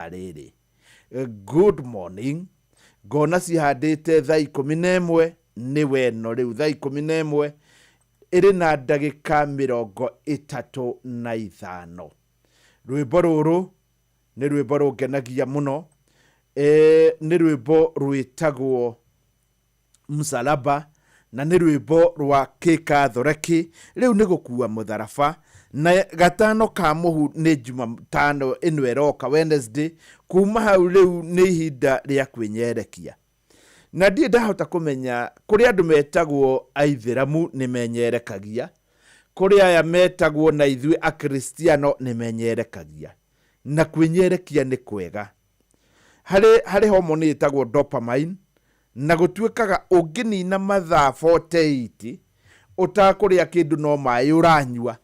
arĩrĩ. Good morning. Ngona cihandĩte thaa 11 nĩwe no rĩu thaa 11 ĩrĩ na ndagĩka 35. Rwĩmbo rũrũ nĩ rwĩmbo rũngenagia mũno. Nĩ rwĩmbo rwĩtagwo Msalaba na nĩ rwĩmbo rwa Kĩkathoreki. Rĩu nĩ gũkua mũtharaba na gatano ka mũhu nĩ Jumatano ĩno ĩroka Wednesday. Kuma hau rĩu nĩ ihinda rĩa kwĩnyerekia. Na ndiĩ ndahota kũmenya kũrĩ andũ metagwo Aithĩramu nĩ menyerekagia, kũrĩ aya metagwo na ithuĩ Akristiano nĩ menyerekagia. Na kwĩnyerekia nĩ kwega. Harĩ homoni ĩtagwo dopamine na gũtuĩkaga ũngĩnina mathaa 48 ũtakũrĩa kĩndũ no maĩ ũranyua,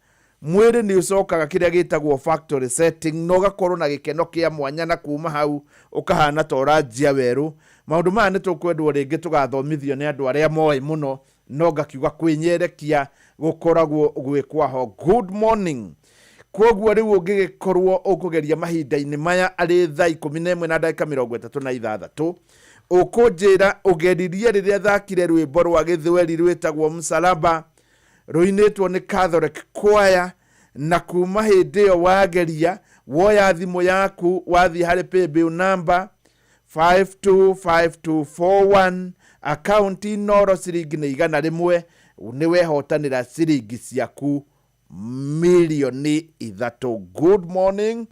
mwĩrĩ nĩ ũcokaga kĩrĩa gĩtagwo factory setting na ũgakorwo na gĩkeno kĩa mwanya, na kuma hau ũkahana ta ũranjia werũ. Maũndũ maya nĩ tũkwendwo rĩngĩ tũgathomithio nĩ andũ arĩa moĩ mũno, no ngakiuga kwĩnyerekia gũkoragwo gwĩkwaho. Good morning. Kwoguo rĩu ũngĩgĩkorwo ũkũgeria mahinda-inĩ maya arĩ thaa 11 na ndagĩka 36 ũkũnjĩra ũgeririe rĩrĩa thakire rwĩmbo rwa Gĩthweri rwĩtagwo Msalaba rũinĩtwo nĩ Catholic Choir, na kuma hĩndĩ ĩyo wageria woya thimũ yaku wathiĩ harĩ paybill number 525241 akaunti Inoro ciringi nĩ 100 nĩ wehotanĩra ciringi ciaku milioni 3. Good morning.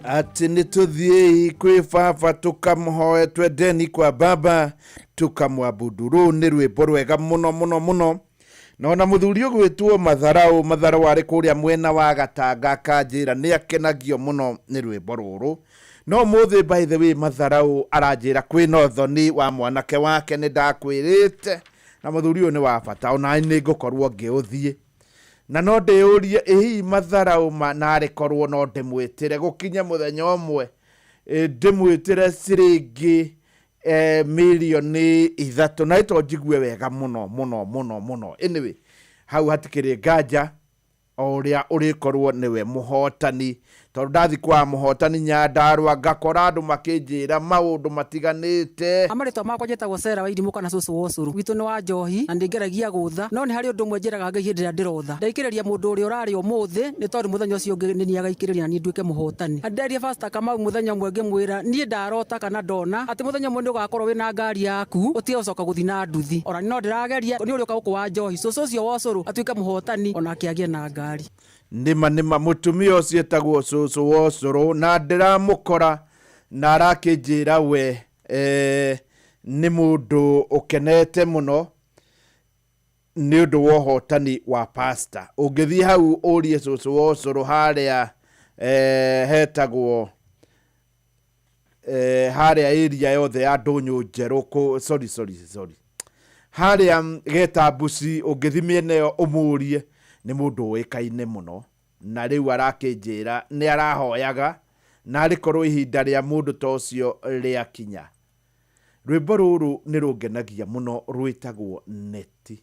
Ati nituthiei kwi baba tukamhoe twendeni kwa baba tukamwabudu. Ru ni rwimbo rwega muno muno muno. Nona muthuri ugwitwo Matharau ari kuria mwena wa Gatanga kanjira ni akenagio muno ni rwimbo ruru. No muthi by the way Matharau aranjira kwina thoni wa mwanake wake ni ndakwirite na muthuri uyu ni wa bata ona ni ngukorwo ngiuthie. Na no ndeurie ehi Matharau manare korwo no ndimwitire gukinya muthenya umwe ndimwitire ciringi milioni 3 na ito njigue wega muno muno muno muno. Anyway hau hatikiri nganja oria urikorwo niwe muhotani tondu ndathi kwa muhotani Nyandarua ngakora andu makinjira maundu matiganite. Amaritwa makwa njitagwo Sera wa Irimũ kana Cucu wa Ũcũrũ. Witu ni wa njohi na ndingeragia gutha no ni hari undu mwe njiraga ngai hindi ndirotha. Ndaikiriria mundu uri urari umuthi ni tondu muthenya ucio ni niagaikiriria ni nduike muhotani. Anderia Pastor Kamau muthenya mwe ngimwira ni ndarota kana ndona ati muthenya mwe ni ugakorwo wina ngari yaku utiocoka guthi na nduthi. Ora no ndirageria ni uri uka wa njohi Cucu ucio wa Ũcũrũ atuike muhotani ona akiagie na ngari. Nima mutumia ucio etagwo Cucu wa Ũcũrũ na ndiramukora na arakinjira we ni mundu ukenete muno ni undu wa hotani wa pastor. Ungithi hau urie Cucu wa Ũcũrũ haria hetagwo haria area yothe ya Ndũnyũ Njerũ sorry haria Getambuci ungithi miene yo umurie ni mundu wikaine muno na riu arakinjira ni arahoyaga na arikorwo ihinda ria mundu tocio ria kinya. Rwimbo ruru ni rungenagia muno rwitagwo Neti.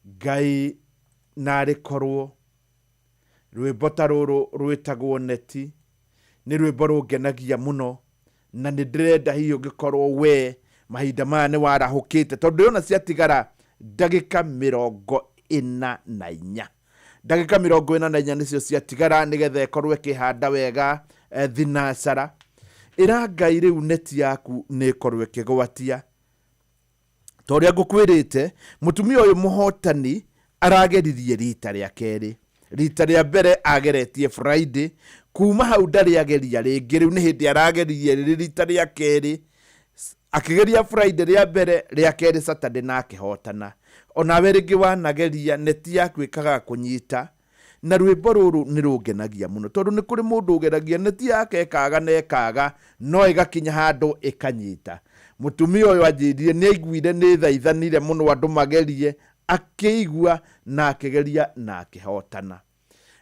Ngai na arikorwo rwimbo ta ruru rwitagwo Neti ni rwimbo rungenagia muno na ni ndirenda hiyo gikorwo we mahinda maya ni warahukite tondu yona ciatigara ndagika 44 ndagika 44 nicio ciatigara nigetha ikorwo ikihanda wega thinacara ira Ngai riu Neti yaku ni ikorwo ikigwatia toria ngukwirite mutumia uyu muhotani arageririe rita ria keri. Rita ria mbere ageretie Friday kuma hau ndari ageria ringi riu ni hindi arageririe rita ria keri akigeria Friday ria mbere ria keri Saturday na akihotana. Ona ringi wanageria Neti yaku ikaga kunyita na rwimbo ruru ni rungenagia muno tondu ni kuri mundu ugeragia Neti yake ikaga na ikaga no igakinya handu ikanyita. Mutumia uyu anjirie ni aiguire ni thaithanire muno andu magerie akiigua na akigeria na akihotana.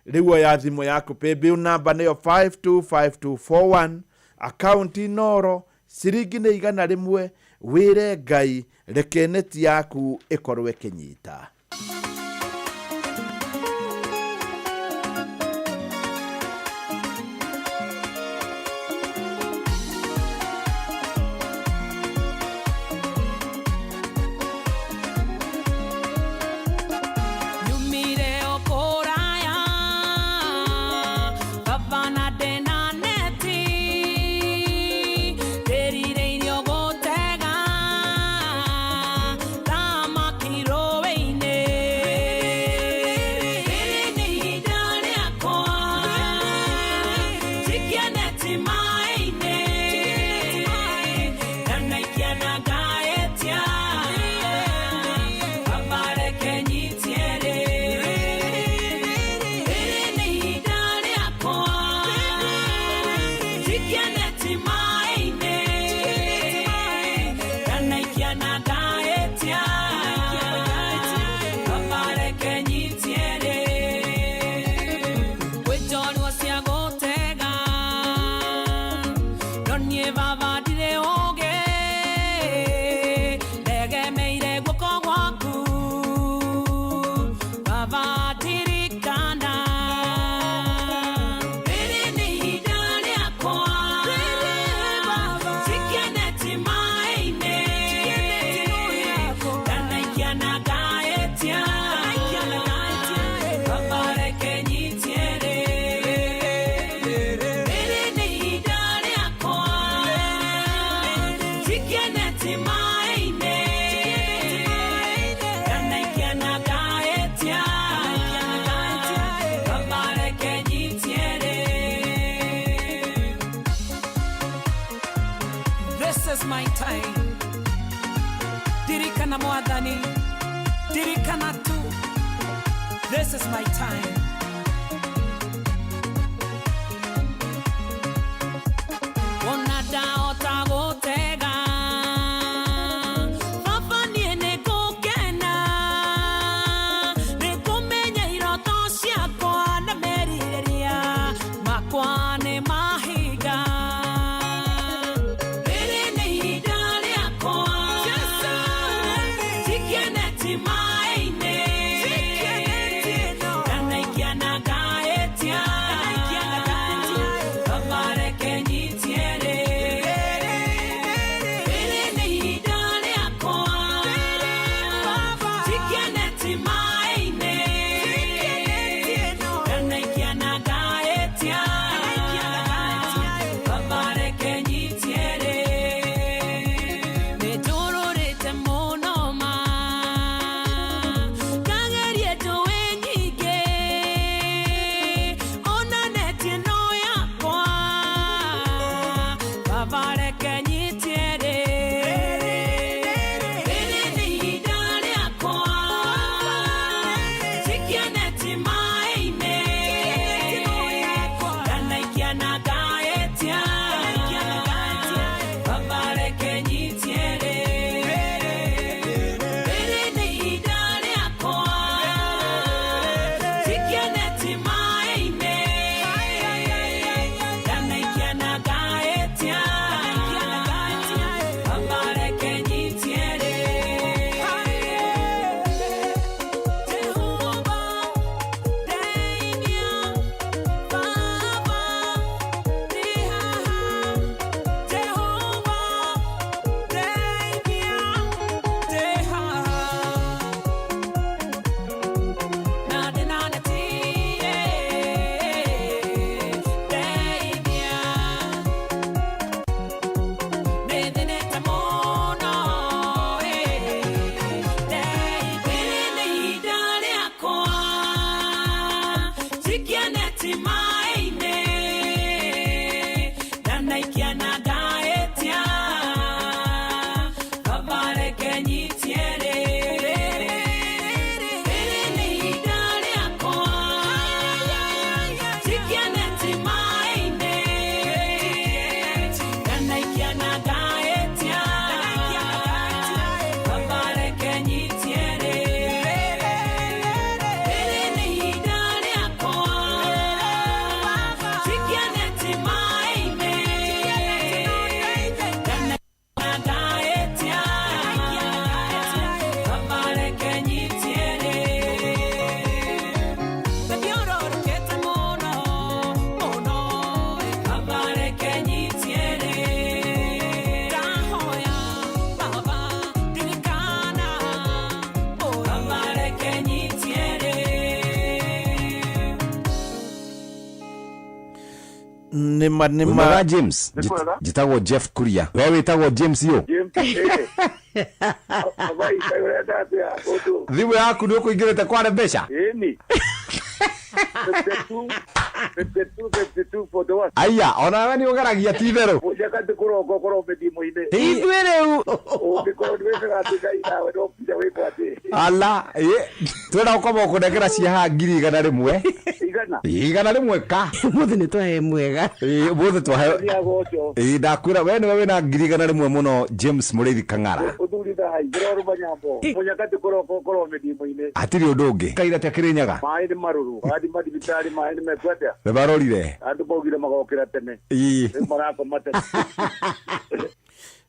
Riu ya thimu yaku paybill number niyo 525241 account Noro ciringi ni 100 wire Ngai reke Neti yaku ikorwe kinyita. is my time. Dirikana mwadhani, dirikana tu. This is my time. Onada otagotega. Nima James jitago Jeff Kuria wewe itago James yo Dhimu yaku ndio kuingirete kwa mbesha Eni 52 for the one. Aya, ona wewe ni ugaragia tithero. Ujaka tukurongo koro medimo ine. Itwere u. O biko ndwese gatika ina we no pija we kwate. Ala, twera ukoma kudekera cia ngiri igana rimwe. Igana rimwe ka. Muthe ni twahe mwega. Muthe twahe. Ndakwira we ni wewe na ngiri igana rimwe muno James Mureithi Kang'ara. Udurida hai gero rubanyambo. Ujaka tukurongo koro medimo ine. Atiri undu kaira te Kirinyaga. Mai ni maruru. Adi madi bitari mai ni mekwete. Bebarorire. Andu bogire magokira tene. Marako mate.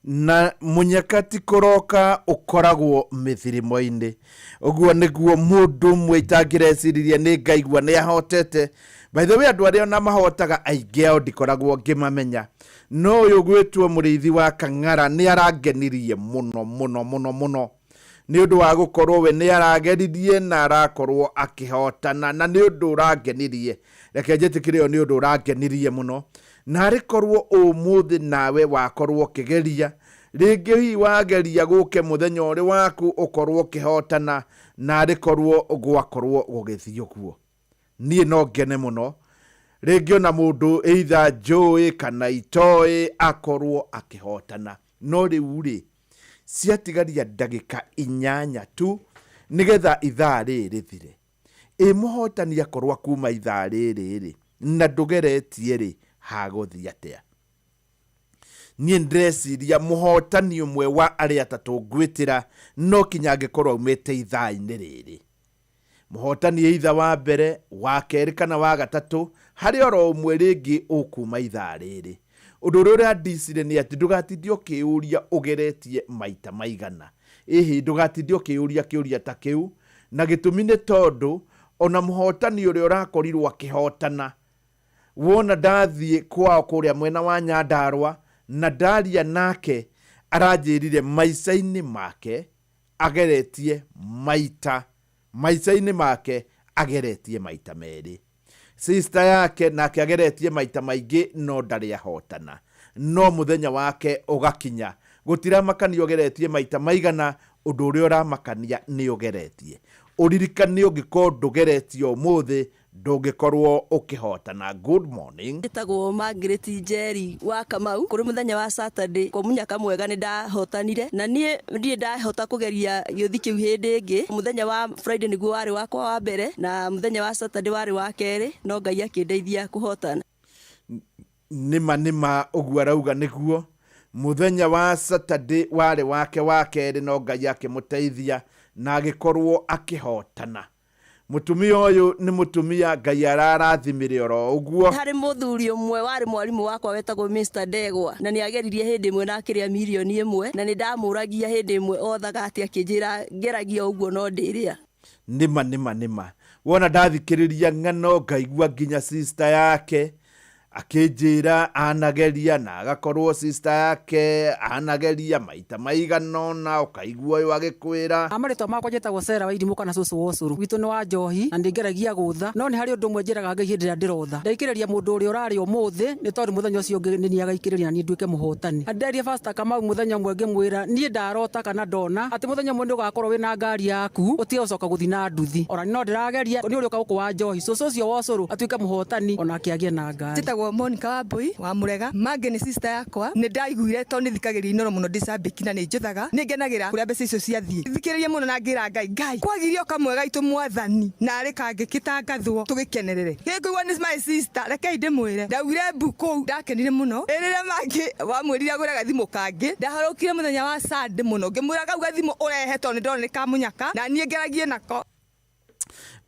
Na munyakati koroka ukoragwo mithirimo-ini uguo niguo mundu mwitangireciria ni ngaigua ni ahotete. By the way, andu aria na mahotaga aingi ao ndikoragwo ngimamenya, no uyu gwitwo Mureithi wa Kang'ara ni arangenirie muno ni undu wa gukorwo we ni arageririe na arakorwo akihotana, na ni undu urangenirie. Reke njitikirio ni undu urangenirie muno, na rikorwo umuthi nawe wakorwo kigeria ringi hi wageria guke muthenya uri waku ukorwo kihotana na rikorwo gwakorwo gugithio guo. Nie no ngene muno ringi ona mundu either joy kana itoi akorwo akihotana. no rĩu rĩ ciatigaria ndagĩka 8 tu nĩgetha ithaa rĩrĩ rĩthire. Mũhotani akorwo kuma ithaa rĩrĩ rĩ na ndũgeretie rĩ hagũthiĩ atĩa? Niĩ ndĩreciria mũhotani ũmwe wa arĩa atatũ ngwĩtĩra no kinya angĩkorwo aumĩte ithaa-inĩ rĩrĩ. Mũhotani either wa mbere, wa kerĩ kana wa gatatũ, harĩ oro ũmwe rĩngĩ ũkuma ithaa rĩrĩ. Ũndũ ũrĩa ndicire nĩ atĩ ndũgatindie ũkĩũria ũgeretie maita maigana. Ĩhĩ ndũgatindie ũkĩũria kĩũria ta kĩu, na gĩtũmi nĩ tondũ ona mũhotani ũrĩa ũrakorirwo akĩhotana, wona ndathiĩ kwao kũrĩa mwena wa Nyandarua na ndaria nake, aranjĩrire maica-inĩ make ageretie maita merĩ. Sister yake nake ageretie maita maingĩ no ndarĩ ahotana, no mũthenya wake ũgakinya gũtiramakania ũgeretie maita maigana, ũndũ ũrĩa ũramakania nĩ ũgeretie. Ũririkane ũngĩkorwo ndũgeretie ũmũthĩ ndũngĩkorwo ũkĩhotana. Good morning. Ndĩtagwo Margaret Njeri wa Kamau. Kũrĩ mũthenya wa Saturday kwa mũnyaka mwega nĩ ndahotanire, na niĩ ndiĩ ndahota kũgeria gĩũthi kĩu hĩndĩ ĩngĩ. Mũthenya wa Friday nĩguo warĩ wakwa wa mbere na mũthenya wa Saturday warĩ wa kerĩ, no Ngai akĩndeithia kũhotana. Nĩma ũguo arauga nĩguo. Mũthenya wa Saturday warĩ wake wa kerĩ, no Ngai akĩmũteithia na agĩkorwo akĩhotana. Mũtumia ũyũ nĩ mũtumia Ngai ararathimire oro ũguo. Harĩ mũthuri ũmwe warĩ mwarimũ wakwa wetagwo Mr. Ndegwa, na nĩ ageririe hĩndĩ ĩmwe na akĩrĩa mirioni 1, na nĩ ndamũragia hĩndĩ ĩmwe othaga atĩ akĩnjĩra ngeragia ũguo no ndĩrĩa. Nĩma wona ndathikĩrĩria ng'ano ngaigua nginya sister yake akĩnjĩra anageria, na agakorwo sister yake anageria maita maigana na ũkaigua ũyũ agĩkwĩra. Amarĩtwa makwa njĩtagwo Sarah Wairimu kana cũcũ wa ũcũrũ. Gwitũ nĩ wa Njohi na ndĩngeragia gũtha, no nĩ harĩ ũndũ ũmwe njĩraga Ngai hĩndĩ ĩrĩa ndĩrotha. Ndaikĩrĩria mũndũ ũrĩa ũrarĩ ũmũthĩ nĩ tondũ mũthenya ũcio ũngĩ nĩ agaikĩrĩria na niĩ nduĩke mũhotani. Nderia Pastor Kamau mũthenya ũmwe ngĩmwĩra niĩ ndarota kana ndona atĩ mũthenya ũmwe nĩ ũgakorwo wĩna ngari yaku ũtige gũcoka gũthiĩ na nduthi. Ona no ndĩrageria nĩ ũrĩa ũka wa Njohi cũcũ ũcio wa ũcũrũ atuĩke mũhotani ona akĩagia na ngari. Monica Wambui wa Murega. Mage nĩ sister yakwa, nĩ ndaiguire to nĩ thikagĩria inoro mũno ndicambĩki na nĩ njũthaga, nĩ ngenagĩra kũrĩa mbeca icio ciathiĩ. Thikĩrĩrie mũno na ngĩra Ngai kwagirio kamwe gaitũ mwathani na arĩ kangĩ gĩtangathwo tũgĩkenerere. Gĩkũigua nĩ my sister, reke ndĩmwĩre ndaugire mbuku ndakenire mũno. Rĩrĩa mangĩ wamwĩrire agũre gathimũ kangĩ, ndaharũkire mũthenya wa Sunday mũno ngĩmwĩra kau gathimũ ũrehe to nĩ ndona nĩ kamunyaka na niĩ ngeragie nako.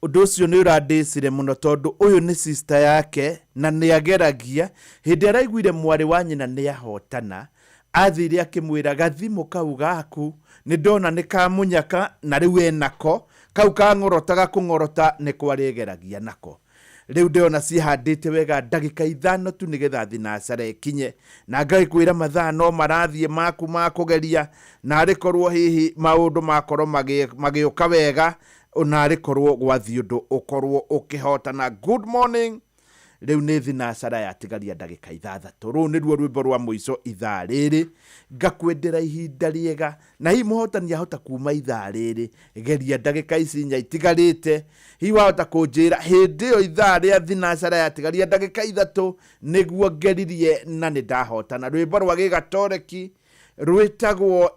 Ũndũ ũcio nĩ ũrandĩcire mũno tondũ ũyũ nĩ sister yake na nĩ ageragia. Hĩndĩ araiguire mwarĩ wa nyina nĩ ahotana, athire akĩmwĩra gathimũ kau gaku nĩ ndona nĩ kamunyaka na rĩu enako, kau kang'orotaga kũng'orota nĩ kwarĩgeragia nako. Rĩu ndĩona cihandĩte wega ndagĩka 5 tu nĩgetha thinacara ĩkinye, na ngagĩkwĩra mathaa no marathiĩ maku ma kũgeria, na arĩkorwo hihi maũndũ makorwo magĩũka wega, ona arĩkorwo gwathiĩ ũndũ ũkorwo ũkĩhotana. Good morning. Rĩu nĩ thinacara yatigaria ndagĩka 6. Rũu nĩruo rwĩmbo rwa mũico ithaa rĩrĩ, ngakwendera ihinda rĩega, na hihi mũhotani ahota kuma ithaa rĩrĩ, geria ndagĩka ici 4 itigarĩte. Hihi wahota kũnjĩra hĩndĩ ĩyo ithaa rĩa thinacara yatigaria ndagĩka 3 nĩguo ngeririe na nĩ ndahotana. Rwĩmbo rwa gĩgatoreki rwĩtagwo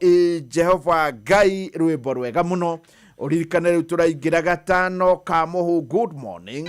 Jehova Ngai, rwĩmbo rwega mũno. Ũririkane rĩu tũraingĩra 5 ka mũhu. Good morning.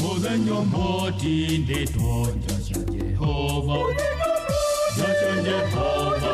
Mudenyo moti ndi tonja cha Jehova. Jasha Jehova.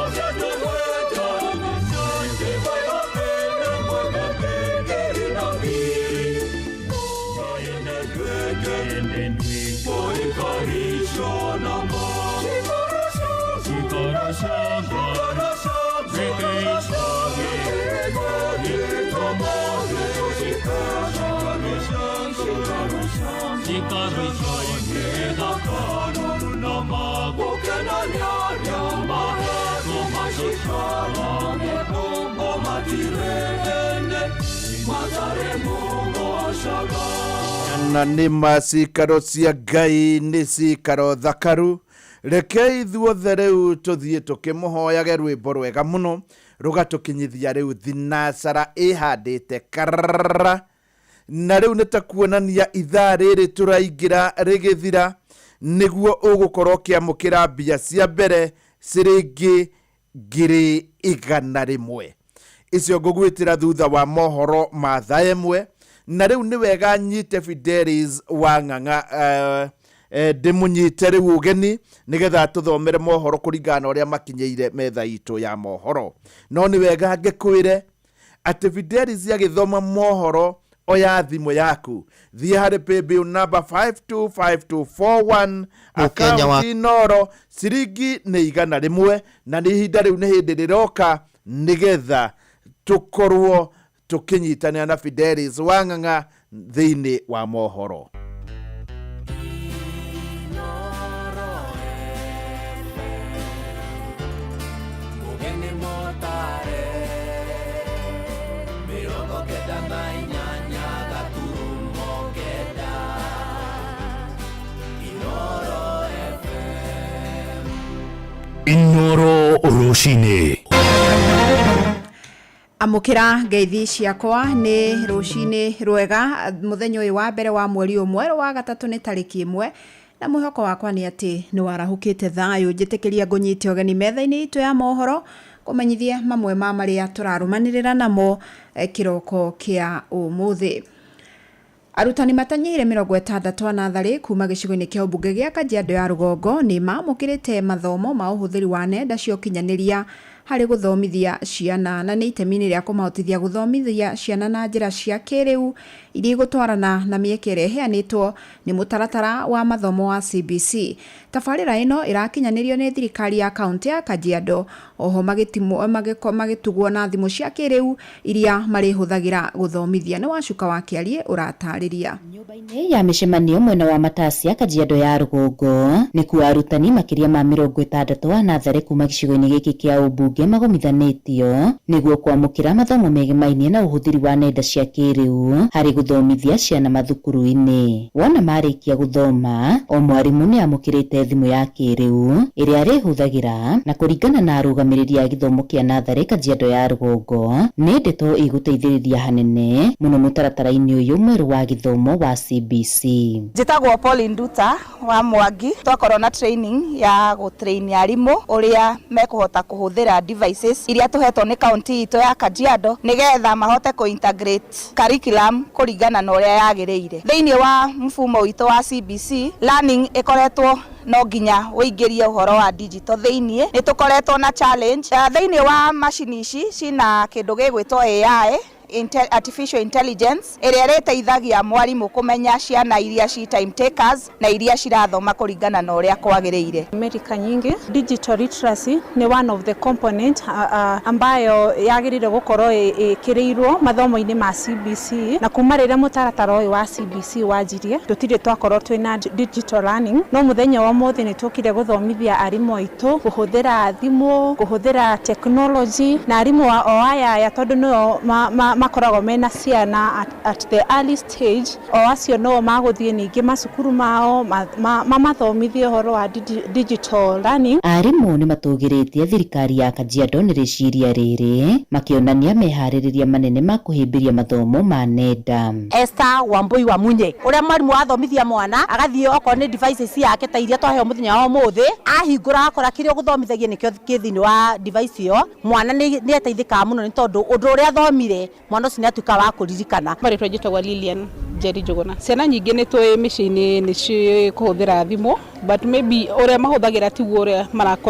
Na nĩ macikaro cia Ngai nĩ cikaro thakaru. Rekei ithuothe rĩu tũthiĩ tũkĩmũhoyage rwĩmbo rwega mũno rũgatũkinyithia rĩu thinacara ĩhandĩte karara. Na rĩu nĩtakuonania ithaa rĩrĩ tũraingĩra rĩgĩthira nĩguo ũgũkorwo ũkĩamũkĩra mbia cia mbere ciringi 100,000. Icio ngũgwĩtĩra thutha wa mohoro ma thaa ĩmwe. Na rĩu nĩ wega nyite Fidelis Wang'ang'a ndĩmũnyite rĩu ũgeni nĩgetha tũthomere mohoro kũringana na ũrĩa makinyĩire metha itũ ya mohoro. No nĩ wega ngĩkwĩre atĩ Fidelis agĩthoma mohoro oya thimũ yaku thiĩ harĩ paybill number 525241 akaunti Noro ciringi nĩ 100 na nĩ ihinda rĩu nĩ hĩndĩ rĩroka nĩgetha tũkorwo tũkĩnyitanĩra na Fidelis Wang'ang'a thĩinĩ wa mohoro. Inoro Rucini. Amukira ngeithi ciakwa ni rucini rwega muthenya uyu wa mbere wa mweri umwe wa gatatu ni tariki 1 na mwihoko wakwa ni ati ni warahukite thayo njitikiria ngunyite ogeni metha-ini itu ya mohoro kumenyithia mamwe ma maria turarumanirira namo kiroko kia umuthi. Arutani matanyire 60 nathari kuma gicigo-ini kia ubunge gia Kajiado ya Rugongo ni mamukirite mathomo ma uhuthiri wa nenda cia ukinyaniria hari guthomithia ciana na ni itemi ria kumahotithia guthomithia ciana na njira cia kiriu iria gutwarana na miekere iheanitwo ni mutaratara wa mathomo wa CBC. Tabarĩra ĩno irakinyanirio ni thirikari ya kaunti ya Kajiado, oho magitugwo na thimũ cia kiriu iria marihuthagira guthomithia. Ni Wacuka wa Kiarie uratariria. Nyumba-inĩ ya mĩcemanio mwena wa Matasia Kajiado ya Rugongo ni kuwa arutani makiria ma 60 wa nathari kuma gĩcigo-inĩ gĩkĩ kia ubunge magomithanĩtio nĩguo kwamũkĩra mathomo megemainie na ũhũthĩri wa nenda cia kĩrĩu harĩ gũthomithia ciana mathukuru-inĩ. Wona marĩkia gũthoma, o mwarimũ nĩ amũkĩrĩte thimũ ya kĩrĩu ĩrĩa arĩhũthagĩra, na kũringana na arũgamĩrĩri a gĩthomo kĩa nathari Kajiado ya Rugongo nĩ ndeto igũteithĩrĩria hanene mũno mũtaratara-inĩ ũyũ mwerũ wa gĩthomo wa CBC. Njĩtagwo Pauline Nduta wa Mwangi, twakorwo na training ya gũtrain arimũ ũrĩa mekũhota kũhũthĩra devices iria tũhetwo nĩ kaunti itũ ya Kajiado nĩgetha mahote kũ-integrate curriculum kũringana na ũrĩa yagĩrĩire. Thĩinĩ wa mfumo witũ wa CBC, learning ĩkoretwo no nginya ũingĩrie ũhoro wa digital thĩinĩ. Nĩ tũkoretwo na challenge thĩinĩ wa macini ici cina kĩndũ gĩgwĩtwo AI artificial intelligence ĩrĩa ĩteithagia mwarimu kumenya ciana iria ci time takers na iria cirathoma kũringana na ũrĩa kwagĩrĩire. America nyingi digital literacy ni one of the component ambayo yagĩrĩire gũkorwo ĩkĩrĩirwo mathomo-inĩ ma CBC, na kuma rĩrĩa mũtaratara ũyũ wa CBC wanjirie tũtirĩ twakorwo twĩna digital learning, no mũthenya wa ũmũthĩ nĩ tũkire gũthomithia arimũ aitũ kũhũthĩra thimũ, kũhũthĩra technology, na arimũ o aya tondũ nĩo makoragwo mena ciana at the early stage, o acio no magũthiĩ ningĩ macukuru mao mamathomithie ũhoro wa digital learning. Arimũ nĩ matũgĩrĩtie thirikari ya Kajiado nĩ rĩciria rĩrĩ makĩonania meharĩrĩria manene ma kũhĩmbĩria mathomo ma nenda. Esther Wambui wa Munye ũrĩa mwarimu athomithia mwana agathiĩ okorwo nĩ devices yake ta iria twaheo mũthenya wa ũmũthĩ, ahingũra akora kĩrĩa gũthomithagio nĩkĩo kĩthĩinĩ wa device ĩyo, mwana nĩ ateithĩkaga mũno nĩ tondũ ũndũ ũrĩa athomire mwana ũcio nĩ atuĩka wa kũririkana. Marĩtwa njĩtagwo Lilian Jerry Njuguna. Ciana nyingĩ nĩ tũĩ mĩciĩ-inĩ nĩ cikũhũthĩra thimũ, but maybe ũrĩa mahũthagĩra tiguo ũrĩa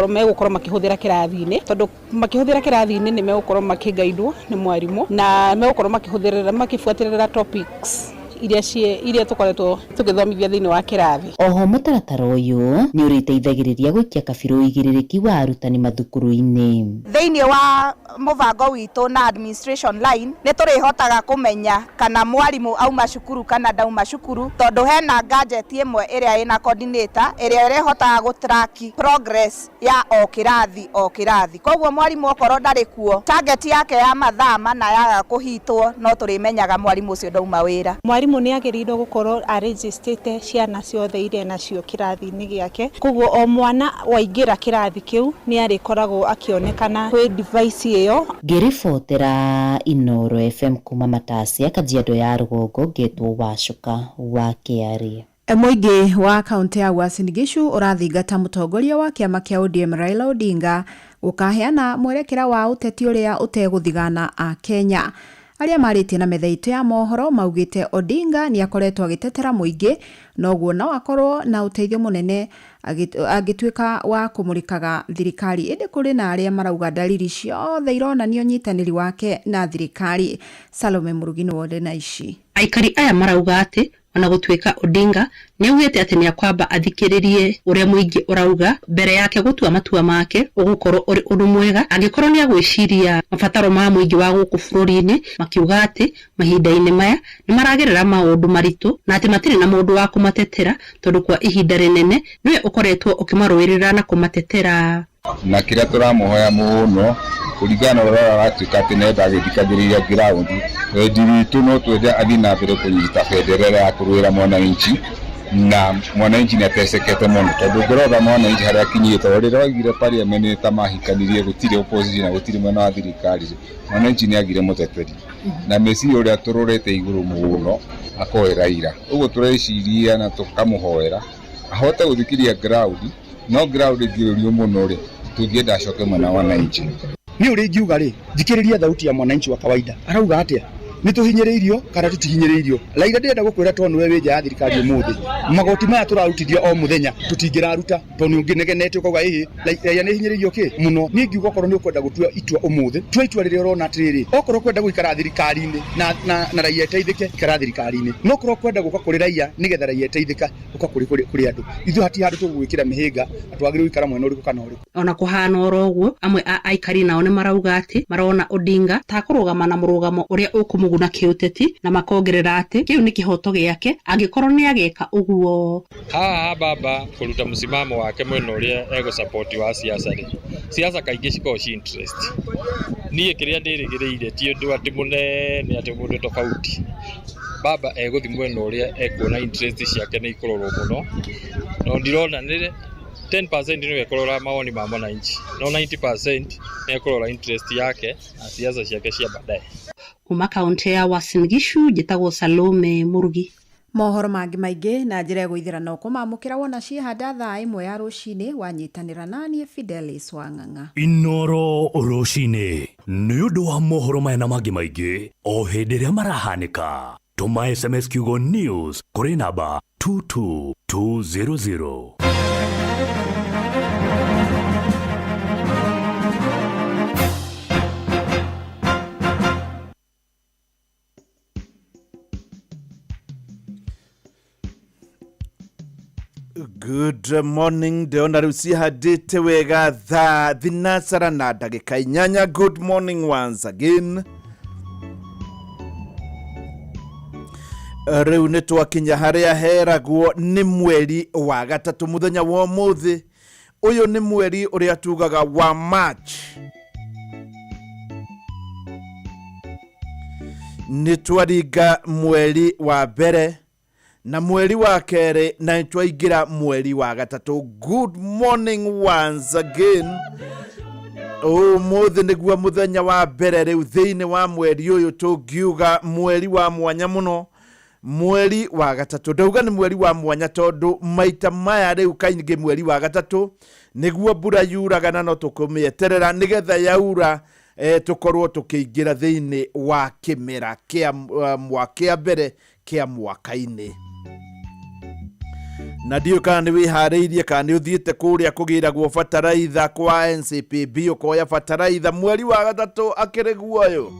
megũkorwo makĩhũthĩra kĩrathi-inĩ, tondũ makĩhũthĩra kĩrathi-inĩ nĩ megũkorwo makĩgaidwo nĩ mwarimũ na megũkorwo makĩbuatĩrĩra topics iria tũkoretwo tũgĩthomithia thĩinĩ wa kĩrathi. Oho mũtaratara ũyũ nĩ ũrĩteithagĩrĩria gũikia kabirũ ũigĩrĩrĩki wa arutani mathukuru-inĩ. Thĩinĩ wa mũbango witũ na administration line nĩ tũrĩhotaga kũmenya kana mwarimũ auma cukuru kana ndauma cukuru, tondũ hena gadget ĩmwe ĩrĩa ĩna coordinator ĩrĩa ĩrĩhotaga gũtrack progress ya o kĩrathi. Koguo mwarimũ okorwo ndarĩ kuo, target yake ya mathaa mana yaga kũhitwo, no tũrĩmenyaga mwarimũ ũcio ndauma wĩra. Mwarimũ nĩ agĩrĩirwo gũkorwo arĩnjĩstĩte ciana ciothe irĩ nacio kĩrathi-inĩ gĩake, koguo o mwana waingĩra kĩrathi kĩu nĩ arĩkoragwo akĩonekana kwĩ device ĩyo. Ngĩribotera Inooro FM kuma Matasia, Kajiado ya Rũgongo, ngetwo Wacuka wa Kĩarĩ. Mũingĩ wa kaunti ya Uasin Gishu ũrathingata mũtongoria wa kĩama kĩa ODM Raila Odinga gũkaheana mwerekera wa ũteti ũrĩa ũtegũthigana a Kenya. Arĩa marĩtie na metha itũ ya mohoro maugĩte Odinga nĩ akoretwo agĩtetera mũingĩ, noguo no akorwo na ũteithio mũnene agĩtuĩka wa kũmũrĩkaga thirikari. Ĩndĩ kũrĩ na arĩa marauga dalili ciothe ironanio nyitanĩri wake na thirikari. Salome Murugi nĩ wonde na ici. Aikari aya marauga atĩ ona gũtuĩka Odinga nĩ augĩte atĩ nĩ akwamba athikĩrĩrie ũrĩa mũingĩ ũrauga mbere yake gũtua matua make, ũgũkorwo ũrĩ ũndũ mwega angĩkorwo nĩ agwĩciria mabataro ma mũingĩ wa gũkũ bũrũri-inĩ, makiuga atĩ mahinda-inĩ maya nĩ maragerera maũndũ maritũ na atĩ matirĩ na mũndũ wa kũmatetera, tondũ kwa ihinda rĩnene nĩwe ũkoretwo ũkĩmarũĩrĩra na kũmatetera. Na kĩrĩa tũramũhoya mũno kũringana na ũrĩa watuĩka atĩ nenda agĩthikagĩrĩria ground, wendi witũ no twende athiĩ na mbere kũnyita bendera ya kũrũĩra mwananchi, na mwananchi nĩ atecekete mũno, tondũ ngĩrora mwananchi harĩa akinyĩte rĩrĩa oigire parliament nĩ ta mahikanirie gũtirĩ opposition na gũtirĩ mwena wa thirikari, mwananchi nĩ agire mũteteri na meciria ũrĩa tũrorete igũrũ mũno akoe Raila. Ũguo tũreciria na tũkamũhoera ahote gũthikĩria ground, no ground ĩngĩũrio mũno rĩ tũngĩenda acoke mwena wa wananchi. Ni uri ngiuga ri thikiriria thauti ya mwananchi wa kawaida arauga atia ni tuhinyiriirio kana tutihinyiriirio. Raila ndenda gukwira to niwe wija ya thirikari umuthi magoti maya turarutithio o muthenya tutingiraruta to ni unginegenete ukauga Raila ni hinyiriirio ki muno. Ni ngiuga korwo ni ukwenda gutua itua umuthi twa itua riri urona atiriri okorwo kwenda guikara thirikari-ini na Raila eteithike ikara thirikari-ini, no korwo kwenda guka kuri Raila nigetha Raila eteithika guka kuri andu ithu hati handu tugwikira mihinga atwagire guikara mwena uriku kana uriku. Ona kuhana oro uguo amwe a aikari nao ni marauga ati marona Odinga ta kurugama na murugamo uria ukumuguna kiuteti na makongerera ati kiu ni kihoto giake angikorwo ni ageka uguo. Haha baba kuruta msimamo wake mwena uria ego support wa siasa ri siasa kaingĩ cikoragwo ci interest. Niĩ kĩrĩa ndĩrĩgĩrĩire ti ũndũ atĩ mũnene atĩ mũndũ tofauti. Baba egũthi mwena ũrĩa ekuona interest ciake nĩ ikororwo mũno, no ndirona nĩ 10% nĩwe ekorora maoni ma mwananchi, no 90% nĩ ekorora interest yake na siasa ciake cia baadaye. Kuma kaunti ya Uasin Gishu njĩtagwo Salome Murugi. Mohoro mangĩ maingĩ na njĩra ya gũithĩrana ũkũmamũkĩra wona ciĩhanda thaa 1 ya rũcinĩ wanyitanĩra naniĩ Fidelis Wang'ang'a. Inooro rũcinĩ nĩ ũndũ wa mohoro maya na mangĩ maingĩ o hĩndĩ ĩrĩa marahanĩka. Tũma SMS kiugo news kũrĩ namba 22200. Good morning, Deona Rusia dite wega tha thinasara na ndagika inyanya. Good morning once again. Riu nĩ twakinya harĩa heragwo nĩ mweri wa gatatu muthenya wa ũmũthĩ. Ũyũ nĩ mweri ũrĩa tugaga wa March. Nĩ twaringa mweri wa mbere na mweri wa kerĩ na twaingira mweri wa gatatu. Good morning once again. Ũmũthĩ nĩguo muthenya wa mbere rĩu thĩinĩ wa mweri ũyũ tũngiuga mweri wa mwanya mũno. Mweri wa gatatu ndauga nĩ mweri wa mwanya tondu maita maya rĩu kaingĩ mweri wa gatatu nĩguo mbura yuraga na no tũkũmĩeterera nĩgetha yaura tukorwo tukĩingira thĩinĩ wa kĩmera kĩa mwaka mbere kĩa mwaka-inĩ. Na ndio kana nĩ wĩharĩirie kana nĩ ũthiĩte kũrĩa kũgĩragwo bataraitha kwa NCPB ũkoya bataraitha mweri wa gatatu akĩrĩ guoyo.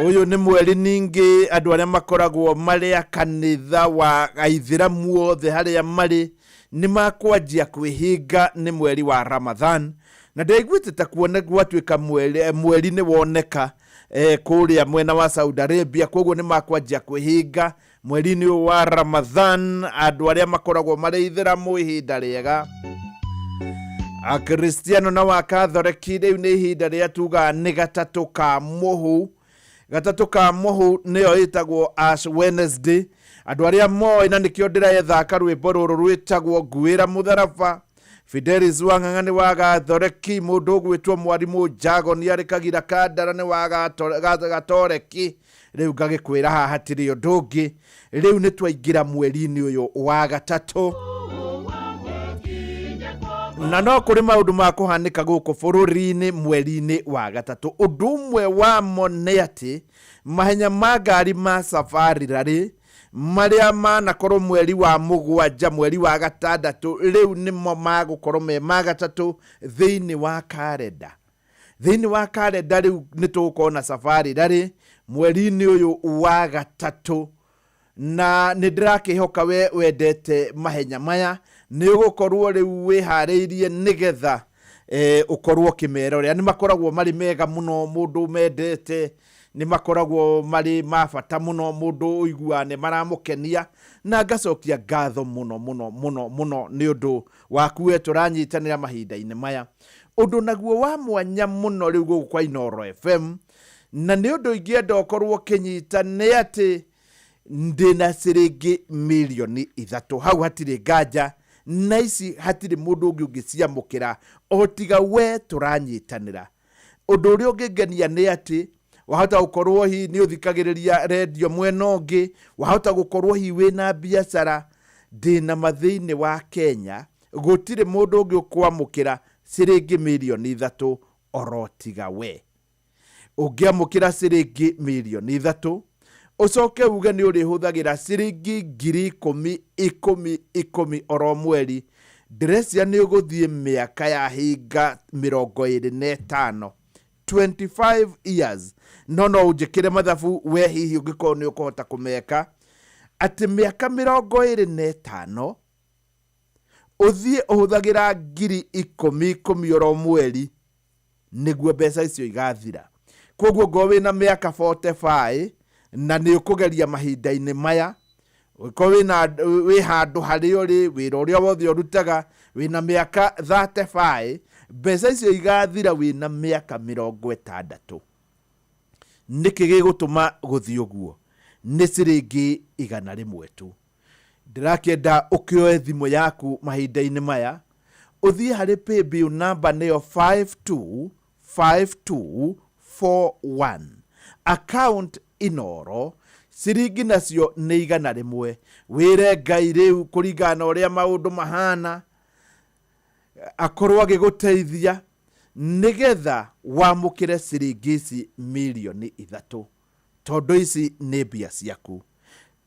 Uyu nĩ mweri ningĩ andũ arĩa makoragwo marĩa kanitha wa Aithĩramu othe harĩa marĩ nĩ makwanjia kwĩhinga nĩ mweri wa Ramadhan. Na ndaiguĩte ta kuona gwatuĩka mweri nĩ woneka kũrĩa mwena wa Saudi Arabia, koguo nĩ makwanjia kwĩhinga mweri-inĩ wa Ramadhan andũ arĩa makoragwo marĩ Aithĩramu ihinda rĩega. Akristiano na Wakathoreki rĩu nĩ ihinda rĩa tuga nĩ gatatũ ka mũhu. Gatatu ka mũhu nĩyo ĩtagwo Ash Wednesday. Andũ arĩa moĩ na nĩkĩo ndĩraethaka rwĩmbo rũrũ rwĩtagwo Nguĩra Mũtharaba. Fidelis Wang'ang'a nĩ wa Gathoreki, mũndũ ũgwĩtwo Mwarimũ Jago nĩ arĩkagira Kandara nĩ wa Gatoreki. Rĩu ngagĩkwĩra haha hatirĩ ũndũ ũngĩ. Rĩu nĩ twaingĩra mweri-inĩ ũyũ wa gatatũ. Na no kũrĩ maũndũ ma kũhanĩka gũkũ bũrũri-inĩ mweri-inĩ wa gatatũ. Ũndũ ũmwe wamo nĩ atĩ mahenya ma ngari ma Safari Rally marĩa manakorwo mweri wa mũgwanja mweri wa gatandatũ rĩu nĩmo magũkorwo me ma gatatũ thĩinĩ wa kalenda. Thĩinĩ wa kalenda rĩu nĩ tũgũkorwo na Safari Rally mweri-inĩ ũyũ wa gatatũ. Na nĩ ndĩrakĩhoka we wendete mahenya maya nĩ ũgũkorwo rĩu wĩharĩirie nĩgetha ũkorwo kĩmera ũrĩa nĩ makoragwo marĩ mega mũno mũndũ mendete, nĩ makoragwo marĩ mabata mũno mũndũ ũigua nĩ maramũkenia. Na ngacokia ngatho mũno mũno mũno mũno nĩ ũndũ waku we tũranyitanĩra mahinda-inĩ maya. Ũndũ naguo wa mwanya mũno rĩu gũkũ kwa Inooro FM na nĩ ũndũ ingĩenda ũkorwo kĩnyita nĩ atĩ ndĩna ciringi milioni 3 hau hatirĩ nganja. Na ici hatirĩ mũndũ ũngĩ ũngĩciamũkĩra o tiga we tũranyitanĩra. Ũndũ ũrĩa ũngĩngenia nĩ atĩ wahota gũkorwo hi nĩ ũthikagĩrĩria redio mwena ũngĩ, wahota gũkorwo hi wĩna biacara ndĩna mathĩinĩ wa Kenya, gũtirĩ mũndũ ũngĩ ũkwamũkĩra ciringi milioni 3 oro tiga we. Ũngĩamũkĩra ciringi milioni 3 ucoke uge nĩ ũrĩhũthagĩra ciringi 10,000 oro mweri. Ndĩrecia nĩ ũgũthiĩ mĩaka ya hinga 25 25 years. No ũnjĩkĩre mathabu we hihi ũngĩkorwo nĩ ũkũhota kũmeka atĩ mĩaka 25 ũthiĩ ũhũthagĩra 10,000 oro mweri nĩguo mbeca icio igathira. Koguo ngo wĩna mĩaka 45 na nĩ ũkũgeria mahinda-inĩ maya ũkorwo wĩ handũ harĩa ũrĩ wĩra ũrĩa wothe ũrutaga wĩna mĩaka 35 mbeca icio igathira wĩna mĩaka 60. Nĩkĩ gĩgũtũma gũthiĩ ũguo? Nĩ ciringi 100 tu. Ndĩrakĩenda ũkĩoe thimũ yaku mahinda-inĩ maya ũthiĩ harĩ paybill number nĩyo 525241 account Inooro. Ciringi nacio nĩ 100. Wĩre Ngai rĩu kũringana na ũrĩa maũndũ mahana akorwo agĩgũteithia nĩgetha wamũkĩre ciringi ici milioni 3 tondũ ici nĩ mbia ciaku.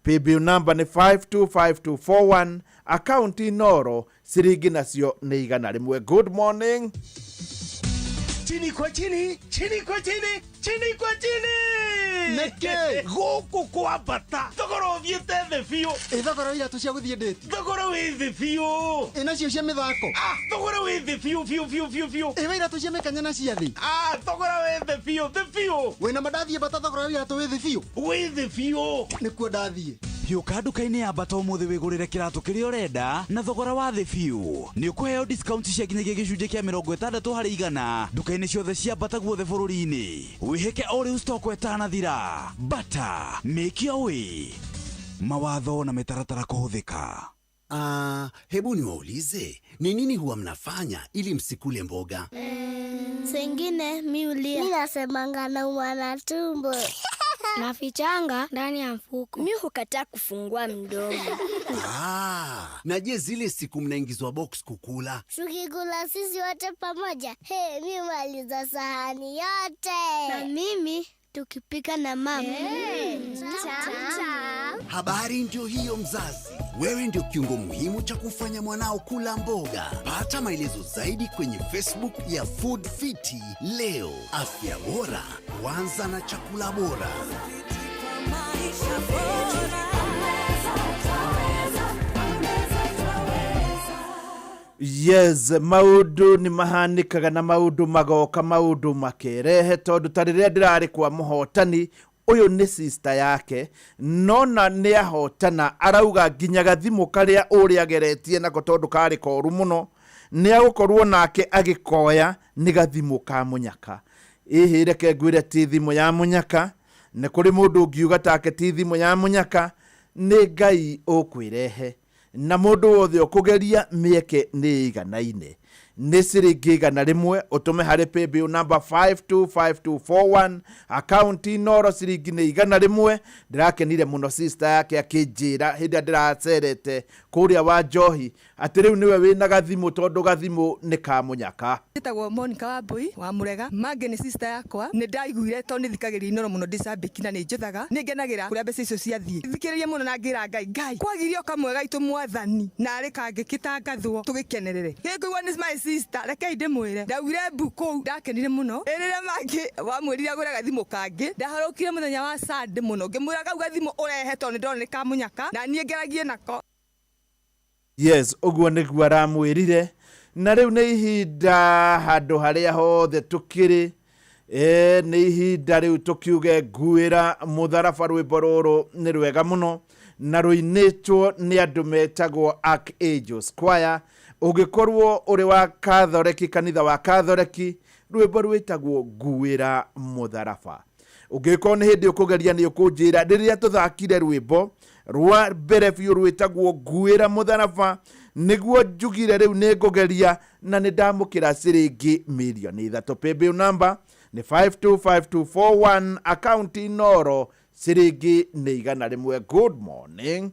Paybill number nĩ 525241 account Inooro. Ciringi nacio nĩ 100. Good morning. Chini kwa chini, chini kwa chini, chini kwa chini. Neke guku kwa bata thogora uthiete thĩ biũ thogora iratu cia gũthiĩ ndĩti thogora wĩ thĩ biũ nacio cia mĩthako thogora wĩ thĩ biũ ĩwe iratu cia mĩkanya na cia thĩ thogora wĩ thĩ biũ wĩna mandathiĩ bata thogora wa iratu wĩ thĩ biũ wĩ thĩ biũ nĩkuo ndathiĩ Hiũka nduka-inĩ ya Bata ũmũthĩ wĩgũrĩre kĩratũ kĩrĩa ũrenda na thogora wa thĩ biũ. Nĩ ũkũheo discount cia nginyagia gĩcunjĩ kĩa 60% nduka-inĩ ciothe cia Bata guothe bũrũri-inĩ. Wĩhĩke o rĩu stock ĩtanathira. Bata, make your way. Mawatho na mĩtaratara kũhũthĩka. Hebu niwaulize, ni nini huwa mnafanya ili msikule mboga? Sengine miulia. Mimi nasemanga naumwa na tumbo. Nafichanga ndani ya mfuko. Mimi hukataa kufungua mdomo. Na je zile siku mnaingizwa box kukula? Tukikula sisi wote pamoja. Mimi maliza sahani yote. Na mimi tukipika na mama. Habari ndio hiyo mzazi. Wewe ndio kiungo muhimu cha kufanya mwanao kula mboga. Pata maelezo zaidi kwenye Facebook ya Food Fiti leo. Afya bora huanza na chakula bora. Yes, maundu ni mahanikaga na maundu magoka maundu makerehe tondu tarĩrĩa ndĩrarĩ kwa mũhotani uyu ni sister yake nona ni ahotana arauga nginya gathimo karia uria geretie nako tondu kari koru muno ni agukorwo nake agikoya ni gathimo ka munyaka ihireke ngwire ti thimo ya munyaka ne kuri mundu ngiuga take ti thimo ya munyaka ni Ngai ukwirehe na mundu wothe ukugeria mieke ni iganaine ni ciringi igana rimwe utume hari paybill number 525241 account inoro ciringi ni igana rimwe. Ndirakenire muno sister yake akinjira hindi ndiracerete kuria wa Njohi ati riu niwe wina gathimo tondu gathimo ni ka munyaka. Nditagwo Monica Wambui wa Murega. Mange ni sister yakwa ni ndaiguire to ni thikagiria inoro muno ndicambiki na ni njuthaga ni ngenagira kuria mbeca icio ciathie thikiririe muno na ngira Ngai kwagirio kamwe gaitu mwathani na ari kangi kitangathwo tugikenerere ngiguigwa ni my sister reke ndimwire ndaugire mbuku ndakenire muno erire mangi wamwirire agura gathimo kangi ndaharukire muthenya wa Sunday muno ngimwira gau gathimo urehetwo ni ndone ka munyaka na nie ngeragie nako. Yes, uguo niguo aramwirire na riu ni ihinda handu haria hothe tukiri ni ihinda riu tukiuge nguira mutharaba rwimbo ruru ni rwega muno na ruinitwo ni andu metagwo Archangel Choir. Ugikorwo uri wa Catholic kanitha wa Catholic rwimbo rwitagwo nguira mutharaba. Ugikorwo ni hindi ukugeria ni ukunjira riria tuthakire rwimbo rwa mbere biũ rwitagwo nguira mutharaba niguo njugire riu ni ngugeria na ni ndamukira ciringi milioni 3. Paybill number ni 525241 account inoro ciringi ni igana rimwe. Good morning.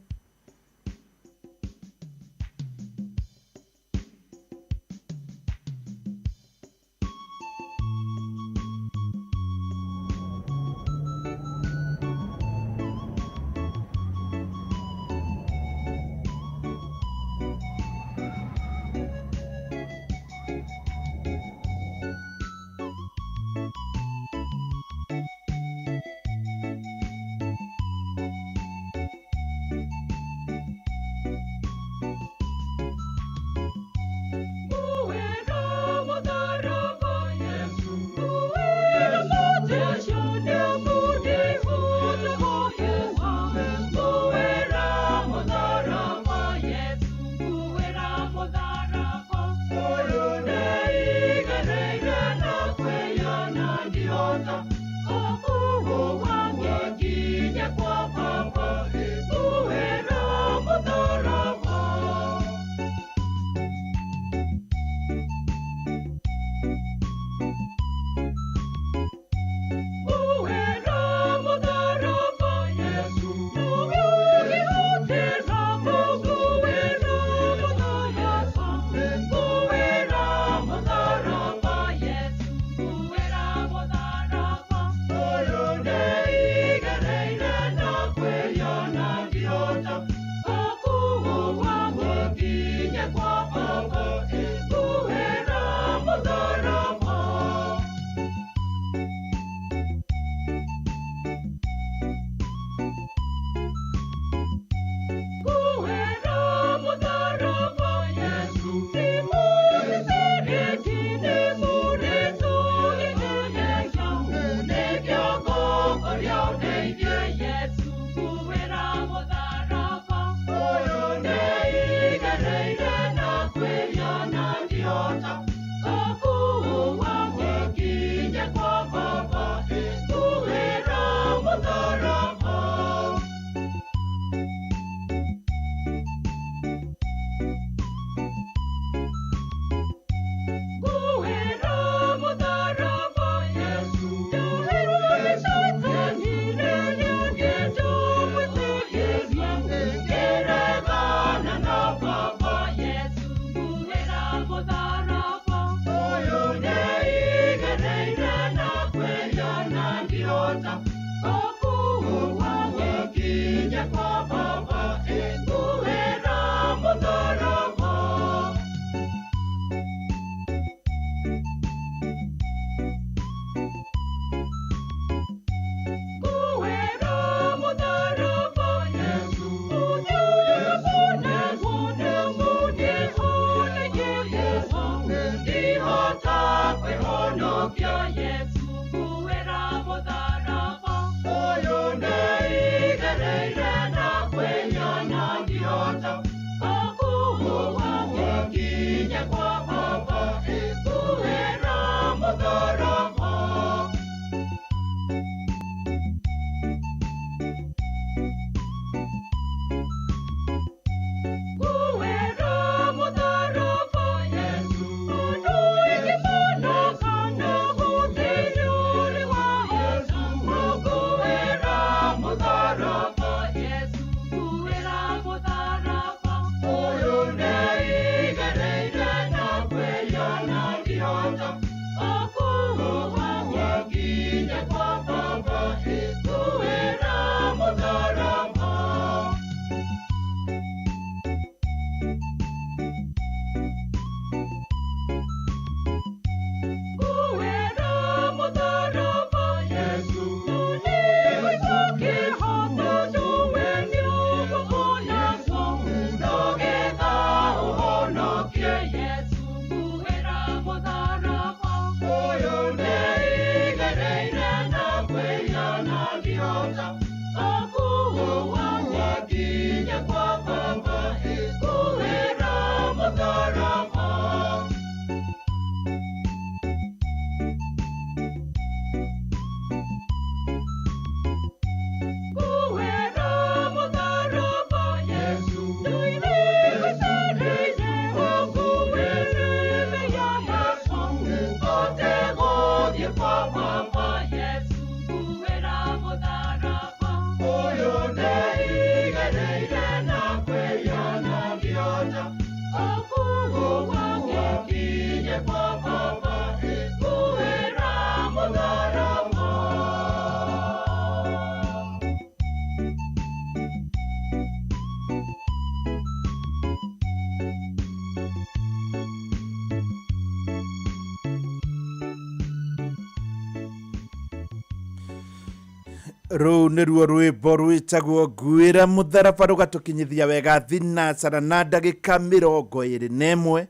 Rũu nĩruo rwĩmbo rwĩtagwo Nguĩra Mũtharaba rũgatukinyithia wega thinacara na ndagĩka 21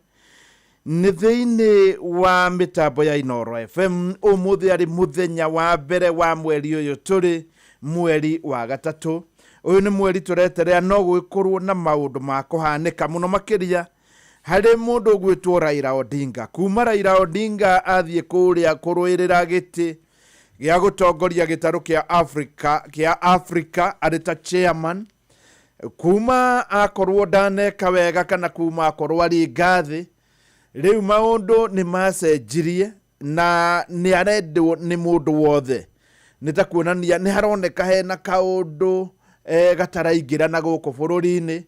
nĩ thĩinĩ wa mĩtambo ya Inooro FM. Ũmũthĩ arĩ mũthenya wa mbere wa mweri ũyũ tũrĩ mweri wa gatatũ. Ũyũ nĩ mweri tũreterea no gwĩkorwo na maũndũ ma kũhanĩka mũno makĩria harĩ mũndũ ũgwĩtwo Raila Odinga. Kuma Raila Odinga athiĩ kũrĩa kũrũĩrĩra gĩtĩ gĩa gũtongoria gĩtarũ kĩa Africa arĩ ta chairman, kuma akorwo ndaneka wega kana kuma akorwo arĩ ngathĩ, rĩu maũndũ nĩ macenjirie na nĩ arendwo nĩ mũndũ wothe. Nĩ ta kuonania nĩ haroneka hena kaũndũ gataraingĩra na gũkũ bũrũri-inĩ,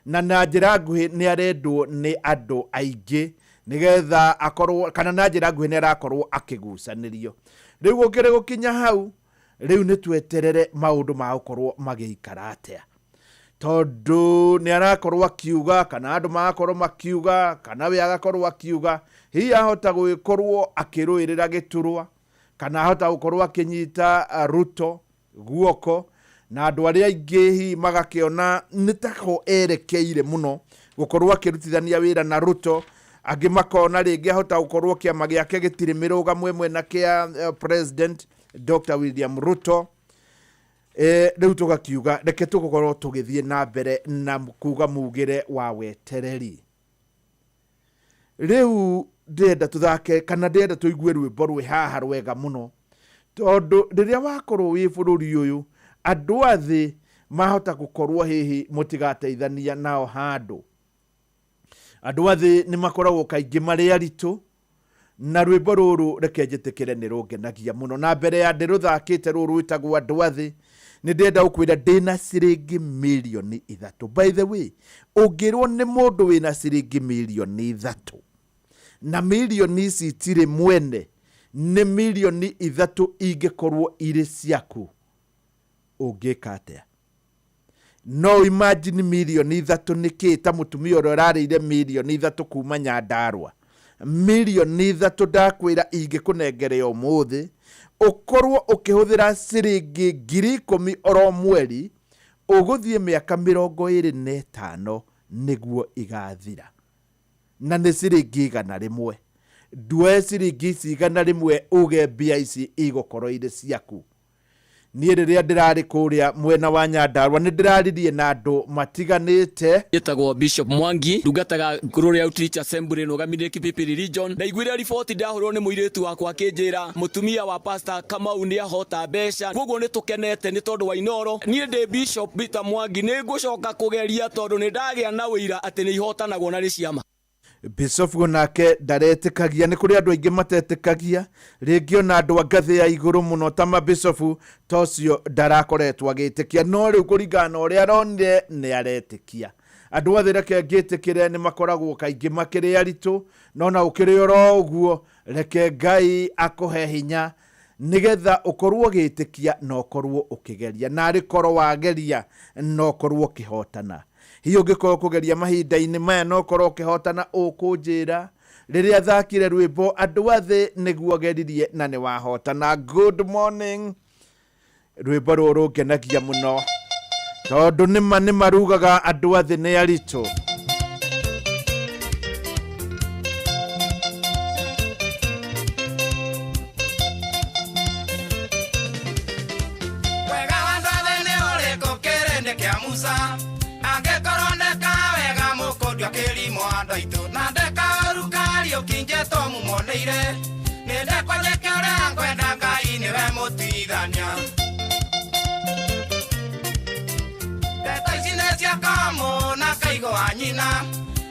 na na njĩra nguhĩ nĩ arendwo nĩ andũ aingĩ nĩgetha akorwo, kana na njĩra nguhĩ nĩ arakorwo akĩgucanĩrio. Rĩu gũkĩrĩ gũkinya hau, rĩu nĩ tweterere maũndũ ma gũkorwo magĩikara atĩa, tondũ nĩ arakorwo akiuga kana andũ magakorwo makiuga kana we agakorwo akiuga hihi ahota gũgĩkorwo akĩrũĩrĩra gĩturwa kana ahota gũkorwo akĩnyita Ruto guoko, na andũ arĩa aingĩ hihi magakĩona nĩ taho erekeire mũno gũkorwo akĩrutithania wĩra na Ruto. Angĩ makona rĩngĩ ahota gũkorwo kĩama gĩake gĩtirĩ mĩrũgamo ĩmwe na kĩa President Dr. William Ruto. Rĩu tũgakiuga reke tũgũkorwo tũgĩthiĩ na mbere na kuga mugĩre wa wetereri. Rĩu ndĩrenda tũthake kana ndĩrenda tũigue rwĩmbo rwĩ haha rwega mũno, tondũ rĩrĩa wakorwo wĩ bũrũri ũyũ andũ athĩ mahota gũkorwo hihi mũtigateithania nao handũ. Andũ athĩ nĩ makoragwo kaingĩ marĩ aritũ, na rwĩmbo rũrũ reke njĩtĩkĩre nĩ rũngenagia mũno. Na mbere ya ndĩrũthakĩte rũrũ rwĩtagwo andũ athĩ, nĩ ndĩrenda gũkwĩra ndĩna ciringi mirioni 3. By the way, ũngĩrwo nĩ mũndũ wĩna ciringi mirioni 3 na mirioni ici itirĩ mwene, nĩ mirioni 3 ingĩkorwo irĩ ciaku, ũngĩka atĩa? No imagine mirioni 3 nĩkĩ? Ta mũtumia ũrĩa ũrarĩire mirioni 3 kuma Nyandarua. Mirioni 3 ndakwĩra ingĩkũnengere ũmũthĩ ũkorwo ũkĩhũthĩra ciringi 10,000 oro mweri, ũgũthiĩ mĩaka 25 nĩguo igathira, na nĩ ciringi 100. ndue ciringi cigana rimwe uge mbia ici igũkorwo irĩ ciaku. Niĩ rĩrĩa ndĩrarĩ kũrĩa mwena wa Nyandarua nĩ ndĩraririe na andũ matiganĩte. Yetagwo Bishop Mwangi ndungataga Glory Outreach Assembly Rũgamire Kipipiri Region. Ndaiguire riboti ndahũrwo nĩ mũirĩtu wakwa akĩnjĩra mũtumia wa Pastor Kamau nĩ ahota mbeca, koguo nĩ tũkenete nĩ tondũ wa Inoro. Niĩ ndĩ Bishop Peter Mwangi nĩ ngũcoka kũgeria tondũ nĩ ndagĩa na wĩira atĩ nĩ ihotanagwo na ciama. Bishop nake ndaretĩkagia, nĩ kũrĩ andũ aingĩ matetĩkagia, rĩngĩ ona andũ a ngathĩ ya igũrũ mũno ta mabishofu tocio ndarakoretwo agĩtĩkia, no rĩu kũringana na ũrĩa aronire nĩ aretĩkia. Andũ othe reke ngĩtĩkĩre nĩ makoragwo kaingĩ makĩrĩ aritũ, no na ũkĩrĩ oro ũguo reke Ngai akũhe hinya nigetha ũkorwo ũgĩtĩkia na ũkorwo ũkĩgeria, na arĩkorwo wageria na ũkorwo ũkĩhotana. Hiyo ũngĩkorwo kũgeria mahinda-inĩ maya no ũkorwo ũkĩhotana ũkũnjĩra rĩrĩa thakire rwĩmbo andũ athĩ nĩguo geririe na nĩ wahotana. Good morning. Rwĩmbo rũrũ ngenagia mũno tondũ nĩ marugaga andũ athĩ nĩ aritũ.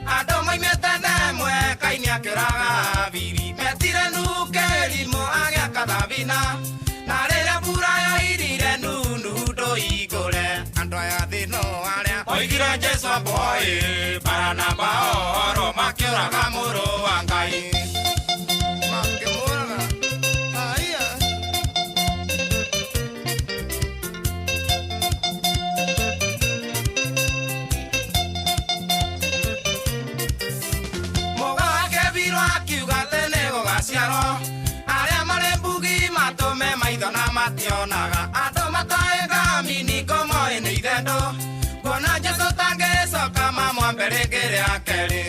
Ado mai metene mwe kainia keraga viri metire nuke limo agya kadavina na rera pura yo irire nunu do igore ando ya dino aria oigira Jesu boy para na baoro makioraga muro angai aria mare bugi matome maidona mationaga ando mataega mini como en idendo bona Jesu tangeso kama mwamberegere akere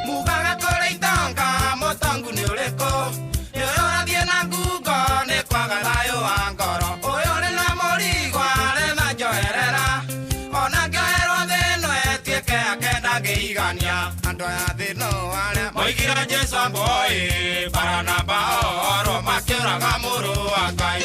mugaga koreitanga motangu ni ureko yora diena gugo ne kwaga dayo angoro oyore na morigwa le na joerera ona gaero de no etieke akenda geigania ando ya de no ale moigira Jesu boy para na baoro makioraga muru akai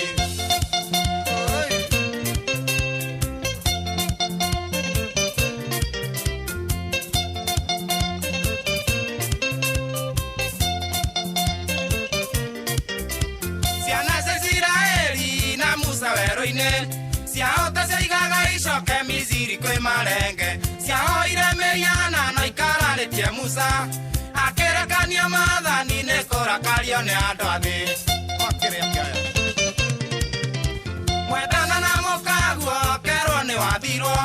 Siaota seigaga icoke Misiri kwe marenge siaoire meriana no ikararĩtie Musa akĩrekania maathani nĩ kũrakario nĩ andũ athĩ mwendana na mũkaguo kerwo nĩ wathirwo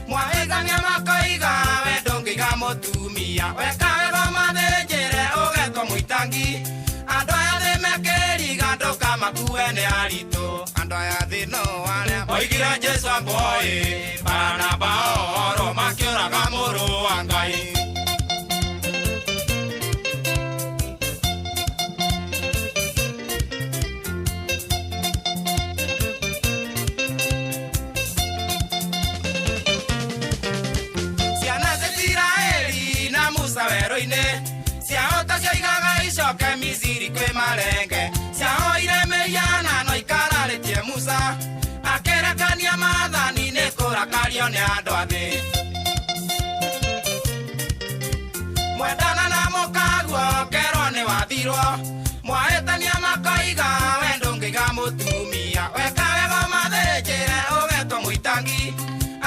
mwaĩgania makoiga we ndũngĩiga mũtumia wekawega mathĩnjĩre ũgetwo mũitangi andũ aya thĩ mekĩriga ndũkamakue nĩ aritũ andũ aya thĩ no arĩa moigira Jesu boy para baoro makĩũraga mũrũ wa Ngai ciana cia Isiraeli na Musa werũ-inĩ ciahota ciaigaga icoke Misiri kwĩ marenge ciahoire mĩhiana no ikararĩtie Musa akĩrekania maathani nĩ kũrakario nĩ andũ athĩ mwendana na mũkaguo kerwo nĩ wathirwo mwahĩtania makoiga we ndũngĩiga mũtumia wekawega mathĩnjĩre ũgetwo mũitangi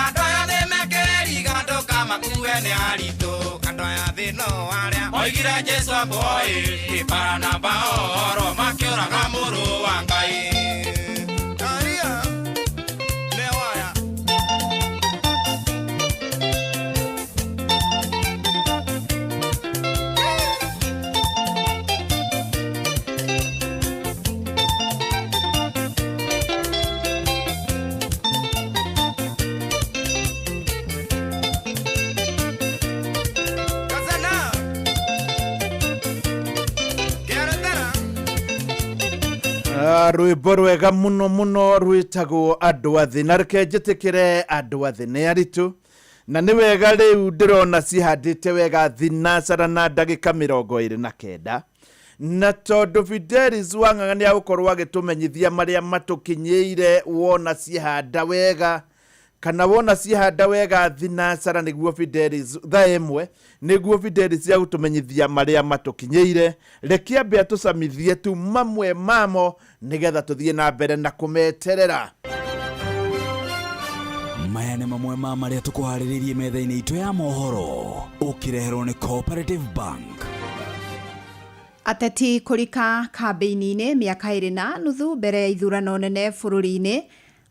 andũ aya thĩ mekĩriga ndũkamakue nĩ aritũ andũ aya thĩ no arĩa moigire Jesu boy para na baoro makĩũraga mũrũ wa Ngai rwimbo rwega muno muno rwitagwo andũ athĩ na reke njĩtĩkĩre andũ athĩ nĩ aritũ na nĩ wega rĩu ndĩrona cihandĩte wega thinacara na ndagĩka 29 na tondũ Fidelis Wang'ang'a nĩ agũkorwo agĩtũmenyithia marĩa matũkinyĩire wona cihanda wega kana wona cihanda wega thinacara nĩguo Fidelis thaemwe nĩguo Fidelis ya gũtũmenyithia marĩa matũkinyĩire reke ambia tũcamithie tu mamwe mamo nĩgetha tũthiĩ na mbere na kũmeterera. Maya nĩ mamwe ma marĩa tũkũharĩrĩirie metha-inĩ itũ ya mohoro ũkĩreherwo nĩ Cooperative Bank. Ateti kũrika kambĩini-inĩ mĩaka 2.5 mbere ya ithurano nene bũrũri-inĩ.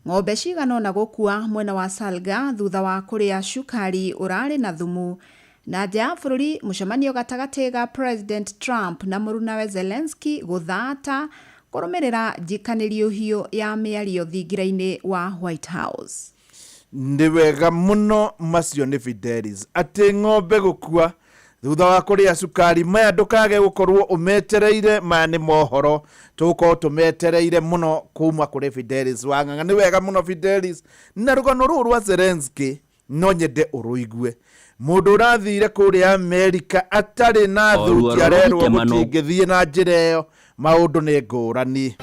Ng'ombe cigana na gũkua mwena wa Salga thutha wa kũrĩa cukari ũrarĩ na thumu. Na nja bũrũri mũcemanio gatagatĩ ga President Trump na mũrunawe Zelensky gũthata kũrũmĩrĩra njikanĩrio hiũ ya mĩario thingira-inĩ wa White House. Nĩ wega mũno macio nĩ Fidelis atĩ ng'ombe gũkua thutha wa kũrĩa cukari. Maya ndũkage gũkorwo ũmetereire, maya nĩ mohoro tũgũkorwo tũmetereire mũno kuma kũrĩ Fidelis Wang'ang'a. Nĩ wega mũno Fidelis, na rũgano rũrũ rwa Zelensky no nyende ũrũigue. Mũndũ ũrathire kũrĩa Amerika atarĩ na thuti arerwo gũtingĩthiĩ na njĩra ĩyo, maũndũ nĩ ngũrani.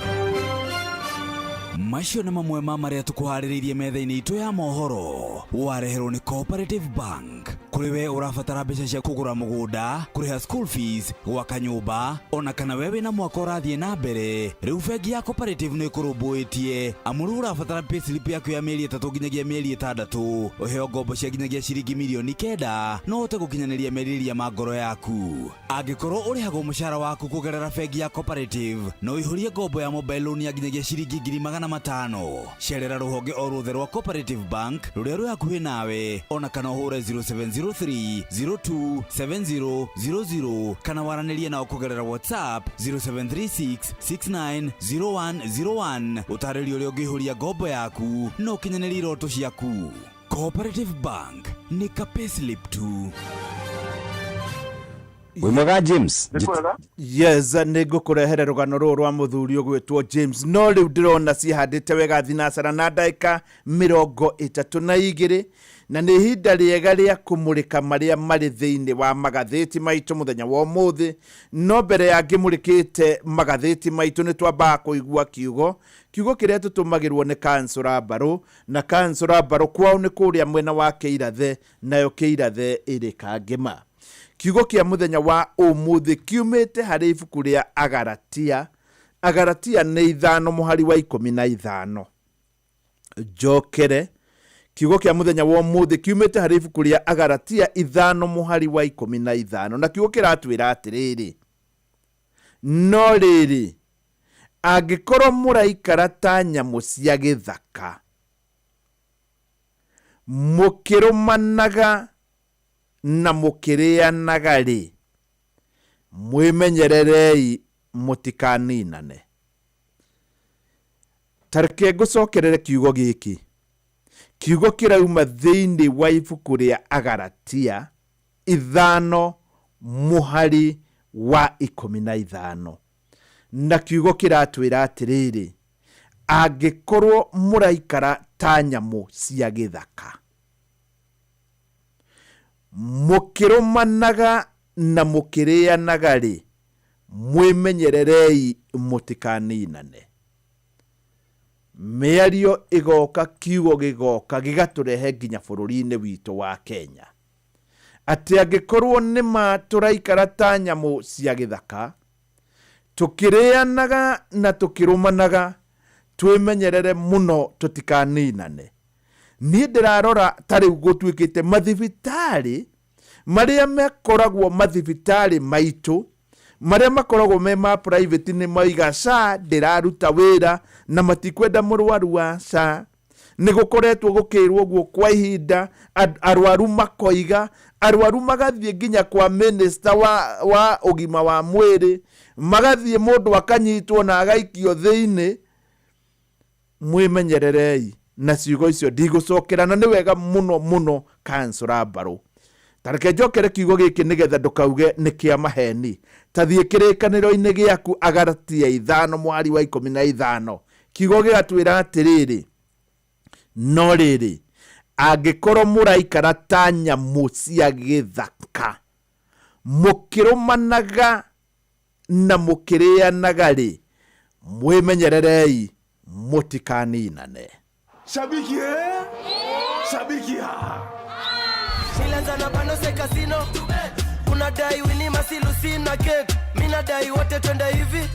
Macio nĩ mamwe ma marĩa tũkũharĩrĩirie metha-inĩ itũ ya mohoro wareherwo nĩ Cooperative Bank. Kũrĩ we ũrabatara mbeca cia kũgũra mũgũnda, kũrĩha school fees, gwaka nyũmba, ona kana we wĩna mwaka ũrathiĩ na mbere, rĩu bengi ya Cooperative nĩ ĩkũrũmbũĩtie amu rĩu ũrabatara payslip yaku ya mĩeri 3 nginyagia mĩeri 6, ũheo ngombo cia nginyagia ciringi mirioni 9 no ũhote gũkinyanĩria merirĩria ma ngoro yaku. Angĩkorwo ũrĩhagwo mũcara waku kũgerera bengi ya Cooperative no ihũrie ngombo ya mobile loan ya nginyagia ciringi 500,000. Cerera rũhonge o rũothe rwa Cooperative Bank rũrĩa rwĩ hakuhĩ nawe, ona kana ũhũre 0703027000 kana waranĩrie nao kũgerera WhatsApp 0736690101 ũtarĩrio ũrĩa ũngĩihũria ngombo yaku no ũkinyanĩrie iroto ciaku. Cooperative Bank nĩ ka payslip tu. Wimwaga James. Yes, nĩngũkũrehere rũgano rũrũ rwa mũthuri ũgwĩtwo James, no rĩu ndĩrona cihandĩte wega thinacara na ndagĩka 32 na nĩ ihinda rĩega rĩa kũmũrĩka marĩa marĩ thĩinĩ wa magathĩti maitũ mũthenya wa ũmũthĩ. No mbere ya ngĩmũrĩkĩte magathĩti maitũ nĩ twambaga kũigua kiugo kĩrĩa tũtũmagĩrwo nĩ Kansũra Mbarũ, na Kansũra Mbarũ kwao nĩ kũrĩa mwena wa Kĩirathe, nayo Kĩirathe ĩrĩ Kangema. Kiugo kĩa mũthenya wa ũmũthĩ kiumĩte harĩ ibuku rĩa Agalatia. Agalatia nĩ 5:15. Njokere kiugo kĩa mũthenya wa ũmũthĩ kiumĩte harĩ ibuku rĩa Agalatia 5:15 na kiugo kĩratwĩra atĩrĩrĩ: no rĩrĩ angĩkorwo mũraikara ta nyamũ cia gĩthaka mũkĩrũmanaga na mũkĩrĩanaga rĩ, mwĩmenyererei mũtikaninane. Tareke ngũcokerere kiugo gĩkĩ. Kiugo kĩrauma thĩinĩ wa ibuku rĩa Agalatia 5:15 na kiugo kĩratwĩra atĩrĩrĩ: angĩkorwo mũraikara ta nyamũ cia gĩthaka mũkĩrũmanaga na mũkĩrĩanaga rĩ, mwĩmenyererei mũtikaninane. Mĩario ĩgoka, kiugo gĩgoka gĩgatũrehe nginya bũrũri-inĩ witũ wa Kenya atĩ angĩkorwo nĩma tũraikara ta nyamũ cia gĩthaka tũkĩrĩanaga na tũkĩrũmanaga, twĩmenyerere mũno tũtikaninane. Niĩ ndĩrarora ta rĩu gũtuĩkĩte mathibitarĩ marĩa makoragwo mathibitarĩ maitũ marĩa makoragwo me ma private nĩ moiga SHA ndĩraruta wĩra na matikwenda mũrwaru wa SHA. Nĩ gũkoretwo gũkĩrwo guo kwa ihinda, arwaru makoiga, arwaru magathiĩ nginya kwa minister wa ũgima wa mwĩrĩ, magathiĩ mũndũ akanyitwo na agaikio thĩinĩ. Mwĩmenyererei na ciugo icio ndigũcokera, na nĩ wega mũno mũno Kansũra Mbarũ tareke njokere kiugo giki nigetha ndukauge nĩ kĩa maheni. Ta thiĩ kĩrĩkanĩro-inĩ gĩaku Agalatia 5 mwari wa 15. Kiugo gĩgatwĩra atĩrĩrĩ, no rĩrĩ angĩkorwo mũraikara ta nyamũ cia gĩthaka mũkĩrũmanaga na mũkĩrĩanaga-rĩ, mwĩmenyererei mũtikaninane. Shabiki Shabiki Shilanza na bano se casino unadai wini masilusina cake mina dai wote twende hivi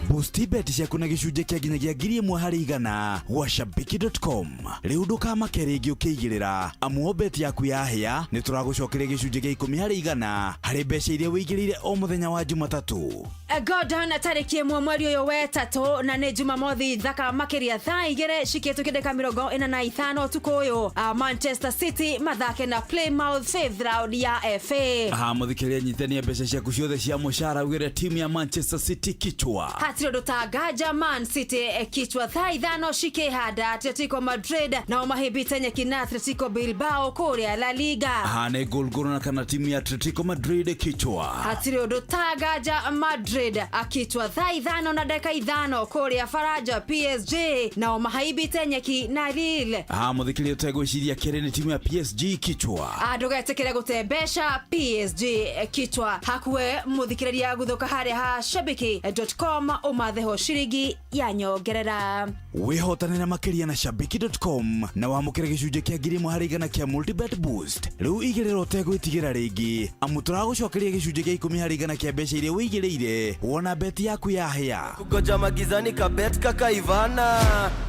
Boostbet ciakuna gicunje kia nginyagia 1,100 gwa shabiki.com. Riu ndukamake ringi ukiigirira amu bet yaku yahia ni turagucokeria gicunje gia 10,100 hari mbeca iria wigirire o muthenya wa Jumatatu. Gordon tariki 1 mweri uyu wa 3 na ni Jumamothi thaka makiria thaa igere cikitu kideka 45 tukuyu Manchester City mathake na Plymouth 5th round ya FA. Muthikiria nyitania mbeca ciaku ciothe cia mushara ugire timu ya Manchester City kichwa. Hatiro dutagaja Man City kichwa thaa 5 shikihada Atletico Madrid na omahibite nyekina Atletico Bilbao kuria La Liga. Ne golgoro na kana timu ya Atletico Madrid kichwa. Hatiro dutagaja Madrid akichwa thaa 5 na dakika 5 kuria Faraja PSG na omahibite nyekina Lille. Muthikiria utegwiciria kere ni timu ya PSG kichwa. Ndugetekere gutembesha PSG kichwa hakwe muthikiriria guthuka haria ha shabiki.com umatheho shirigi ya nyongerera. Wihotanira makiria na shabiki.com na wamukire gicunje kia 1,100 kia multibet boost. Riu igirira utegwitigira ringi amu turagucokeria gicunje kia 10,100 kia mbeca iria wigirire wona bet yaku yahia. Kugoja magizani ka bet kakaivana.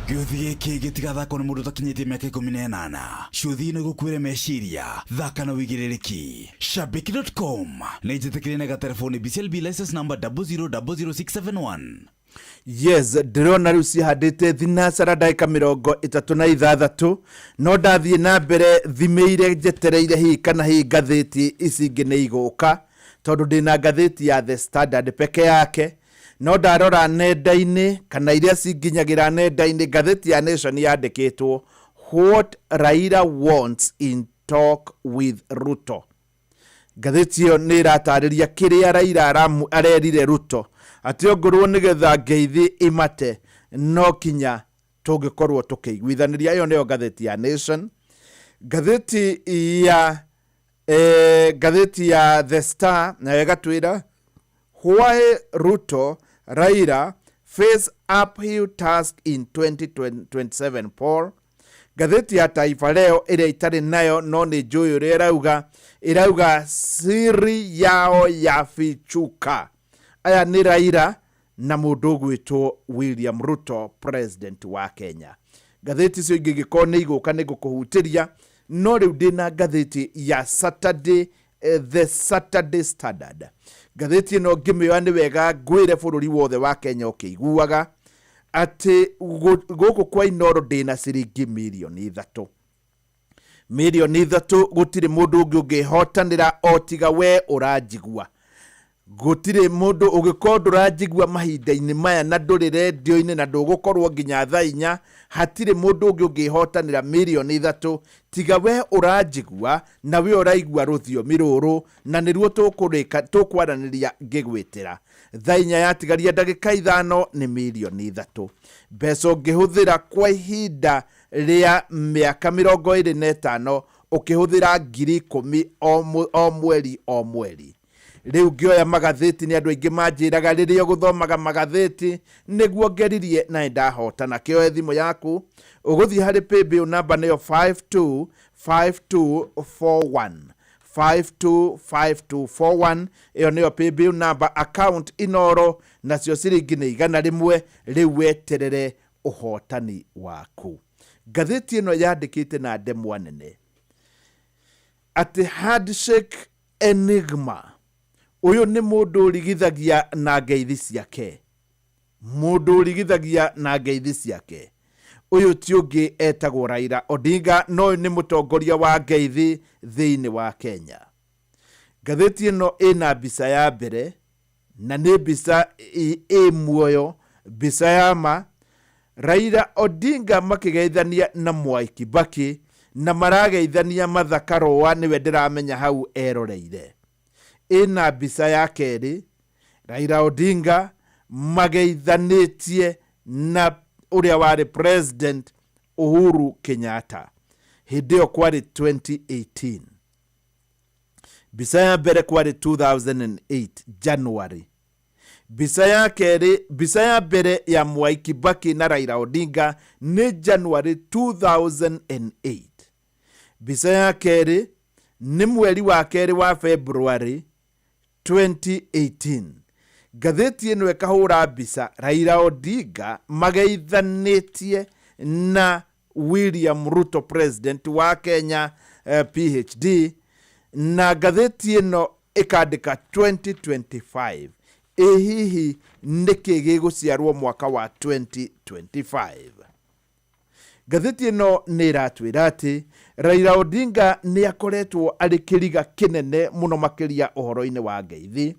Gĩuthi gĩkĩ gĩtigathakwo nĩ mũndũ ũtakinyĩtie mĩaka 18. Cuthi nĩ gũkuĩre meciria, thaka na wĩigĩrĩrĩki. Shabiki.com nĩ njĩtĩkĩrie na gatelefoni BCLB license number 0000671. Yes, ndĩrona rĩu cihandĩte thinacara ndagĩka 36 no ndathiĩ na mbere thimĩire njetereire hihi kana hihi ngathĩti ici ingĩ nĩ igũka tondũ ndĩna ngathĩti ya The Standard peke yake. No ndarora nenda-inĩ kana iria cinginyagira nenda-inĩ ngathĩti ya Nation yandĩkĩtwo what Raila wants in talk with Ruto. Ngathĩti ĩyo nĩ ĩratarĩria kĩrĩa Raila arerire Ruto atĩ ongorwo nĩgetha ngeithi imate no kinya tũngĩkorwo tũkĩiguithanĩria. Ĩyo nĩyo ngathĩti ya Nation. Ngathĩti ya The Star nayo ĩgatwĩra why Ruto Raila face uphill task in 2027 poll. Ngathĩti ya Taifa Leo ĩrĩa itarĩ nayo no nĩ njũĩ ũrĩa ĩrauga siri yao yafichuka. Aya nĩ Raila na mũndũ ũgwĩtwo William Ruto, president wa Kenya. Ngathĩti icio ingĩ gĩkorwo nĩ igũka nĩ ngũkũhutĩria no rĩu ndĩna ngathĩti ya Saturday, The Saturday Standard. Ngathĩti ĩno ngĩmĩoya nĩ wega ngwĩre bũrũri wothe wa Kenya ũkĩiguaga atĩ gũkũ kwa Inooro ndĩna ciringi milioni 3. Milioni 3 gũtirĩ mũndũ ũngĩ ũngĩhotanĩra o tiga we ũranjigua. Gũtirĩ mũndũ ũngĩkorwo ndũranjigua mahinda-inĩ maya na ndũrĩ redio-inĩ na ndũgũkorwo nginya thaa 4, hatirĩ mũndũ ũngĩ ũngĩhotanĩra milioni 3 tiga we ũranjigua na we ũraigua rũthiomi rũrũ na nĩruo tũkwaranĩria ngĩgwĩtĩra. Thaa 4 yatigaria ndagĩka 5 nĩ milioni 3. Mbeca ũngĩhũthĩra kwa ihinda rĩa mĩaka 25 ũkĩhũthĩra 10,000 o mweri o mweri. Rĩu ngĩoya magathĩti nĩ andũ aingĩ manjĩraga rĩrĩa gũthomaga magathĩti nĩguo ngeririe na ndahotana. Kĩoya thimũ yaku ũgũthiĩ harĩ paybill number nĩyo 525241 525241. Ĩyo nĩyo paybill number, account Inooro nacio ciringi nĩ 100. Rĩu weterere ũhotani waku. Ngathĩti ĩno yandĩkĩte na ndemwa nene atĩ handshake enigma. Uyu nĩ mũndũ ũrigithagia na ngeithi ciake. Mũndũ ũrigithagia na ngeithi ciake. Uyu ti ũngĩ etagwo Raila Odinga no nĩ mũtongoria wa ngeithi thĩinĩ wa Kenya. Ngathĩti ĩno ĩna mbica ya mbere na nĩ mbica ĩ muoyo, mbica ya ma. Raila Odinga makĩgeithania na Mwai Kibaki na marageithania Mathakarwa niwe ndiramenya hau eroreire. Ina mbica ya keri Raila Odinga mageithanetie na uria wari president Uhuru Kenyatta. Hideo kwari 2018. Mbica ya mbere kwari 2008 January. Mbica ya mbere ya Mwai Kibaki na Raila Odinga ni January 2008. Mbica ya keri ni mweri wa keri wa February 2018. Gatheti ino ekahura mbica Raila Odinga mageithanetie na William Ruto president wa Kenya PhD, na gatheti ino ikandika 2025. Hihi niki giguciarwo mwaka wa 2025. Gatheti ino niratwira ati Raila Odinga ni akoretwo ari kiriga kinene muno makiria uhoro-ini wa ngeithi,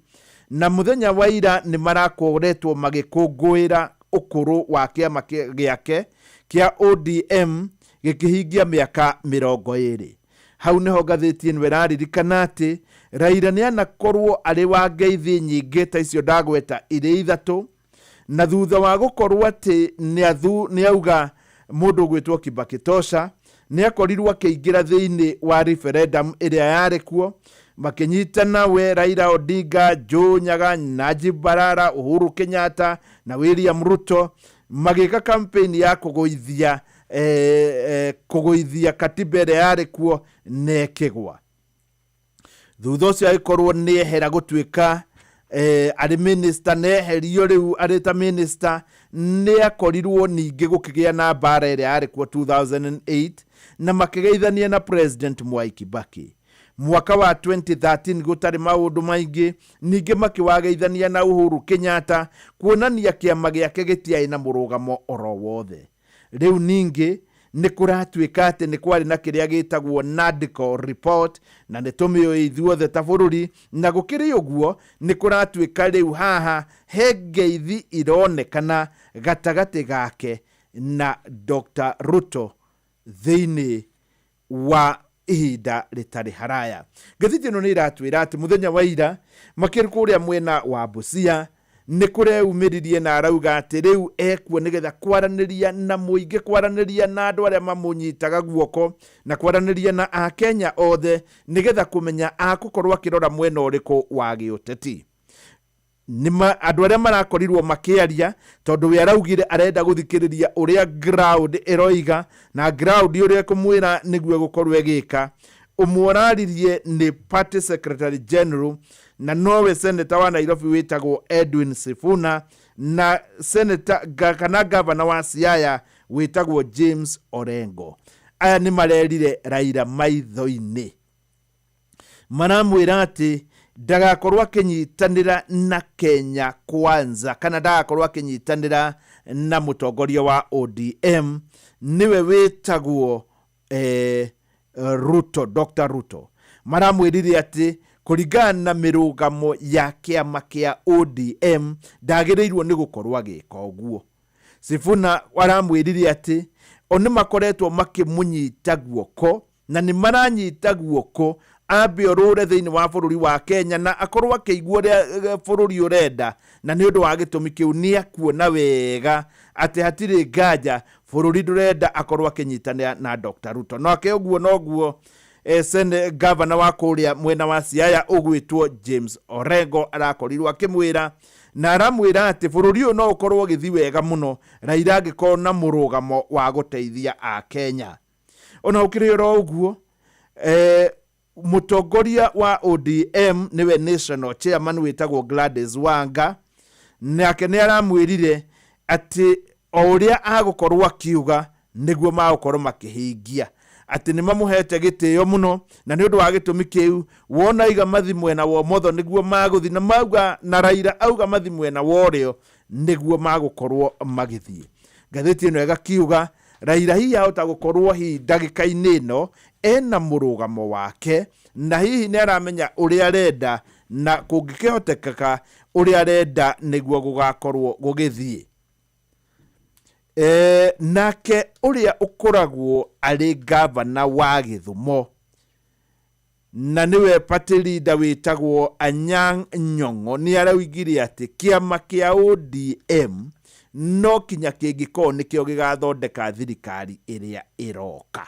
na muthenya wa ira ni marakoretwo magikungwira ukuru wa kiama giake kia ODM gikihingia miaka 20. Hau niho gatheti ino iraririkana ati Raila ni anakorwo ari wa ngeithi nyingi ta icio ndagweta iri 3, na thutha wa gukorwo ati ni auga mundu gwitwo Kibaki Tosha ni akorirwo akiingira thiini wa referendum iria yari kuo, makinyitana we Raila Odinga, Joe Nyaga, Najib Balala, Uhuru Kenyatta na William Ruto magika campaign ya kugoithia katiba iria yari kuo nekigwa. Thutha ucio ikorwo ni ehera gutwika ari minister neherio riu ari ta minister, ni akorirwo ningi gukigia na bara iria yari kuo 2008 na makigeithania na president Mwai Kibaki. Mwaka wa 2013 gutari maundu maingi, ningi makiwageithania na Uhuru Kenyatta kuonania kiama giake gitiai na murugamo oro wothe. Riu ningi ni kuratwika ati ni kwari na kiria gitagwo NADCO report na nitumio ithuothe ta bururi, na gukiri uguo ni kuratwika riu haha hengeithi ironekana gatagati gake na Dr. Ruto thiini wa ihinda ritari haraya. Gathiti ino ni iratwira ati muthenya wa ira makiri kuria mwena wa Busia ni kureumiririe na arauga ati riu ekuo nigetha kwaraniria na muingi, kwaraniria na andu aria mamunyitaga guoko, na kwaraniria na Akenya othe nigetha kumenya akukorwo akirora mwena uriku wa giuteti. Nima andu aria marakorirwo makiaria tondu we araugire arenda guthikiriria uria ground eroiga, na ground uria kumwira niguo gukorwo egika. Umworaririe ni Party Secretary General na nowe Senator wa Nairobi witagwo Edwin Sifuna, na Senator kana Governor wa Siaya witagwo James Orengo. Aya ni marerire Raila maitho-ini, maramwira ati ndagakorwo akinyitanira na Kenya Kwanza, kana ndagakorwo akinyitanira na mutongoria wa ODM niwe witagwo Ruto, Dr. Ruto. Maramwirire ati kuringana na mirugamo ya kiama kia ODM ndagirirwo ni gukorwo agika uguo. Sifuna waramwirire ati oni makoretwo makimunyita guoko, na ni maranyita guoko ambe orore thiini wa bururi wa Kenya na akorwo akigwo bururi urenda, na ni undu wa gitumi kiu ni akuona wega ati hatiri ngaja bururi ndurenda akorwo akinyitanira na Dr. Ruto. No akiguo noguo Governor wa kuria mwena wa Siaya ugwitwo James Orengo arakorirwo akimwira, na aramwira ati bururi uyu no ukorwo githi wega muno Raila angikorwo na murugamo wa guteithia a Kenya. Ona ukiriro uguo mutongoria wa ODM niwe national chairman witagwo Gladys Wanga, nake ni aramwirire ati uria agukorwo akiuga niguo magukorwo makihingia, ati ni mamuhete gitio muno, na ni undu wa gitumi kiu wona iga mathi mwena wa motho niguo maguthi, na mauga na Raila auga mathi mwena worio niguo magukorwo magithie. Gatheti ino igakiuga Raila hihi ahota gukorwo hi ndagika-ini ino ena murugamo wake, na hihi ni aramenya uria arenda, na kungikihotekeka uria arenda niguo gugakorwo gugithie. nake uria ukoragwo ari gavana wa Githumo na niwe party leader witagwo Anyang' Nyong'o ni araugire ati kiama kia ODM no kinya kingiko nikio gigathondeka thirikari iria iroka.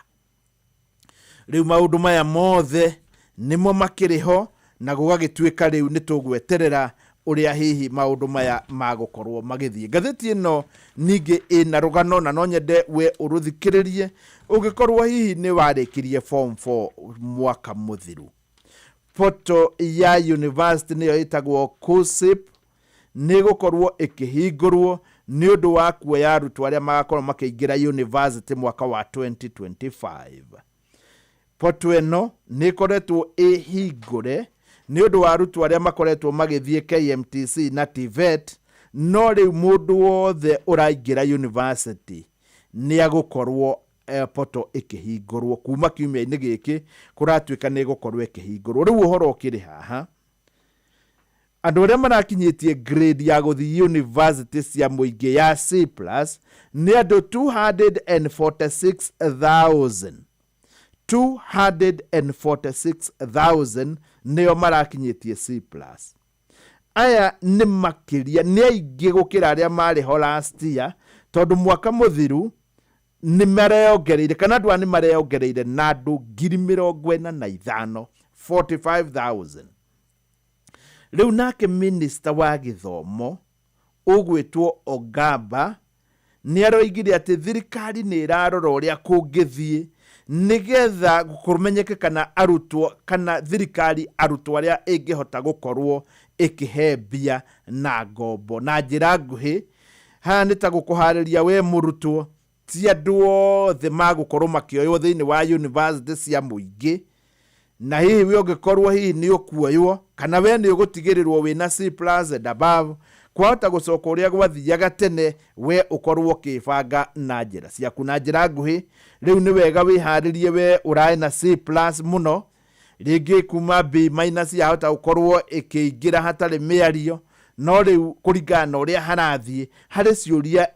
Riu maundu maya mothe nimo makiriho na gugagituika riu nitugweterera uria hihi maundu maya magukorwo magithie. Gatheti ino ningi ina rugano na no nyende we uruthikiririe ugikorwo hihi ni warikirie form 4 mwaka muthiru. Poto ya university niyo itagwo KUSSIP ni gukorwo ikihingurwo ni undu wa kuoya arutwo aria magakorwo makiingira university mwaka wa 2025. Poto eno ni koretwo ihingure ni undu wa arutwo aria makoretwo magithie KMTC na TVET, no riu mundu wothe uraingira university ni agukorwo poto ikihingurwo kuma kiumia-ini giki kuratuika ni gukorwo ikihingurwo. Riu uhoro ukiri haha, andu aria marakinyitie grade ya guthi university cia muingi ya C+ ni andu 246,000 nio marakinyitie C+. Aya ni makiria ni aingi gukira aria mari ho last year, tondu mwaka muthiru ni mareongereire kana andu ni mareongereire na andu 45,000 45,000. Riu nake minister wa githomo ugwitwo Ogamba ni aroigire ati thirikari ni irarora uria kungithie nigetha kumenyeke kana arutwo kana thirikari arutwo aria ingihota gukorwo ikihembia na ngombo na njira nguhi. Ha ni ta gukuhariria we murutwo ti andu othe magukorwo makioywo thiini wa university cia muingi, na hihi we ungikorwo hihi ni ukuoywo kana we ni ugutigirirwo wina C+ and above kwahota gucoka uria gwathiaga tene we ukorwo kibanga na njira ciaku na njira nguhi. Riu ni wega wiharirie we urai na C+ muno, ringi kuma B- yahota gukorwo ikiingira hatari miario, no riu kuringana uria harathie hari ciuria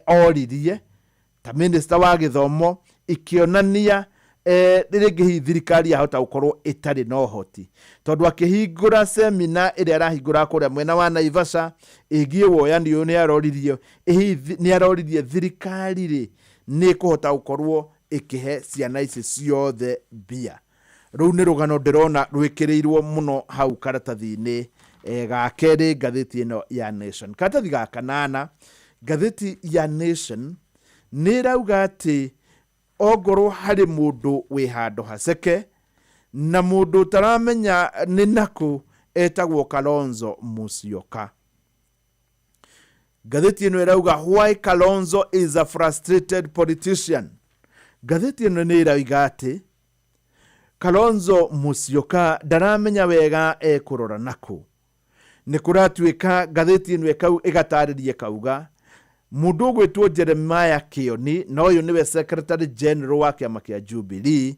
oririe ta minister wa githomo ikionania ringi hi thirikari yahota gukorwo itari no hoti, tondu akihingura seminar iria arahingura kuria mwena wa Naivasha igie woyani ni aroririe ni aroririe thirikari ri ni kuhota gukorwo ikihe ciana ici ciothe bia. Riu ni rugano ndirona rwikirirwo muno hau karatathi-ini ga keri gatheti ino ya Nation. Karatathi ga kanana gatheti ya Nation ni rauga ati ogoro hari mundu wi handu haceke na mundu taramenya ni naku etagwo Kalonzo Musyoka. Gatheti ino irauga why Kalonzo is a frustrated politician. Gatheti ino ni irauga ati Kalonzo Musyoka daramenya wega kurora naku. Ni kuratuika gatheti ino ekau igataririe kauga mundu gwitwo Jeremiah Kioni no uyu niwe secretary general wa kiama kia Jubilee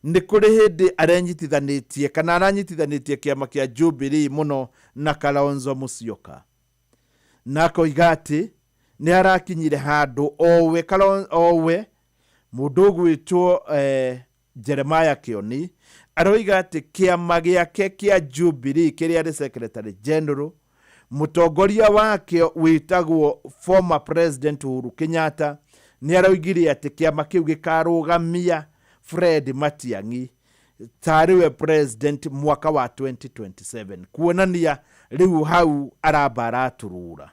ni kuri hindi arenyitithanitie kana aranyitithanitie kiama kia Jubilee muno na Kalonzo Musyoka. Nako igati ni arakinyire handu owe mundu gwitwo Jeremiah Kioni aroiga ati kiama giake kia Jubilee kiria ari secretary general mutongoria wake witagwo former president Uhuru Kenyatta ni aroigire ati kiama kiu gikarugamia Fred Matiang'i tariwe president mwaka wa 2027 kuonania riu hau arabara turura.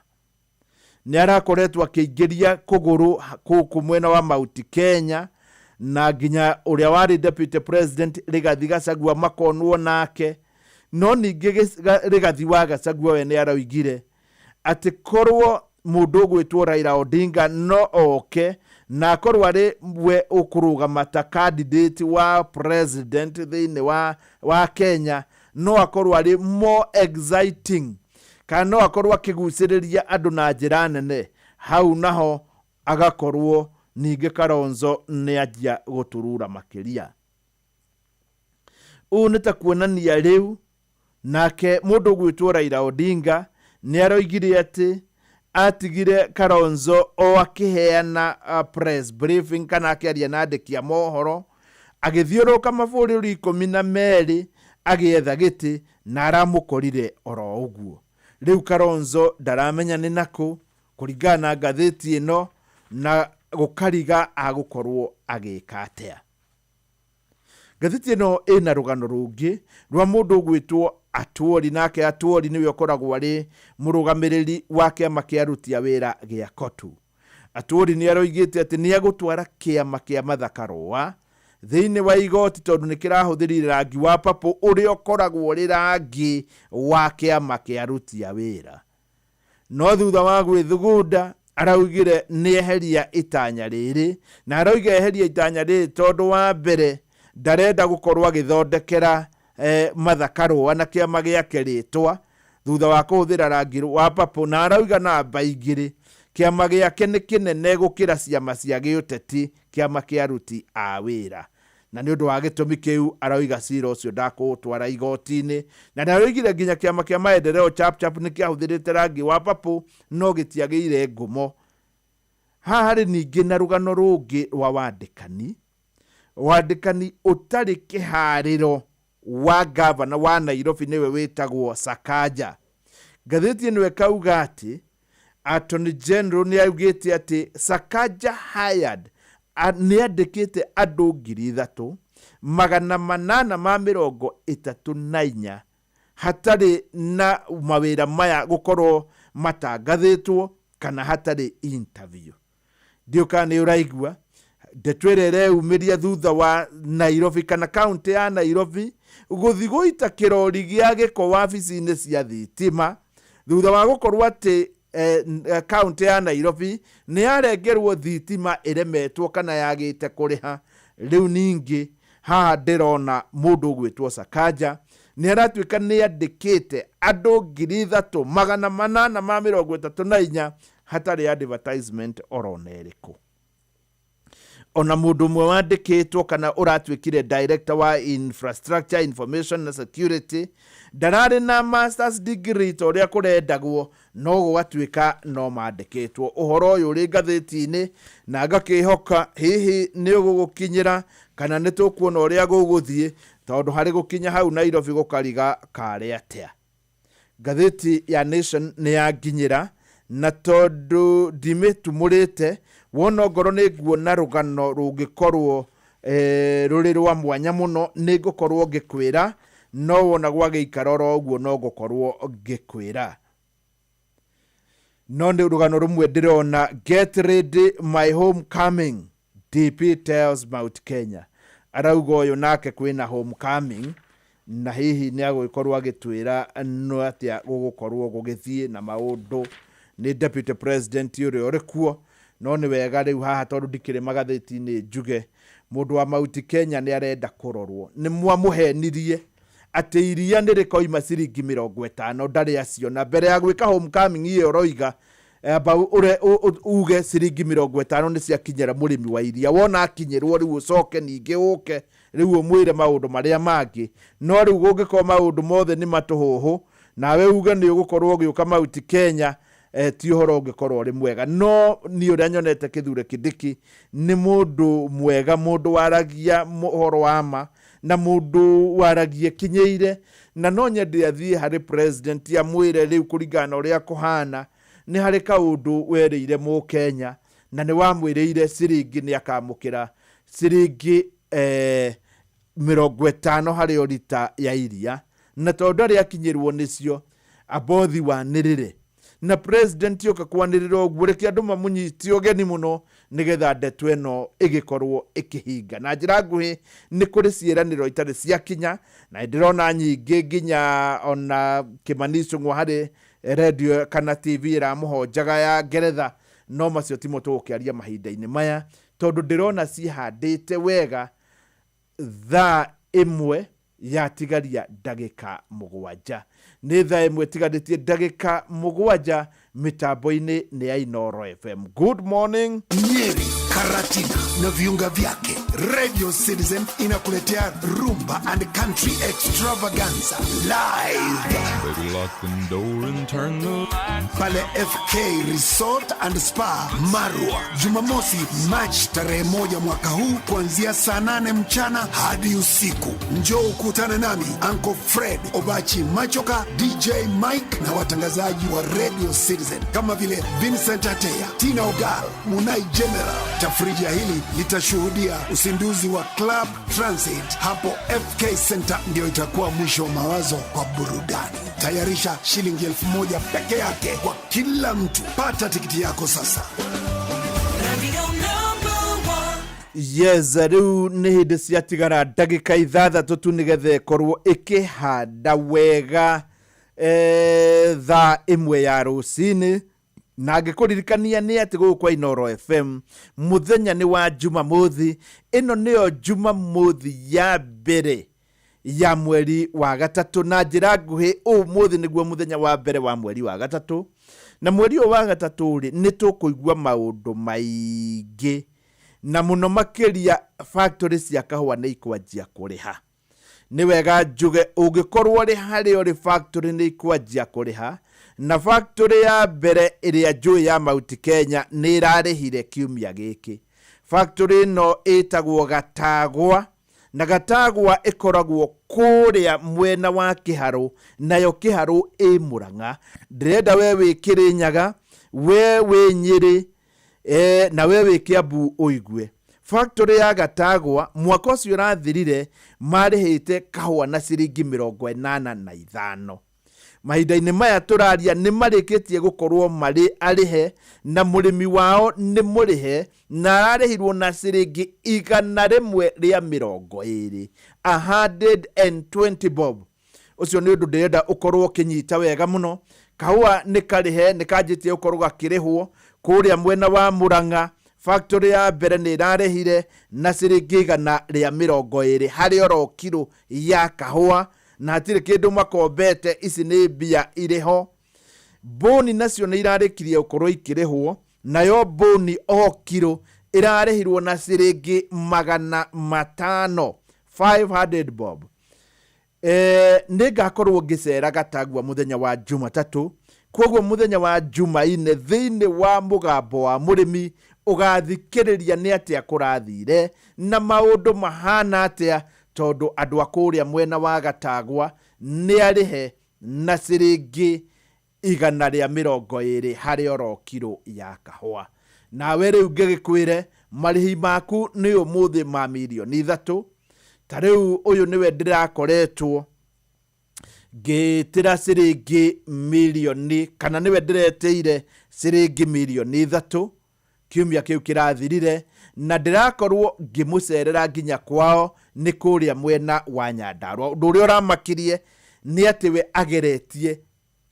Ni arakoretwo akiingiria kuguru kuku mwena wa Mount Kenya na ginya uria wari deputy president Rigathi Gachagua makonwo nake, no ningi Rigathi wa Gachagua we ni araugire ati korwo mundu gwitwo Raila Odinga no oke na korwo ari we ukurugama ta candidate wa president thiini wa Kenya no akorwo ari more exciting kana no akorwo akiguciriria andu na njira nene, hau naho agakorwo ningi Kalonzo ni ajia guturura makiria. Unita kuonania riu nake mundu gwitwo Raila Odinga ni aroigire ati atigire Kalonzo o akiheana press briefing kana akiaria na andiki a mohoro agithiuruka mabũrũri 12 agietha giti na aramukorire oro uguo. Riu Kalonzo ndaramenya ni naku kuringana ngathĩti ino na gukariga agukorwo agika atia. Ngathĩti ino ina rugano rungi rwa mundu gwitwo Atuoli, nake Atuoli niwe ukoragwo ari murugamiriri wa kiama kia aruti a wira gia Kotu. Atuoli ni aroigite ati ni agutwara kiama kia Martha Karua thiini wa igoti tondu ni kirahuthirire rangi wa papo uria ukoragwo ri rangi wa kiama kia aruti a wira. No thutha wa gwithugunda araugire ni eheria itanya riri, na arauga eheria itanya riri tondu wa mbere ndarenda gukorwo agithondekera Martha Karua na kiama giake ritwa thutha wa kuhuthira rangi wa papo, na arauga namba igiri kiama giake ni kinene gukira ciama cia giuteti kiama kia aruti a wira, na ni undu wa gitumi kiu arauga cira ucio ndakutwara igoti-ini, na naraugire nginya kiama kia maendeleo chap ni kiahuthirite rangi wa papo no gitiagire ngumo. Hari ningi na rugano rungi rwa wandikani utari kihariro wa gavana wa Nairobi niwe witagwo Sakaja. Ngathĩti ĩno ĩkauga ati Attorney General ni augite ati Sakaja hired ni andikite andu 3,834 hatari na mawira maya gukorwo matangathĩtwo kana hatari interview. Ndioka ni uraigua ndetwerere umiria thutha wa Nairobi kana county ya Nairobi guthi guita kirori gia giko wabici-ini cia thitima thutha wa gukorwo ati county ya Nairobi ni arengerwo thitima iremetwo kana yagite kuriha. Riu ningi haha ndirona mundu gwitwo Sakaja ni aratuika ni andikite andu 3,834 hatari advertisement orona iriku. Ona mundu mwe wandikitwo kana uratuikire director wa infrastructure information na security ndarari na masters degree toria kurendagwo no gwatuika no mandikitwo. Uhoro uyu uri ngathĩti-ini na ngakihoka hihi ni ugukinyira kana ni tukuona uria guguthie tondu hari gukinya hau Nairobi gukariga kari atia. Ngathĩti ya Nation ni yanginyira na tondu ndimetumurite wona ngoro ni nguona rugano rungikorwo ruri rwa mwanya muno ni ngukorwo ngikwira, no wona gwageikara ro uguo no ngukorwo ngikwira. No ni rugano rumwe ndirona get ready my homecoming DP tells Mount Kenya. Arauga uyu nake kwina homecoming na hihi ni agwikorwo agitwira no atia gugukorwo gugithie na maundu. Ni deputy president yuri orikuo no ni wega riu haha tondu ndikire magathĩti-ini njuge mundu wa Mount Kenya ni arenda kurorwo. Ni mwamuhenirie ati iria ni rikoima ciringi 50 ndari acio na mbere ya gwika homecoming iyo roiga ure uge ciringi 50 ni ciakinyira murimi wa iria. Wona akinyirwo riu ucoke ningi uke riu mwire maundu maria mangi, no riu gungikoma maundu mothe ni matuhuhu nawe uga ni ugukorwo giuka Mount Kenya ti uhoro ungikorwo ri mwega. No ni uria nyonete Kithure Kindiki ni mundu mwega, mundu waragia uhoro wa ma na mundu waragia kinyeire, na no nyende athie hari president ya mwire riu kuringana uria kuhana ni hari kaundu werire mu Kenya na ni wamwirire ciringi ni akamukira ciringi 50 hari lita ya iria, na tondu ari akinyirwo nicio abothi wanirire na president yoka kwanirira uguo reke andu mamunyiti ogeni muno nigetha ndeto eno igikorwo ikihinga na njira nguhi. Ni kuri ciiraniro itari cia kinya na ndirona nyingi nginya ona Kimanicho ngwa hari radio kana TV ra muhonjaga ya Ngeretha, no macio timo tukiaria mahinda-ini maya tondu ndirona cihandite wega thaa imwe yatigaria ndagika 7 ni thaa imwe tigadĩtie ndagika 7 mitambo-ini ni ya Inooro FM. Good morning Nyeri, Karatina na viunga vyake, Radio Citizen inakuletea Rumba and Country Extravaganza live. Baby, lock the door and turn the lights. Pale FK Resort and Spa Marwa, Jumamosi March tarehe 1 mwaka huu kuanzia saa 8 mchana hadi usiku. Njoo ukutane nami Uncle Fred Obachi Machoka, DJ Mike na watangazaji wa Radio Citizen kama vile Vincent Ateya, Tina Ogal, Munai General. Tafrija hili litashuhudia uzinduzi wa Club Transit hapo FK Center, ndio itakuwa mwisho wa mawazo kwa burudani. Tayarisha shilingi 1000 peke yake kwa kila mtu. Pata tikiti yako sasa. Yes, riu ni hindi ciatigara ndagika 6 tu nigethe korwo ikihanda wega thaa 1 ya rucini. Na ngikuririkania ni ati gukwa Inoro FM muthenya ni wa Jumamothi. Ino niyo Jumamothi ya mbere ya mweri wa gatatu, na njira nguhi umuthi niguo muthenya wa mbere wa mweri wa gatatu. Na mweri wa gatatu ri ni tukuigua maundu maingi, na muno makiria factory cia kahua ni ikwanjia kuriha. Ni wega njuge ungikorwo ri hari ori factory ni ikwanjia kuriha, na factory ya mbere iria njui ya Mount Kenya ni irarihire kiumia giki. Factory no itagwo Gatagwa, na Gatagwa ikoragwo kuria mwena wa Kiharu, nayo Kiharu i Murang'a. Ndirenda we wikirinyaga, we Nyeri, na we wikiambu uigwe. Factory ya Gatagwa mwaka ucio rathirire marihite kahua na ciringi 85. Mahinda-inĩ maya turaria ni marikitie gukorwo mari arihe, na murimi wao ni murihe na ararihirwo na ciringi 120, 120 bob. Ucio ni undu ndirenda ukorwo kinyita wega muno. Kahua ni karihe, ni kanjitie ukorwo gakirihwo kuria mwena wa Murang'a. Factory ya mbere ni irarihire na ciringi 120 hari oro kilo ya kahua, na hatire kindu makombete. Ici ni mbia iriho. Boni nacio ni irarikirie ukorwo ikirihwo, nayo boni o kilo irarihirwo na ciringi 500, 500 bob. Ningakorwo ngicera Gatagwa muthenya wa Jumatatu, koguo muthenya wa Jumaine thiini wa mugambo wa murimi ugathikiriria ni atia kurathire na maundu mahana atia, tondu andu akuria mwena wa Gatagwa ni arihe na ciringi 120 hari oro kilo ya kahua. Nawe riu ngigikwire marihi maku ni umuthi ma milioni 3. Tariu uyu niwe ndirakoretwo ngitira ciringi milioni, kana niwe ndireteire ciringi milioni 3 kiumia kiu kirathirire, na ndirakorwo ngimucerera nginya kwao ni kuria mwena wa Nyandarua. Undu uria uramakirie ni ati we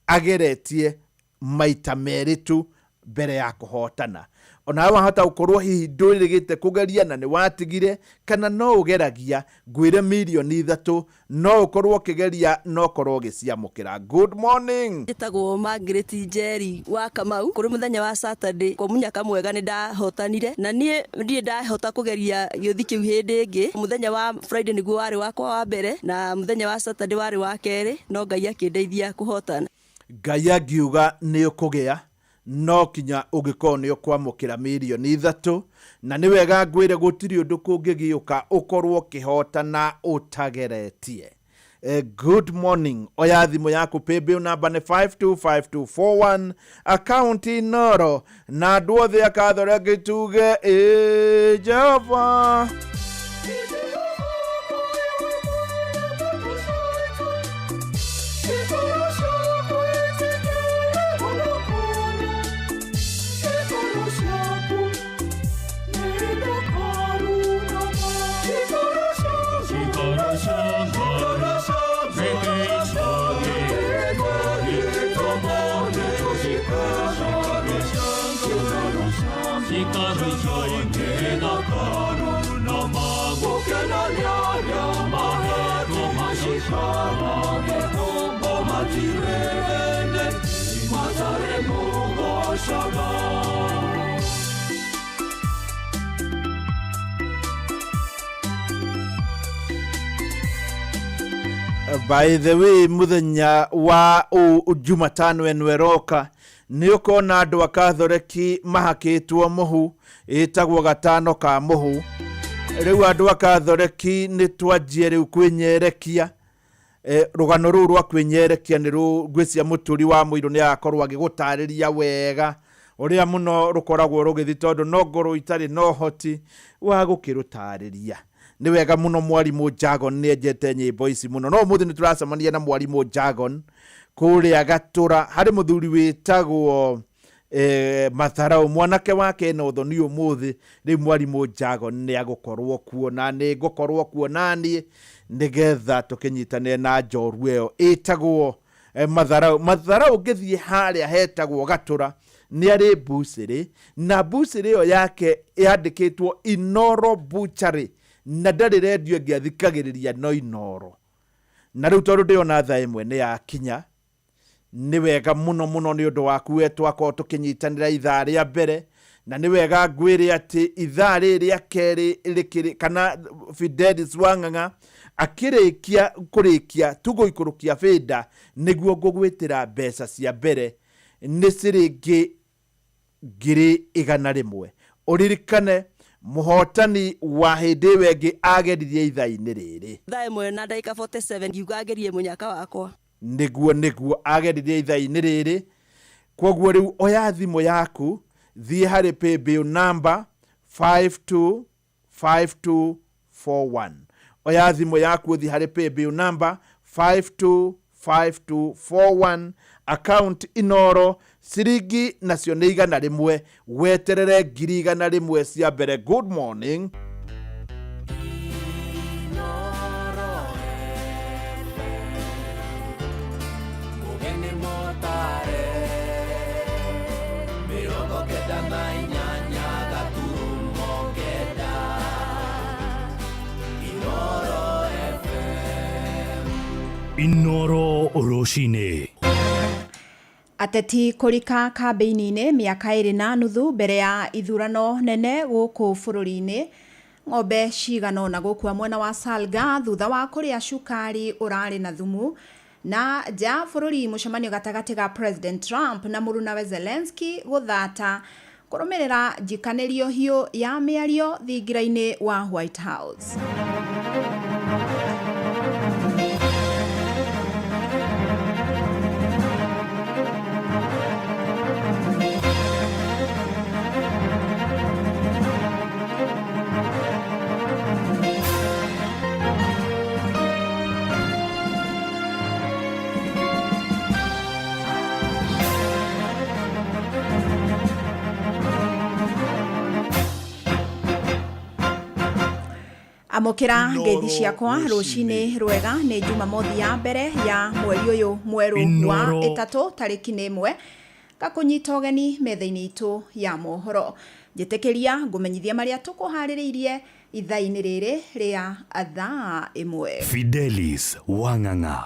ageretie maita meri tu mbere ya kuhotana. Ona wahota ukorwo hihi ndurigite kugeria na ni watigire, kana no ugeragia ngwire milioni 3 no ukorwo kigeria no korwo giciamukira. Good morning. Njitagwo Margaret Njeri wa Kamau, kuri muthenya wa Saturday kwa munyaka mwega ni ndahotanire, na nie ndie ndahota kugeria giothi kiu hindi ingi. Muthenya wa Friday niguo wari wakwa wa mbere, na muthenya wa Saturday wari wa keri, no Ngai akindeithia kuhotana. Ngai angiuga ni ukugea no kinya ugikorwo ni ukwamukira milioni 3, na ni wega ngwire gutiri undu kungigiuka ukorwo kihotana utageretie. Good morning. Oya thimu yaku paybill number ni 525241, account Inoro, na duothe akathore gituge Jehova. Shalom. By the way, muthenya wa Jumatano enweroka ni ukona andu akathoreki mahakitwo muhu itagwo gatano ka muhu. Riu andu akathoreki ni twanjie riu kwinyerekia rugano ruru rwa kwinyerekia ni rugwisia muturi wa muiro ni akorwo agigutariria wega uria muno rukoragwo rugithi tondu no ngoro itari no hoti wa gukirutariria. Ni wega muno mwarimu Jagon ni ejete nyimbo ici muno. No muthi ni turacemania na mwarimu Jagon kuria Gatura hari muthuri witagwo Matharau mwanake wake no thoni umuthi ri mwarimu Jagon ni agukorwo kuo na ni ngukorwo kuo nani nigetha tukinyitane na njorua iyo itagwo Matharau ngithie haria hetagwo Gatura ni ari buciri na buciri iyo yake yandikitwo Inoro Butchery na ndari radio ngiathikagiriria no Inoro na riu tondu ndiona thaa imwe ni ya kinya ni wega muno muno ni undu waku wetwa ko tukinyitanira ithaa ria mbere na ni wega ngwire ati ithaa ria keri rikiri kana Fidelis Wang'ang'a kurikia tuguikurukia feda niguo ngugwitira mbeca cia mbere ni ciringi 100,000 uririkane muhotani wa hindi wengi ageririe ithaa-ini riri thaa imwe na ndagika 47 ngiuga agerie munyaka wakwa niguo ageririe ithaa-ini riri. Koguo riu oya thimu yaku thie hari paybill number 525241 oya thimu yaku thie hari paybill number 525241 account Inoro ciringi nacio ni 100 weterere 100 cia mbere. Good morning. Inoro Roshine. Ateti kurika kambeini-ini miaka 2.5 mbere ya ithurano nene guku bururi-ini. Ng'ombe cigano na gukua mwena wa Salga thutha wa kuria cukari urari na thumu. Na ja bururi mucemanio gatagati ga President Trump na murunawe Zelensky guthata kurumirira njikanirio hiu ya miario thingira-ini wa White House. Amokira ngeithi ciakwa rucini rwega ni Jumamothi ya mbere ya mweri uyu mweru wa 3 tariki 1 gakunyita ugeni metha-ini itu ya mohoro njitikiria ngumenyithia maria tukuhaririirie ithaa-ini riri ria thaa 1. Fidelis Wang'ang'a.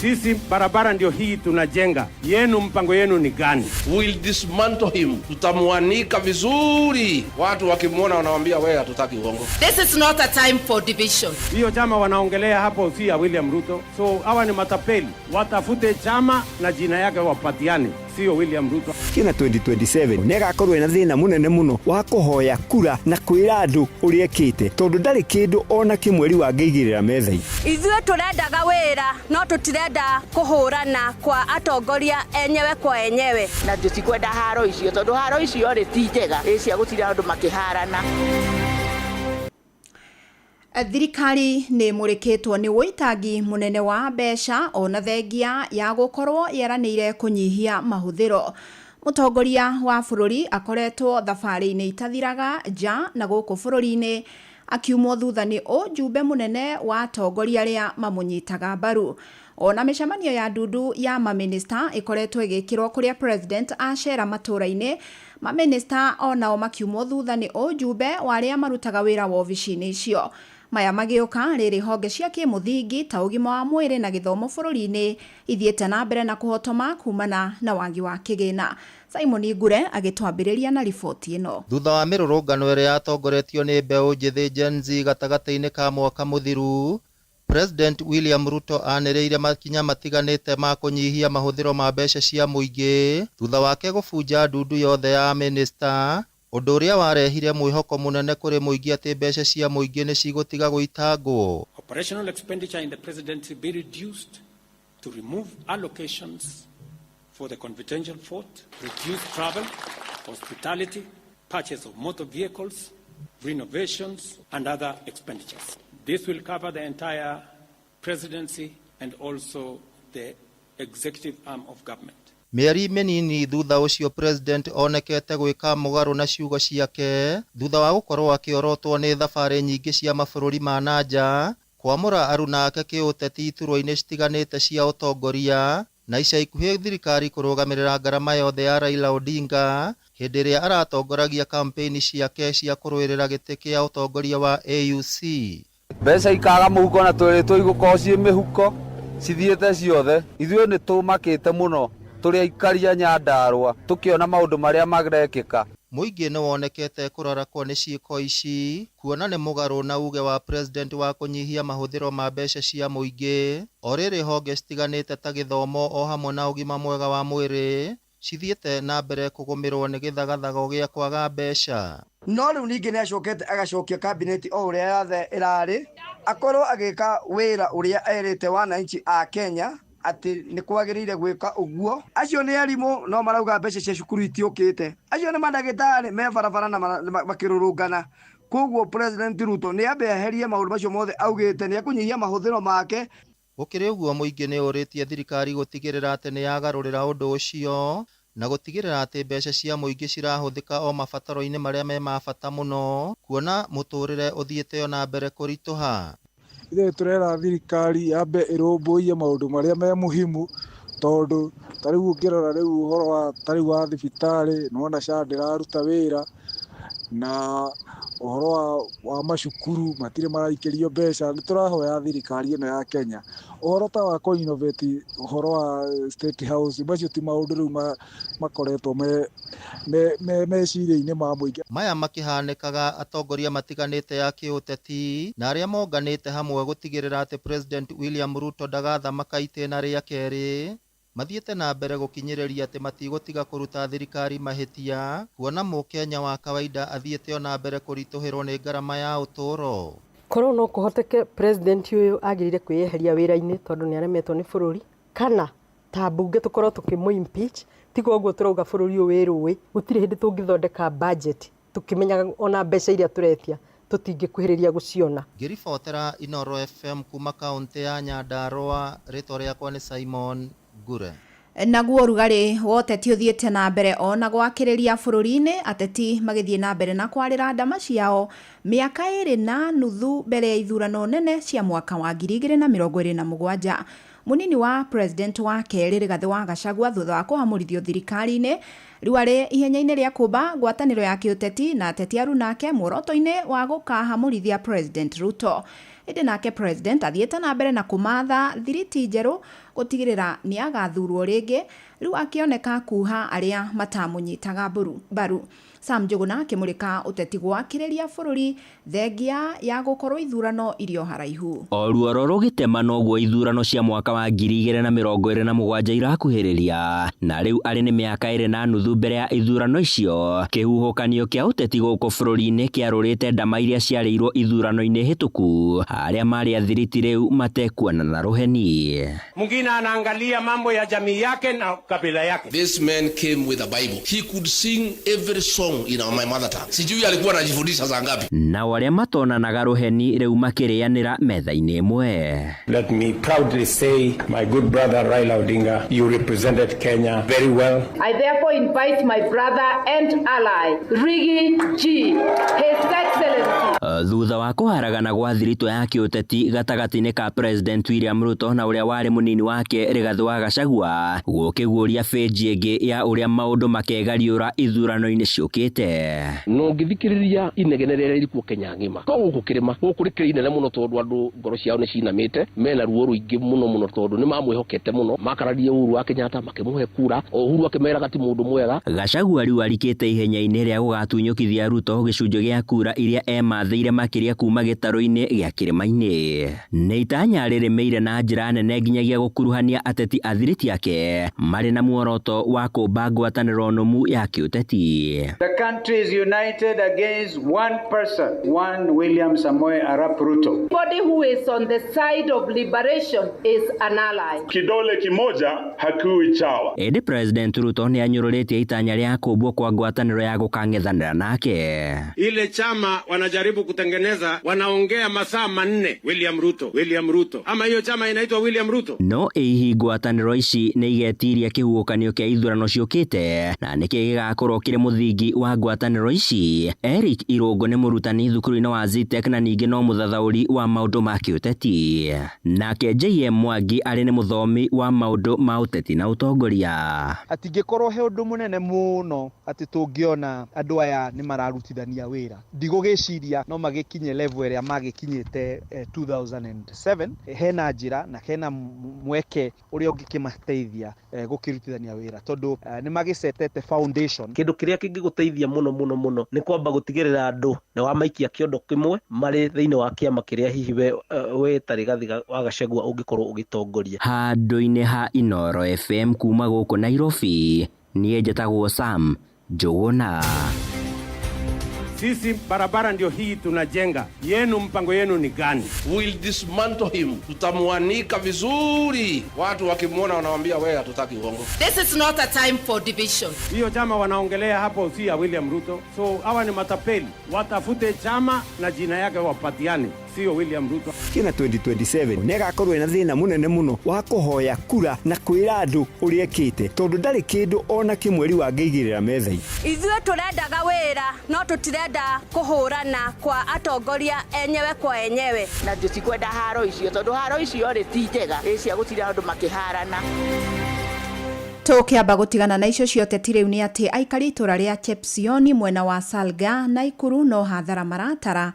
Sisi barabara ndio hii tunajenga. Yenu mpango yenu ni gani? We'll dismantle him. Tutamuanika vizuri. Watu wakimwona wanawaambia wewe hatutaki uongo. This is not a time for division. Hiyo chama wanaongelea hapo si ya William Ruto. So hawa ni matapeli. Watafute chama na jina yake wapatiane. Sio William Ruto. Kina 2027 negakorwo ina thina munene muno wa kuhoya kura na kwira andu uriekite tondu ndari kindu ona kimweri wa ngeigirira methai. Ithuĩ turendaga wĩra no tutirenda kuhurana kwa atongoria enyewe kwa enyewe na tutikwenda haro icio tondu haro icio ri ti njega cia gutira andu makiharana. Thirikari ni murikitwo ni witangi munene wa mbeca ona thengia ya gukorwo yeranire kunyihia mahuthiro. Mutongoria wa bururi akoretwo thabari-ini itathiraga ja na guku bururi-ini akiumwo thutha ni ujumbe munene wa atongoria aria mamunyitaga mbaru. Ona micemanio ya ndundu ya maminista ikoretwo igikirwo kuria president acera matura-ini. Maminista onao makiumwo thutha ni ujumbe wa aria marutaga wira wa ofici-ini icio. Maya magiuka riri honge cia kimuthingi ta ugima wa mwiri na githomo bururi-ini ithiete na mbere na kuhotoma kumana na wagi wa kigina. Simon Ngure agitwambiriria na riboti ino. Thutha wa mirurungano ĩrĩa yatongoretio nĩ mbeũ njĩthĩ Gen Z gatagata-inĩ ka mwaka mũthiru, President William Ruto anereire makinya matiganite ma kunyihia mahuthiro ma mbeca cia muingi thutha wake gũbunja ndundu yothe ya minister, ũndũ ũrĩa warehire mwĩhoko mũnene kũrĩ muingi atĩ mbeca cia muingi nĩ cigũtiga gũitangwo. Operational expenditure in the presidency be reduced to remove allocations for the confidential fort, reduce travel, hospitality, purchase of motor vehicles, renovations, and other expenditures. This will cover the entire presidency and also the executive arm of government. Mĩeri mĩnini thutha ũcio president onekete gwĩka mũgarũ na ciugo ciake thutha wa gũkorwo akĩorotwo nĩ thabarĩ nyingĩ cia mabũrũri ma nanja kwamũra aruna ake kĩũteti iturwa-inĩ citiganĩte cia ũtongoria na ica ikuhĩ thirikari kũrũgamĩrĩra ngarama yothe ya Raila Odinga hĩndĩ ĩrĩa aratongoragia kampeni ciake cia kũrũĩrĩra gĩtĩ kĩa ũtongoria wa AUC. Mbeca ikaga mũhuko na twĩrĩtwo igũkorwo ciĩ mĩhuko cithiĩte ciothe. Ithuĩ nĩ tũmakĩte mũno tũrĩ aikaria Nyandarua tũkĩona maũndũ marĩa magrekĩka. Muingi nĩ wonekete kũrarakwo nĩ ciĩko ici kuona nĩ mũgarũ na uge wa president wa kũnyihia mahũthĩro ma mbeca cia muingi o rĩrĩ honge citiganĩte ta gĩthomo o hamwe na ũgima mwega wa mwĩrĩ cithiĩte na mbere kũgũmĩrwo nĩ gĩthagathago gĩa kwaga mbeca. No rĩu ningĩ nĩ acokete agacokia kabineti o ũrĩa yothe ĩrarĩ akorwo agĩka wĩra ũrĩa erĩte wananchi a Kenya ati nĩ kwagĩrĩire gwĩka ũguo. Acio nĩ arimũ no marauga mbeca cia cukuru itiũkĩte. Acio nĩ mandagĩtarĩ me barabara na makĩrũrũngana. Koguo President Ruto nĩ ambe eherie maũndũ macio mothe augĩte nĩ ekũnyihia mahũthĩro make. Gũkĩrĩ ũguo muingi nĩ ũrĩtie thirikari gũtigĩrĩra atĩ nĩ yagarũrĩra ũndũ ũcio na gũtigĩrĩra atĩ mbeca cia muingi cirahũthĩka o mabataro-inĩ marĩa me ma bata mũno kuona mũtũrĩre ũthiĩte na mbere kũritũha. Ithe turera thirikari yambe ĩrũmbũiye maũndũ marĩa me muhimu tondũ tarĩu ũngĩrora rĩu ũhoro wa tarĩu wa thibitarĩ nona SHA ndĩraruta wĩra na ũhoro wa macukuru matirĩ maraikĩrio mbeca. Nĩ tũrahoya thirikari ĩno ya Kenya ũhoro ta wa kũ-innovate ũhoro wa State House macio ti maũndũ rĩu makoretwo meciria-inĩ ma mũingĩ. Maya makĩhanĩkaga atongoria matiganĩte ya kĩũteti na arĩa monganĩte hamwe gũtigĩrĩra atĩ President William Ruto ndagathamaka itĩna rĩa kerĩ mathiĩte na mbere gũkinyĩrĩria atĩ matigũtiga kũruta thirikari mahĩtia kuona mũkenya wa kawaida athiĩte na mbere kũritũhĩrwo nĩ ngarama ya ũtũũro. Korwo no kũhoteke president ũyũ agĩrĩire kwĩyeheria wĩra-inĩ tondũ nĩ aremetwo nĩ bũrũri kana ta mbunge tũkorwo tũkĩmũ impeach tiga ũguo tũrauga bũrũri ũyũ wĩrũĩ gũtirĩ hĩndĩ tũngĩthondeka budget tũkĩmenyaga ona mbeca iria tũretia tũtingĩkuhĩrĩria gũciona. Ngĩribotera Inooro FM kuma kaunti ya Nyandarua, rĩtwa rĩakwa nĩ Simon Gure. Naguo rugarĩ wa ũteti ũthiĩte na mbere ona gwakĩrĩria bũrũri-inĩ, ateti magĩthiĩ na mbere na kwarĩra ndama ciao mĩaka 2.5 mbere ya ithurano nene cia mwaka wa 2027. Munini wa president wa kerĩ Rigathĩ wa Gachagua thutha wa kũhamũrithio thirikari-inĩ rĩu arĩ ihenya-inĩ rĩa kũmba ngwatanĩro ya kĩũteti na ateti arunake muoroto-inĩ wa gũkahamũrithia President Ruto. Ĩndĩ nake president athiĩte na mbere na kũmatha thiriti njerũ gũtigĩrĩra nĩ agathurwo rĩngĩ rĩu akĩoneka kuha arĩa matamũnyitaga mbaru. Sam Njuguna akĩmũrĩka ũteti gwakĩrĩria bũrũri thengia ya gũkorwo ithurano irio haraihu. O ruoro rũgĩtema noguo ithurano cia mwaka wa 2027 irakuhĩrĩria na rĩu arĩ nĩ mĩaka 2.5 mbere ya ithurano icio. Kĩhuhũkanio kĩa ũteti gũkũ bũrũri-inĩ kĩarũrĩte ndama iria ciarĩirwo ithurano-inĩ hĩtũku, arĩa marĩ athiriti rĩu matekuona na rũheni. Mwingine anaangalia mambo ya jamii yake na kabila yake. This man came with a Bible. He could sing every song in my mother tongue. Sijui alikuwa anajifundisha saa ngapi. Na arĩa matonanaga rũheni rĩu makĩrĩanĩra metha-inĩ ĩmwe. Let me proudly say, my good brother Raila Odinga, you represented Kenya very well. I therefore invite my brother and ally, Riggy G, His Excellency. Thutha wa kũharagana gwa thirito ya kĩũteti gatagatĩ-inĩ ka President William Ruto na ũrĩa warĩ mũnini wake Rigathĩ wa Gachagua, gũkĩguũria bĩnji ĩngĩ ya ũrĩa maũndũ makegariũra ithurano-inĩ ciũkĩte. No ngithikĩrĩria inegene rĩrĩa rĩrikuo Kenya ng'ima to gũkũ kĩrĩma gũkũ rĩkĩrĩ inene mũno tondũ andũ ngoro ciao nĩ cinamĩte, mena ruo rũingĩ mũno tondũ nĩ mamwĩhokete mũno, makararia Uhuru wa Kenyatta makĩmũhe kura, o Uhuru akĩmeraga ti mũndũ mwega. Gachagua rĩu arikĩte ihenya-inĩ rĩa gũgatunyũkithia Ruto gĩcunjĩ gĩa kura iria emathĩire makĩria makĩria kuma gĩtarũ-inĩ gĩa kĩrĩma-inĩ. Nĩ itanya rĩrĩmĩire na njĩra nene nginyagia gũkuruhania ateti a thiriti yake marĩ na muoroto wa kũmba ngwatanĩro nũmu ya kĩũteti. The country is united against one person, one William Samoei Arap Ruto. Anybody who is on the side of liberation is an ally. Kidole kimoja hakiui chawa. Edi President Ruto ni anyũrũrĩtie itanya rĩa kũmbwo kwa ngwatanĩro ya gũkang'ethanĩra nake. Ile chama wanajaribu kutengeneza, wanaongea masaa 4 William Ruto. Ama hiyo chama inaitwa William Ruto. No hihi ngwatanĩro ici nĩ igetiria kĩhuhũkanio kĩa ithurano ciũkĩte, na nĩkĩ gĩgakorwo kĩrĩ mũthingi wa ngwatanĩro ici. Eric Irũngũ nĩ mũrutani thukuru-inĩ wa Zitech na ningĩ no mũthathaũri wa maũndũ ma kĩũteti. Nake JM Mwangi arĩ nĩ mũthomi wa maũndũ ma ũteti na ũtongoria. Atingĩkorwo he ũndũ mũnene mũno atĩ tũngĩona andũ aya nĩ mararutithania wĩra. Ndigũgĩciria no magĩkinye level ĩrĩa magĩkinyĩte 2007. Hena njĩra na hena mweke ũrĩa ũngĩkĩmateithia gũkĩrutithania wĩra, tondũ nĩ magĩcetete foundation. Kĩndũ kĩrĩa kĩngĩgũteithia mũno nĩ kwamba gũtigĩrĩra andũ nĩ wamaikia kĩondo kĩmwe marĩ thĩinĩ wa kĩama kĩrĩa hihi we Rigathi wa Gachagua ũngĩkorwo ũgĩtongoria. Handũ-inĩ ha Inooro FM kuma gũkũ Nairobi, niĩ njĩtagwo Sam Njũgũna. Sisi barabara ndio hii tunajenga. Yenu mpango yenu ni gani? We'll dismantle him. Tutamuanika vizuri. Watu wakimwona wanawaambia wewe hatutaki uongo. This is not a time for division. Hiyo chama wanaongelea hapo si ya William Ruto. So hawa ni matapeli. Watafute chama na jina yake wapatiane. Sio William Ruto. Kina 2027 nĩgakorwo na thĩna mũnene mũno wa kũhoya kura na kwĩra andũ ũrĩa ekĩte, tondũ ndarĩ kĩndũ ona kĩmweri wangĩigĩrĩra metha-inĩ. Ithuĩ tũrendaga wĩra no tũtirenda kũhũrana kwa atongoria enyewe kwa enyewe. Na tũtikwenda haro icio, tondũ haro icio rĩ ti njega, cia gũtira andũ makĩharana. Tũkĩamba gũtigana na icio cioteti rĩu nĩ atĩ aikari itũra rĩa Chepsioni mwena wa Salga na Ikuru no hathara maratara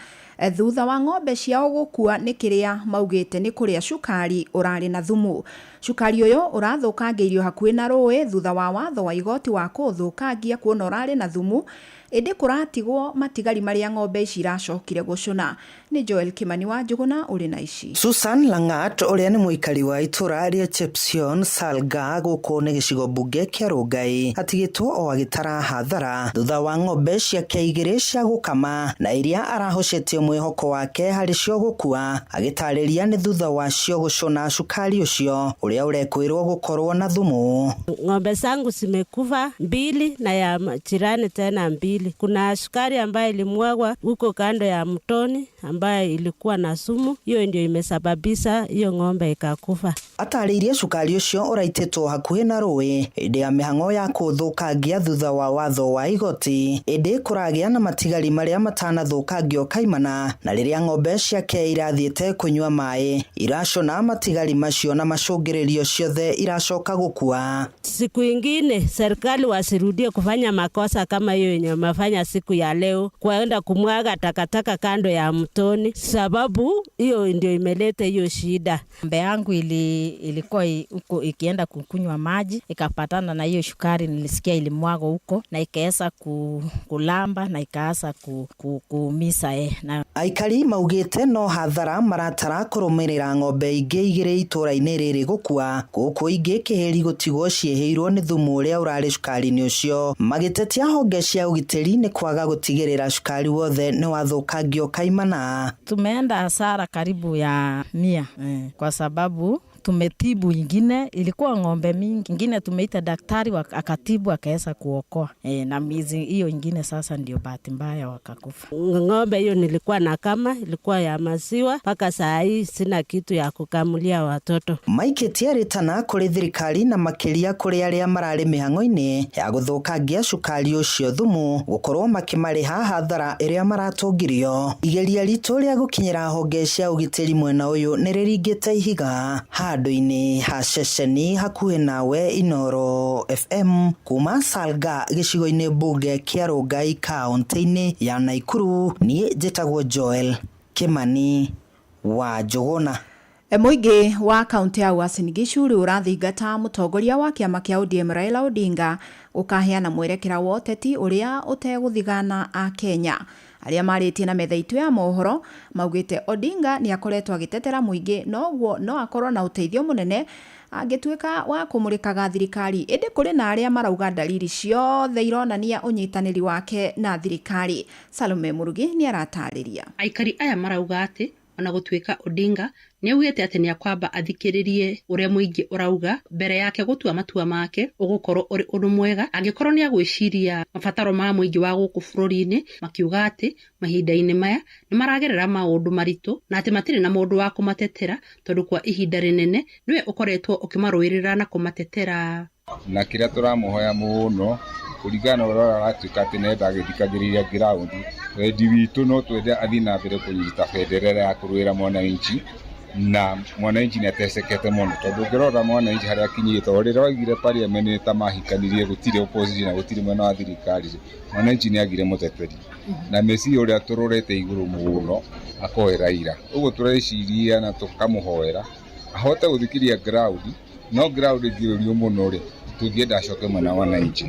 thutha wa ng'ombe ciao gũkua nĩ kĩrĩa maugĩte nĩ kũrĩa cukari ũrarĩ na thumu. Cukari ũyũ ũrathũkangĩirio hakuhĩ na rũĩ thutha wa watho wa igoti wa kũũthũkangia kuona ũrarĩ na thumu, ĩndĩ kũratigwo matigari marĩa ng'ombe ici iracokire gũcũna. Nĩ Joel Kimani wa Njũgũna ũrĩ na ici. Susan Langat ũrĩa nĩ mũikari wa itũra rĩa Chepsion Salga gũkũ nĩ gĩcigo mbunge kĩa Rongai atigĩtwo o agĩtara hathara thutha wa ng'ombe ciake igĩrĩ cia gũkama na iria arahocetie mwĩhoko wake harĩ cio gũkua, agĩtarĩria nĩ thutha wa cio gũcũna cukari ũcio ũrĩa ũrekwĩrwo gũkorwo na thumu. Ng'ombe zangu zimekufa 2 na ya jirani tena 2. Kuna sukari ambayo ilimwagwa huko kando ya mtoni ambayo ilikuwa na sumu, hiyo ndio imesababisha hiyo ng'ombe ikakufa. Atarĩirie cukari ũcio ũraitĩtwo hakuhĩ na rũĩ ĩndĩ ya mĩhang'o ya kũthũkangia thutha wa watho wa igoti, ĩndĩ kũragĩa na matigari marĩa matanathũkangio kaimana, na rĩrĩa ng'ombe ciake irathiĩte kũnyua maĩ iracona matigari macio na macũngĩrĩrio ciothe iracoka gũkua. Siku ingine serikali wasirudie kufanya makosa kama hiyo yenye wamefanya siku ya leo, kwenda kumwaga takataka kando ya mtoni, sababu hiyo ndio imeleta hiyo shida. Ng'ombe yangu ilikuwa huko ikienda kukunywa maji, ikapatana na hiyo shukari, nilisikia ilimwaga huko na ikaanza kulamba na ikaanza kuumisa na aikari maugĩte no hathara maratara kũrũmĩrĩra ng'ombe ingĩ igĩrĩ itũra-inĩ rĩrĩ gũkua, gũkũ ingĩ kĩheri gũtigwo ciehĩirwo nĩ thumu ũrĩa ũrarĩ cukari-inĩ ũcio, magĩtetia honge cia ũgitĩri nĩ kwaga gũtigĩrĩra cukari wothe nĩ wathũkangio kaimana. Tumeenda hasara karibu ya 100 kwa sababu tumetibu ingine, ilikuwa ng'ombe mingi, ingine tumeita daktari akatibu akaweza kuokoa na mizi hiyo ingine sasa ndio bahati mbaya wakakufa. Ng'ombe hiyo nilikuwa na kama ilikuwa ya maziwa, mpaka saa hii sina kitu ya kukamulia watoto. Mike tierĩtana kũrĩ thirikari na makĩria kũrĩ arĩa mararĩ mĩhang'o-inĩ ya gũthũkangia cukari ũcio thumu gũkorwo makĩmarĩha hathara ĩrĩa maratũngirio. Igeria ritũ rĩa gũkinyĩra honge cia ũgitĩri mwena ũyũ nĩ rĩringĩte ihiga. Handũ-inĩ ha ceceni hakuhĩ nawe Inooro FM kuma Salga gĩcigo-inĩ mbunge kĩa Rongai kaũntĩ-inĩ ya Naikuru, niĩ njĩtagwo Joel Kimani wa Njũgũna. Mũingĩ wa kaunti ya Uasin Gishu ũrathingata mũtongoria wa kĩama kĩa ODM Raila Odinga ũkaheana mwerekera wa ũteti ũrĩa ũtegũthigana a Kenya. Aria maritie na metha itu ya mohoro maugite Odinga ni akoretwo agitetera muingi no akorwo na uteithio munene angituika wa kumurikaga thirikari. Indi kuri na aria marauga dalili ciothe ironania unyitaniri wake na thirikari. Salome Murugi ni aratariria. Aikari aya marauga ati ona gutuika Odinga ni augite ati ni akwamba athikiririe uria muingi urauga mbere yake gutua matua make ugukorwo uri undu mwega angikorwo ni agwiciria mabataro ma muingi wa guku bururi-ini makiuga ati mahinda-ini maya ni maragerera maundu maritu na ati matire na mundu wa kumatetera tondu kwa ihinda rinene niwe ukoretwo ukimaruirira na kumatetera. Na kiria turamuhoya muno kurigana urora atuika ati nenda agithikagiriria ground wendi witu no twende athi na mbere kunyita federere ya kuruira mwananchi na mwananchi ni atesekete muno tondu ngirora mwananchi haria akinyite orire waigire parliament ta mahikanirie gutire opposition na gutire mwena wa thirikari mwananchi ni agire muteteri na mesi uria tururete iguru muno akoera ira ugo tureciria na tukamuhoera ahote guthikiria ground no ground ngirurio muno ri tungienda acoke mwena wa wananchi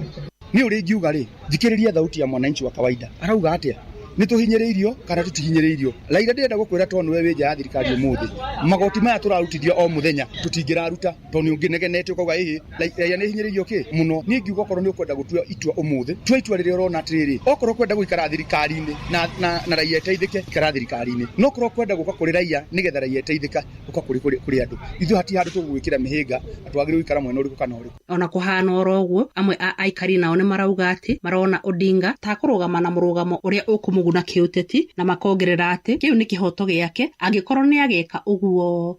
ni uri ngiuga ri thikiriria thauti ya mwananchi wa kawaida arauga atia ni tuhinyiriirio kana tutihinyiriirio Raila ndenda gukwira tonu we winja ya thirikari umuthi magoti maya turarutithio o muthenya tutingiraruta tonu unginegenete ukauga ihi Raila ni hinyiriirio ki muno ni ngiuga korwo ni ukwenda gutua itua umuthi twa itua riri urona atiriri okorwo kwenda guikara thirikari-ini na Raila eteithike ikara thirikari-ini no korwo kwenda guka kuri Raila nigetha Raila eteithika uka kuri andu ithu hati handu tugwikira mihinga atwagire guikara mwena uriku kana uriku ona kuhana oroguo amwe a aikari nao ni marauga ati marona Odinga ta kurugama na murugamo uria ukumuguna kiuteti na makongerera ati kiu ni kihoto giake angikorwo ni ageka uguo.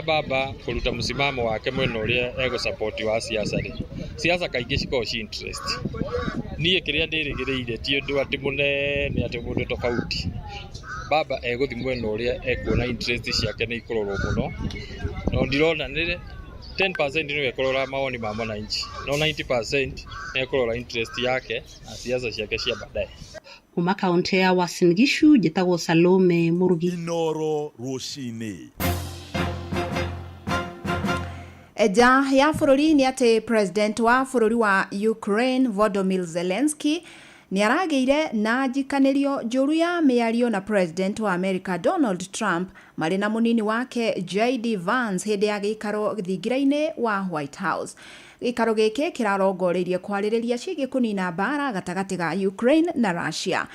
Baba kuruta msimamo wake mwena uria ego support wa siasa kaingi ciko interest nie kiria ndirigiriire ti undu ati munene ati mundu tofauti baba ego thimwena uria ekuona interest ciake ni ikurorwo muno no ndirona nire 10% niwe kurora maoni ma mwananchi no 90% ni kurora interest yake na siasa ciake cia baadaye. Kuma kaunti ya Uasin Gishu jitagwo Salome Murugi. Inoro Rushine. Eja ya bururi ni ati president wa bururi wa Ukraine Volodymyr Zelensky ni arageire na njikanirio njuru ya miario na president wa America Donald Trump mari na munini wake JD Vance hindi ya gikaro thingira-ini wa White House. Gikaro giki kirarongoreirie kwaririria ciĩgiĩ kunina mbara gatagati ga Ukraine na Russia.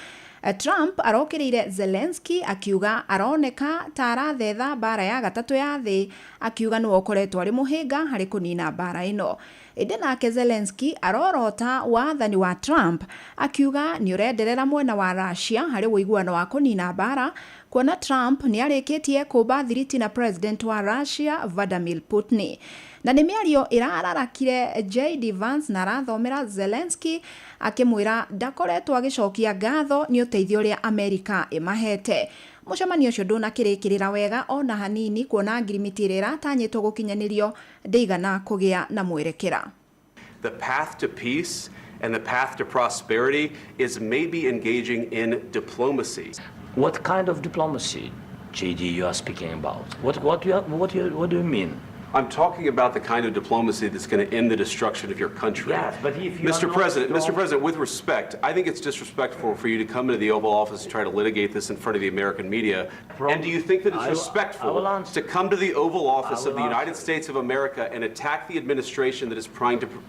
Trump arokiriire Zelensky akiuga aroneka ta arathetha mbara ya gatatu ya thi akiuga no okoretwo ari muhinga hari kunina mbara ino. Indi nake Zelensky arorota wathani wa Trump akiuga ni urenderera mwena wa Russia hari wiguano wa kunina mbara kuona Trump ni arikitie kuba thiriti na president wa Russia Vladimir Putin. Na ni miario irararakire JD Vance na arathomera Zelensky akimwira ndakoretwo agicokia ngatho ni uteithio uria America imahete. Mucemanio ucio ndunakirikirira wega ona hanini kuona ngirimiti ira tanyitwo gukinyanirio ndeigana kugia na mwerekera. The path to peace and the path to prosperity is maybe engaging in diplomacy. What kind of diplomacy, JD, you are speaking about? What do you mean? I'm talking about the kind of diplomacy that's going to end the destruction of your country. Yes, but if you Mr. President, with respect, I think it's disrespectful for you to come into the Oval Office and try to litigate this in front of the American media. And do you think that it's respectful to come to the Oval Office of the United States of America and attack the administration that is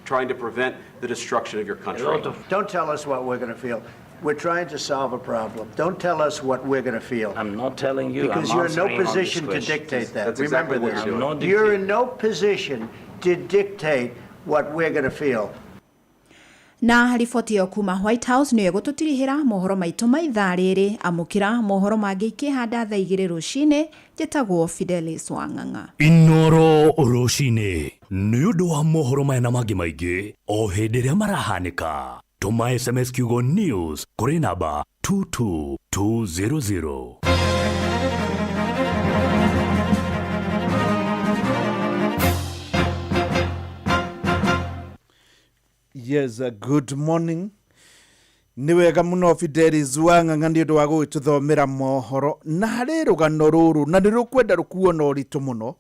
trying to prevent the destruction of your country? Don't tell us what we're going to feel. We're trying to solve a problem. Don't tell us what we're going to feel. I'm not telling you. Because you're in no position to dictate that. That's exactly Remember what this. you're doing. You're in no position to dictate what we're going to feel. Na riboti yo kuma White House niyo gututirihira mohoro maitu maitha riri amukira mohoro mangi ikihanda thaa 2 rucine jetagwo Fidelis Wang'ang'a. Inoro rucine ni undu wa mohoro maya na mangi maingi o hindi ria marahanika. Tuma SMS kiugo news kuri namba 22200. Yes, good morning. Ni wega muno Fidelis Wang'ang'a ni undu wa gũgĩtũthomera mohoro na harĩ rũgano rũrũ na nĩ rũkwenda rũkuo na ũritũ mũno.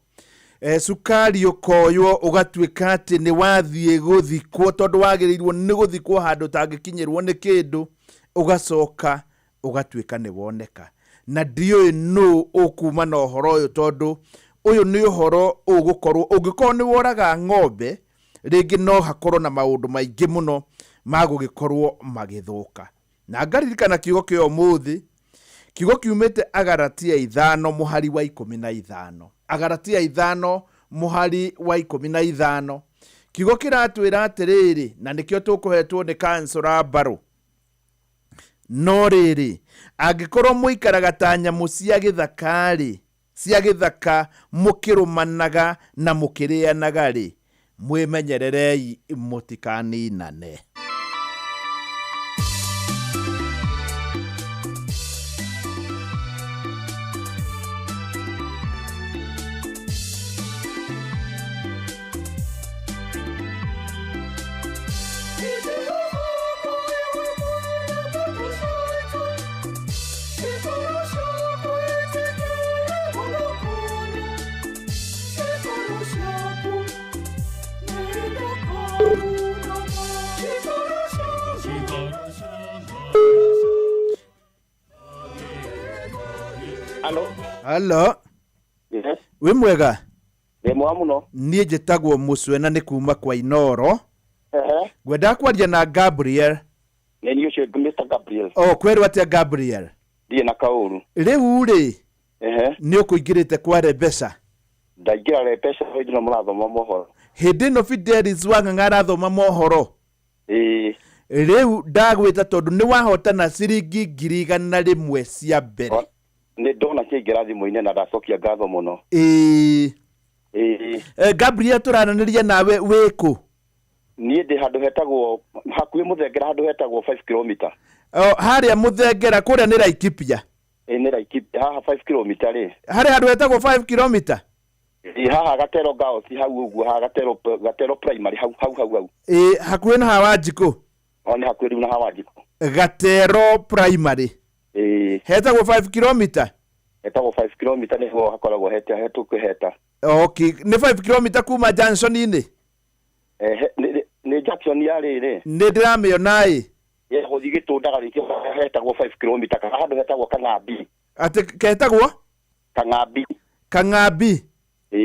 Sukari ukoywo ugatuĩka atĩ nĩ wathiĩ gũthikwo tondũ wagĩrĩirwo nĩ gũthikwo handũ tangĩkinyĩrwo nĩ kĩndũ ugacoka ugatuika ni woneka na ndiyo no ukuma na horo yo tondu uyu ni horo ugukorwo ungikorwo ni woraga ng'ombe ringi no hakorwo na maundu maingi muno magugikorwo magithuka na ngaririkana kiugo kio muthi kiugo kiumite Agalatia 5 muhari wa 15 Agalatia 5 muhari wa 15 kiugo kiratwira atiriri na nikio tukuhetwo ni kansora Baro no riri angikorwo muikaraga ta nyamu cia githaka mukirumanaga na mukirianaga ri mwimenyererei mutikaninane. Hello. Yes. We mwega? Ni mwamuno. Nie jetagwo Muswena ni kuma kwa Inoro. Gwenda kwaria na Gabriel. Ni niyo she Mr. Gabriel. Oh, kweru atia Gabriel. Ndiye na kauru. Riu ri. Ni ukuingirite kwa Rebesa. Ndagira Rebesa hidi no murathoma mohoro. Hidi no Fidelis wanga arathoma mohoro. Riu ndagwita tondu ni wahotana ciringi 100 cia mbere. Ni ndona kigira thimu-ini na ndacokia ngatho muno. Gabriel turananiria nawe wiku? Nie ndi handu hetagwo hakuhi muthengera handu hetagwo 5 km. Haria muthengera kuria ni Laikipia. Ni Laikipia haha 5 km ri. Haria handu hetagwo 5 km? Haha Gatero Girls hau uguo haha Gatero Primary hau. Hakuhi na Hawanjiko. Oni hakuhi na Hawanjiko. Gatero Primary. Hetagwo 5 km? Hetagwo 5 km niho hakoragwo hetukwiheta. Okay, ni 5 km kuma Johnson-ini? Ni Jackson ya riri. Ni ndirameona i. Ye hothi gitundaga rikio hetagwo 5 km kana handu hetagwo Kang'ambi. Ati ketagwo? Kang'ambi. Kang'ambi.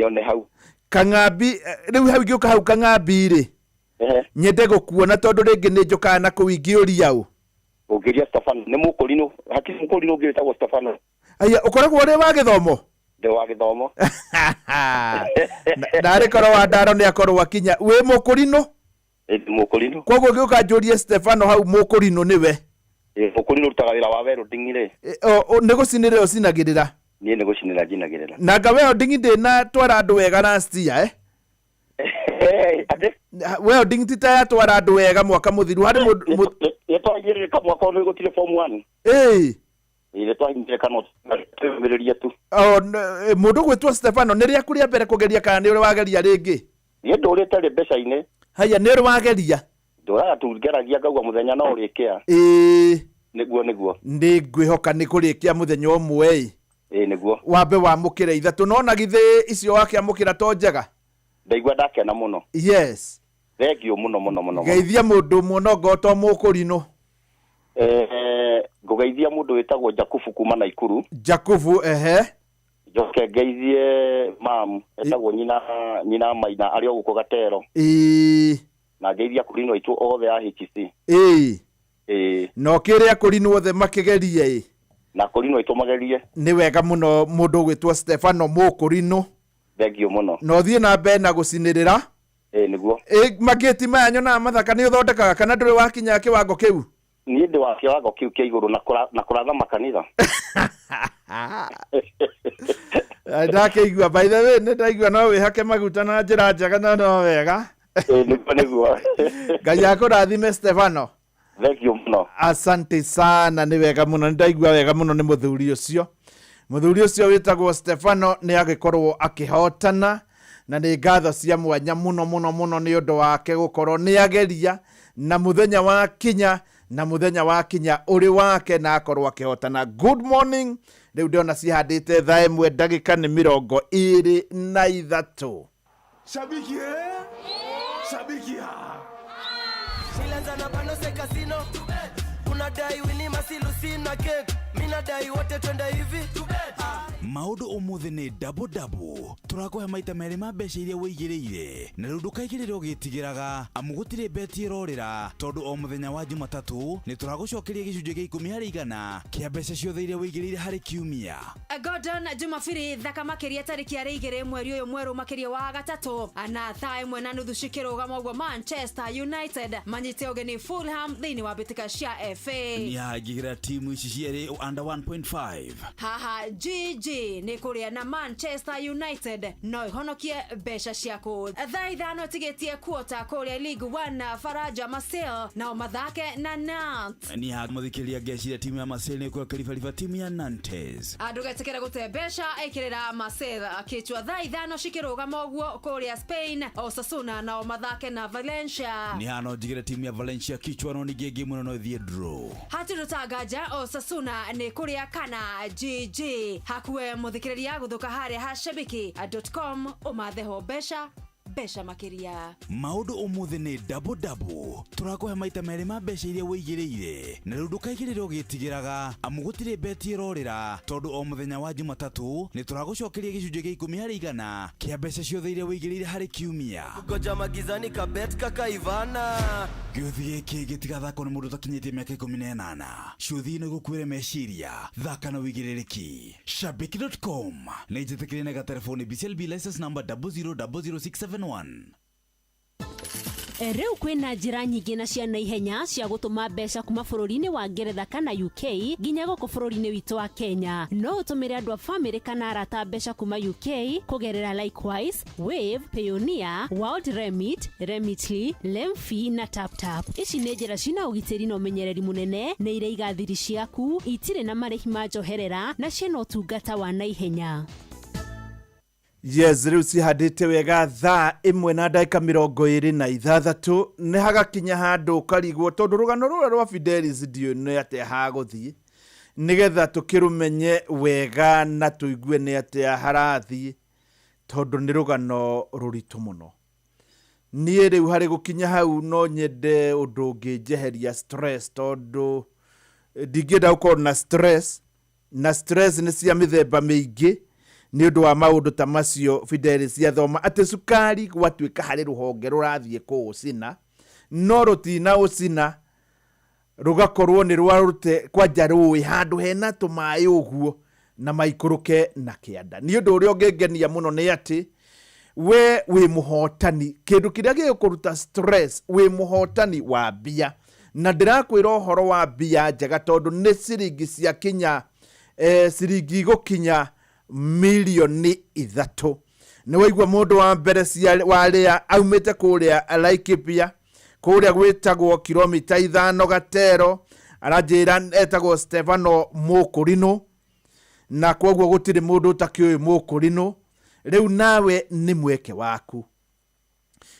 One hau. Kang'ambi, riu hau giuka hau Kang'ambi ri. Nyende gukuona tondu ringi ni njukaga na kuingiuria u. Ugiria Stefano ni mukurino hakiri mukurino ugitagwo Stefano. Aya ukoragwo uri wa githomo? Ndi wa githomo. Ndari korwo wa ndaro ni akorwo akinya we mukurino? Mukurino. Koguo giuka njurie Stefano hau mukurino niwe? Mukurino rutaga wira wa wero ndingire. Ni gucinirira ucinagirira? Nie ni gucinira njinagirira. Na ngawe ndingi ndi na twara andu wega na stia ade we ndingi tita twara andu wega mwaka muthiru hari yetwagirire ka mwaka ono gutire form 1 ile twagirire kana twemereria tu mundu gwitwa Stefano ni ria kuria mbere kugeria kana ni uri wageria ringi ye ndurite ri mbeca-ini haya ni uri wageria nduraga tungeragia ngauga muthenya no urikia niguo ndi ngwihoka ni kurikia muthenya umwe niguo wambe wamukire ithatu nona githe icio wake amukira to njega ndaigua ndakena muno. Yes. Thengio muno. Geithia mundu muno goto mukurino. Ngugeithia mundu witagwo Jakufu kuma Naikuru. Jakufu Joke geithie mam etagwo nyina Maina ari oguko Gatero. Na geithia kurino itu othe a HC. No kiria kurino othe makigerie na kurino itu magerie. Ni wega muno mundu gwitwa Stefano mukurino. Thengio muno. No thie na mbe na gucinirira. Niguo. Mageti manyu na mathaka ni uthondekaga kana nduri wakinya kiwango kiu? Ni ndi wa kiwango kiu kia iguru na kuratha makanitha. Ndakeigua by the way ni ndaigua no wihake maguta na njira njega na no wega. Niguo. Ngai akurathime Stefano. Thengio muno. Asante sana ni wega muno ndaigua wega muno ni muthuri ucio. Muthuri ucio witagwo Stefano ni agikorwo akihotana na ni ngatho cia mwanya muno ni undu wake gukorwo ni ageria na muthenya wa kinya uri wake na akorwo akihotana. Good morning. Riu ndiona cihandite thaa imwe ndagika ni 23. Shabiki Shabiki Shilazana pano se casino. unadai Winnie Masilusi na cake mina dai wote twende hivi Maudu umuthi ni double turakohe maita meri ma mbeca iria wigireire na riu ndukaigirire ugitigiraga amu gutire beti irorira tondu o muthenya wa Jumatatu ni turagucokeria gicunjĩ gĩa 10% kia mbeca ciothe iria wigireire hari kiumia. Gordon Jumapili thaka makiria tariki ya igire mweri uyu mweru makiria wa gatatu ana thaa 1:30 cikirugama uguo Manchester United manyite ugeni Fulham thini wa bitika cia FA. Ni hagigira timu ici cieri under 1.5 haha GG ni kuria na Manchester United no ihonokie mbeca ciaku. Thaa 5 tigetie kuota kuria League 1 Faraja Marseille na mathake na Nantes. Ni hamuthikiriria ngeciria timu ya Marseille ni kuakarifa timu ya Nantes. Adugetekera gute mbeca ekirira Marseille akichwa thaa 5 cikirugama uguo kuria Spain Osasuna na mathake na Valencia. Ni hano jigira timu ya Valencia kichwa no nige game no thie draw. Hatirutagaja Osasuna ni kuria kana GG hakuwe muthikiriria guthuka haria hashabiki.com umatheho besha makiria. Maudu umuthi ni double turakohe maita meri ma mbeca iria wigireire na riu ndukaigirire ugitigiraga amu gutire beti irorira tondu o muthenya wa Jumatatu ni turagucokeria gicunjĩ gĩa 10% kia mbeca ciothe iria wigireire hari kiumia. Ngoja magizani ka bet kaka Ivana gĩuthi gĩkĩ gĩtigathakwo nĩ mũndũ ũtakinyĩtie mĩaka 18 ciuthi nĩ gũkuĩre meciria thaka na wĩigĩrĩrĩki. Shabiki.com nĩ njĩtĩkĩrie na gatelefoni BCLB license number 0000671. Rĩu kwĩna njĩra nyingĩ na cia naihenya cia gũtũma mbeca kuma bũrũri-inĩ wa Ngeretha kana UK nginya gũkũ bũrũri-inĩ witũ wa Kenya. No ũtũmĩre andũ a family kana arata mbeca kuma UK kũgerera Likewise, Wave, Payoneer, World Remit, Remitly, Lemfi na TapTap. Ici nĩ njĩra cina ũgitĩri na ũmenyereri mũnene na ireiga thiri ciaku, itirĩ na marĩhi ma njoherera na ciĩna ũtungata wa naihenya. Yes, riu cihadite wega thaa 1:26 ni hagakinya handu karigwo tondu rugano rura rwa Fidelis dio ni ate haguthie nigetha tukirumenye wega na tuigue ni ate harathie tondu ni rugano ruritu muno. Nie riu hari gukinya hau no nyende undu ngijeheria stress tondu ndigenda ukorwo na stress ni cia mithemba mingi ni undu wa maundu ta macio. Fidelis yathoma ati sukari gwatuika hari ruhonge rurathie kuucina no rutina ucina rugakorwo ni rwarute kwanja rui handu hena tumaĩ uguo na maikuruke na kianda. Ni undu uria ungengenia muno ni ati we wi muhotani kindu kiria gikuruta stress wi muhotani wa bia na ndirakwira uhoro wa bia njega tondu ni ciringi cia kinya ciringi gukinya milioni 3. Ni waigua mundu wa mbere waria aumite kuria Laikipia kuria gwitagwo kilomita 5 Gatero arajira etagwo Stefano Mukurino na kwoguo gutire mundu utakioi Mukurino. Riu nawe ni mweke waku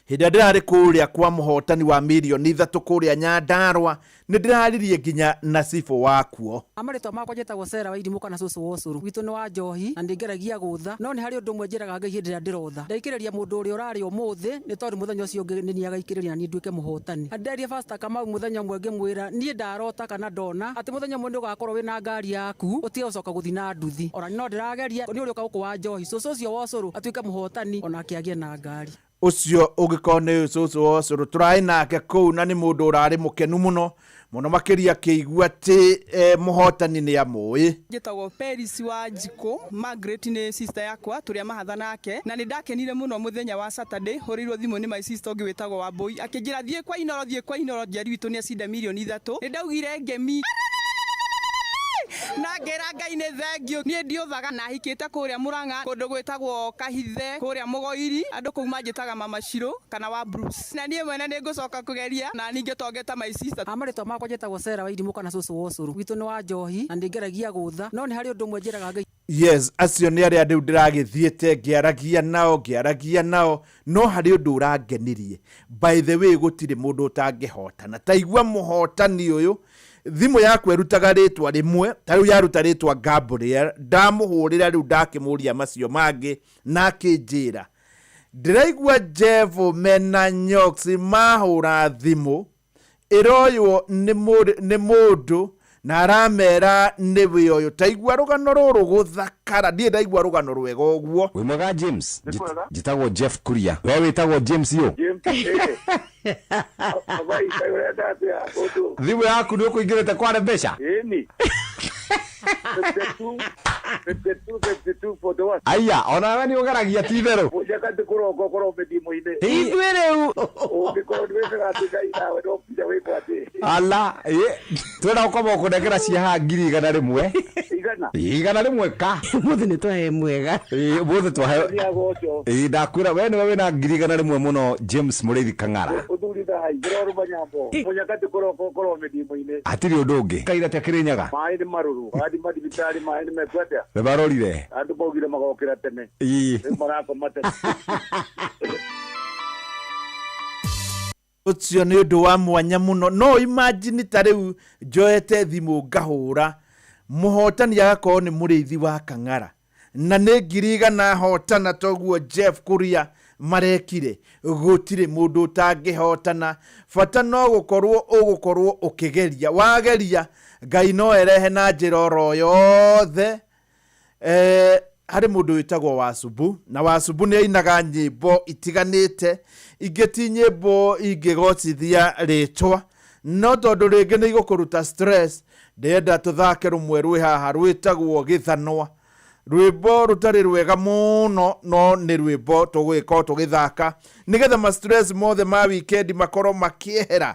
hinda ndirari kuria kwa muhotani wa milioni 3 kuria Nyandarua ni ndiraririe nginya nasifu wakuo. Amaritwa makwa jetagwo Sera wa Idimu kana Susu Wosuru witu ni wa Njohi na ndingeragia gutha no ni hari undu mwenjeraga ngai hindira ndirotha ndaikiriria mundu uri urari umuthi ni tondu muthenya ucio ni agaikiriria ni nduike muhotani anderia fasta kama muthenya mwenge mwira ni ndarota kana ndona ati muthenya mwe ndugakorwo wina ngari yaku utie ucoka guthi na nduthi ona no ndirageria ni uri uka guku wa Njohi Susu ucio Wosuru atuike muhotani ona akiagie na ngari ucio ugikone Susu Wosuru turai nake kuu na ni mundu urari mukenu muno makiria kiigua ati muhotani ni amui. Gitagwo Peris wa Njiko Margaret ni sister yakwa turia mahatha nake na ni ndakenire muno muthenya wa Saturday horirwo thimu ni my sister ungi witagwo wa Boy akinjira thie kwa inoro jari witu ni acinda milioni 3 ni ndaugire ngemi na ngeranga ine thengio ni ndiothaga na hikite kuria Muranga kundu gwitagwo Kahithe kuria Mugoiri andu kuma njitaga Mama Shiro kana wa Bruce na nie mwene ni ngucoka kugeria na ninge tongeta my sister. Amaritwa makwa jetagwo Sera wa Idimu kana Susu Wosuru witu ni wa Njohi na ndingeragia gutha no ni hari undu mwenjeraga ngai. Yes, acio ni aria ndu ndiragithiete ngiaragia nao no hari undu urangenirie. By the way gutire mundu utangihotana taigua muhotani uyu thimu yaku erutaga ritwa rimwe tariu yaruta ritwa Gabriel ndamuhurira riu ndakimuria macio mangi na kinjira ndiraigua Jeff Menanyox mahura thimu iroyo nĩ mũndũ na aramera nĩwe ũyũ. Taigua rũgano rũrũ gũthakara, ndiĩ ndaigua rũgano rwega ũguo. Wĩ mwega James? Njĩtagwo Jeff Kuria. We wĩtagwo James yo? Thimũ yaku nĩ ũkũingĩrĩte kware mbeca? Ĩni. 52 for the one. Aya, ona we ni ugaragia ti therũ. Mũcaka ndĩkũrongo korwo mĩthimo-inĩ. Ithuĩ rĩu. Ũngĩkorwo ndwĩkaga atĩ Ngai nawe no nginya wĩkwo atĩ. Ala, twenda gũkoma ũkũnengera ciaha 100,000. Igana. Igana rĩmwe ka. Mũthĩ nĩ twahe mwega. Mũthĩ twahe. Ndakwĩra we nĩwe wĩna 100,000 mũno James Mũrĩithi Kang'ara. Ũthũritha hai, ngĩrorwo manyambo. Mũcaka ndĩkũrongo korwo mĩthimo-inĩ. Hatirĩ ũndũ ũngĩ. Kaira te Kĩrĩnyaga. Maĩ nĩ marũrũ. Hadi madibitari maĩ nĩ mekwenda. Barorire. Andũ maugire magokĩra tene. Marakoma tene. Ũcio nĩ ũndũ wa mwanya mũno. No imagine ta rĩu njoete thimũ ngahũra, mũhotani agakorwo nĩ Mũrĩithi wa Kang'ara na nĩ 100,000 hotana toguo Jeff Kuria marekire. Gũtirĩ mũndũ ũtangĩhotana, bata no gũkorwo ũkĩgeria. Wageria Ngai no erehe na njĩra oro yothe. Harĩ mũndũ wĩtagwo Wasubu, na Wasubu nĩ ainaga nyĩmbo itiganĩte, ingĩ ti nyĩmbo ingĩgocithia rĩtwa, no tondũ rĩngĩ nĩ igũkũruta stress, ndĩenda tũthake rũmwe rwĩ haha rwĩtagwo Gĩthanwa. Rwĩmbo rũtarĩ rwega mũno, no nĩ rwĩmbo tũgũgĩkorwo tũgĩthaka nĩgetha ma stress mothe ma weekend makorwo makĩehera.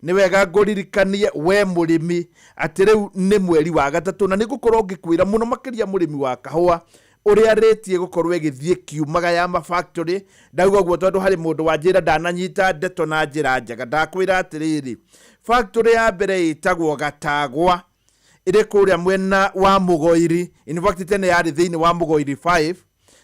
Nĩ wega ngũririkanie we mũrĩmi atĩ rĩu nĩ mweri wa gatatũ, na nĩ gũkorwo ngĩkwĩra mũno makĩria mũrĩmi wa kahũa ũrĩa rĩtie gũkorwo ĩgĩthiĩ kiumaga ya mafactory. Ndauga ũguo tondũ harĩ mũndũ wanjĩra ndananyita ndeto na njĩra njega. Ndakwĩra atĩrĩrĩ, factory ya mbere ĩtagwo Gatagwa ĩrĩ kũrĩa mwena wa Mũgoiri. In fact tene yarĩ thĩinĩ wa Mũgoiri 5,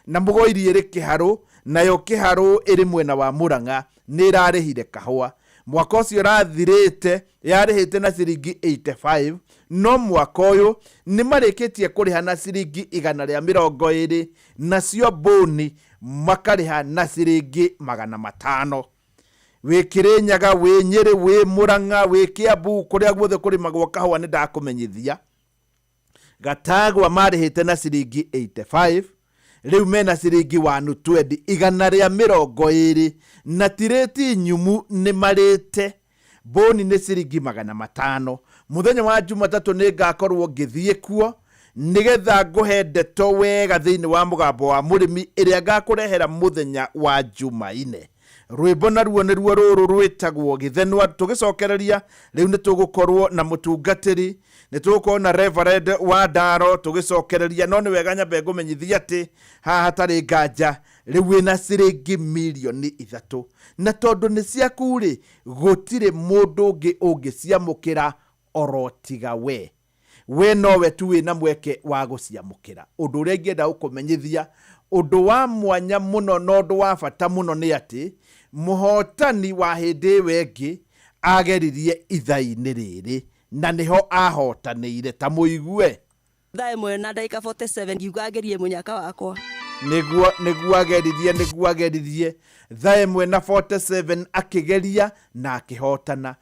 na Mũgoiri ĩrĩ Kĩharũ, nayo Kĩharũ ĩrĩ mwena wa Mũrang'a. Nĩ ĩrarĩhire kahũa. Mwaka ũcio ũrathirĩte yarĩhĩte na ciringi 85, no mwaka ũyũ nĩ marĩkĩtie kũrĩha na ciringi 120, nacio boni makarĩha na ciringi 500. Wĩ Kĩrĩnyaga, wĩ Nyĩrĩ, wĩ Mũrang'a, wĩ Kĩambu, kũrĩa guothe kũrĩmagwo kahũa nĩ ndakũmenyithia. Gatagwa marĩhĩte na ciringi 85, rĩu mena ciringi 120, 120, na tireti nyumu nĩ marĩte. Boni nĩ ciringi 500. Mũthenya wa Jumatatũ nĩ ngakorwo ngĩthiĩ kuo nĩgetha ngũhe ndeto wega thĩinĩ wa mũgambo wa mũrĩmi ĩrĩa ngakũrehera mũthenya wa Jumaine. Rwĩmbo naruo nĩruo rũrũ rwĩtagwo Gĩthenwa. Tũgĩcokereria rĩu nĩ tũgũkorwo na mũtungatĩri, nĩ tũgũkorwo na Reverend wa Ndaro tũgĩcokereria, no nĩ wega nyambe ngũmenyithia atĩ haha hatarĩ nganja rĩu wĩna ciringi 3,000,000, na tondũ nĩ ciaku rĩ, gũtirĩ mũndũ ũngĩ ũngĩciamũkĩra oro tiga we. We nowe tu wĩna mweke wa gũciamũkĩra. Ũndũ ũrĩa ingĩenda gũkũmenyithia, ũndũ wa mwanya mũno na ũndũ wa bata mũno nĩ atĩ mũhotani wa hĩndĩ ĩyo ĩngĩ ageririe ithaa-inĩ rĩrĩ na nĩho ahotanĩire. Ta mũigue thaa ĩmwe na ndagĩka 47 ngiuga agerie mũnyaka wakwa. Nĩguo ageririe thaa ĩmwe na 47 akĩgeria na akĩhotana.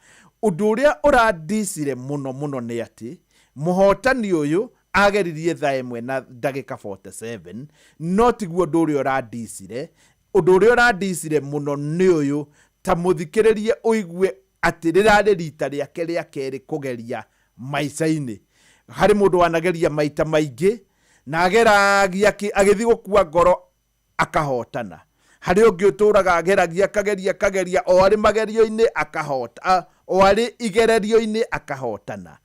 Ũndũ ũrĩa ũrandicire mũno nĩ atĩ mũhotani ũyũ ageririe thaa ĩmwe na ndagĩka 47, no tiguo ũndũ ũrĩa ũrandicire. Ũndũ ũrĩa ũrandicire mũno nĩ ũyũ, ta mũthikĩrĩrie ũigue atĩ rĩrarĩ rita rĩake rĩa kerĩ kũgeria maica-inĩ. Harĩ mũndũ wanageria maita maingĩ na ageragia agĩthiĩ gũkua ngoro akahotana. Harĩ ũngĩ ũtũraga akageria o arĩ magerio-inĩ akahota, o arĩ igererio-inĩ akahotana.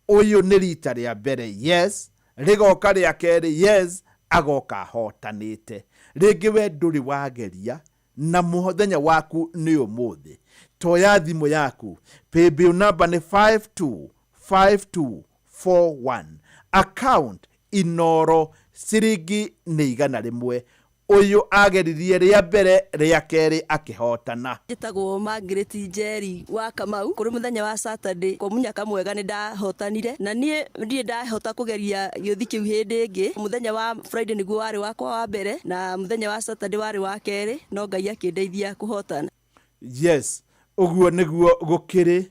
Ũyũ nĩ rita rĩa mbere, yes. Rĩgoka rĩa kerĩ, yes, agoka ahotanĩte. Rĩngĩ we ndũrĩ wageria na mũthenya waku nĩ ũmũthĩ. Toya thimũ yaku, paybill number nĩ 525241, account Inoro, ciringi nĩ 100. Ũyũ ageririe rĩa mbere rĩa kerĩ akĩhotana. Njĩtagwo Margaret Njeri wa Kamau, kũrĩ mũthenya wa Saturday kwa mũnyaka mwega nĩ ndahotanire, na niĩ ndiĩ ndahota kũgeria gĩũthi kĩu hĩndĩ ĩngĩ. Mũthenya wa Friday nĩguo warĩ wakwa wa mbere na mũthenya wa Saturday warĩ wa kerĩ, no Ngai akĩndeithia kũhotana. Yes, ũguo nĩguo gũkĩrĩ.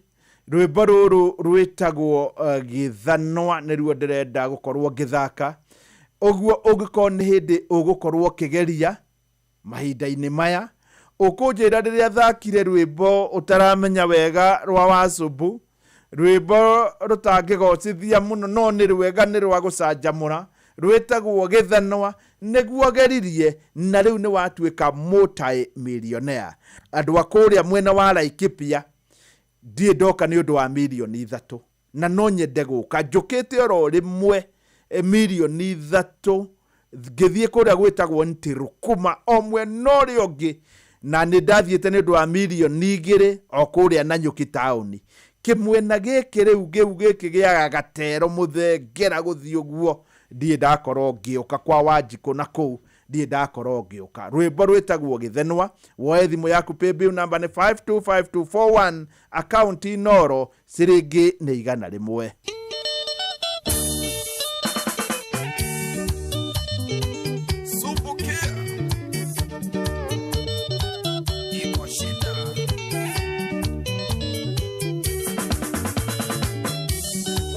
rwimbo ruru rwitagwo githanwa niruo ndirenda gukorwo ngithaka oguo ungikorwo ni hindi ugukorwo kigeria mahinda-ini maya ukunjira riria thakire rwimbo utaramenya wega rwa Wasubu rwimbo rutangigocithia muno no ni rwega ni rwa gucanjamura rwitagwo githanwa niguo geririe na riu ni watuika multi-millionaire andu akuria mwena wa Laikipia die doka ni undu wa milioni 3 na no nyende guka njukite oro rimwe milioni 3 ngithie kuria gwitagwo Ntirukuma omwe no riongi na ni ndathiete ni undu wa milioni 2 o kuria Nanyuki town kimwena giki riu giki giaga gatero muthengera guthii uguo die ndakorwo ngiuka kwa Wanjiku na kuu die ndakorwo ngiuka rwimbo rwitagwo githenwa woe thimu yaku paybill number ni 525241 account inoro ciringi ni 100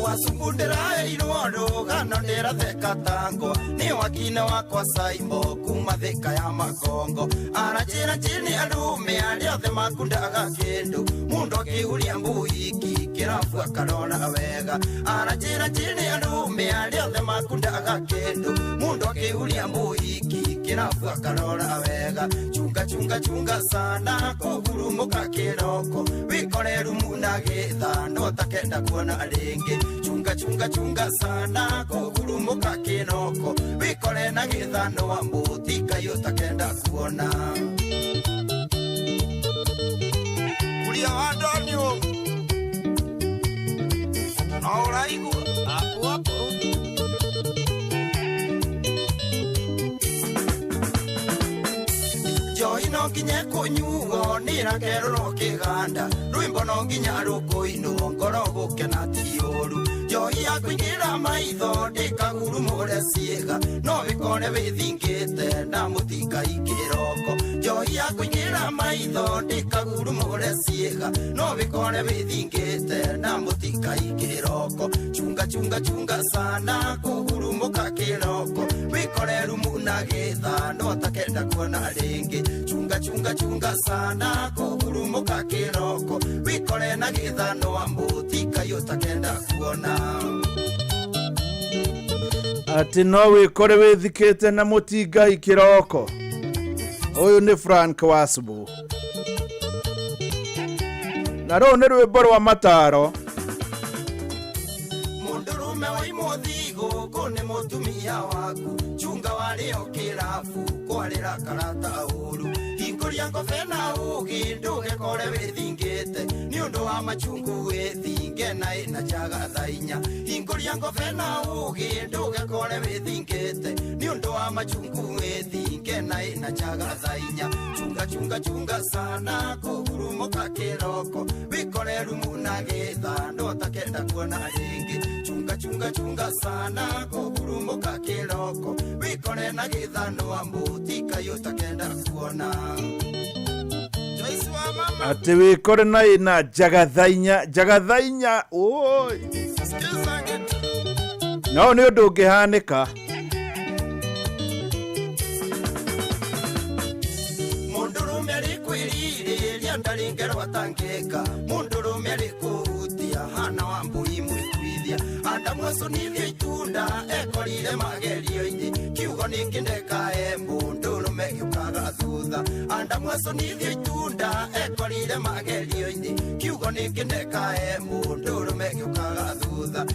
Wasungundira irodo gana ndera theka tango ni wakine wakwa Saimbo kuma theka ya Makongo anachira chini alume aliothe makundaga kindu mundu akiuria mbuiki kirafu akarona wega anachira chini alume aliothe makundaga kindu mundu akiuria mbuiki kirafu akarona wega chunga sana kugurumuka kiroko wikoreru munagitha no takenda kuona ringi chunga sana kugurumuka kinoko wikore na githano wa mbuti kayo takenda kuona kulia wadoni ho no raigu hapo Joy no nginya kunyuo nira keroro kiganda rwimbo no nginya rukuino ngoro gukena tiuru Joy yakwingira maitho ndikagurumure ciega no bikore bithingite na mutika ikiroko Joy yakwingira maitho ndikagurumure ciega no bikore bithingite na mutika ikiroko chunga sana kugurumuka kiroko bikore rumuna githa no takenda kuona ringi chunga sana kugurumuka kiroko bikore na githa no ambutika yo takenda kuona ati no wikore withikite na mutinga ikiroko uyu ni Frank Wasubu na ro ni rwimbo rwa mataro mundurume wa imothigo kone mutumia waku chunga wale okirafu kwarira karata uru hinkuria ngofena ugi nduge kore withingite ni undu wa machungu withinge na ina jaga thainya hinkuria ngofena ugi nduge kore withingite ni undu wa machungu withinge na ina jaga thainya chunga sana kugurumuka kiroko wikore rumuna githa ndo takenda kuona ringi chunga sana kugurumuka kiroko wikore na githa ndo ambutika yo takenda kuona ati wikore na ina jagathainya oi no ni undu ungihanika mundurume arikwirire ria ndaringero watangeka mundurume arikuhutia hana wambui mwikuithia anda mwasonithia itunda ekorire magerio-ini kiugo nikindeka mundurume giukaga thutha anda mwasonithia itunda ekorire magerio-ini kiugo nikindeka mundurume giukaga thutha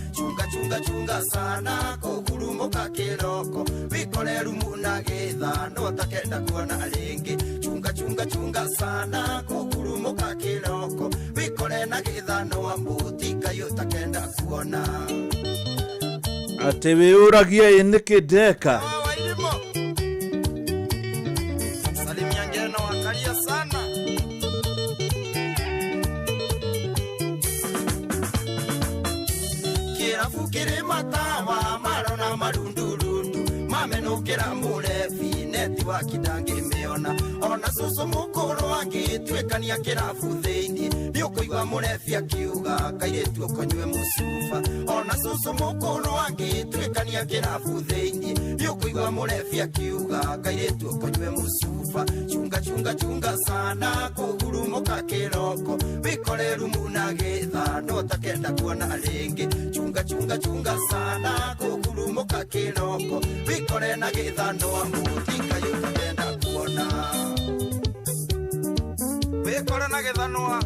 chunga sana kugurumuka kiroko wikore rumuna githa no takenda kuona ringi chunga sana kugurumuka kiroko wikore na githa no ambutika yo takenda kuona ati wiuragia inikideka salimia ngeno wakalia sana kirafu kiri matawa marona marundurundu mamenukira murefi neti wa kidangi meona ona susu mukuru wangi twekania kirafu theini ni ukuigwa Nĩũkũigua mũrebi akiuga kairĩtu ũkonyue mũcuba, ona cũcũ mũkũrũ angĩtwĩkania kĩrabu thĩinĩ. Nĩũkũigua mũrebi akiuga kairĩtu ũkonyue mũcuba, chunga chunga chunga sana kũgurumũka kĩroko, wĩkore rumu na gĩthano ũtakenda kuona rĩngĩ. Chunga chunga chunga sana kũgurumũka kĩroko, wĩkore na gĩthano amũthika yũtakenda kuona. Wĩkore na gĩthanoa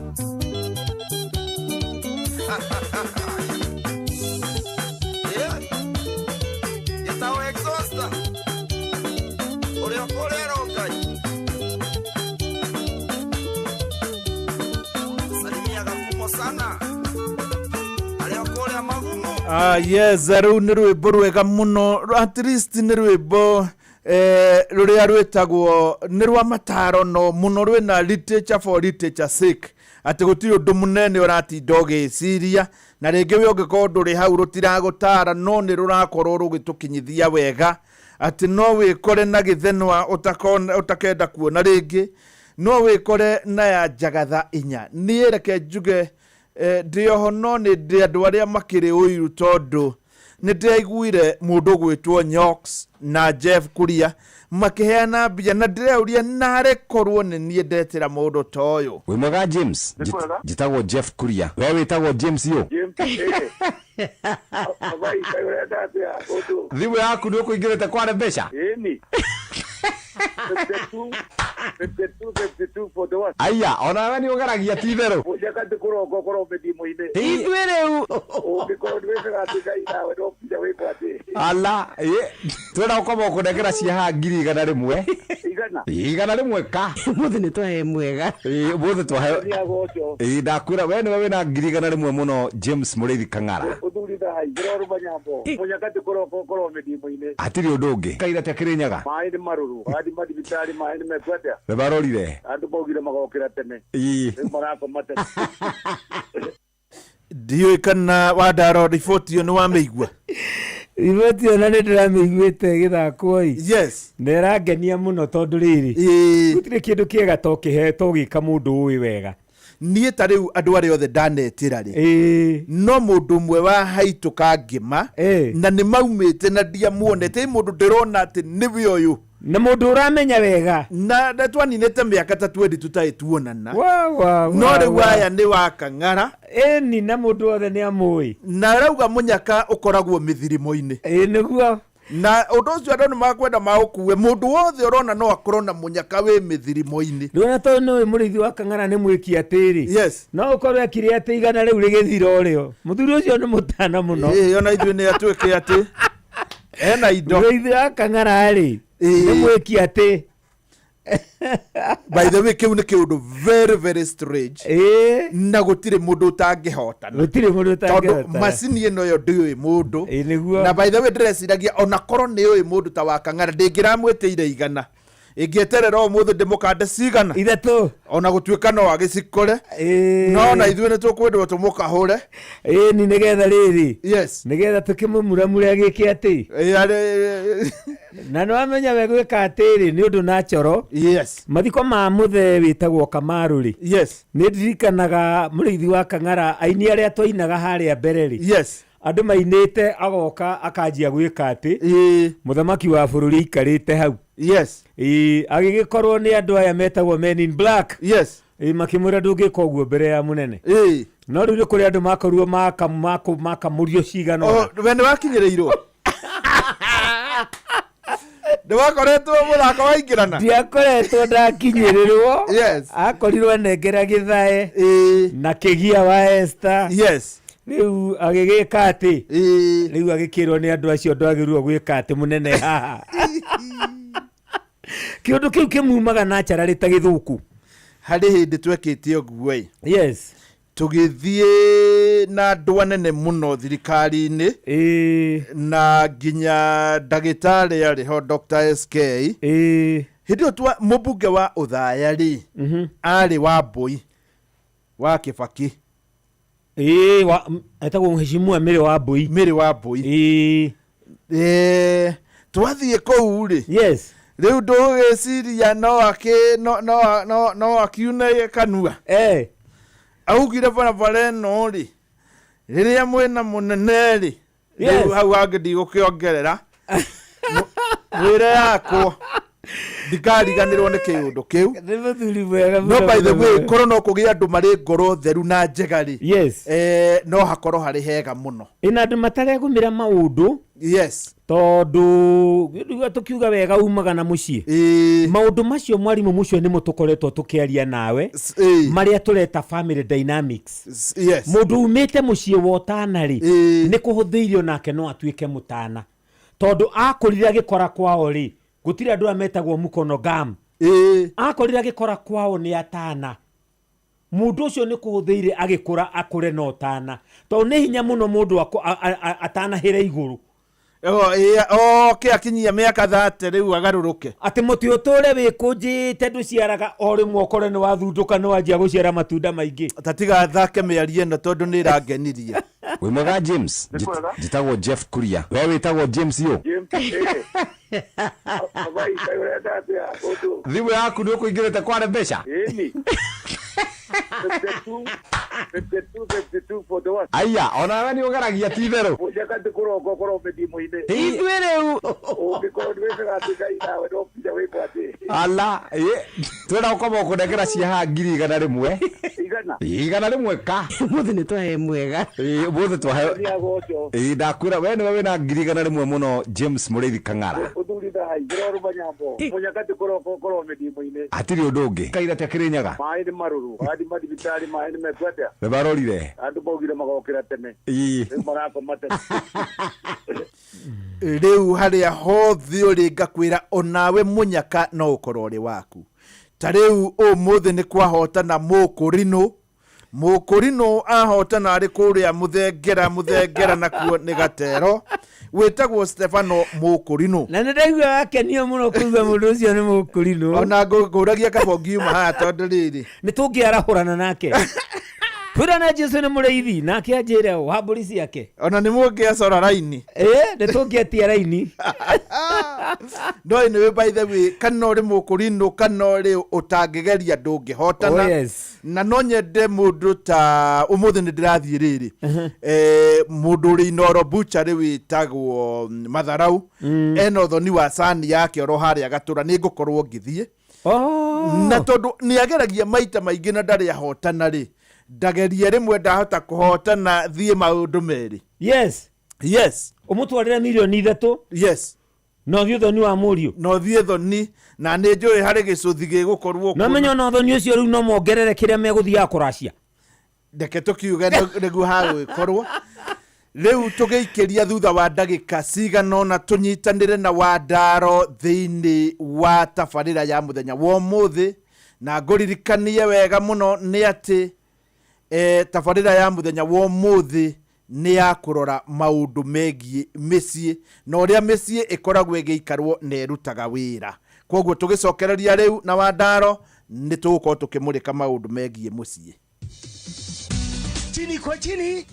gĩtaũ exhauster ũrĩa ũkũrĩrwo Ngai. Salimia Gakumo sana arĩa ũkũrĩa Magumo. Yes, rĩu nĩ rwĩmbo rwega mũno, at least nĩ rwĩmbo rũrĩa rwĩtagwo nĩ rwa mataro no mũno, rwĩna literature for literature sake, atĩ gũtirĩ ũndũ mũnene ũratinda ũgĩciria, na rĩngĩ we ũngĩkorwo ndũrĩ hau rũtiragũtara, no nĩ rũrakorwo rũgĩtũkinyithia wega, atĩ no wĩkore na gĩthenwa ũtakenda kuona rĩngĩ, no wĩkore na ya Njagatha 4. Niĩ reke njuge ndĩoho no nĩ ndĩ andũ arĩa makĩrĩ ũiru, tondũ nĩ ndĩraiguire mũndũ gwĩtwo Nyox na Jeff Kuria makĩheana mbia, na ndĩreuria narĩ korwo nĩ niĩ ndetĩra mũndũ ta ũyũ. Wĩ mwega James? Njĩtagwo Jeff Kuria. We wĩtagwo James yo? Thimũ yaku nĩ ũkũingĩrĩte kware mbeca? Ĩni 52 for the one. Aya, ona we nĩ ũgeragia ti therũ? Ũjakati kũrongo korwo mĩthimo-inĩ. Ithuĩ rĩu. Ũngĩkorwo ndwĩkaga atĩ Ngai nawe no nginya wĩkwo atĩ. Ala, twĩna ũkoma ũkũnengera ciaha 100,000. Igana? Igana rĩmwe ka. Mũthĩ nĩ twahe mwega. Mũthĩ twahe. Ndakwĩra we nĩwe wĩna 100,000 mũno James Mũrĩithi Kang'ara. Ũthũritha hai, ngĩrorwo manyambo. Ũjakati kũrongo korwo mĩthimo-inĩ. Hatirĩ ũndũ ũngĩ. Kaira te Kĩrĩnyaga. Maĩ nĩ marũrũ. Hadi madibitari maĩ nĩ mekwenda. Nĩ barorire. Andũ maugire magokĩra tene. Marakoma tene. Ndiũĩ kana Wandaro riboti ĩyo nĩ wamĩigua? Riboti ĩyo na nĩ ndĩramĩiguĩte gĩthakwo-ĩ. Yes. Na ĩrangenia mũno tondũ rĩrĩ, gũtirĩ kĩndũ kĩega to kĩhetwo gĩka mũndũ ũĩ wega. Niĩ ta rĩu andũ arĩa othe ndanetĩra rĩ, no mũndũ ũmwe wa haitũ kangĩma, na nĩ maumĩte na ndiamuonete, mũndũ ndĩrona atĩ nĩwe ũyũ, na mũndũ ũramenya wega, na twaninĩte mĩaka ta 20 tũtarĩ tuonana, no rĩu aya nĩ wa Kang'ara, ĩni na mũndũ wothe nĩ amũĩ, na rauga mũnyaka ũkoragwo mĩthirimo-inĩ. Nĩguo. Na ũndũ ũcio andũ nĩ makwenda maũkue, mũndũ wothe ũrona no akorwo na mũnyaka wĩ mĩthirimo-inĩ. Rĩona tondũ nĩwe mũrĩithi wa Kang'ara nĩ mwĩki atĩrĩ. Yes. No ũkorwo akĩrĩ atĩ igana rĩu rĩgĩthira ũrĩo. Mũthuri ũcio nĩ mũtana mũno. Ona ithuĩ nĩ atuĩke atĩ ena indo. Mũrĩithi wa Kang'ara rĩ, nĩ mwĩki atĩ. By the way, kĩu nĩ kĩũndũ very very strange. Na gũtirĩ mũndũ ũtangĩhotana. Gũtirĩ mũndũ ũtangĩhotana. Tondũ macini ĩno yo ndĩũĩ mũndũ. Na by the way ndĩreciragia ona korwo nĩũĩ mũndũ ta wa Kang'ara ndĩngĩramwĩtĩire igana. Ingĩeterera ũmũthĩ ndĩmũkande cigana. 3. Ona gũtuĩka no agĩcikore. No na ithuĩ nĩ tũkwendwo tũmũkahũre. Ni nĩgetha rĩrĩ. Yes. Nĩgetha tũkĩmũmuramure gĩkĩ atĩ. Na nĩ wamenya we gwĩka atĩrĩ nĩ ũndũ na coro. Yes. Mathiko ma mũthe wĩtagwo Kamaru rĩ. Yes. Nĩ ndirikanaga mũrĩithi wa Kang'ara aini arĩa twainaga harĩa mbere rĩ. Yes. Andũ mainĩte agoka akanjia gwĩka atĩ mũthamaki wa bũrũri aikarĩte hau. Yes. Agĩgĩkorwo nĩ andũ aya metagwo Men in Black. Yes. Makĩmwĩra ndũngĩka ũguo mbere ya mũnene. No rĩu nĩ kũrĩ andũ makorirwo makamũrio cigana. We nĩ wakinyĩrĩirwo? Nĩ wakoretwo mũthako waingĩrana? Ndiakoretwo ndakinyĩrĩrwo. Yes. Akorirwo nengera gĩthae na kĩgia wa Esther. Yes. Rĩu agĩgĩka atĩ rĩu agĩkĩrwo nĩ andũ acio ndwagĩrĩirwo gwĩka atĩ mũnene haha. Kĩũndũ kĩu kĩmumaga na ncara rĩta gĩthũku. Harĩ hĩndĩ twekĩte ũguo. Yes. Tũgĩthiĩ na andũ anene mũno thirikari-inĩ na nginya ndagĩtarĩ arĩho Dr. SK. Hĩndĩ ĩyo mũmbunge wa Ũthaya rĩ arĩ Wambũi wa Kĩbakĩ. Etagwo Mheshimiwa Mĩrĩ Wambũi. Mĩrĩ Wambũi. Twathiĩ kũu rĩ. Yes. Rĩu ndũgĩciria no akiune kanua. augire barabara no ri riria mwena munene ri riu hau angidi gukiongerera mwire yakwo ndikariganirwo ni kiundu kiu no by the way koro no kugia andu mari ngoro theru na njegari no hakoro hari hega muno ina andu matare gumira maundu tondu tukiuga wega umaga na mucie maundu macio mwarimu mucio ni mutukoretwo tukiaria nawe maria tureta family dynamics mundu umite mucie wotana ri ni kuhuthirio nake no atuike mutana tondu akurira gikora kwao ri gutira andu ametagwo mukono gam akorira gikora kwao ni atana mundu ucio ni kuhuthiire agikura akure no tana to ni hinya muno mundu atana hire iguru akinyia miaka 30 riu agaruruke ati muti utore wikunjite nduciaraga ori mwokore ni wathunduka no anjia guciara matunda maingi tatiga thake miarie no tondu ni irangenirie we mwega James jitagwo Jeff Kuria we witagwo James yo thimu yaku ni ukuingirite kware mbeca aya ona wewe ni ugaragia tithero ujakati kuroko korobe dimoine itwireu ukikoro ndwega atigaina we no pija we kwate ala twera ukoma kundekera cia 100 igana rimwe ka muthi ni twahe mwega muthi twahe ndakwira we ni wewe na 100 muno James Murithi Kang'ara uthurida haigiro rubanyambo ujakati kuroko korobe dimoine atiri undu ungi kaira te kirinyaga mai ni maruru adi madibitari mai ni mekwete we barorire andu bogire magokira tene marako mate riu haria hothi uri ngakwira onawe munyaka no ukoro ri waku tariu umuthi ni kwahotana mukurino ahotana ari kuria muthengera nakuo ni gatero wetagwo Stefano Mukurino na ndaigua akenio muno kuuga mundu ucio ni Mukurino ona nguragia kabongiuma ha tondu riri ni tungiarahurana nake Pura na Jesu ni Muriithi nake ajire waburi ciake ona ni mungiacora raini ni tungiatia raini no ni by the way kana ri Mukurino kana ri utangigeria ndungihotana na no nyende mundu ta umuthi ni ndirathie riri mundu ri Noro Butcher ri witagwo Matharau eno thoni wa sani yake oro haria gatura ni ngukorwo ngithie na tondu ni ageragia maita maingi na ndari ahotana ri ndageria rimwe ndahota kuhotana thie maundu meri umutwarira milioni 3 no thio thoni wa murio no thie thoni na ni njui hari gicuthi gigukorwo no menyo no thoni ucio riu no mongerere kiria meguthia kuracia ndeke tukiuga niguo hagwikorwo riu tugeikiria thutha wa ndagika cigana na tunyitanire na Wandaro thiini wa tabarira ya muthenya wa muthi na nguririkanie wega muno ni ati tabarira ya muthenya wa muthi ni ya kurora maundu megie micie no ria micie ikoragwo igeikarwo nerutaga wira koguo tugicokereria riu na Wandaro ni tugukorwo tukimurika maundu megie mucie chini kwa chini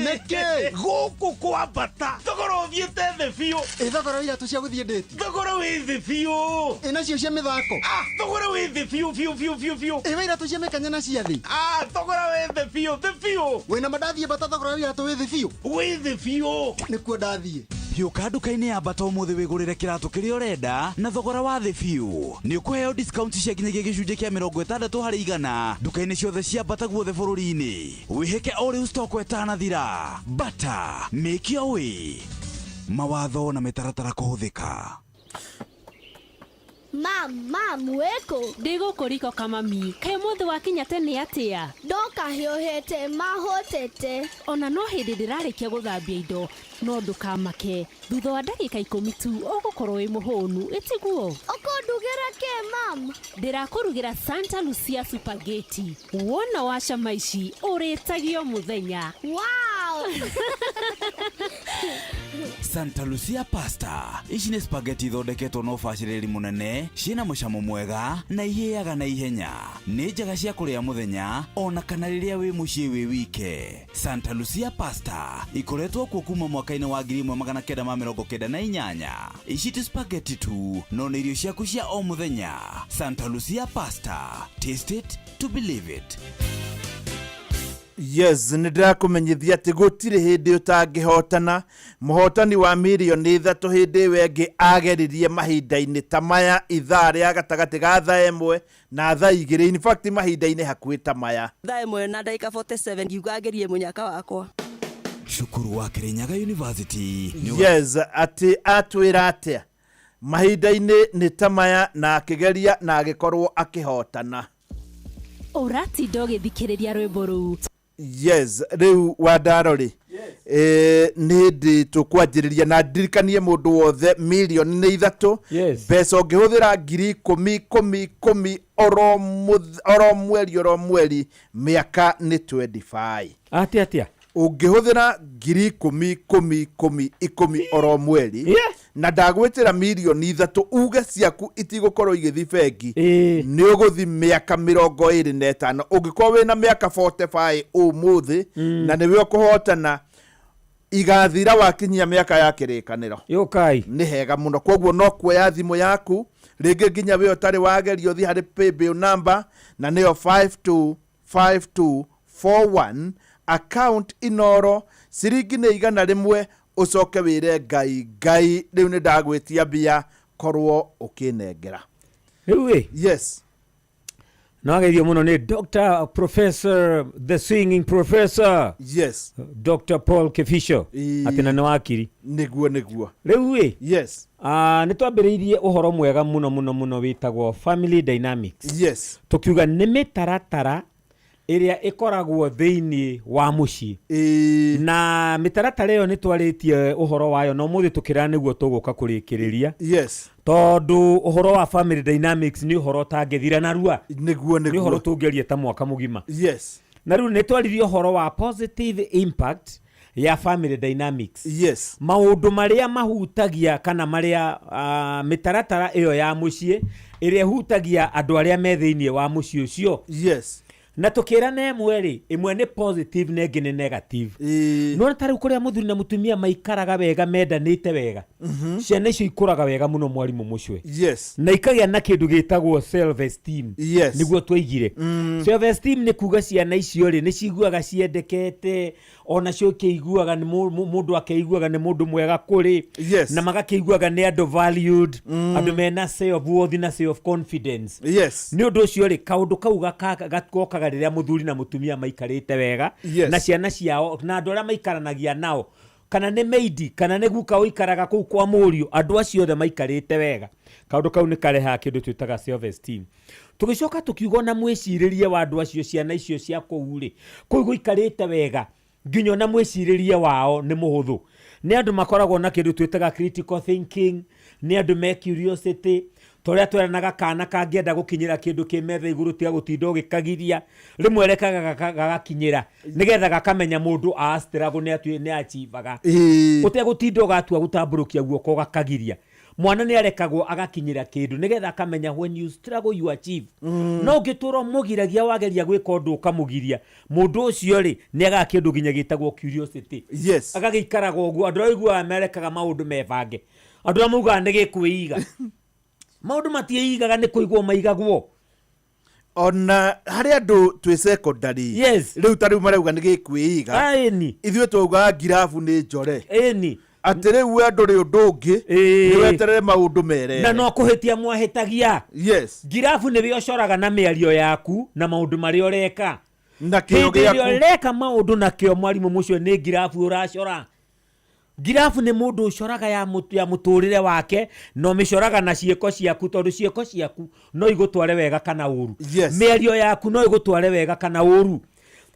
neke guku kwa bata thogoro thiete the fiu thogoro ira tu cia guthie date thogoro wi the fiu nacio cia mithako thogoro wi the fiu ira tu cia mekanya na cia thi thogoro wi the fiu wina madathie bata thogoro ira tu wi the fiu nikuo ndathie Hiuka nduka-inĩ ya Bata ũmũthĩ wĩgũrĩre kĩratũ kĩrĩa ũrenda na thogora wa thĩ biũ. Nĩ ũkũheo discount cia nginyagia gĩcunjĩ kĩa 60 harĩ igana nduka-inĩ ciothe cia Bata guothe bũrũri-inĩ. Wĩhĩke o rĩu stock ĩtanathira. Bata, make your way. Mawatho na mĩtaratara kũhũthĩka. Mam, weko. Ndigo koriko kama mi. Kae mothe wakinya tene atia. Doka hiohete, mahotete. Ona no hindi ndirarikia guthambia indo. No ndukamake. Thutha wa ndagika 10 tu ugukorwo wi muhonu. Itiguo. Okondugera ke mam. Ndirakurugira Santa Lucia spaghetti. Wona washa maici uritagio muthenya. Wow. Santa Lucia pasta ici nĩ spaghetti thondeketwo na ũbacĩrĩri mũnene ciĩna mũcamo mwega na ihĩaga na ihenya nĩ njega cia kũrĩa mũthenya ona kana rĩrĩa wĩ mũciĩ wĩ wike. Santa Lucia pasta ikoretwo kuo kuma mwaka-inĩ wa 1998. Ici ti spaghetti tu no nĩ irio ciaku cia o mũthenya. Santa Lucia pasta, taste it to believe it. Yes, nĩndĩrakũmenyithia atĩ gũtirĩ hĩndĩ ũtangĩhotana. Mũhotani wa mirioni 3 hĩndĩ wengĩ ageririe mahinda-inĩ ta maya, ithaa rĩa gatagatĩ ga thaa 1 na thaa 2. In fact mahinda-inĩ hakuhĩ ta maya, thaa 1 na ndagĩka 47 ngiuga agerie mũnyaka wakwa. Cukuru wa Kirinyaga University. Yes, atĩ atwĩra atĩa mahinda-inĩ nĩ ta maya na akĩgeria na agĩkorwo akĩhotana. Ũratinda ũgĩthikĩrĩria rwĩmbo rũu. Yes, rĩu Wandarori, nĩ hĩndĩ tũkwanjĩrĩria na ndirikanie mũndũ wothe mirioni nĩ 3. Mbeca ũngĩhũthĩra 10,000 oro mweri mĩaka nĩ 25. Atia ũngĩhũthĩra 10,000 oro mweri na ndagwĩtĩra mirioni 3 uge ciaku itigũkorwo igĩthi bengi, nĩ ũgũthi mĩaka 25. Ũngĩkorwo wĩna mĩaka 45 ũmũthĩ na nĩwe ũkũhotana, igathira wakinyia mĩaka ya kĩrĩkanĩro yokai nĩ hega mũno. Koguo no kuoya thimũ yaku rĩngĩ nginya we ũtarĩ wagerio thi harĩ paybill number na nĩyo 525241, account inoro ciringi nĩ 100 ucoke wĩre Ngai rĩu nĩ ndagwĩtia mbia korwo ũkĩnengera. Rĩu yes, no ageithio mũno nĩ Dr. Professor, the singing professor. Yes, Dr. Paul Kefisho atina nĩ wakiri nĩguo rĩu yes, nĩ twambĩrĩirie ũhoro mwega mũno wĩtagwo family dynamics. Yes, tukiuga nĩ mĩtaratara ĩrĩa ĩkoragwo thĩinĩ wa mũciĩ na mĩtaratara ĩyo nĩ twarĩtie ũhoro wayo no mũthĩ tũkĩra nĩguo tũgũka kũrĩkĩrĩria. Yes, tondũ ũhoro wa family dynamics nĩ ũhoro tangĩthira narua, nĩguo nĩ ũhoro tũngĩaria ta mwaka mũgima. Yes, na rĩu nĩ twaririe ũhoro wa positive impact ya family dynamics. Yes, maũndũ marĩa mahutagia kana marĩa mĩtaratara ĩyo ya mũciĩ ĩrĩa hutagia andũ arĩa me thĩinĩ wa mũciĩ ũcio. Yes, na tukĩrana ĩmwe nĩ positive na ĩngĩ nĩ negative. No tarĩu kũrĩa mũthuri na mũtumia maikaraga wega mendanĩte wega, ciana icio ikũraga wega mũno mwarimũ mũcwe. Yes, na ikagĩa na kĩndũ gĩtagwo self esteem. Yes, nĩguo twaigire self esteem nĩ kuga ciana icio nĩ ciguaga ciendekete, ona cio kĩiguaga nĩ mũndũ akeiguaga nĩ mũndũ mwega kũrĩ. Yes, na magakĩiguaga nĩ andũ valued, andũ mena self worth na self confidence. Yes, nĩ ũndũ ũcio kaũndũ kau gakokaga rĩrĩa mũthuri na mũtumia maikarĩte wega. Yes, na ciana ciao na andũ arĩa maikaranagia nao, kana nĩ meidi kana nĩ guka ũikaraga kũu kwa mũriũ, andũ acio othe maikarĩte wega. Kaũndũ kau nĩ karehaga kĩndũ twĩtaga self esteem. Tũgĩcoka tukiuga na mwĩcirĩrie wa andũ acio, ciana icio cia kũu rĩ, kũu gũikarĩte wega nginya na mwĩcirĩrie wao nĩ mũhũthũ. Nĩ andũ makoragwo na kĩndũ twĩtaga critical thinking, nĩ andũ me curiosity, tũrĩa tweranaga kana kangĩenda gũkinyĩra kĩndũ kĩ metha igũrũ tiga gũtinda ũgĩkagiria, rĩmwe rekaga gagakinyĩra nĩgetha gakamenya mũndũ struggle nĩ achivaga, ũtegũtinda ũgatua gũtambũrũkia guoko gakagiria. Mwana nĩ arekagwo agakinyĩra kĩndũ nĩgetha akamenya when you struggle you achieve. No ũngĩtũra mũgiragia wageria gwĩka ũndũ ũkamũgiria, mũndũ ũcio rĩ nĩ agaga kĩndũ nginya gĩtagwo curiosity. Yes, agagĩikaraga ũguo, andũ aiguaga merekaga maũndũ mebange, andũ amaugaga nĩ gĩkwĩiga. Maũndũ matiĩigaga nĩ kũigwo maigagwo. Ona harĩ andũ twĩ secondary, rĩu tarĩu marauga nĩ gĩkwĩiga, ithuĩ twauga ngirabu nĩ njore. Atĩ rĩu andũ rĩ ũndũ ũngĩ nĩ weterere maũndũ merere na no kũhĩtia mwahĩtagia. Yes, ngirabu nĩwe ũcoraga na mĩario yaku na maũndũ marĩa ũreka, na kĩo gĩaku ũreka maũndũ na kĩo mwarimũ mũcio nĩ ngirabu ũracora. Ngirabu nĩ mũndũ ũcoraga ya mũtũrĩre wake, no mĩcoraga na ciĩko ciaku, tondũ ciĩko ciaku no igũtware wega kana ũru. Mĩario yaku no igũtware wega kana ũru.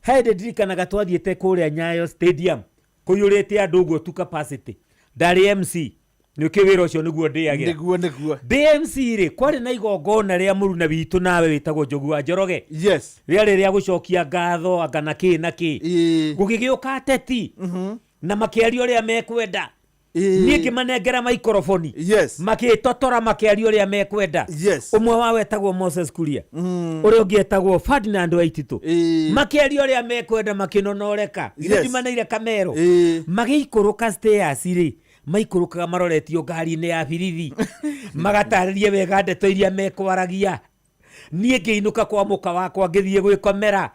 Hĩndĩ ndirikanaga twathiĩte kũrĩa Nyayo Stadium kũiyũrĩte andũ ũguo tu capacity, ndarĩ MC nĩ kĩwĩra ũcio nĩguo ndĩagĩra. Nĩguo DMC rĩ kwarĩ na igongona rĩa mũruna witũ nawe wĩtagwo Njogu wa Njoroge. Yes, rĩarĩ rĩa gũcokia ngatho anga na kĩ gũgĩgĩũka ateti na makĩaria ũrĩa mekwenda. niĩ ngĩmanengera maikoroboni makĩtotora makĩaria ũrĩa mekwenda ũmwe wao etagwo Moses Kuria ũrĩa ũngĩ etagwo Ferdinand Waititũ makĩaria ũrĩa mekwenda makĩnonoreka gĩtimaneire kamero magĩikũrũka stairs rĩ maikũrũkaga maroretio ngari-inĩ ya birithi magatarĩria wega ndeto iria mekwaragia niĩ ngĩinũka kwa mũka wakwa ngĩthiĩ gwĩkomera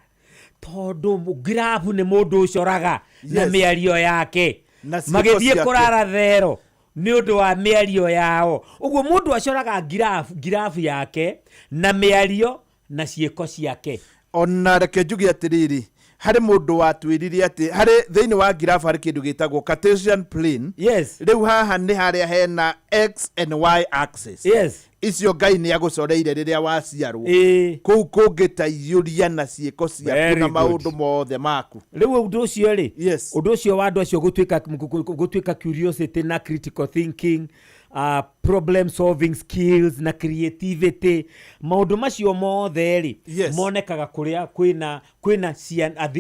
tondũ grafu nĩ mũndũ ũcoraga na mĩario yake magĩthiĩ kũrara thero nĩ ũndũ wa mĩario yao ũguo mũndũ acoraga grafu yake na mĩario na ciĩko ciake ona reke njuge atĩrĩrĩ harĩ mũndũ watwĩrire atĩ harĩ thĩinĩ wa graph harĩ kĩndũ gĩtagwo Cartesian plane rĩu haha nĩ harĩa hena x and y axis icio Ngai nĩ agũcoreire rĩrĩa waciarwo kũu kũngĩtaiyũria na ciĩko ciaku na maũndũ mothe maku rĩu ũndũ ũcio rĩ ũndũ ũcio wa andũ acio gũtuĩka curiosity na critical thinking problem solving skills na creativity maũndũ macio mothe rĩ monekaga kũrĩa kwĩna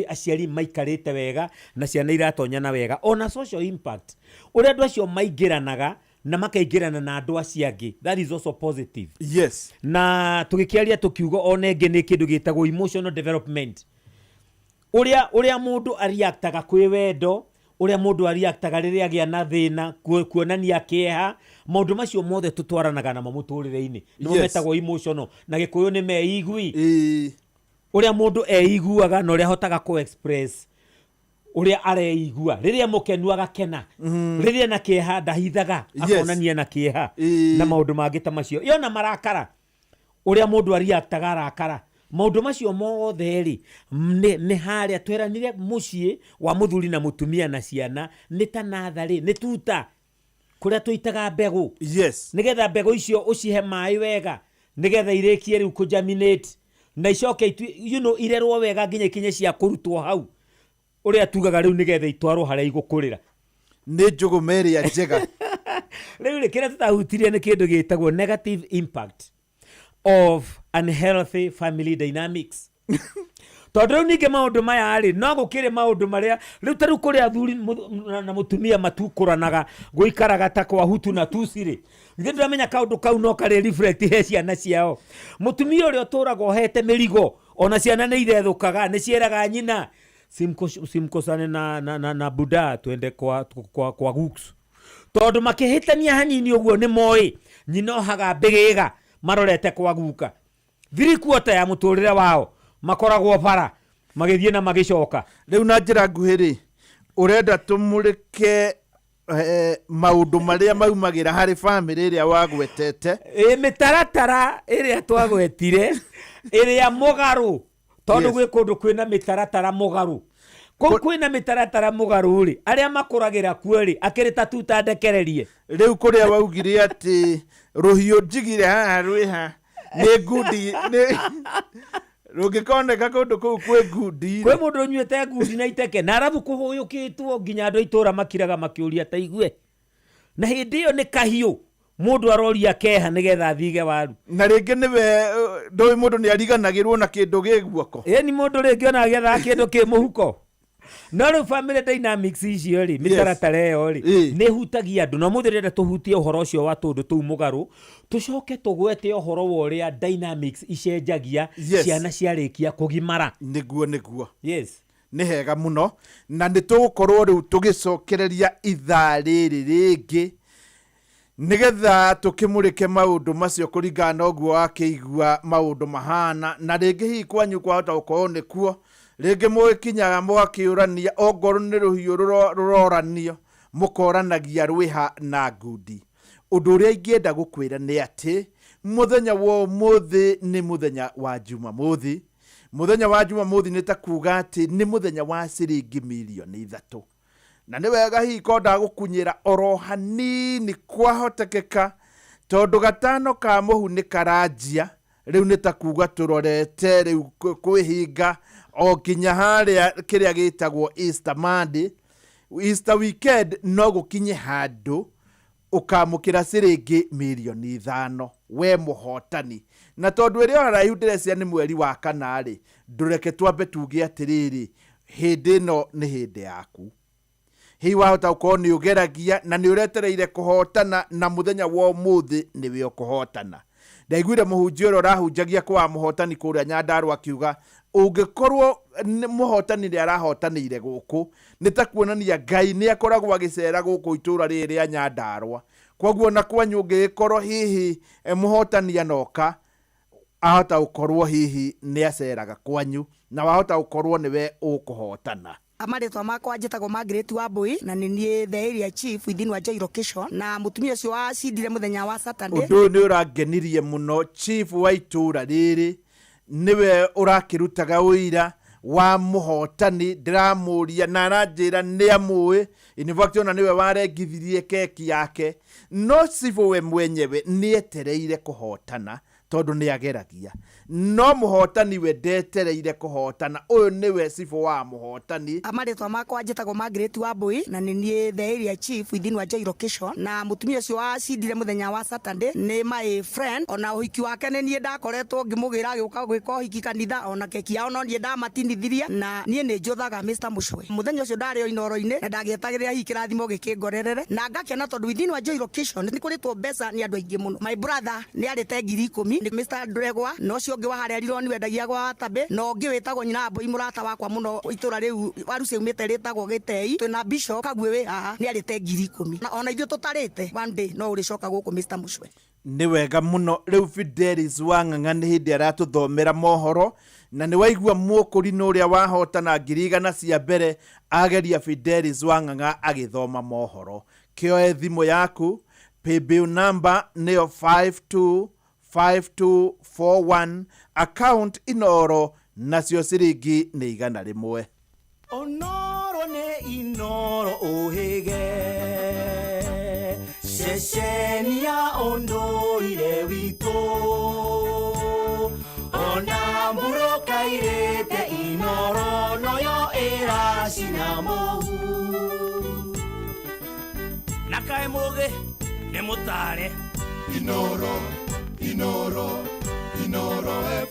aciari maikarĩte wega na ciana iratonyana wega ona social impact ũrĩa andũ acio maingĩranaga na makaingĩrana na andũ acio angĩ that is also positive na tũgĩkĩaria tũkiugo ona ĩngĩ nĩ kĩndũ gĩtagwo emotional development ũrĩa mũndũ ariactaga kwĩ wendo ũrĩa mũndũ ariactaga rĩrĩa agĩa na thĩna kuonania kĩeha maũndũ macio mothe tũtwaranaga na mũtũrĩre-inĩ no metagwo emotional na Gĩkũyũ nĩ meigui ũrĩa mũndũ eiguaga na ũrĩa ahotaga express ũrĩa areigua rĩrĩa mũkenu agakena rĩrĩa na kĩeha ndahithaga akonania na kĩeha na maũndũ mangĩ ta macio yona marakara ũrĩa mũndũ ariactaga arakara maũndũ macio mothe rĩ nĩ harĩa tweranire mũciĩ wa mũthuri na mũtumia na ciana nĩ ta natharĩ nĩ tuta kũrĩa tũitaga mbegũ nĩgetha mbegũ icio ũcihe maĩ wega nĩgetha irĩkie rĩu kũjaminate na icoke irerwo wega nginya ikinye cia kũrutwo hau ũrĩa tugaga rĩu nĩgetha itwarwo harĩa igũkũrĩra nĩ njũgũ merĩa njega rĩu kĩrĩa tũtahutirie nĩ kĩndũ gĩtagwo negative impact of unhealthy family dynamics tondũ rĩu ningĩ maũndũ maya rĩ no gũkĩrĩ maũndũ marĩa rĩu ta rĩu kũrĩa athuri na mũtumia matukũranaga gũikaraga ta kwa hutu na tusi rĩ nĩ ndĩramenya kaũndũ kau no karĩ reflect he ciana ciao mũtumia ũrĩa ũtũraga ohete mĩrigo ona ciana nĩ irethũkaga nĩ cieraga nyina simkosane na Buddha twende kwa Gux tondũ makĩhĩtania hanini ũguo nĩ moĩ nyina ohaga mbĩgĩga marorete kwa guka thiri kuota ya mũtũrĩre wao makoragwo bara magĩthiĩ na magĩcoka rĩu na njĩra nguhĩ rĩ ũrenda tũmũrĩke maũndũ marĩa maumagĩra harĩ family ĩrĩa wagwetete mĩtaratara ĩrĩa twagwetire ĩrĩa mũgarũ tondũ gwĩ kũndũ kwĩna mĩtaratara mũgarũ kwĩna mĩtaratara mũgarũ rĩ arĩa makũragĩra kuo rĩ akĩrĩ ta tuta ndekererie rĩu kũrĩa waugire atĩ rũhiũ njigire haha rwĩha nĩ ngundi rũngĩkoneka kũndũ kũu kwĩ ngundi kwĩ mũndũ ũnyuĩte ngundi na iteke na arabu kũhũyũkĩtwo nginya andũ itũra makiraga makĩũria ta igue na hĩndĩ ĩyo nĩ kahiũ mũndũ aroria keha nĩgetha athige waru na rĩngĩ nĩwe ndũĩ mũndũ nĩ ariganagĩrwo na kĩndũ gĩ guoko ĩni mũndũ rĩngĩ ona agetha kĩndũ kĩ mũhuko no rĩu family dynamics icio rĩ mĩtaratara ĩyo rĩ nĩ hutagia andũ na mũthĩ rĩrĩa tũhutie ũhoro ũcio wa tũndũ tũu mũgarũ tũcoke tũgwete ũhoro wa ũrĩa dynamics icenjagia ciana ciarĩkia kũgimara nĩguo nĩ hega mũno na nĩ tũgũkorwo rĩu tũgĩcokereria ithaa rĩrĩ rĩngĩ nĩgetha tũkĩmũrĩke maũndũ macio kũringana na ũguo wakĩigua maũndũ mahana na rĩngĩ hihi kwanyu kwahota gũkorwo nĩkuo rĩngĩ mũgĩkinyaga mũgakĩũrania ongorwo nĩ rũhiũ rũroranio mũkoranagia rwĩha na ngundi ũndũ ũrĩa ingĩenda gũkwĩra nĩ atĩ mũthenya wa ũmũthĩ nĩ mũthenya wa Jumamothi mũthenya wa Jumamothi nĩ ta kuga atĩ nĩ mũthenya wa ciringi mirioni 3 na nĩ wega hihi konda gũkunyĩra oro hanini kwahotekeka tondũ gatano ka mũhu nĩ karanjia rĩu nĩ ta kuga tũrorete rĩu kwĩhinga o kinya harĩa kĩrĩa gĩtagwo Easter Monday Easter weekend no gũkinye handũ ũkamũkĩra ciringi mirioni 5 we mũhotani na tondũ ĩrĩa haraihu ndĩrecia nĩ mweri wa kana rĩ ndũreke twambe tuge atĩrĩrĩ hĩndĩ ĩno nĩ hĩndĩ yaku hi wahota ukorwo ni ugeragia na ni uretereire kuhotana na muthenya wa muthi niwe ukuhotana. Ndaiguire muhunjia ro rahunjagia kwa muhotani kuria Nyandarua akiuga ungikorwo muhotani ri arahotanire guku nitakuonania Ngai ni akoragwo agicera guku itura riri ya Nyandarua. Koguo na kwanyu ungikorwo hihi muhotani anoka ahota ukorwo hihi ni aceraga kwanyu na wahota ukorwo niwe ukuhotana. Amaretwa makwa njitagwo Margaret Wambui na ni the area chief within Wajir location na mutumia ucio wa cindire muthenya wa Saturday. Undu ni urangenirie muno chief wa itura riri niwe urakirutaga uira wa muhotani ndiramuria na aranjira ni amui in fact ona niwe warengithirie keki yake no sivo we mwenyewe ni etereire kuhotana tondu ni ageragia no muhotani we ndetereire kuhotana uyu niwe sivo wa muhotani. Amaretwa makwa njitagwo Margaret Wambui na ni the area chief within Wajir location na mutumia ucio wa cindire muthenya wa Saturday ni my friend ona uhiki wake ni ndakoretwo ngimugira agiuka gwika uhiki kanitha ona keki yao no ni ndamatinithiria na nie ni njuthaga Mr. Mushwe muthenya ucio ndari o inoro-ini na ndagietagirira hiki kirathimo gikingorerere na ngakena tondu within Wajir location ni kuritwo mbeca ni andu aingi muno. My brother ni arite 10,000 ni Mr. Ndregwa no cio ngi waharerirwo ni wendagia gwa Tabe no ngi witagwo nyina Mbui murata wakwa muno itura riu waruce umite ritagwo Gitei twina Bishop Kagwe we haha ni arite 10,000 na ona ithuĩ tutarite one day no uricoka guku Mr. Mushwe. Ni wega muno riu Fidelis Wang'ang'a ni hindi aratuthomera mohoro na ni waigua mwokuri no uria wahotana 100 cia mbere ageria Fidelis Wang'ang'a agithoma mohoro. Kioe thimu yaku paybill number nio 5241 account inoro nacio ciringi ni 100. Onoro ne inoro ohege Sheshenia ondoire wito Ona muroka irete inoro noyo era sinamohu Nakae moge ne mutare Inoro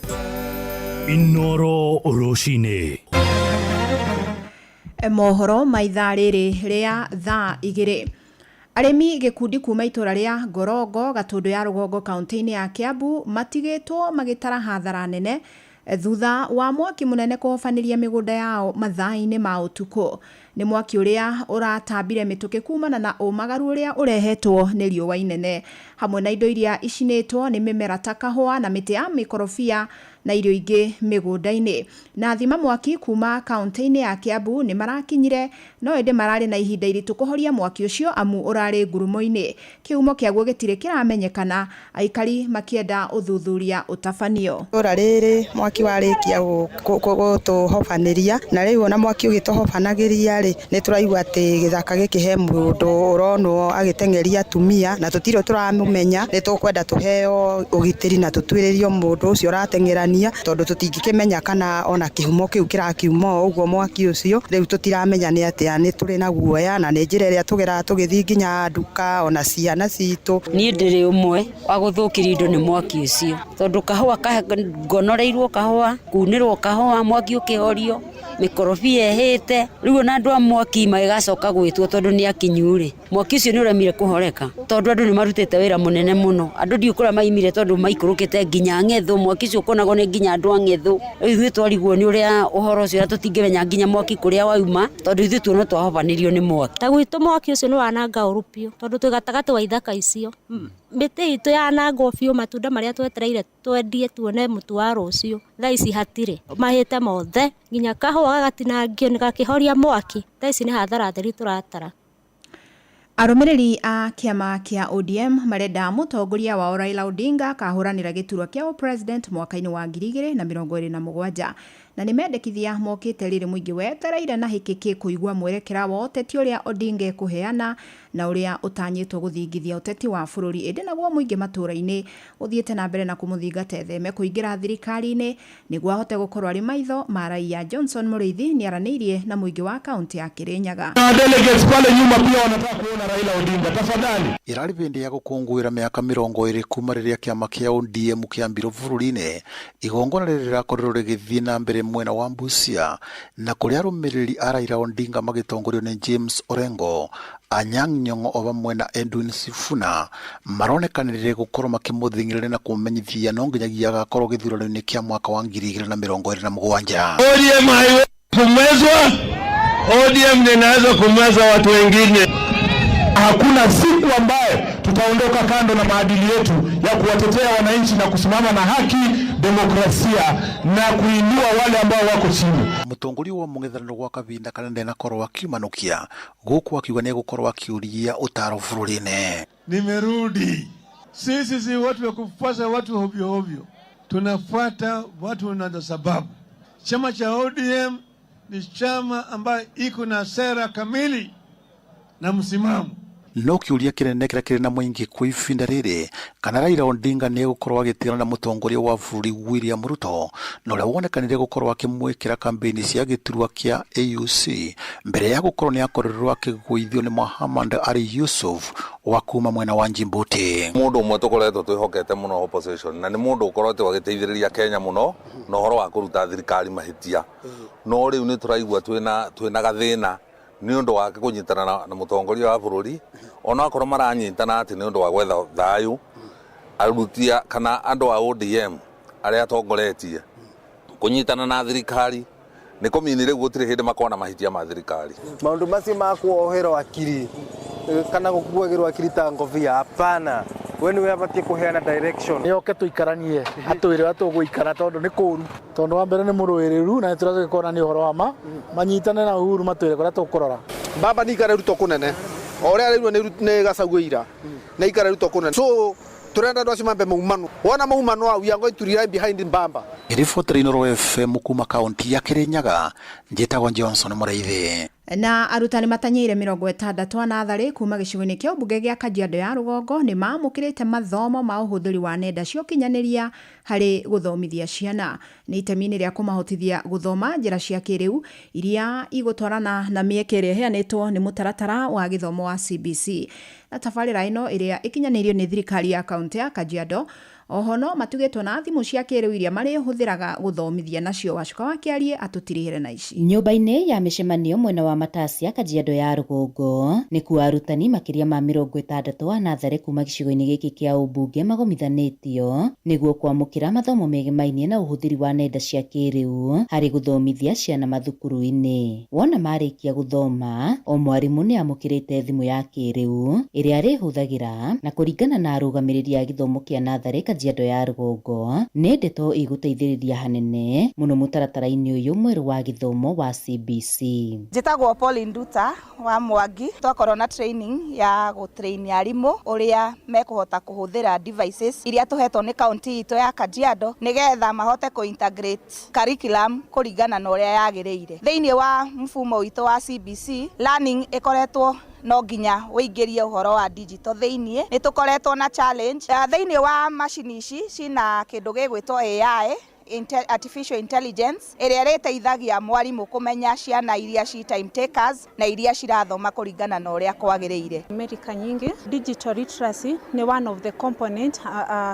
FM Inoro Oroshine mohoro maitha riri ria thaa 2. Aremi gikundi kuma itura ria Ngorongo Gatundu ya Rugongo kaunti-ini ya Kiambu matigitwo magitara hathara nene thutha wa mwaki munene kuhofaniria migunda yao mathaa-ini ma utuko. Ni mwaki uria uratambire mituki kumana na umagaru uria urehetwo ni riũa inene hamwe na indo iria icinitwo ni mimera ta kahũa na miti ya mikorofia na irio ingi migunda-ini. Na thima mwaki kuma kaunti-ini ya Kiambu ni marakinyire no ende marari na ihinda iritu kuhoria mwaki ucio amu urari ngurumo-ini. Kiumo kiaguo gitire kiramenyekana, aikari makienda uthuthuria utafanio. Ura riri mwaki warikia gutuhofaniria na riu ona mwaki ugituhofanagiria ri ni turaigua ati githaka giki he mundu uronwo agitengeria tumia na tutiro turamumenya ni tukwenda tuheo ugitiri na tutwiririo mundu ucio ratengerania tondu tutingikimenya kana ona kihumo kiu kirakiuma uguo mwaki ucio riu tutiramenya ni atia ni turi na guoya na ni njira iria tugera tugithi nginya nduka ona ciana citu ni ndiri umwe wa guthukiria indo ni mwaki ucio tondu kahua ngonoreirwo kahua kunirwo kahua mwaki ukihorio mikorofia ehete riu na andu a mwaki magacoka gwitwo tondu ni akinyure mwaki ucio ni uremire kuhoreka tondu andu ni marutite wira munene muno andu ndiukura maimire tondu maikurukite nginya Ng'ethu mwaki ucio konago ni nginya andu a Ng'ethu riu ithu twarigwo ni uria uhoro ucio tutingimenya nginya mwaki kuria wauma tondu ithu tuono twahofanirio ni mwaki ta gwitu mwaki ucio ni wananga urupio tondu twi gatagati wa ithaka icio miti itu yanangwo biũ matunda maria twetereire twendie tuone mutu wa rucio thaa ici hatire mahite mothe nginya kahũa gagatinangio ni gakihoria mwaki thaa ici ni hathara theri turatara. Arumiriri a kiama kia ODM marenda mutongoria wa Raila Odinga kahuranira giturwa kia president mwaka-ini wa 2027 na nimendekithia mokite riri muingi wetereire na hikiki kuigwa mwerekera wa uteti uria Odinga kuheana na uria utanyitwo guthingithia uteti wa bururi indi naguo muingi matura-ini uthiete na mbere na kumuthingata etheme kuingira thirikari-ini niguo ahote gukorwo ari maitho ma raia. Johnson Muriithi ni araniirie na muingi wa kaunti ya Kirinyaga. Delegates pale nyuma pia wanataka kuona Raila Odinga, tafadhali. Irari bindi ya gukungwira miaka 20 kuma riria kiama kia ODM kiambiro bururi-ini igongona riri rirakorwo rigithii na mbere mwena wa Busia na kuria rumiriri a Raila Odinga magitongorio ni James Orengo, Anyang' Nyong'o o bamwe na Edwin Sifuna maronekanire gukorwo makimuthingirira na kumenyithia no nginyagia agakorwo githurano-ini kia mwaka wa 2027. ODM haiwezi kumezwa, ODM inaweza kumeza watu wengine. Hakuna siku ambaye tutaondoka kando na maadili yetu ya kuwatetea wananchi na kusimama na haki, demokrasia na kuinua wale ambao wako chini. Mutongori wa mung'ethaniro gwa kavinda kanene na korwo akimanukia guku akiuga ni gukorwo akiuria utaro bururi-ini. Nimerudi. Sisi si watu wa kufuata watu hovyo hovyo. Tunafuata watu na sababu. Chama cha ODM ni chama ambayo iko na sera kamili na msimamo. No kiuria kinene kira kiri na muingi kwa ifinda riri kana Raila Odinga ni gukorwo agitirana na mutongoria wa bũrũri William Ruto no ria wonekanire gukorwo akimwikira kampeni cia giturwa kia AUC mbere ya gukorwo ni akorirwo akiguithio ni Mohammed Ali Yusuf wa kuma mwena wa Njimbuti. Mundu umwe tukoretwo twihokete muno opposition na ni mundu ukorotwo agiteithiriria Kenya muno na horo wa kuruta thirikari mahitia no riu ni turaigua twina gathina ni undu wake kunyitana na mutongoria wa bururi ona akorwo maranyitana ati ni undu wa gwetha thayu arutia kana andu a ODM aria atongoretie kunyitana na thirikari ni kuminire gutire hindi makona mahitia ma thirikari. Maundu macio ma kuoherwo akiri kana gukuagirwo akiri ta ngobia hapana. We ni abatie kuheana direction. Nioke tuikaranie atwire atuguikara tondu ni kuru tondu wa mbere ni muruiriru na turaze gukora ni horo wa manyitane na Uhuru matwire kuria tukurora. Baba ni ikara ruto kunene oria riru ni gacaguira na ikara ruto kunene so turenda ndo cimambe maumano wona maumano wa we are going to rely behind Mbamba. Irifoterino ro FM kuma kaunti ya Kirinyaga njitagwo Johnson Muraithi. Na arutani matanyire 60 nathari kuma gicigo-ini kia mbunge gia Kajiado ya Rugongo ni maamukirite mathomo ma uhuthiri wa nenda cia ukinyaniria hari guthomithia ciana ni itemini ria kumahotithia guthoma njira cia kiriu iria igutwarana na mieke iria heanitwo ni mutaratara wa githomo wa CBC. Na tabarira ino iria ikinyanirio ni thirikari ya kaunti ya Kajiado ohono matugetwo na thimu cia kiriu iria mari huthiraga guthomithia nacio wacuka wa kiarie atutirihire na ici. Nyumba-ini ya micemanio mwena wa Matasia Kajiado ya Rugongo ni kuwa arutani makiria ma 60 wa nathari kuma gicigo-ini giki kia ubunge magomithanitio niguo kwamukira mathomo megimainie na uhuthiri wa nenda cia kiriu hari guthomithia ciana mathukuru-ini. Wona marikia guthoma o mwarimu ni amukirite thimu ya kiriu iria arihuthagira na kuringana na arugamiriri a githomo kia nathari Kajiado ya Rugongo ni ndeto iguteithiriria hanene muno mutaratara-ini uyu mweru wa githomo wa CBC. Njitagwo Pauline Nduta wa Mwangi twakorwo na training ya gutrain arimu uria mekuhota kuhuthira devices iria tuhetwo ni county ito ya Kajiado nigetha mahote ku integrate curriculum kuringana na uria yagiriire thiini wa mfumo ito wa CBC. Learning ikoretwo no nginya wiingirie uhoro wa digital thiini ni tukoretwo na challenge thiini wa machine ici cina kindu gigwitwo AI artificial intelligence iria riteithagia mwarimu kumenya ciana iria ci time takers na iria cirathoma kuringana na uria kwagiriire. America nyingi digital literacy ni one of the component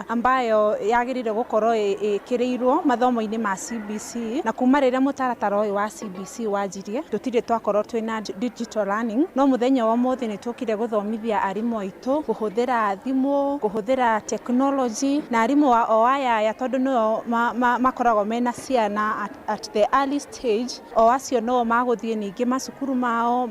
ambayo yagirire gukorwo ikirirwo mathomo-ini ma CBC na kuma riria mutaratara uyu wa CBC wajirie tutire twakorwo twina digital learning no muthenya wa muthi ni tukire guthomithia arimu aitu kuhuthira thimu kuhuthira technology na arimu wa oaya ya tondu no makoragwo mena ciana at the early stage o acio no maguthie ningi macukuru mao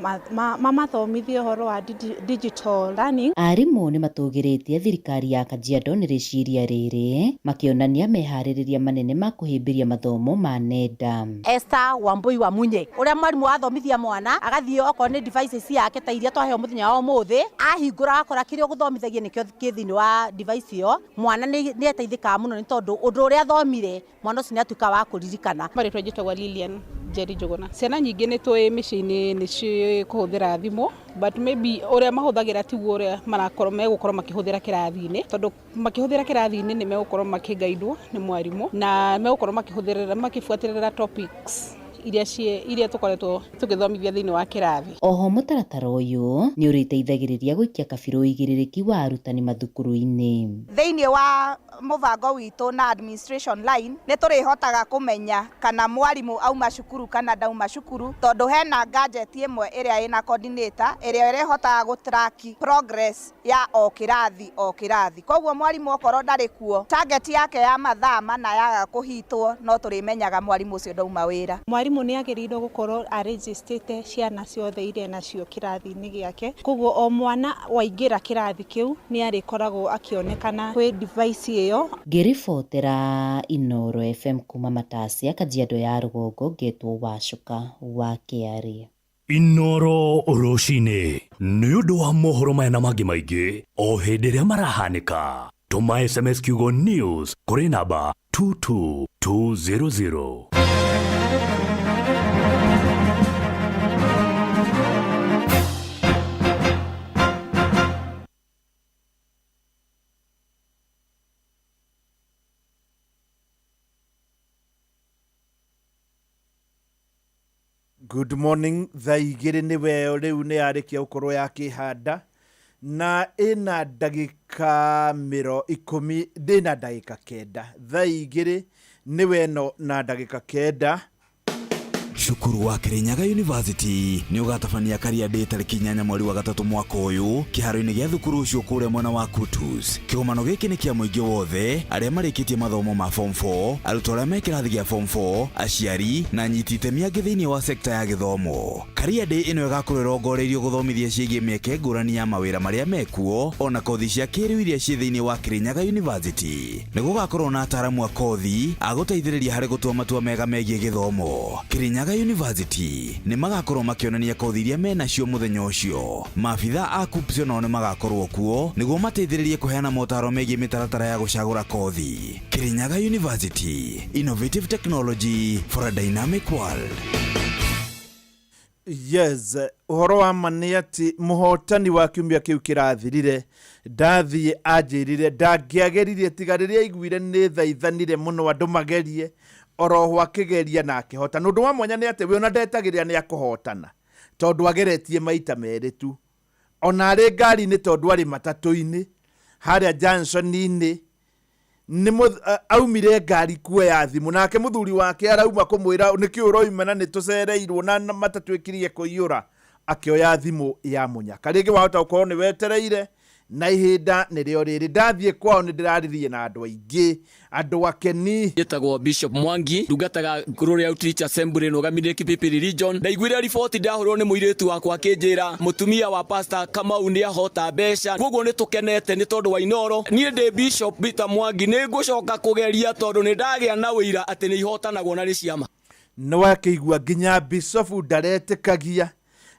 mamathomithie horo wa digital learning. Arimu ni matugiritie thirikari ya Kajiado ni riciria riri makionania mehaririria manene ma kuhimbiria mathomo ma nenda. Esther Wambui wa Munye uria mwarimu athomithia mwana agathie oko ni devices yake ta iria twaheo muthenya wa muthi ahingura akora kirio guthomithagia nikio kithini wa device yo mwana ni eteithika muno ni tondu undu uria thomire mwana ucio ni atuika wa kuririkana. Mari twajitwa Lilian Jerry Jogona. Ciana nyingi ni twi micini ni ci kuhuthira thimu but maybe uria mahuthagira tiguo uria marakorwo megukorwo makihuthira kirathi-ini tondu makihuthira kirathi-ini ni megukorwo makigaidwo ni mwarimu na megukorwo makihuthira makifuatirira topics iria tukoretwo tugithomithia thiini wa kirathi. Oho mũtaratara ũyũ nĩ ũrĩteithagĩrĩria gũikia kabirũ ũigĩrĩrĩki wa arutani mathukuru-inĩ. Thiini wa mũbango witũ na administration line nĩ tũrĩhotaga kũmenya kana mwarimu auma cukuru kana ndauma cukuru, tondũ hena gadget ĩmwe ĩrĩa ĩna coordinator ĩrĩa ĩrĩhotaga gũtrack progress ya o kĩrathi. Koguo mwarimu okorwo ndarĩ kuo, target yake ya mathaa mana yaga kũhitwo, no tũrĩmenyaga mwarimu ũcio ndauma wĩra. Mwarimu nĩ agĩrĩirwo gũkorwo arĩnjĩstĩte ciana ciothe iria nacio kĩrathi-inĩ gĩake. Koguo o mwana waingĩra kĩrathi kĩu nĩ arĩkoragwo akĩonekana kwĩ device ĩyo. Ngĩribotera Inooro FM kuma Matasia, Kajiado ya Rũgongo, ngetwo Wacuka wa Kĩarĩ. Inooro rũcinĩ nĩ ũndũ wa mohoro maya na mangĩ maingĩ o hĩndĩ ĩrĩa marahanĩka. Tũma SMS kiugo news kũrĩ namba 22200. Good morning, thaa igĩrĩ nĩwe rĩu nĩ yarĩkia gũkorwo yakĩhanda na ĩna ndagĩka 10 ndĩna ndagĩka 9. Thaa igĩrĩ nĩwe no na ndagĩka 9. Cukuru wa Kirinyaga University ni ugatabania Kariande tariki 8 mweri wa 3 mwaka uyu kiharo-ini gĩa thukuru ucio kũrĩa mwena wa Kutus. Kĩgomano gĩkĩ nĩ kĩa mũingĩ wothe arĩa marĩkĩtie mathomo ma form 4, arutwo arĩa me kĩrathi gĩa form 4, aciari na anyiti itemi angĩ thĩinĩ wa sekta ya gĩthomo. Kariande ĩno ĩgakorwo ĩrongoreirio gũthomithia ciĩgiĩ mĩeke ngũrani ya mawĩra marĩa mekuo ona kothi cia kĩrĩu iria ciĩ thĩinĩ wa Kirinyaga University. Nĩ gũgakorwo na ataaramu a kothi agũteithĩrĩria harĩ gũtua matua mega megiĩ gĩthomo. Kirinyaga University nĩ magakorwo makĩonania kothi iria menacio mũthenya ũcio. Maabitha a KUPPS nao nĩ magakorwo kuo nĩguo mateithĩrĩrie kũheana motaro megiĩ mĩtaratara ya gũcagũra kothi. Kirinyaga University, innovative technology for a dynamic world. Yes, ũhoro wa ma nĩ atĩ mũhotani wa kiumia kĩu kĩrathirire ndathiĩ anjĩrire ndangĩageririe tiga rĩrĩa aiguire nĩ thaithanire mũno andũ magerie oroho akĩgeria na akĩhota. Ũndũ wa mwanya nĩ atĩ we ona ndetagĩrĩra nĩ akũhotana tondũ ageretie maita merĩ tu. Ona arĩ ngari-inĩ tondũ arĩ matatũ-inĩ harĩa Johnson-inĩ aumire ngari kuoya thimũ nake mũthuri wake arauma kũmwĩra nĩkĩ ũroima na nĩ tũcereirwo na matatũ ĩkirie kũiyũra, akĩoya thimũ ya mũnyaka. Rĩngĩ wahota gũkorwo nĩ wetereire na ihinda nĩrĩo rĩrĩ. Ndathiĩ kwao nĩ ndĩraririe na andũ aingĩ, andũ akeni. Njĩtagwo Bishop Mwangi, ndungataga Glory Outreach Assembly rũgamĩrĩire Kipipiri Region. Ndaiguire riboti ndahũrwo nĩ mũirĩtu wakwa akĩnjĩra mũtumia wa Pastor Kamau nĩ ahota mbeca, koguo nĩ tũkenete nĩ tondũ wa Inooro. Niĩ ndĩ Bishop Peter Mwangi nĩ ngũcoka kũgeria tondũ nĩ ndagĩa na wĩira atĩ nĩ ihotanagwo na ciama. Nĩ wakĩigua nginya Bishop ndaretĩkagia.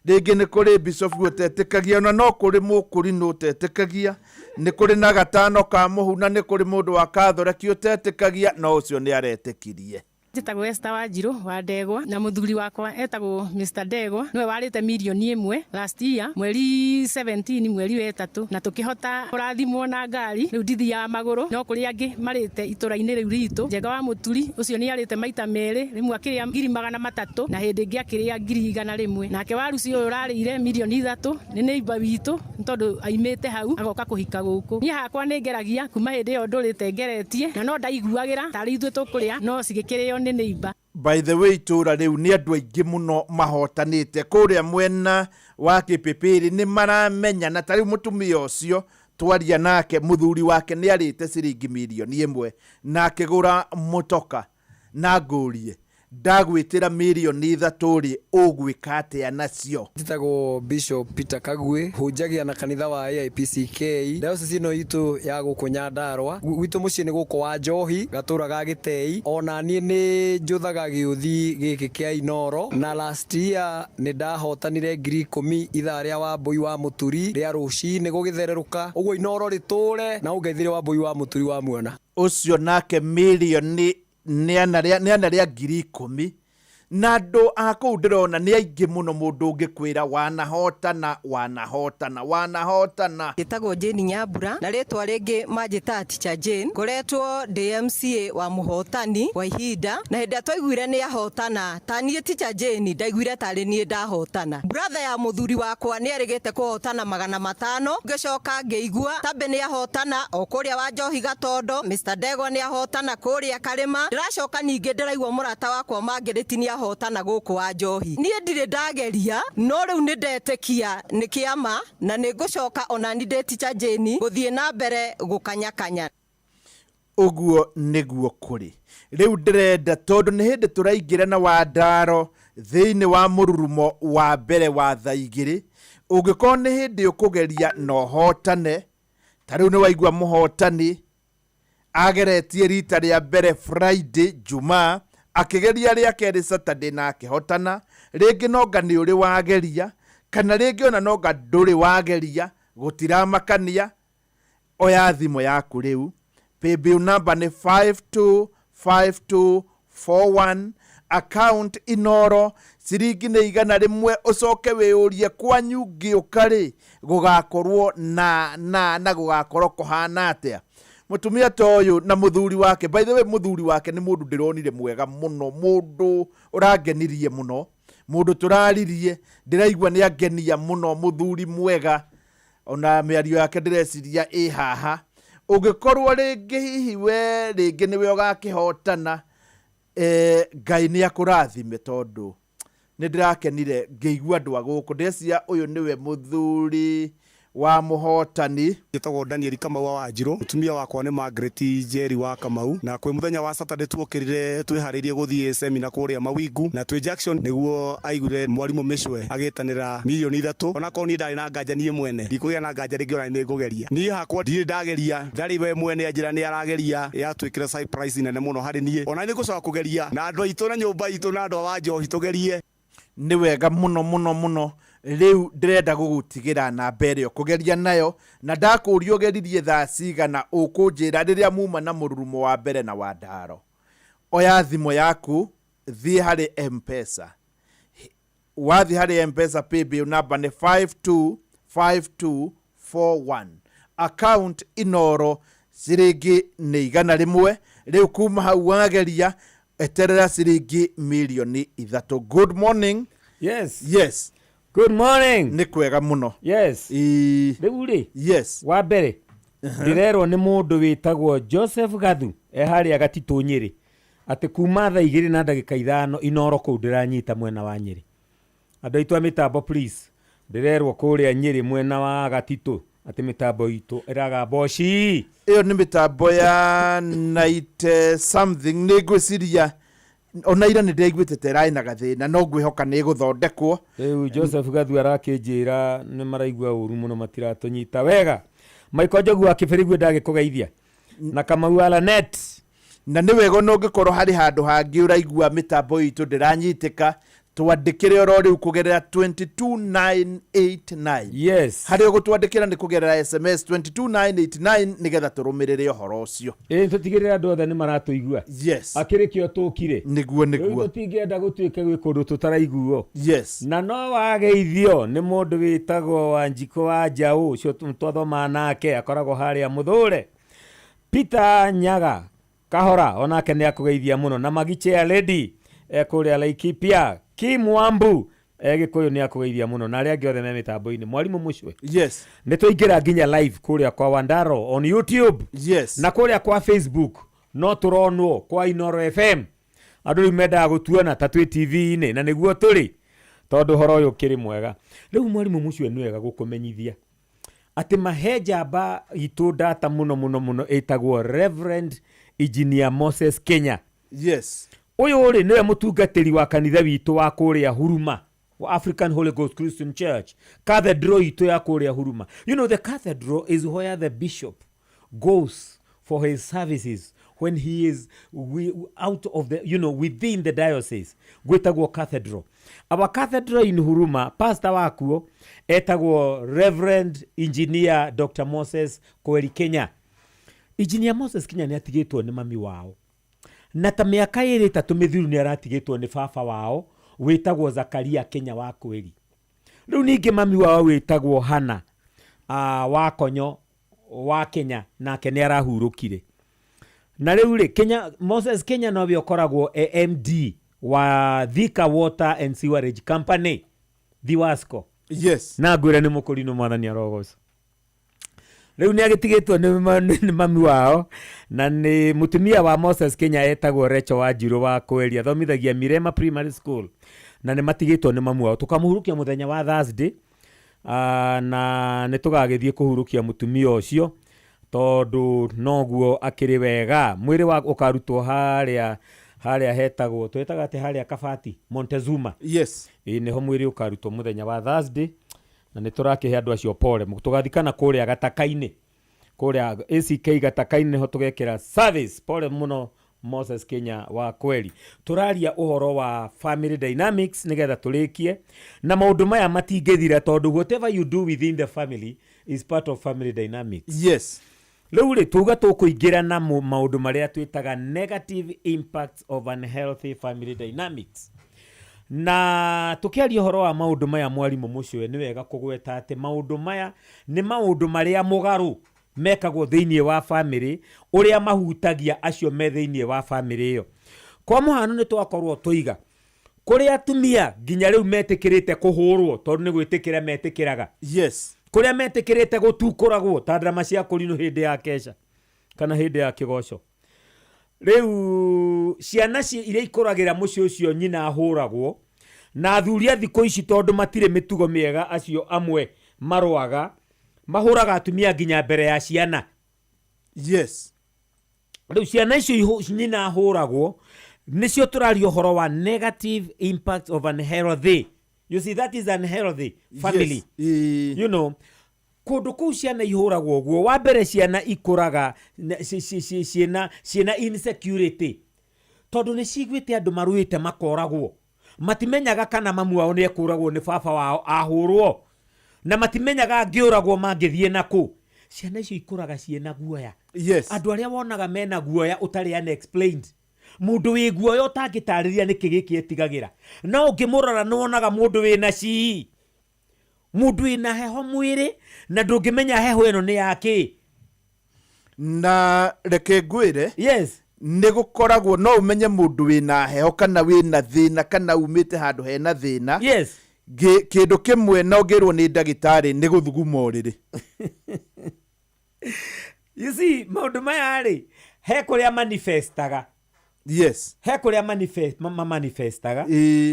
Rĩngĩ nĩ kũrĩ Bishop ũtetĩkagia ona no kũrĩ mũkũri no ũtetĩkagia, nĩ kũrĩ na gatano ka mũhu na nĩ kũrĩ mũndũ wa Kathoreki ũtetĩkagia, no ũcio nĩ aretĩkirie. Njĩtagwo Esther Wanjirũ wa Ndegwa na mũthuri wakwa etagwo Mr. Ndegwa, niwe warĩte milioni 1 last year mweri 17 mweri wa 3 na tũkĩhota kũrathimwo na ngari. Rĩu ndithiaga magũrũ no kũrĩ angĩ marĩte itũra-inĩ rĩu ritũ. Njega wa Mũturi ũcio nĩ arĩte maita merĩ, rĩmwe akĩrĩa 300 na hĩndĩ ĩngĩ akĩrĩa 100 na ke Waruci ũyũ ũrarĩire milioni 3 nĩ neighbor witũ tondũ aimĩte hau agoka kũhika gũkũ. Niĩ hakwa nĩ ngeragia kuma hĩndĩ ĩyo ndũrĩte ngeretie na no ndaiguagĩra tarĩ ithuĩ tũkũrĩa no cigĩkĩrĩo nĩ neighbor. By the way, itũra rĩu nĩ andũ aingĩ mũno mahotanĩte kũrĩa mwena wa Kipipiri nĩ maramenya na tarĩu mũtumia ũcio twaria nake mũthuri wake nĩ arĩte ciringi milioni 1 na akĩgũra mũtoka na ngũrie ndagwĩtĩra milioni 3 rĩ ũgwĩka atĩa nacio. Njĩtagwo Bishop Peter Kagwe, hunjagia na kanitha wa AIPCK diocese ĩno itũ ya gũkũ Nyandarua. Gwitũ mũciĩ nĩ gũkũ wa Njohi gatũra ga Gĩtei, ona niĩ nĩ njũthaga gĩũthi gĩkĩ kĩa Inooro na last year nĩ ndahotanire 10,000 ithaa rĩa Wambui wa Mũturi rĩa rũcinĩ gũgĩthererũka. Ũguo Inooro rĩtũre na ũngeithĩre Wambui wa Mũturi wa Muona. Ũcio nake milioni nĩ ana rĩa 10,000 na andå a kå u ndä rona nä aingä må no må ndå å ngä kwä ra wanahotana gätagwo Jane Nyambura na rĩtwa rĩngĩ manjĩta Teacher Jane, ngoretwo DMCA wa mũhotani wa ihinda, na hĩndĩ ĩrĩa twaiguire nĩ ahotana ta niĩ Teacher Jane ndaiguire tarĩ niĩ ndahotana. Brother ya mũthuri wakwa nĩ erĩgĩte kũhotana 500, ngĩcoka ngĩigua Tabe nĩ ahotana o kũrĩa wa Njohi Gatondo, Mr. Ndegwa nĩ ahotana kũrĩa Karĩma, ndĩracoka ningĩ ndĩraigua mũrata wakwa Margaret nĩ ahotana gũkũ wa Njohi. Niĩ ndirĩ ndageria, no rĩu nĩ ndetĩkia nĩ kĩama na nĩ ngũcoka ona nĩ ndĩ Teacher Jane gũthiĩ na mbere gũkanyakanya. Ũguo nĩguo kũrĩ. Rĩu ndĩrenda tondũ nĩ hĩndĩ tũraingĩra na Wandaro thĩinĩ wa mũrurumo wa mbere wa thaa igĩrĩ, ũngĩkorwo nĩ hĩndĩ ũkũgeria na ũhotane, ta rĩu nĩ waigua mũhotani ageretie rita rĩa mbere Friday Jumaa, akĩgeria rĩa kerĩ Saturday na akĩhotana, rĩngĩ nonga nĩ ũrĩ wageria kana rĩngĩ ona nonga ndũrĩ wageria, gũtiramakania. Oya thimũ yaku rĩu, paybill number nĩ 525241, account Inoro, ciringi nĩ 100, ũcoke wĩũrie kwanyu ngĩũka rĩ gũgakorwo na gũgakorwo kũhana atĩa. Mũtumia ta ũyũ na mũthuri wake, by the way mũthuri wake nĩ mũndũ ndĩronire mwega mũno, mũndũ ũrangenirie mũno, mũndũ tũraririe, ndĩraigua nĩ angenia mũno, mũthuri mwega, ona mĩario yake ndĩreciria ĩ haha. Ũngĩkorwo rĩngĩ hihi we rĩngĩ nĩwe ũgakĩhotana, Ngai nĩ akũrathime tondũ nĩ ndĩrakenire ngĩigua andũ a gũkũ, ndĩreciria ũyũ nĩwe mũthuri wa mũhotani. Gĩtagwo Daniel Kamau wa Wanjirũ, mũtumia wakwa nĩ Margaret Njeri wa Kamau, na kwĩ mũthenya wa Saturday tuokĩrire twĩharĩirie gũthiĩ seminar kũrĩa Mawingu, na twĩ Jackson nĩguo aigure mwarimũ Mĩcwe agĩtanĩra 3,000,000. Ona korwo niĩ ndarĩ na nganja niĩ mwene, ndikũgĩa na nganja rĩngĩ ona nĩ ngũgeria. Niĩ hakwa ndirĩ ndageria, ndarĩ we mwene anjĩra nĩ arageria, yatwĩkĩra surprise nene mũno harĩ niĩ. Ona nĩ ngũcoka kũgeria na andũ aitũ na nyũmba itũ na andũ a Wanjohi tũgerie. Nĩ wega mũno. Rĩu ndĩrenda gũgũtigĩra namba ĩrĩa kũgeria nayo, na ndakũria ũgeririe thaa cigana ũkũnjĩra rĩrĩa muma na mũrurumo wa mbere na Wandaro. Oya thimũ yaku, thiĩ harĩ M-Pesa. Wathiĩ harĩ M-Pesa, paybill number nĩ 525241, account Inoro, ciringi nĩ 100. Rĩu kuma hau wageria eterera ciringi 3,000,000. Good morning. Yes. Good morning. Nĩ kwega mũno. Yes. Rĩu rĩ. Yes. Wa mbere ndĩrerwo nĩ mũndũ wĩtagwo Joseph Gathu harĩa Gatitũ Nyĩrĩ, atĩ kuma thaa 2 na ndagĩka 5 Inoro kũu ndĩranyita mwena wa Nyĩrĩ. Andũ aitũ a mĩtambo please, ndĩrerwo kũrĩa Nyĩrĩ mwena wa Gatitũ atĩ mĩtambo itũ ĩraga boci. Ĩyo nĩ mĩtambo ya night something, nĩ ngwĩciria ona ira nĩ ndaiguĩte terai na gathĩna, no ngwĩhoka nĩ gũthondekwo. Rĩu Joseph Gathu arakĩnjĩra nĩ maraigua ũru mũno matiratũnyita wega. Michael Njogu wa Kĩbĩrĩgwe ndagĩkũgeithia na Kamau Alanet. Na nĩ wega no ngĩkorwo harĩ handũ hangĩ ũraigua mĩtambo itũ ndĩranyitĩka, twandĩkĩre oro rĩu kũgerera 22989. Yes. Harĩ ũgũtwandĩkĩra nĩ kũgerera SMS 22989 nĩgetha tũrũmĩrĩre ũhoro ũcio. Tũtigĩrĩre andũ othe nĩ maratũigua. Yes. Akĩrĩkĩo tũkire. Nĩguo. Rĩu tũtingĩenda gũtuĩke gwĩ kũndũ tũtaraiguo. Yes. Na no wageithio nĩ mũndũ wĩtagwo Wanjikũ wa Njaũ, ũcio twathoma nake akoragwo harĩa Mũthũre. Peter Nyaga Kahora onake nĩ akũgeithia mũno, na Magiche Lady kũrĩa Laikipia. Kim Wambu Gĩkũyũ nĩ akũgeithia mũno, na arĩa angĩ othe me mĩtambo-inĩ. Mwarimũ Mũcwe. Yes. Nĩ tũingĩra nginya live kũrĩa kwa Wandaro on YouTube. Yes. Na kũrĩa kwa Facebook no tũronwo kwa Inoro FM. Andũ rĩu mendaga gũtuona ta twĩ TV-inĩ, na nĩguo tũrĩ tondũ ũhoro ũyũ kĩrĩ mwega. Rĩu Mwarimũ Mũcwe nĩ wega gũkũmenyithia atĩ mahe njamba itũ data mũno ĩtagwo Reverend Engineer Moses Kenya. Yes. Ũyũ rĩ nĩwe mũtungatĩri wa kanitha witũ wa kũrĩa Huruma, African Holy Ghost Christian Church, cathedral itũ ya kũrĩa Huruma. You know, the cathedral is where the bishop goes for his services when he is out of the, within the diocese. Gwĩtagwo cathedral. Our cathedral in Huruma, pastor wakuo etagwo Reverend Engineer Dr. Moses Koeri Kenya. Engineer Moses Kenya nĩ atigĩtwo nĩ mami wao, na ta mĩaka 2-3 mĩthiru nĩ aratigĩtwo nĩ baba wao wĩtagwo Zakaria Kenya wa kweli. Rĩu ningĩ mami wao wĩtagwo Hana Wakonyo wa Kenya, nake nĩ arahurũkire. Na rĩu rĩ Kenya, Moses Kenya nowe ũkoragwo MD wa Thika Water and Sewerage Company, Thiwasco. Yes. Na ngwĩra nĩ mũkũrinũ mwathani arogoca. Rĩu nĩ agĩtigĩtwo nĩ mami wao, na nĩ mutumia wa Moses Kenya etagwo Rachel Wanjiru wa kweli, athomithagia Mirema Primary School, na nĩ matigĩtwo nĩ mami wao. Tũkamũhurukia mũthenya wa Thursday, na nĩ tũgagĩthiĩ kũhurukia mutumia ũcio, tondũ noguo akĩrĩ wega. Mwĩrĩ wa ũkarutwo harĩa hetagwo, twetaga atĩ harĩa Kabati Montezuma. Yes. Nĩho mwĩrĩ ũkarutwo mũthenya wa Thursday, na nĩ tũrakĩhe andũ acio pole. Tũgathikana kũrĩa Gataka-inĩ, kũrĩa ACK Gataka-inĩ ho tũgekĩra service. Pole mũno Moses Kenya wa kweli. Tũraria ũhoro wa family dynamics nĩgetha tũrĩkie, na maũndũ maya matingĩthira tondũ whatever you do within the family is part of family dynamics. Yes. Rĩu rĩ tuga tũkũingĩra na maũndũ marĩa twĩtaga negative impacts of unhealthy family dynamics. Na tukiaria ũhoro wa maũndũ maya mwarimũ mũcio nĩ wega kũgweta atĩ maũndũ maya nĩ maũndũ marĩa mũgarũ mekagwo thĩinĩ wa family, ũrĩa mahutagia acio me thĩinĩ wa family ĩyo. Kwa mũhano nĩ twakorwo tũiga kũrĩa atumia nginya rĩu metĩkĩrĩte kũhũrwo tondũ nĩ gwĩtĩkĩra metĩkĩraga. Yes. Kũrĩa metĩkĩrĩte gũtukũragwo ta ndrama cia kũrinũ hĩndĩ ya kesha kana hĩndĩ ya kĩgoco. Rĩu ciana iria ikũragĩra mũciĩ ũcio nyina ahũragwo, na athuri a thikũ ici tondũ matirĩ mĩtugo mĩega acio amwe marũaga, mahũraga atumia nginya mbere ya ciana. Yes. Rĩu ciana icio nyina ahũragwo nĩcio tũraria ũhoro wa negative impacts of unhealthy. You see, that is unhealthy family. Yes. You know, kũndũ kũu ciana ihũragwo guo, wa mbere ciana ikũraga ciena insecurity, tondũ nĩ ciguĩte andũ marũĩte makoragwo, matimenyaga kana mamu wao nĩ ekũragwo nĩ baba wao ahũrwo, na matimenyaga angĩũragwo mangĩthiĩ nakũ. Ciana icio ikũraga ciena guoya. Yes. Andũ arĩa wonaga mena guoya ũtarĩ unexplained, mũndũ wĩ guoya ũtangĩtarĩria nĩkĩ gĩkĩ etigagĩra, na ũngĩmũrora nĩ wonaga mũndũ wĩna cii, mũndũ wĩna heho mwĩrĩ, na ndũngĩmenya heho ĩno nĩ yake. Na reke ngwĩre, yes, nĩ gũkoragwo no ũmenye mũndũ wĩna heho kana wĩna thĩna kana umĩte handũ hena thĩna. Yes. Kĩndũ kĩmwe no ngĩrwo nĩ ndagĩtarĩ nĩ gũthuguma ũrĩrĩ. You see, maũndũ maya rĩ, he kũrĩa manifestaga. Yes. He kũrĩa manifestaga.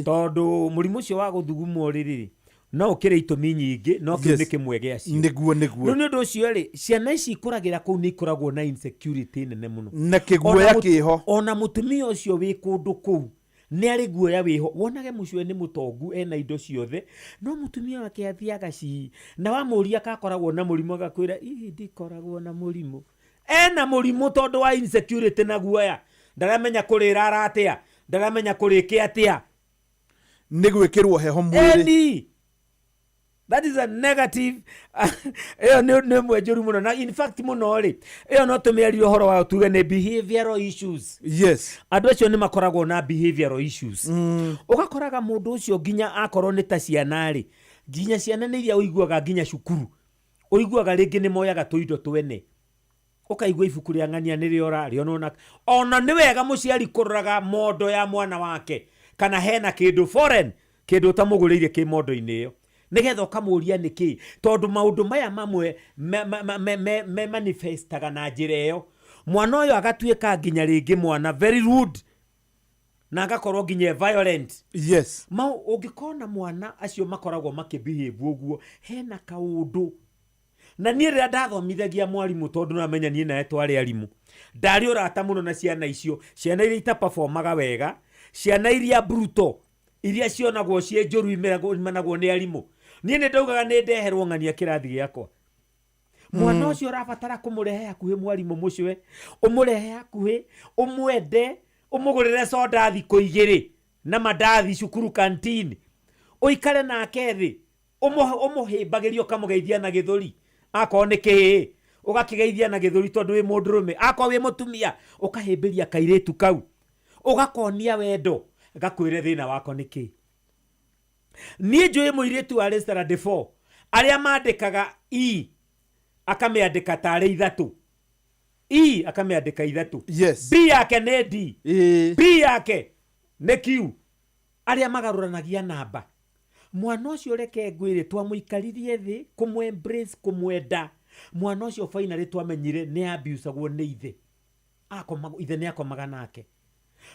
Tondũ mũrimũ ũcio wa gũthuguma ũrĩrĩ no ũkĩrĩ itũmi nyingĩ, no kĩu nĩ kĩmwe gĩacio. Nĩguo. Rĩu nĩ ũndũ ũcio rĩ, ciana ici ikũragĩra kũu nĩ ikoragwo na insecurity nene mũno. Na kĩguoya kĩho. Ona mũtumia ũcio wĩ kũndũ kũu nĩ arĩ guoya wĩho, wonage mũcio nĩ mũtongu ena indo ciothe, no mũtumia wake athiaga cii, na wamũria akakoragwo na mũrimũ agakwĩra ndikoragwo na mũrimũ. Ena mũrimũ tondũ wa insecurity na guoya. Ndaramenya kũrĩra aratia, ndaramenya kũrĩkia atia. Nĩ gwĩkĩrwo heho mwĩrĩ. That is a negative. Eyo nĩ mwenjũru mũno, na in fact mũno rĩ, eyo no tũmĩarie ũhoro wa tuge nĩ behavioral issues. Yes. Andũ acio nĩ makoragwo na behavioral issues. Ũgakoraga mũndũ ũcio nginya akorwo nĩ ta ciana rĩ, nginya ciana nĩ iria ũiguaga nginya cukuru, ũiguaga rĩngĩ nĩ moyaga tũindo twene, ũkaigua ibuku rĩa ng'ania nĩ rĩo ona nĩ wega mũciari kũroraga mondo ya mwana wake, kana hena kĩndũ foreign, kĩndũ ũtamũgũrĩire kĩ mondo-inĩ ĩyo, nĩgetha ũkamũria nĩkĩ, tondũ maũndũ maya mamwe me manifestaga na njĩra ĩyo. Mwana ũyũ agatuĩka nginya rĩngĩ mwana very rude, na agakorwo nginya violent. Yes. Ũngĩkona mwana acio makoragwo makĩbehave ũguo, hena kaũndũ. Na niĩ rĩrĩa ndathomithagia mwarimũ, tondũ namenya niĩ nawe twarĩ arimũ, ndarĩ ũrata mũno na ciana icio, ciana iria itaperformaga wega, ciana iria brutal, iria cionagwo ciĩ njũru imenagwo nĩ arimũ. Niĩ nĩ ndaugaga nĩ ndeherwo ng'ania kĩrathi gĩakwa. Mwana ũcio ũrabatara kũmũrehe hakuhĩ mwarimũ mũcio, ũmũrehe hakuhĩ, ũmwende, ũmũgũrĩre soda thikũ 2 na mandathi cukuru canteen, ũikare nake thĩ, ũmũhĩmbagĩrio ũkamũgeithia na gĩthũri. Akorwo nĩ kĩhĩ, ũgakĩgeithia na gĩthũri tondũ wĩ mũndũrũme. Akorwo wĩ mũtumia, ũkahĩmbĩria kairĩtu kau. ugakonia wendo gakwire thina wako niki nie njuĩ mũirĩtu wa restaurant 4 arĩa mandĩkaga akameandĩka tarĩ ithatũ akameandĩka ithatũ B yake nĩ D B yake nĩ Q arĩa magarũranagia namba mwana ũcio reke ngwĩre twamũikaririe thĩ kũmwembrace kũmwenda mwana ũcio finally twamenyire nĩ abusagwo nĩ ithe ithe nĩ akomaga nake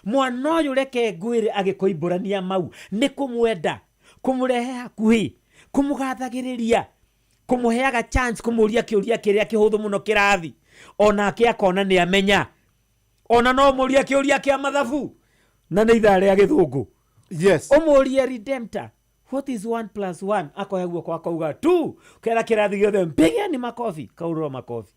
mwana ũyũ reke ngwĩre agĩkoimbũrania mau nĩ kũmwenda kũmũrehe hakuhĩ kũmũgathagĩrĩria kũmũheaga chance kũmũria kĩũria kĩrĩa kĩhũthũ mũno kĩrathi onake akona nĩ amenya ona no mũria kĩũria kĩa mathabu na nĩ ithaa rĩa gĩthũngũ ũmũrie redemptor what is 1 + 1 akoya guoko akauga 2 kera kĩrathi gĩothe mpigeni makofi kaurũra makofi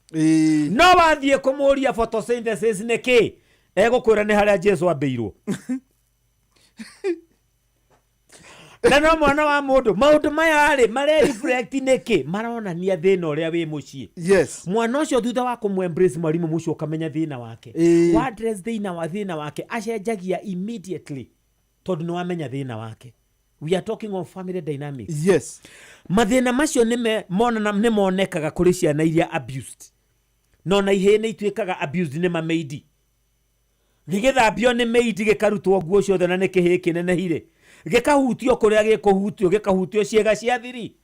no wathiĩ kũmũria photosynthesis nĩkĩ egũkwĩra nĩ harĩa Jesu ambĩirwo na no mwana wa mũndũ maũndũ maya rĩ mare reflect nĩkĩ maronania thĩna ũrĩa wĩ mũciĩ mwana ũcio thutha wa kũmwembrace mwarimũ mũcio ũkamenya thĩna wake wa address thĩna wake acenjagia immediately tondũ nĩ wamenya thĩna wake. We are talking of family dynamics. Mathĩna macio nĩ monekaga kũrĩ ciana iria abused no na ihĩ nĩ ituĩkaga abused nĩ mameidi gĩgĩthambio nĩ meidi gĩkarutwo nguo ciothe na nĩ kĩhĩ kĩnenehire gĩkahutio kũrĩa gĩkũhutio gĩkahutio ciĩga cia thiri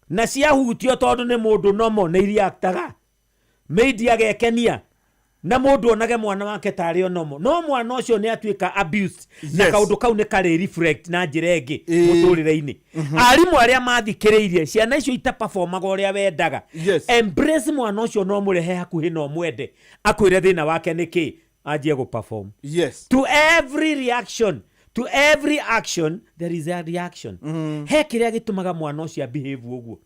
na ciahutio tondũ nĩ mũndũ nomo nĩ iriaktaga meidi agekenia na mũndũ onage mwana wake tarĩ onomo no mwana ũcio nĩ atuĩka abused na kaũndũ kau nĩ karĩ reflect na njĩra ĩngĩ mũtũrĩre-inĩ arimũ arĩa mathikĩrĩirie ciana icio itaperformaga ũrĩa wendaga embrace mwana ũcio no mũrehe hakuhĩ no mwende akwĩre thĩna wake nĩkĩ anjie gũperform to every action there is a reaction he kĩrĩa gĩtũmaga mwana ũcio behave ũguo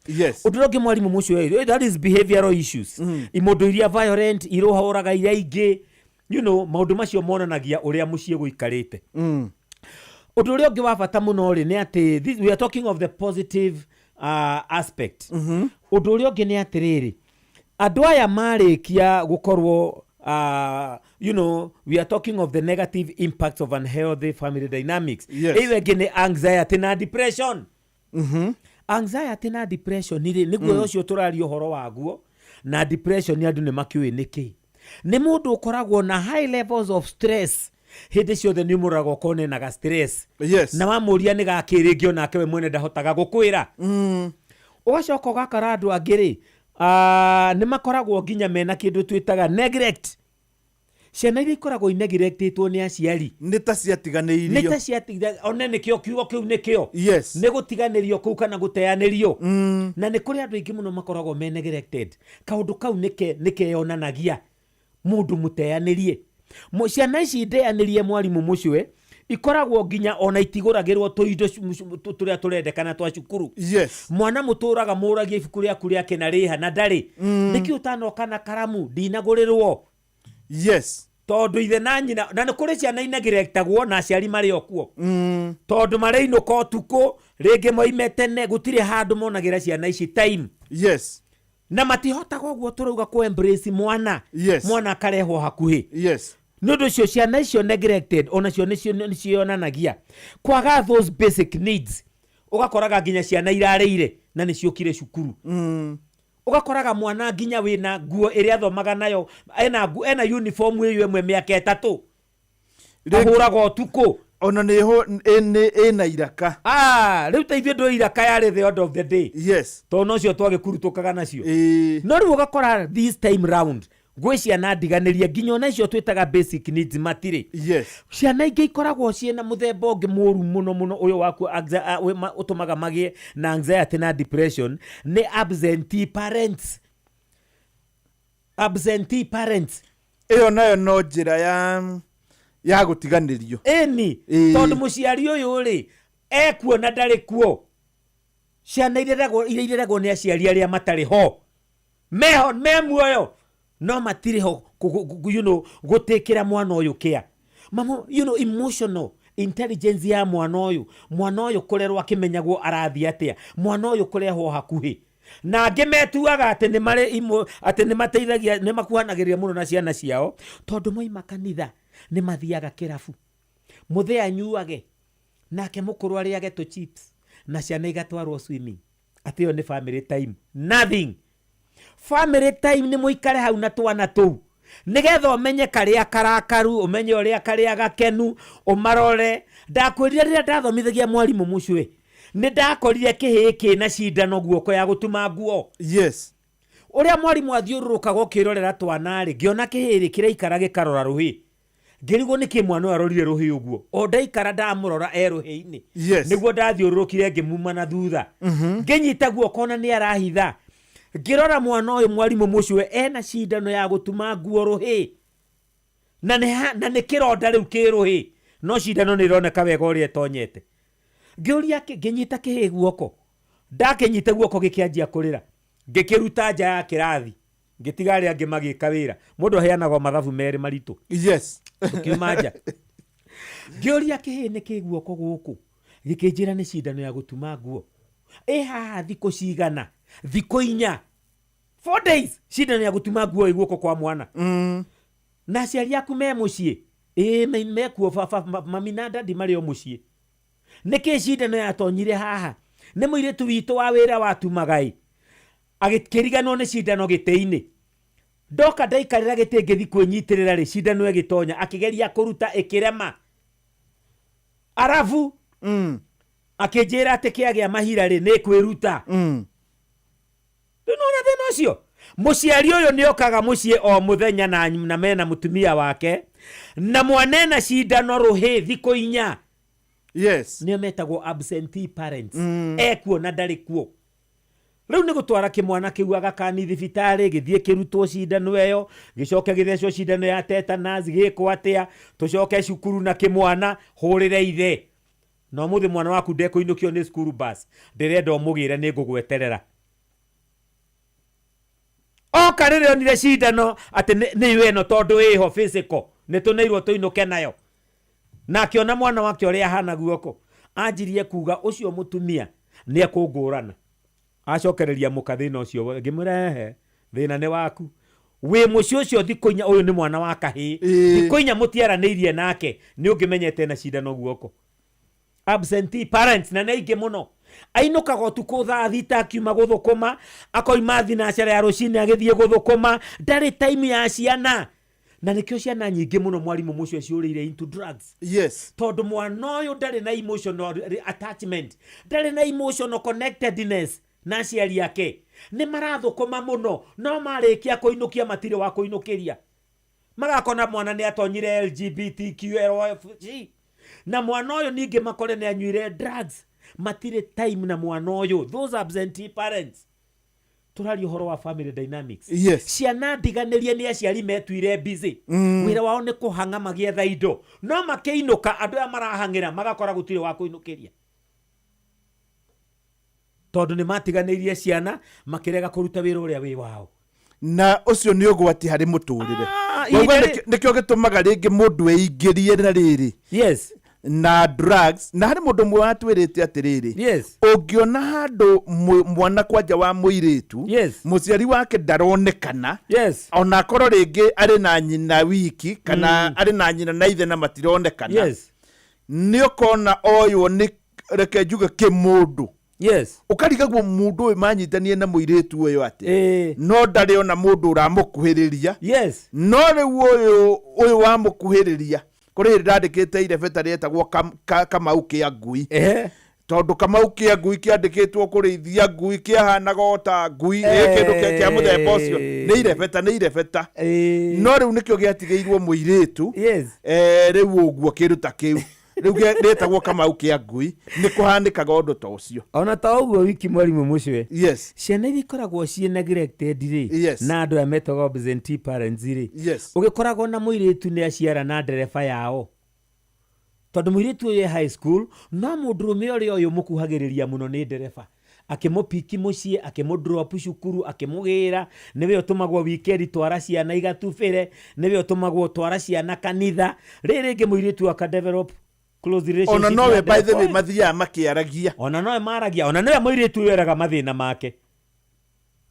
ũndũ ũngĩ mwarimũ mũcio that is behavioral issues imondo iria violent irohoraga iria ingĩ maũndũ macio monanagia ũrĩa mũciĩ gũikarĩte ũndũ ũrĩa ũngĩ wa bata mũno rĩ nĩ atĩ we are talking of the positive aspect ũndũ ũrĩa ũngĩ nĩ atĩrĩrĩ andũ aya marĩkia gũkorwo we are talking of the negative impacts of unhealthy family dynamics. Iwe gene anxiety na depression. Anxiety na depression nĩguo ũcio tũraria ũhoro waguo na depression andũ nĩ makĩũĩ nĩkĩ. Nĩ mũndũ ũkoragwo na high levels of stress hĩndĩ ciothe nĩ mũrago kone na stress. Na wamũria nĩ gakĩrĩngio nake we mwene ndahotaga gũkwĩra. Ũgacoka ũgakora andũ angĩ nĩ makoragwo nginya mena kĩndũ twĩtaga neglect. Ciana iria ikoragwo ineglectĩtwo nĩ aciari nĩ ta ciatiganĩirio one nĩkĩo kiugo kĩu nĩkĩo nĩ gũtiganĩrio kũu kana gũteanĩrio na nĩ kũrĩ andũ aingĩ mũno makoragwo me neglected kaũndũ kau nĩkeyonanagia mũndũ mũteanĩrie ciana ici ndeanĩrie mwarimũ mũcio ikoragwo nginya ona itigũragĩrwo tũindo tũrĩa tũrendekana twa cukuru mwana mũtũraga mũragia ibuku rĩaku rĩake na rĩha na ndarĩ nĩkĩ ũtanoka na karamu ndinagũrĩrwo tondũ ithe na nyina na nĩ kũrĩ ciana inegerektagwo na aciari marĩ okuo tondũ marĩ inũka ũtukũ rĩngĩ moime tene gũtirĩ handũ monagĩra ciana ici time na matihotaga ũguo tũrauga kũ embrace mwana akarehwo hakuhĩ nĩ ũndũ ũcio ciana icio neglected onacio nĩ cionanagia kwaga those basic needs ũgakoraga nginya ciana irarĩire na nĩ ciokire cukuru ugakoraga mwana nginya wina nguo ĩrĩa athomaga nayo ena uniform ĩyo ĩmwe mĩaka 3 ahũraga ũtukũ ona ĩna iraka rĩu ta ithuĩ ndũ iraka yarĩ the end of the day tondũ nocio twagĩkurutũkaga nacio no rĩu ũgakora this time round gwĩ ciana ndiganĩria nginya ona icio twĩtaga basic needs matirĩ ciana ingĩ ikoragwo ciĩna mũthemba ũngĩ mũru mũno ũyũ waku ũtũmaga magĩe na anxiety na depression nĩ absentee parents ĩyo nayo no njĩra ya gũtiganĩrio tondũ mũciari ũyũ rĩ ekuo na ndarĩ kuo ciana ireragwo nĩ aciari arĩa matarĩ ho me muoyo no matire ho gũtĩkĩra mwana ũyũ kĩa mama emotional intelligence ya mwana ũyũ kũrerwo akĩmenyagwo arathi atĩa mwana ũyũ kũrehwo hakuhĩ na angĩ metuaga atĩ nĩ mateithagia nĩ makuhanagĩrĩria mũno na ciana ciao tondũ moima kanitha nĩ mathiaga kĩrabu mũthee anyuage nake mũkũrũ arĩage tũ chips na ciana igatwarwo swimming. Atĩ ĩyo nĩ family time. Nothing. Family time nĩ mũikare hau na twana tũu nĩgetha ũmenye karĩa karakaru, ũmenye ũrĩa karĩa gakenu, ũmarore. Ndakwĩrire rĩrĩa ndathomithagia mwarimũ mũcwe nĩ ndakorire kĩhĩĩ kĩna cindano guoko ya gũtuma nguo. Yes. Ũrĩa mwarimũ athiũrũrũkaga ũkĩrorera twana rĩ, ngĩona kĩhĩĩ kĩraikara gĩkarora rũhĩ. Ngĩrigwo nĩkĩ mwana arorire rũhĩ ũguo. O ndaikara ndamũrora rũhĩ-inĩ. Yes. Nĩguo ndathiũrũrũkire ngĩmuma na thutha. Ngĩnyita guoko na nĩ arahitha. Ngĩrora mwana ũyũ mwarimũ mũcwe ena cindano ya gũtuma nguo rũhĩ. Na nĩ kĩronda rĩu kĩ rũhĩ. No cindano nĩ ironeka wega ũrĩa ĩtonyete. Ngĩũria ngĩnyita kĩhĩ guoko. Ndakĩnyita guoko gĩkĩanjia kũrĩra. Ngĩkĩruta nja ya kĩrathi. Ngĩtiga arĩa angĩ magĩka wĩra. Mũndũ aheanaga mathabu merĩ maritũ. Yes. Kiuma nja. Ngĩũria kĩhĩ nĩ kĩ guoko gũkũ. Gĩkĩnjĩra nĩ cindano ya gũtuma nguo. Haha thikũ cigana. Thikũ 4. 4 days. Cindano ya gũtuma nguo guoko kwa mwana. Na aciari aku me mũciĩ. Mekuo mami na dadi marĩ o mũciĩ. Nĩkĩ cindano yatonyire haha? Nĩ mũirĩtu witũ wa wĩra watumaga agĩkĩriganwo nĩ cindano gĩtĩ-inĩ. Ndoka ndaikarĩra gĩtĩ ngĩthi kwĩnyitĩrĩra rĩ, cindano ĩgĩtonya akĩgeria kũruta ĩkĩrema. Arabu akĩnjĩra atĩ kĩagĩa mahira rĩ nĩ kwĩruta. Nĩwona thĩna ũcio? Mũciari ũyũ nĩ okaga mũciĩ o mũthenya na mena mũtumia wake na mwana ena cindano rũhĩ thikũ 4. Yes. Nĩo metagwo absentee parents. Ekuo na ndarĩ kuo. Rĩu nĩ gũtwara kĩmwana kĩu agakani thibitarĩ gĩthiĩ kĩrutwo cindano ĩyo, gĩcoke gĩthecwo cindano ya tetanus, gĩkwo atĩa, tũcoke cukuru na kĩmwana hũrĩre ithe. No mũthĩ mwana waku ndekũinũkio nĩ school bus. Ndĩrenda ũmũgĩre nĩ ngũgweterera. Oka rĩrĩa onire cindano atĩ nĩ ĩno tondũ ĩho physical. Nĩ tũneirwo tũinũke nayo. Na akĩona mwana wake ũrĩa ahana guoko. Anjirie kuga ũcio mũtumia nĩ ekũngũrana. Acokereria mũkathĩna ũcio ngĩmũrehe thĩna nĩ waku. Wĩ mũciĩ ũcio thikũ 4 ũyũ nĩ mwana wa kahĩĩ. Thikũ 4 mũtiaranĩirie nake nĩ ũngĩmenyete na cindano guoko. Absentee parents na nĩ ingĩ mũno. Ainũkaga ũtukũ thaa 6 akiuma gũthũkũma, akoima thinacara ya rũcinĩ agĩthiĩ gũthũkũma, ndarĩ time ya ciana. Na nĩkĩo ciana nyingĩ mũno mwarimũ mũcio ciũrĩire into drugs. Yes. Tondũ mwana ũyũ ndarĩ na emotional attachment, ndarĩ na emotional connectedness na aciari yake. Nĩ marathũkũma mũno, no marĩkia kũinũkia matirĩ wa kũinũkĩria. Magakona mwana nĩ atonyire LGBTQ na mwana ũyũ ningĩ makore nĩ anyuire drugs. Matirĩ time na mwana ũyũ. Those absentee parents. Tũrari ũhoro wa family dynamics. Yes. Ciana ndiganĩrie nĩ aciari metuire busy. Wĩra wao nĩ kũhanga magĩetha indo. No makĩinũka andũ aya marahangĩra magakora gũtirĩ wa kũinũkĩria. Tondũ nĩ matiganĩirie ciana makĩrega kũruta wĩra ũrĩa wĩ wao. Na ũcio nĩ ũgwati harĩ mũtũrĩre. Nĩkĩo gĩtũmaga rĩngĩ mũndũ eingĩrie na rĩrĩ. Yes. Na drugs na harĩ mũndũ mwe watwĩrĩte atĩrĩrĩ. Yes. Ũngĩona handũ mwana kwanja wa mũirĩtu. Yes. Mũciari wake ndaronekana. Yes. Ona korwo rĩngĩ arĩ na nyina wiki kana arĩ na nyina na ithe na matironekana. Yes. Nĩ ũkona oywo nĩ reke njuge kĩmũndũ. Yes. Ũkarigagwo mũndũ ũyũ manyitanie na mũirĩtu ũyũ atĩ. No ndarĩ ona mũndũ ũramũkuhĩrĩria. Yes. No rĩu ũyũ wamũkuhĩrĩria kũrĩ ndandĩkĩte irebeta rĩetagwo Kamau kĩa ngui. Tondũ Kamau kĩa ngui kĩandĩkĩtwo kũrĩithia ngui kĩahanaga ta ngui kĩndũ kĩa mũthemba ũcio nĩ irebeta. No rĩu nĩkĩo gĩatigĩirwo mũirĩtu. Rĩu ũguo kĩruta kĩu rĩu gĩtagwo Kamau kĩa ngui nĩ kũhanĩkaga ũndũ ta ũcio. Ona ta ũguo wiki mwarimũ mũcwe. Yes. Ciana ikoragwo ciĩ neglected rĩ. Yes. Na andũ metagwo absentee parents rĩ. Yes. Ũgĩkoragwo na mũirĩtu nĩ aciara na ndereba yao. Tondũ mũirĩtu ũyũ high school no mũndũrũme ũyũ mũkuhagĩrĩria mũno nĩ ndereba. Akĩmũpiki mũciĩ, akĩmũdrop cukuru, akĩmũgĩra, nĩwe ũtũmagwo weekend twara ciana igatubĩre, nĩwe ũtũmagwo twara ciana kanitha. Rĩrĩ rĩngĩ mũirĩtu akadevelop close relationship. Ona nowe by the way mathiaga makĩaragia. Ona nowe maragia, ona nĩwe mũirĩtu ũyũ eraga mathĩna make.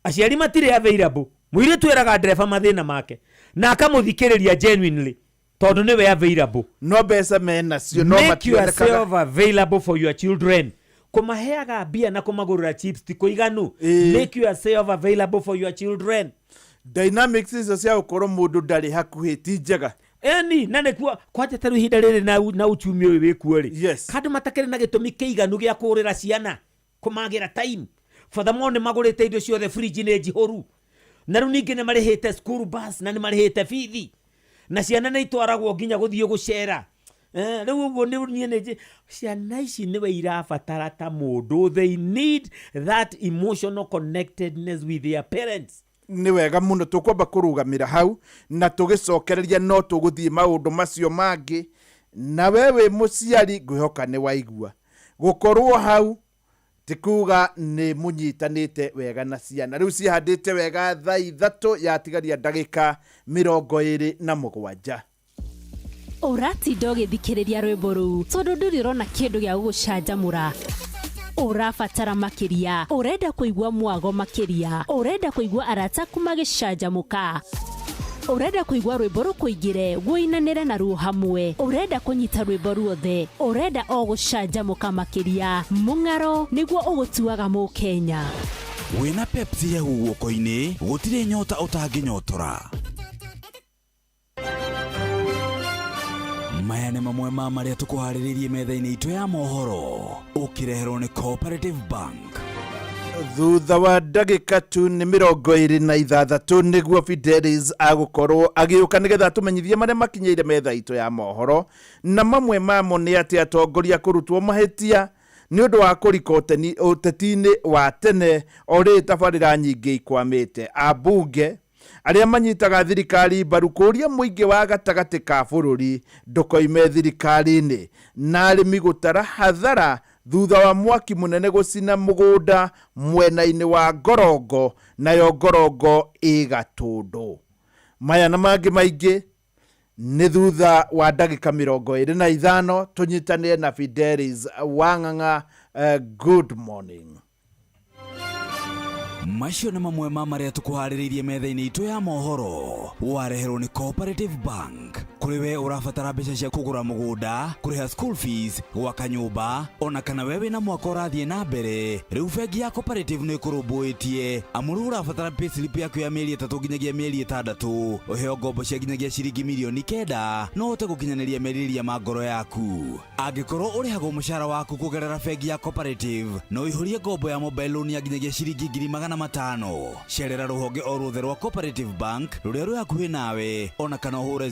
Aciari matirĩ available. Mũirĩtu eraga ndereba mathĩna make na akamũthikĩrĩria genuinely. tondu niwe available no mbeca menacio no make yourself available for your children. Kumaheaga bia na kumagurira chips ti kuiganu. Make yourself available for your children. Dynamics icio cia ukorwo mundu ndari hakuhi ti njega. Eni na nikuo kwaje taru ihinda riri na uchumi uyu wikuo ri. Yes. Kandu matakere na gitumi kiiganu gia kurira ciana kumagira time. Furthermore ni magurite indo ciothe fridge ni jihoru. Na riu ningi ni marihite school bus na ni marihite fithi. Na ciana ni itwaragwo nginya guthie gucera. Riu uguo ni ni ciana ici niwe irabatara ta mundu. They need that emotional connectedness with their parents. Ni wega muno tukwamba kurugamira hau na tugicokereria no tuguthie maundu macio mangi na wewe muciari ngwihoka ni waigua gukorwo hau tikuga ni munyitanite wega na ciana riu cihandite wega thaa 3 yatigaria ndagika 27. Uratinda ugithikiriria rwimbo ruu tondu ndurirona kindu gia gugucanjamura. Urabatara makiria, urenda kuigua mwago makiria, urenda kuigua arata kumagicanjamuka, urenda kuigua rwimbo rukuingire guinanire na ruo hamwe, urenda kunyita rwimbo ruothe, urenda o gucanjamuka makiria. Mung'aro niguo ugutuaga Mukenya. Wina Pepsi ya guoko-ini gutire nyota utanginyotora. Maya nĩ mamwe ma marĩa tũkũharĩrĩirie metha-inĩ itũ ya mohoro ũkĩreherwo nĩ Cooperative Bank. Thutha wa ndagĩka tu nĩ 26 nĩguo Fidelis agũkorwo agĩũka nĩgetha tũmenyithie marĩa makinyĩire metha itũ ya mohoro, na mamwe mamo nĩ atĩ atongoria kũrutwo mahĩtia nĩ ũndũ wa kũrika ũteti-inĩ wa tene o rĩrĩ tabarĩra nyingĩ ikwamĩte. Ambunge arĩa manyitaga thirikari mbaru kũria mũingĩ wa gatagatĩ ka bũrũri ndũkoime thirikari-inĩ, na arĩmi gũtara hathara thutha wa mwaki mũnene gũcina mũgũnda mwena-inĩ wa Ngorongo, nayo Ngorongo ĩgatũndũ. Maya na mangĩ maingĩ nĩ thutha wa ndagĩka 25 tũnyitanĩre na Fidelis Wang'ang'a. Good morning. Macio nĩ mamwe ma marĩa tũkũharĩrĩirie metha-inĩ itũ ya mohoro wareherwo nĩ Cooperative Bank. Kũrĩ we ũrabatara mbeca cia kũgũra mũgũnda, kũrĩha school fees, gwaka nyũmba, ona kana we wĩna mwaka ũrathiĩ na mbere, rĩu bengi ya Cooperative nĩ ĩkũrũmbũĩtie amu rĩu ũrabatara payslip yaku ya mĩeri 3 nginyagia mĩeri 6, ũheo ngombo cia nginyagia ciringi mirioni 9 no ũhote gũkinyanĩria merirĩria ma ngoro yaku. Angĩkorwo ũrĩhagwo mũcara waku kũgerera bengi ya Cooperative no ihũrie ngombo ya mobile loan ya nginyagia ciringi 500,000. Cerera rũhonge o ruothe rwa Cooperative Bank rũrĩa rwĩ hakuhĩ nawe, ona kana ũhũre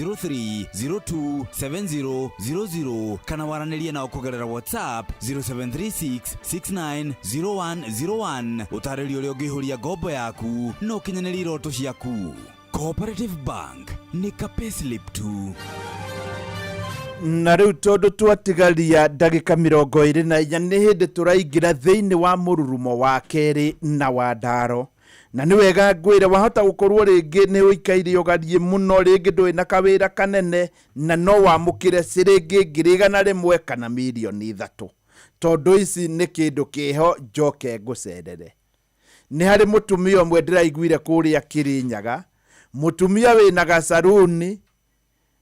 0703027000 kana waranĩrie nao kũgerera WhatsApp 0736690101 ũtarĩrie ũrĩa ũngĩihũria ngombo yaku no ũkinyanĩrie iroto ciaku. Cooperative Bank nĩ ka payslip tu. Na rĩu tondũ twatigaria ndagĩka 24 nĩ hĩndĩ tũraingĩra thĩinĩ wa mũrurumo wa kerĩ na wa ndaro, na nĩ wega ngwĩre wahota gũkorwo rĩngĩ nĩ ũikaire ũgarie mũno, rĩngĩ ndũĩ na kawĩra kanene na no wamũkĩre ciringi 100,000 kana mirioni 3, tondũ ici nĩ kĩndũ kĩho njoke ngũcerere. Nĩ harĩ mũtumia ũmwe ndĩraiguire kũrĩa Kĩrĩnyaga, mũtumia wĩna gacaruni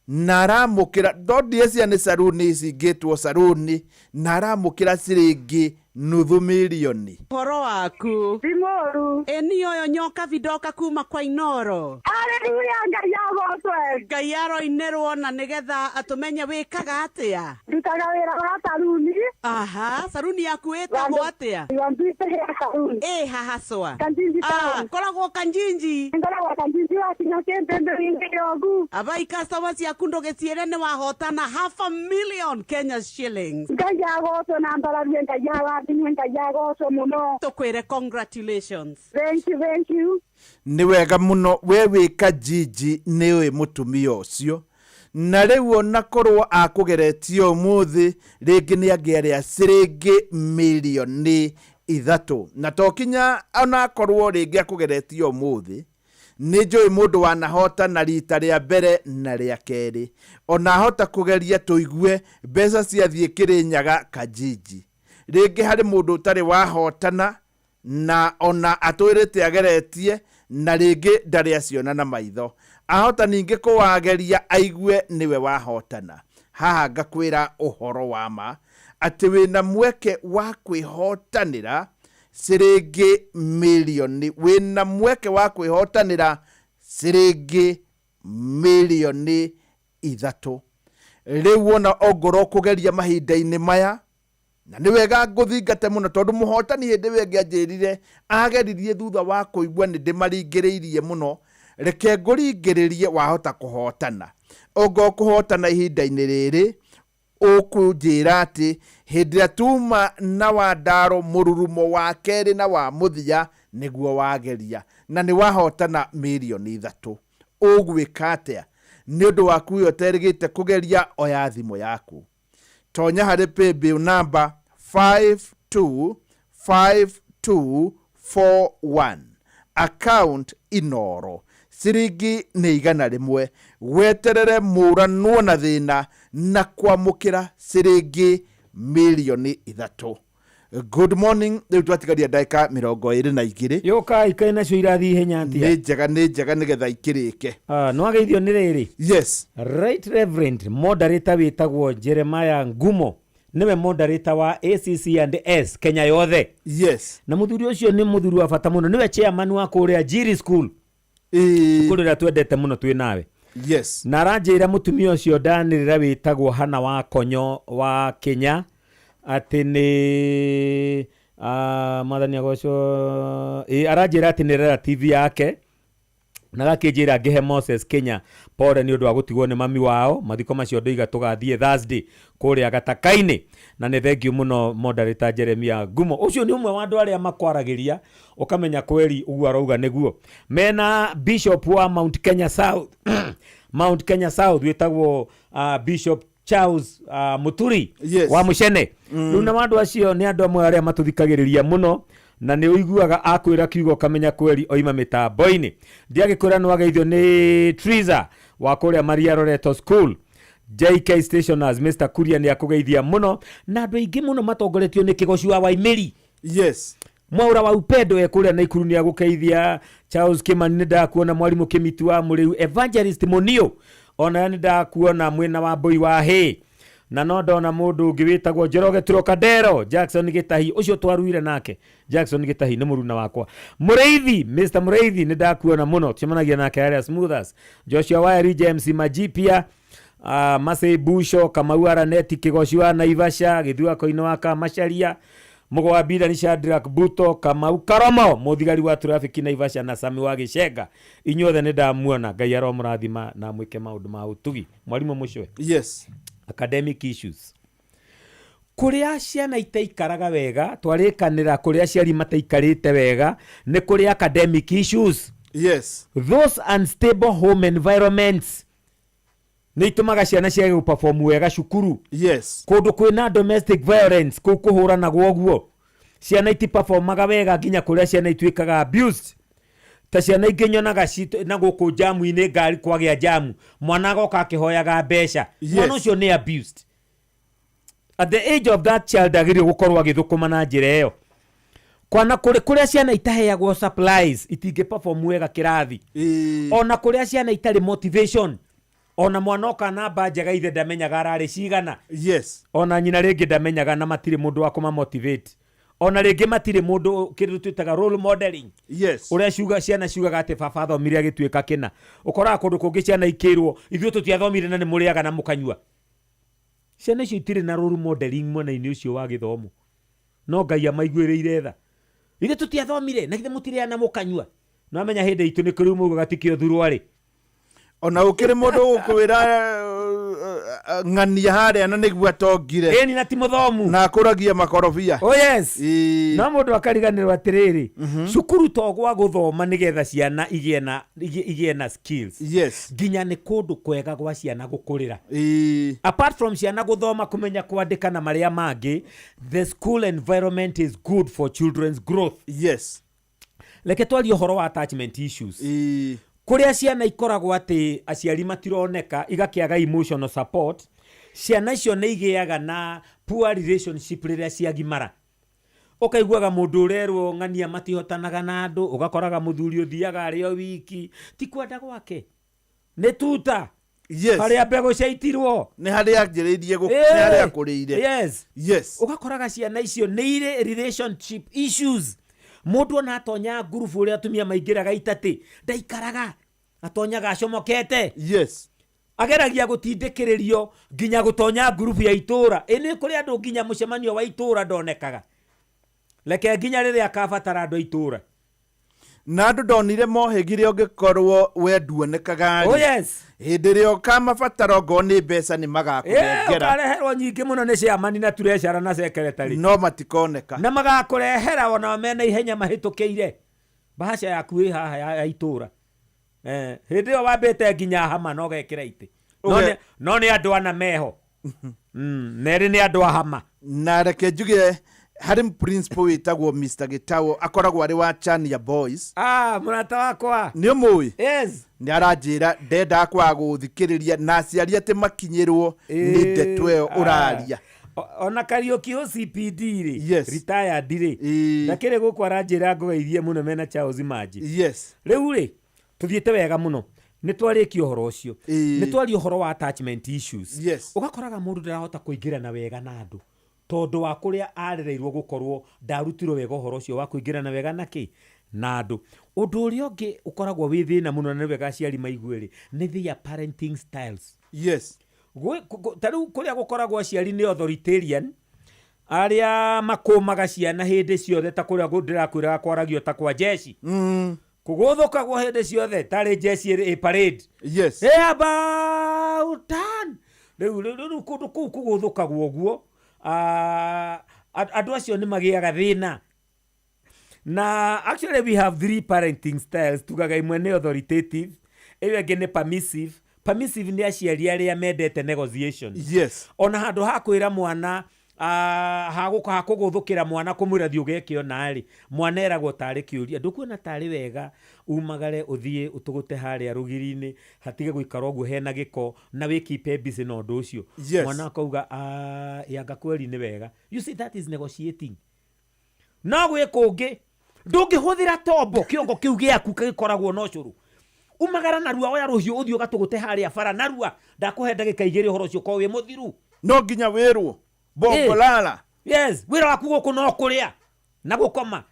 na aramũkĩra ndondia nĩ saruni ici ngĩtwo saruni, na aramũkĩra ciringi 500,000. Horo waku Timoru eni oyo nyoka vidoka kuma kwa Inoro. Haleluya, Ngai agocwe. Ngai aroinerwo na nigetha atumenye wikaga atia. Ndutaga wĩra wa saruni. Aha, saruni yaku ĩtagwo atia? Wambite hair saruni. Hahaswa. Kanjinji town. Koragwo Kanjinji. Koragwo Kanjinji wa kinya kembembe wingi yogu. Abai customers yaku ndũgĩciĩre nĩ wahotana 500,000 Kenya shillings. Ngai agocwe na mbararia Ngai awa tukwire congratulations. Thank you. Nĩ wega mũno we wĩ Kanjinji nĩ ũĩ mũtumia ũcio, na rĩu ona korwo akũgeretio ũmũthĩ rĩngĩ nĩ angĩarĩa ciringi mirioni 3, na tokinya ona korwo rĩngĩ akũgeretio ũmũthĩ nĩ njũĩ mũndũ wanahota na rita rĩa mbere na rĩa kerĩ, ona ahota kũgeria tũigue mbeca ciathiĩ Kĩrĩnyaga Kanjinji. Rĩngĩ harĩ mũndũ ũtarĩ wahotana na ona atwĩrĩte ageretie na rĩngĩ ndarĩ aciona na maitho, ahota ningĩ kũwageria aigue nĩwe wahotana. Haha ngakwĩra ũhoro wa ma atĩ wĩna mweke wa kwĩhotanĩra ciringi milioni, wĩna mweke wa kwĩhotanĩra ciringi milioni 3. Rĩu ona ongorwo kũgeria mahinda-inĩ maya, na nĩ wega ngũthingate mũno tondũ mũhotani hĩndĩ ĩyo ĩngĩ anjĩrire ageririe thutha wa kũigua nĩ ndĩmaringĩrĩirie mũno, reke ngũringĩrĩrie wahota kũhotana. Ongo kũhotana ihinda-inĩ rĩrĩ ũkũnjĩra atĩ hĩndĩ ĩrĩa tuma na Wandaro mũrurumo wa kerĩ na wa mũthia nĩguo wageria na nĩ wahotana milioni 3. Ũgwĩka atĩa nĩ ũndũ waku ũyũ ũterĩgĩte kũgeria? Oya thimũ yaku, tonya harĩ paybill number 525241, account Inoro, ciringi nĩ 100, weterere mũranwo na thĩna na kwamũkĩra ciringi milioni 3. Good morning. Rĩu twatigaria ndagĩka 22 yoka ikaĩ nacio irathiĩ ihenya atĩa? nĩ njega nĩgetha ikĩrĩke. No ageithio nĩ rĩrĩ. Yes. Right Reverend moderator wĩtagwo Jeremiah Ngumo nĩwe moderator wa ACC&S Kenya yothe. Yes. Na mũthuri ũcio nĩ mũthuri wa bata mũno, nĩwe chairman wa kũrĩa Jiri School. Kũrĩa twendete mũno twĩ nawe. Yes. Na aranjĩra mũtumia ũcio ndanĩrĩra wĩtagwo Hana wa Konyo wa Kenya atĩ nĩ mathani agocwo aranjĩra atĩ nĩ relative yake, na gakĩnjĩra ngĩhe Moses Kenya pore nĩ ũndũ wa gũtigwo nĩ mami wao. Mathiko macio ndĩiga tũgathiĩ Thursday kũrĩa Gataka-inĩ, na nĩ thengiũ mũno moderator Jeremiah Ngumo. Ũcio nĩ ũmwe wa andũ arĩa makwaragĩria ũkamenya kweri ũguo arauga nĩguo. Mena Bishop wa Mount Kenya South Mount Kenya South wĩtagwo Bishop Charles Muturi. Yes. Wa Mushene. Rĩu na andũ acio nĩ andũ amwe arĩa matũthikagĩrĩria mũno, na nĩ ũiguaga akwĩra kiugo kamenya kweri oima mĩtambo-inĩ. Ndiagĩkwĩra no ageithio nĩ Triza wa kũrĩa Maria Loreto School, JK Stationers, Mr. Kuria nĩ akũgeithia mũno, na andũ aingĩ mũno matongoretio nĩ Kĩgoci wa Waimĩri. Yes. Mwaura wa Upendo kũrĩa Naikuru nĩ agũkeithia. Charles Kimani nĩ ndakuona, Mwarimũ Kĩmiti wa Mũrĩu, Evangelist Monio ona nĩ ndakuona, mwena wa Mbui wa Hay, na no ndona mũndũ ũngĩ wĩtagwo Njoroge Turokadero, Jackson Gĩtahi, ũcio twaruire nake. Jackson Gĩtahi nĩ mũruna wakwa. Mũrĩithi, Mr. Mũrĩithi nĩ ndakuona mũno, tucemanagia nake harĩa Smoothers. Joshua Wairi, James Majipia, Masei Busho, Kamau Araneti, Kĩgoci wa Naivasha, Gĩthua Koino wa Kamacharia, Mũgo wa Bida ni Shadrack Buto, Kamau Karomo, mũthigari wa traffic Naivasha, na Sami wa Gĩcenga. Inyuothe nĩ ndamuona. Ngai aromũrathima na mwĩke maũndũ ma ũtugi. Mwarimũ Mũcwe. Yes. Academic issues. Kũrĩa ciana itaikaraga wega, twarĩkanĩra kũrĩa aciari mataikarĩte wega, nĩ kũrĩa academic issues. Yes. Those unstable home environments nĩ itumaga ciana ciage gũperform wega cukuru. Yes. Kũndũ kwĩna domestic violence, kũu kũhũranagwo ũguo, ciana itiperformaga wega nginya kũrĩa ciana ituĩkaga abused. Ta ciana ingĩ nyonaga na gũkũ jamu-inĩ, ngari kwagĩa jamu, mwana agoka akĩhoyaga mbeca. Mwana ũcio nĩ abused. At the age of that child agĩrĩirwo gũkorwo agĩthũkũma na njĩra ĩyo. Kwana kũrĩa ciana itaheagwo supplies itingĩ perform wega kĩrathi. Ona kũrĩa ciana itarĩ motivation, ona mwana oka na njega ithe ndamenyaga ararĩ cigana. Yes. Ona nyina rĩngĩ ndamenyaga na matirĩ mũndũ wa kũma motivate. Ona rĩngĩ matirĩ mũndũ kĩndũ twĩtaga role modeling. Yes. Ũrĩa ciana ciugaga atĩ baba athomire agĩtuĩka kĩna. Ũkoraga kũndũ kũngĩ ciana ikĩrwo ithuĩ tũtiathomire na nĩ mũrĩaga na mũkanyua. Ciana icio itirĩ na role modeling mwena-inĩ ũcio wa gĩthomo. No Ngai amaiguĩrĩire tha. Ithuĩ tũtiathomire na ithe mũtirĩaga na mũkanyua. No amenya hĩndĩ itũ nĩ kũrĩ mũgo gatikio thurwarĩ. Ona ũkĩrĩ mũndũ ũkwĩra ng'ania harĩa na nĩguo atongire. Ĩni na ti mũthomu. Na akũragia makorobia. Oh yes. No mũndũ akariganĩrwo atĩrĩrĩ. Cukuru to gwa gũthoma nĩgetha ciana igĩe na skills. Yes. Nginya nĩ kũndũ kwega gwa ciana gũkũrĩra. Apart from ciana gũthoma, kumenya kwandĩka na marĩa mangĩ, the school environment is good for children's growth. Yes. Leke twarie ũhoro wa attachment issues. Kũrĩa ciana ikoragwo atĩ aciari matironeka, igakĩaga emotional support, ciana icio nĩ igĩaga na poor relationship rĩrĩa ciagimara. Ũkaiguaga mũndũ ũrerwo ng'ania matihotanaga na andũ, ũgakoraga mũthuri ũthiaga arĩ o wiki, ti kwenda gwake. nĩ tuta yes harĩa mbegũ ciaitirwo nĩ harĩa anjĩrĩirie nĩ harĩa akũrĩire yes ũgakoraga ciana icio nĩ irĩ relationship issues. Mũndũ ona atonya ngurubu ũrĩa atumia maingĩraga itatĩ ndaikaraga atonyaga acomokete yes ageragia gũtindĩkĩrĩrio nginya gũtonya ngurubu ya itũra. Ĩnĩ kũrĩ andũ nginya mũcemanio wa itũra ndonekaga, reke nginya rĩrĩa akabatara andũ a itũra. Na andũ ndonire mohĩgire ũngĩkorwo we nduonekaga. Oh yes. Hĩndĩ ĩrĩa ũkamabatara ongorwo nĩ mbeca nĩ magakũrengera. Ũkareherwo nyingĩ mũno nĩ ciamani na turecara na secretary. No matikoneka. Na magakũrehera ona mena ihenya mahĩtũkĩire. Bahasha yaku ĩ haha ya itũra. Hĩndĩ ĩyo wambĩte nginya hama no gekĩra itĩ. No nĩ andũ ana meho. Nerĩ nĩ andũ a hama. Na reke njuge harĩ principal wĩtagwo Mr. Gitau akoragwo arĩ wa Chania Boys. Mũrata wakwa. Nĩ ũmũĩ? Yes. Nĩ aranjĩra ndenda kwa gũthikĩrĩria na aciari atĩ makinyĩrwo nĩ ndeto ĩyo ũraria. Ona Kariuki OCPD rĩ, yes. Retired rĩ, ndakĩrĩ gũkũ aranjĩra ngũgeithie mũno mena Charles Manji. Yes. Rĩu rĩ, tuthiĩte wega mũno. Nĩ twarĩkia ũhoro ũcio. Nĩ twaria ũhoro wa attachment issues. Yes. Ũgakoraga mũndũ ndarahota kũingĩrana wega na andũ tondũ wa kũrĩa arereirwo gũkorwo ndarutirwo wega ũhoro ũcio wa kũingĩrana wega na andũ. Ũndũ ũrĩa ũngĩ ũkoragwo wĩ thĩna mũno na wega aciari maiguĩrĩ nĩ their parenting styles. Yes. Tarĩu kũrĩa gũkoragwo aciari nĩ authoritarian arĩa makũmaga ciana hĩndĩ ciothe ta kũrĩa ndĩrakwĩraga kwaragio ta kwa jeshi. Kũgũthũkagwo hĩndĩ ciothe tarĩ jeshi ĩ parade. Yes. About turn. Rĩu kũndũ kũu kũgũthũkagwo ũguo andũ acio nĩ magĩaga thĩna. Na actually we have 3 parenting styles. Tugaga imwe nĩ authoritative, ĩyo ĩngĩ nĩ permissive. Permissive nĩ aciari arĩa mendete negotiation. Yes. Ona handũ ha kwĩra mwana hakũgũthũkĩra mwana kũmwĩra thiĩ ũgeke ona rĩ, mwana eragwo tarĩ kĩũria ndũkuona tarĩ wega umagare ũthiĩ ũtũgũte harĩa rũgiri-inĩ hatige gũikara ũguo hena gĩko na wĩkipe busy na ũndũ ũcio. Mwana akauga yanga kweri nĩ wega. You see, that is negotiating. No gwĩ kũngĩ ndũngĩhũthĩra tombo kĩongo kĩu gĩaku gĩkoragwo na ũcũrũ umagara narua oya rũhiũ ũthiĩ ũgatũgũte harĩa bara narua ndakũhe ndagĩka igĩrĩ ũhoro ũcio ko wĩ mũthiru. No nginya wĩrwo bongo lala. Yes, wĩra waku gũkũ no kũrĩa na gũkoma.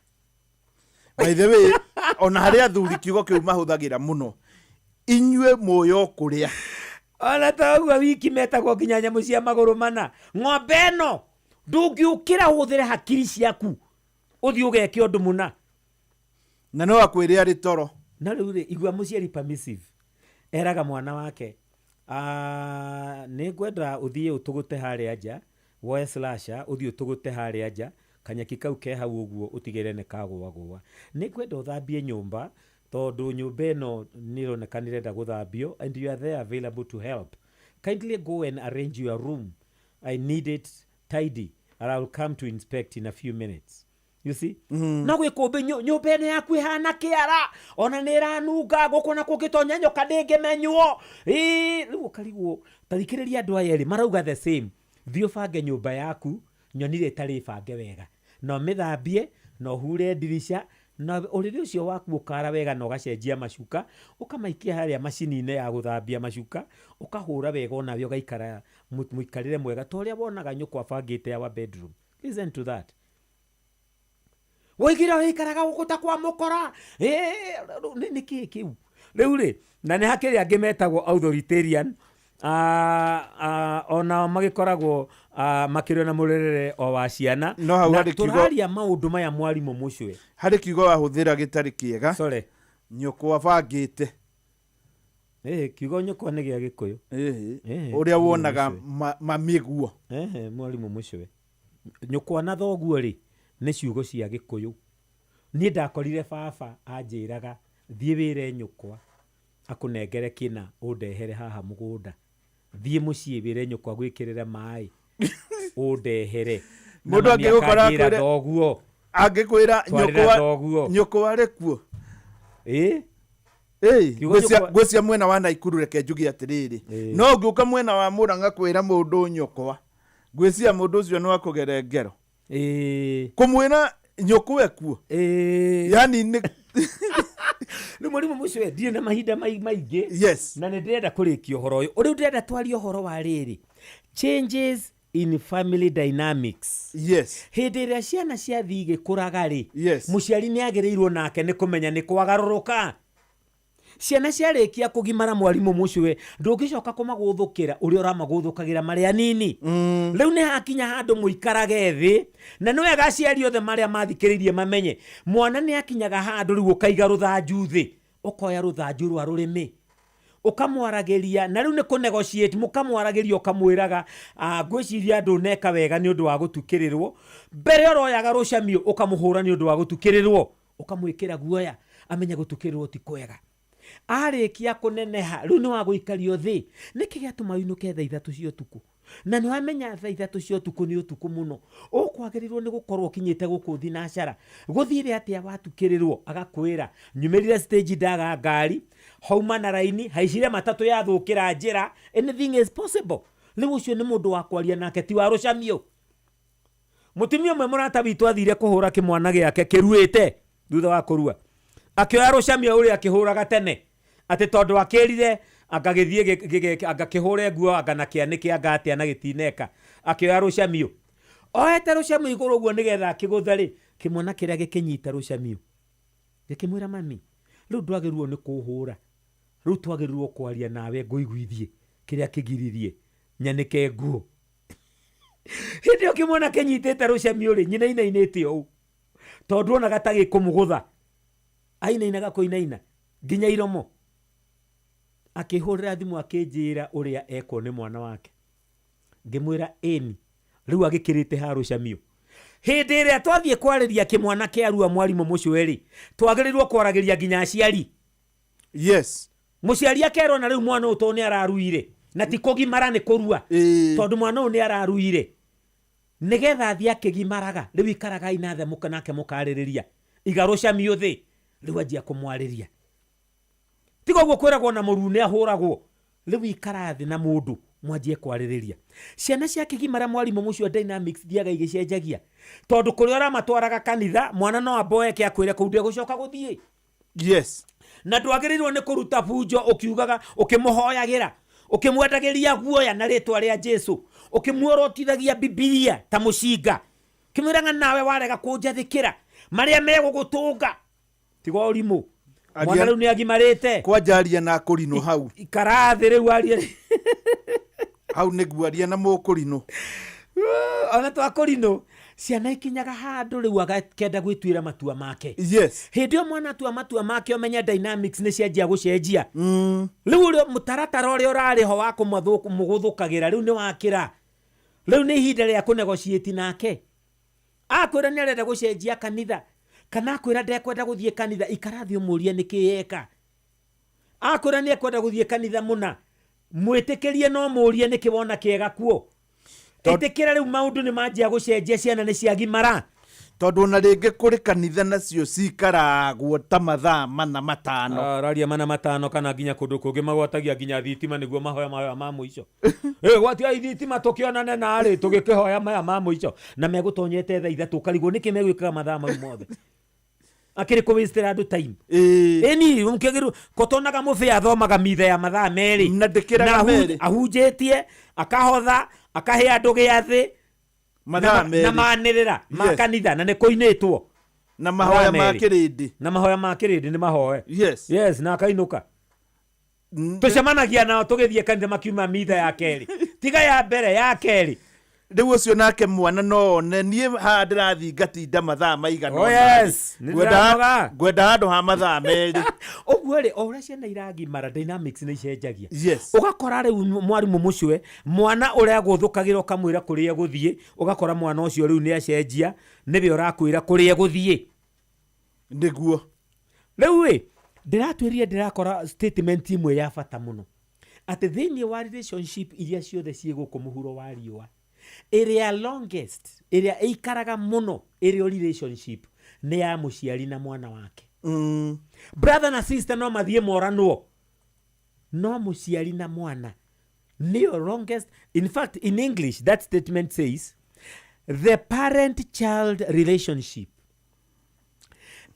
By the way, ona harĩa athuri kiugo kĩu mahũthagĩra mũno, inyuĩ mũyo kũrĩa. Ona ta ũguo wiki metagwo nginya nyamũ cia magũrũ mana. Ng'ombe ĩno ndũngĩũkĩra ũhũthĩre hakiri ciaku ũthiĩ ũgeke ũndũ mũna. Na no akwĩre arĩ toro. Na rĩu rĩ, igua mũciari permissive eraga mwana wake nĩ ngwenda ũthiĩ ũtũgũte harĩa nja woe slasher ũthiĩ ũtũgũte harĩa nja kanyaki kau ke hau ũguo ũtigĩre nĩ kagũagũa. Nĩ ngwenda ũthambie nyũmba tondũ nyũmba ĩno nĩ ĩroneka nĩ ĩrenda gũthambio and you are there available to help. Kindly go and arrange your room. I need it tidy and I will come to inspect in a few minutes. You see? Na gwĩ kũmbe nyũmba ĩno yaku ĩhana kĩara ona nĩ ĩranunga gũkũ na kũngĩtonya nyoka ndĩngĩmenywo. Rĩu ũkarigwo tarikĩrĩria andũ aya erĩ marauga the same. Thiĩ ũbange nyũmba yaku nyonire ĩtarĩ bange wega no mĩthambie no hure ndirisha na ũrĩrĩ ũcio waku ũkara wega na ũgacenjia macuka ũkamaikia harĩa macini-inĩ ya gũthambia macuka ũkahũra wega onawe ũgaikara mũikarĩre mwega ta ũrĩa wonaga nyũkwa bangĩte ya bedroom. Listen to that. Woigira wĩikaraga gũkũ kwa mũkora nĩ kĩĩ kĩu rĩu rĩ na nĩ hakĩrĩ angĩ metagwo authoritarian ona magĩkoragwo makĩrĩ na mũrerere o wa ciana na tũraria maũndũ maya mwarimũ mũcwe harĩ kiugo wahũthĩra gĩtarĩ kĩega. Sorry. Nyũkwa bangĩte. Kiugo nyũkwa nĩ gĩa Gĩkũyũ. Ũrĩa wonaga mamĩguo. Mwarimũ mũcwe nyũkwa na thoguo rĩ nĩ ciugo cia Gĩkũyũ. Niĩ ndakorire baba anjĩraga thiĩ wĩre nyũkwa akũnengere kĩna ũndehere haha mũgũnda. Thiĩ mũciĩ wĩre nyũkwa gwĩkĩrĩre maĩ ũndehere. Mũndũ angĩgũkora kwĩra thoguo angĩkwĩra nyũkwa arĩ kuo. Gwĩcia mwena wa Naikuru reke njuge atĩrĩrĩ no ngĩũka mwena wa Mũrang'a kwĩra mũndũ nyũkwa gwĩcia mũndũ ũcio no akũgere ngero. Kũmwĩra nyũkwa kuo yani Nĩ mũrimũ mũcio ndirĩ na mahinda maingĩ. Yes. Na nĩ ndĩrenda kũrĩkia ũhoro ũyũ. Ũrĩa ndĩrenda twaria ũhoro wa rĩrĩ. Changes in family dynamics. Yes. Hĩndĩ ĩrĩa ciana ciathiĩ igĩkũraga rĩ. Yes. Mũciari nĩ agĩrĩirwo nake nĩ kũmenya nĩ kwagarũrũka. Ciana ciarĩkia kũgimara mwarimũ mũcio ndũngĩcoka kũmagũthũkĩra ũrĩa ũramagũthũkagĩra marĩa nini. Rĩu nĩ hakinya handũ mũikarage thĩ na nĩ wega aciari othe marĩa mathikĩrĩirie mamenye mwana nĩ akinyaga handũ rĩu ũkaiga rũthanju thĩ ũkoya rũthanju rwa rũrĩmĩ ũkamwaragĩria na rĩu nĩ kũnegotiate mũkamwaragĩria ũkamwĩraga ngwĩciria ndũneka wega nĩ ũndũ wa gũtukĩrĩrwo mbere ũroyaga rũcamio ũkamũhũra nĩ ũndũ wa gũtukĩrĩrwo ũkamwĩkĩra guoya amenye gũtukĩrĩrwo ti kwega. Arĩkia kũneneha rĩu nĩ wa gũikario thĩ nĩkĩ gĩatũma ũinũke thaa 3 cia ũtukũ na nĩ wamenya thaa 3 cia ũtukũ nĩ ũtukũ mũno ũkwagĩrĩirwo nĩ gũkorwo ũkinyĩte gũkũ thinacara gũthire atĩa watukĩrĩrwo agakwĩra nyumĩrire stage ndaga ngari hauma na raini haicire matatũ yathũkĩra njĩra anything is possible. Rĩu ũcio nĩ mũndũ wa kwaria nake ti wa rũcamio. Mũtumia ũmwe mũrata witũ athire kũhũra kĩmwana gĩake kĩruĩte thutha wa kũrua akĩoya rũcamio ũrĩa akĩhũraga tene atĩ tondũ akĩrire agagĩthiĩ agakĩhũre nguo agana kĩanĩke agatĩa na gĩtineka akĩoya rũcamio ohete rũcamio igũrũ ũguo nĩgetha akĩgũtha rĩ kĩmwana kĩrĩa gĩkĩnyita rũcamio gĩkĩmwĩra mami rĩu ndwagĩrĩirwo nĩ kũhũra rĩu twagĩrĩirwo kwaria nawe ngũiguithie kĩrĩa kĩgiririe nyanĩke nguo. Hĩndĩ ĩyo kĩmwana kĩnyitĩte rũcamio rĩ nyina inainĩte ũũ tondũ onaga ta gĩkũmũgũtha ainainaga kũinaina nginya iromo akĩhũrĩra thimũ akĩnjĩra ũrĩa ekwo nĩ mwana wake ngĩmwĩra ĩni rĩu agĩkĩrĩte ha rũcamio. Hĩndĩ ĩrĩa twathiĩ kwarĩria kĩmwana kĩarua mwarimũ mũcio rĩ twagĩrĩirwo kwaragĩria nginya aciari. Yes. Mũciari akerwo na rĩu mwana ũyũ tondũ nĩ araruire na ti kũgimara nĩ kũrua tondũ mwana ũyũ nĩ araruire nĩgetha athiĩ akĩgimaraga rĩu ikaraga inathe nake mũkarĩrĩria iga rũcamio thĩ rĩu anjia kũmwarĩria tiga ũguo kwĩragwo na mũruu nĩ ahũragwo rĩu ikara thĩ na mũndũ mwanjie kwarĩrĩria. Ciana ciakĩgimara mwarimũ mũcio dynamics thiaga igĩcenjagia tondũ kũrĩa ũramatwaraga kanitha mwana no amboeke akwĩre kũu ndegũcoka gũthiĩ. Yes. Na ndwagĩrĩirwo nĩ kũruta bunjo ũkiugaga ũkĩmũhoyagĩra ũkĩmwendagĩria guoya na rĩtwa rĩa Jesũ ũkĩmuorotithagia Biblia ta mũcinga kĩmwĩraga nawe warega kũnjathĩkĩra marĩa megũgũtũnga tiga ũrimũ mwana rĩu nĩ agimarĩte kwanjaria na kũrinũ hau ikarathĩ rĩu aria hau nĩguo aria na mũkũrinũ ona twakũrinũ ciana ikinyaga handũ rĩu agakenda gwĩtuĩra matua make. Yes. Hĩndĩ ĩyo mwana atua matua make ũmenya dynamics nĩ cianjia gũcenjia. Rĩu ũrĩa mũtaratara ũrĩa ũrarĩ ho wa kũmũgũthũkagĩra rĩu nĩ wakĩra rĩu nĩ ihinda rĩa kũnegotiate nake akwĩra nĩ arenda gũcenjia kanitha kana akwĩra ndekwenda gũthiĩ kanitha ikarathi ũmũria nĩkĩ yeka akwĩra nĩ ekwenda gũthiĩ kanitha mũna mwĩtĩkĩrie no mũrie nĩkĩ wona kĩega kuo. Ĩtĩkĩra rĩu maũndũ nĩ manjia gũcenjia ciana nĩ ciagimara tondũ ona rĩngĩ kũrĩ kanitha nacio cikaragwo ta mathaa 4-5 raria 4-5 kana nginya kũndũ kũngĩ magwatagia nginya thitima nĩguo mahoya ma mũico gwatia thitima tũkĩonane narĩ tũgĩkĩhoya maya ma mũico na megũtonyete thaa 3 karigwo nĩkĩ megwĩkaga mathaa mau mothe akĩrĩ kũwĩstĩra andũ time ĩni ũmkĩgĩrwo kotonaga mũbĩ athomaga mithe ya mathaa merĩ na ndĩkĩraga merĩ ahunjĩtie akahotha akahe andũ gĩathĩ na manĩrĩra makanitha na nĩ kũinĩtwo na mahoya ma kĩrĩndĩ nĩ mahoe. Yes. Na akainũka tũcemanagia nao tũgĩthiĩ kanitha makiuma mitha ya kerĩ tiga ya mbere ya kerĩ rĩu ũcio nake mwana no one niĩ haha ndĩrathiĩ ngatinda mathaa maigana ngwenda handũ ha mathaa merĩ ũguo rĩ o ũrĩa ciana iragimara dynamics nĩ icenjagia. Yes. Ũgakora rĩu mwarimũ mũcio mwana ũrĩa agũthũkagĩra ũkamwĩra kũrĩa gũthiĩ ũgakora mwana ũcio rĩu nĩ acenjia nĩwe ũrakwĩra kũrĩa gũthiĩ nĩguo rĩu ndĩratuĩria ndĩrakora statement imwe ya bata mũno atĩ thĩinĩ wa relationship iria ciothe ciĩ gũkũ mũhuro wa riũa area longest area ĩikaraga mũno area relationship nĩ ya mũciari na mwana wake. Brother na sister no mathiĩ moranwo no mũciari na mwana nĩyo longest. In fact in English that statement says the parent child relationship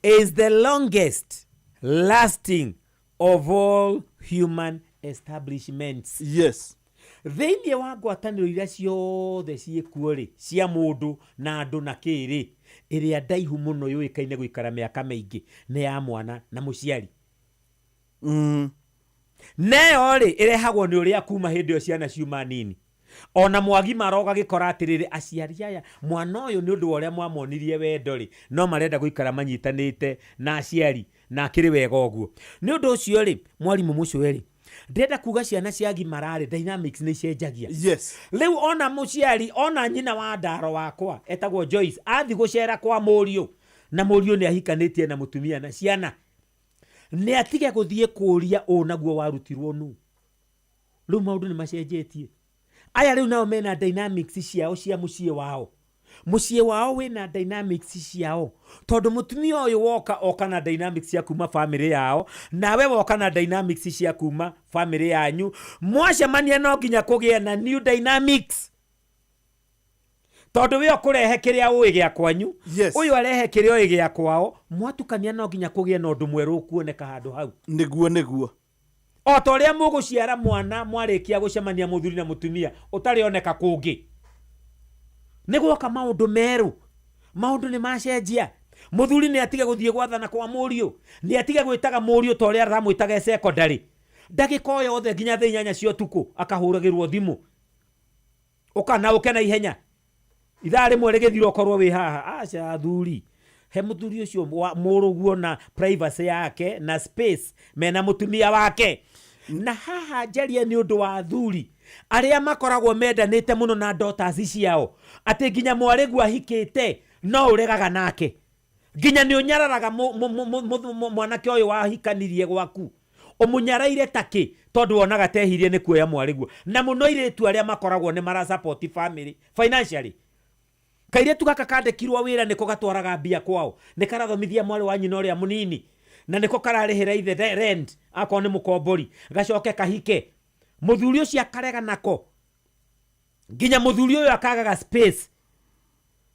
is the longest lasting of all human establishments. Yes. Thĩinĩ wa ngwatanĩro iria ciothe ciĩkuo rĩ cia mũndũ na andũ na kĩrĩ, ĩrĩa ndaihu mũno yũĩkaine gũikara mĩaka mĩingĩ nĩ ya mwana na mũciari. Neyo rĩ ĩrehagwo nĩ ũrĩa kuma hĩndĩ ĩyo ciana ciuma nini. Ona Mwangi maroga gĩkora atĩrĩrĩ aciari aya mwana ũyũ nĩ ũndũ wa ũrĩa mwamonirie wendo rĩ no marenda gũikara manyitanĩte na aciari na akĩrĩ wega ũguo. Nĩ ũndũ ũcio rĩ mwarimũ mũcũe rĩ ndenda kuga ciana cia gimararĩ dynamics nĩ icenjagia. Yes. Rĩu ona mũciari ona nyina wa ndaro wakwa etagwo Joyce athi gũcera kwa mũriũ na mũriũ nĩ ahikanĩtie na mũtumia na ciana. Nĩ atige gũthiĩ kũria ũ naguo warutirwo nũ. Rĩu maũndũ nĩ macenjetie. Aya rĩu nao mena dynamics ciao cia mũciĩ wao. Mũciĩ wao wĩna dynamics ciao. Tondũ mũtumia ũyũ woka oka na dynamics cia kuma family yao, nawe woka na dynamics cia kuma family yanyu. Mwacemania no nginya kũgĩa na new dynamics. Tondũ we ũkũrehe kĩrĩa ũĩ gĩa kwanyu, ũyũ arehe kĩrĩa ũĩ gĩa kwao, mwatukania no nginya kũgĩa na ũndũ mwerũ kuoneka handũ hau. Nĩguo. O ta ũrĩa mũgũciara mwana mwarĩkia gũcemania mũthuri na mũtumia ũtarĩ oneka kũngĩ. Nĩguoka maũndũ merũ. Maũndũ nĩ macenjia. Mũthuri nĩ atige gũthiĩ gwathana kwa mũriũ. Nĩ atige gwĩtaga mũriũ ta ũrĩa aramwĩtaga secondary. Ndagĩka yothe nginya thaa 8 cia ũtukũ akahũragĩrwo thimũ. Ũkana ũke na ihenya. Ithaa rĩmwe rĩgĩthira ũkorwo wĩ haha. Aca thuri. He mũthuri ũcio mũrũguo na privacy yake na space mena mũtumia wake. Na haha njaria nĩ ũndũ wa thuri arĩa makoragwo mendanĩte mũno na daughters ciao. Atĩ nginya mwarĩgu ahikĩte no ũregaga nake. Nginya nĩ ũnyararaga mwanake ũyũ wahikanirie gwaku. Ũmũnyaraire takĩ tondũ wonaga tehirie nĩ kuoya mwarĩgu. Na mũno airĩtu arĩa makoragwo nĩ mara support family financially. Kairĩtu gaka kandĩkirwo wĩra nĩko gatwaraga mbia kwao. Nĩ karathomithia mwarĩ wa nyina ũrĩa mũnini. Na nĩko kararĩhĩra ithe rent akorwo nĩ mũkombori. Gacoke kahike. Mũthuri ũcio akarega nako. Nginya mũthuri ũyũ akagaga space.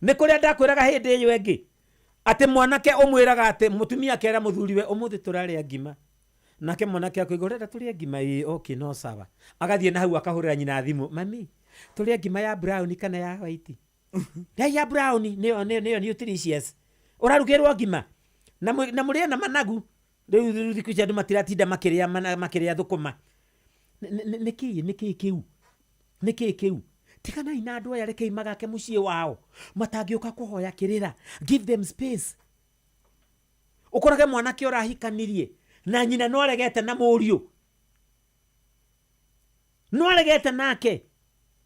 Nĩ kũrĩa ndakwĩraga hĩndĩ ĩyo ĩngĩ. Atĩ mwanake ũmwĩraga atĩ mũtumia akera mũthuri we ũmũthĩ tũrarĩa ngima. Nake mwanake akauga ũrenda tũrĩe ngima okay no sawa. Agathiĩ na hau akahũrĩra nyina thimũ. Mami, tũrĩe ngima ya brown kana ya white? Ya brown nĩyo nutritious. Ũrarugĩrwo ngima. Na mũrĩe na managu. Rĩu thikũ ici andũ matiratinda makĩrĩa thũkũma. Nĩkĩĩ kĩu? Tiganai na andũ aya rekei magake mũciĩ wao. Matangĩũka kũhoya kĩrĩra. Give them space. Ũkorage mwanake ũrahikanirie na nyina no aregete na mũriũ. No aregete nake.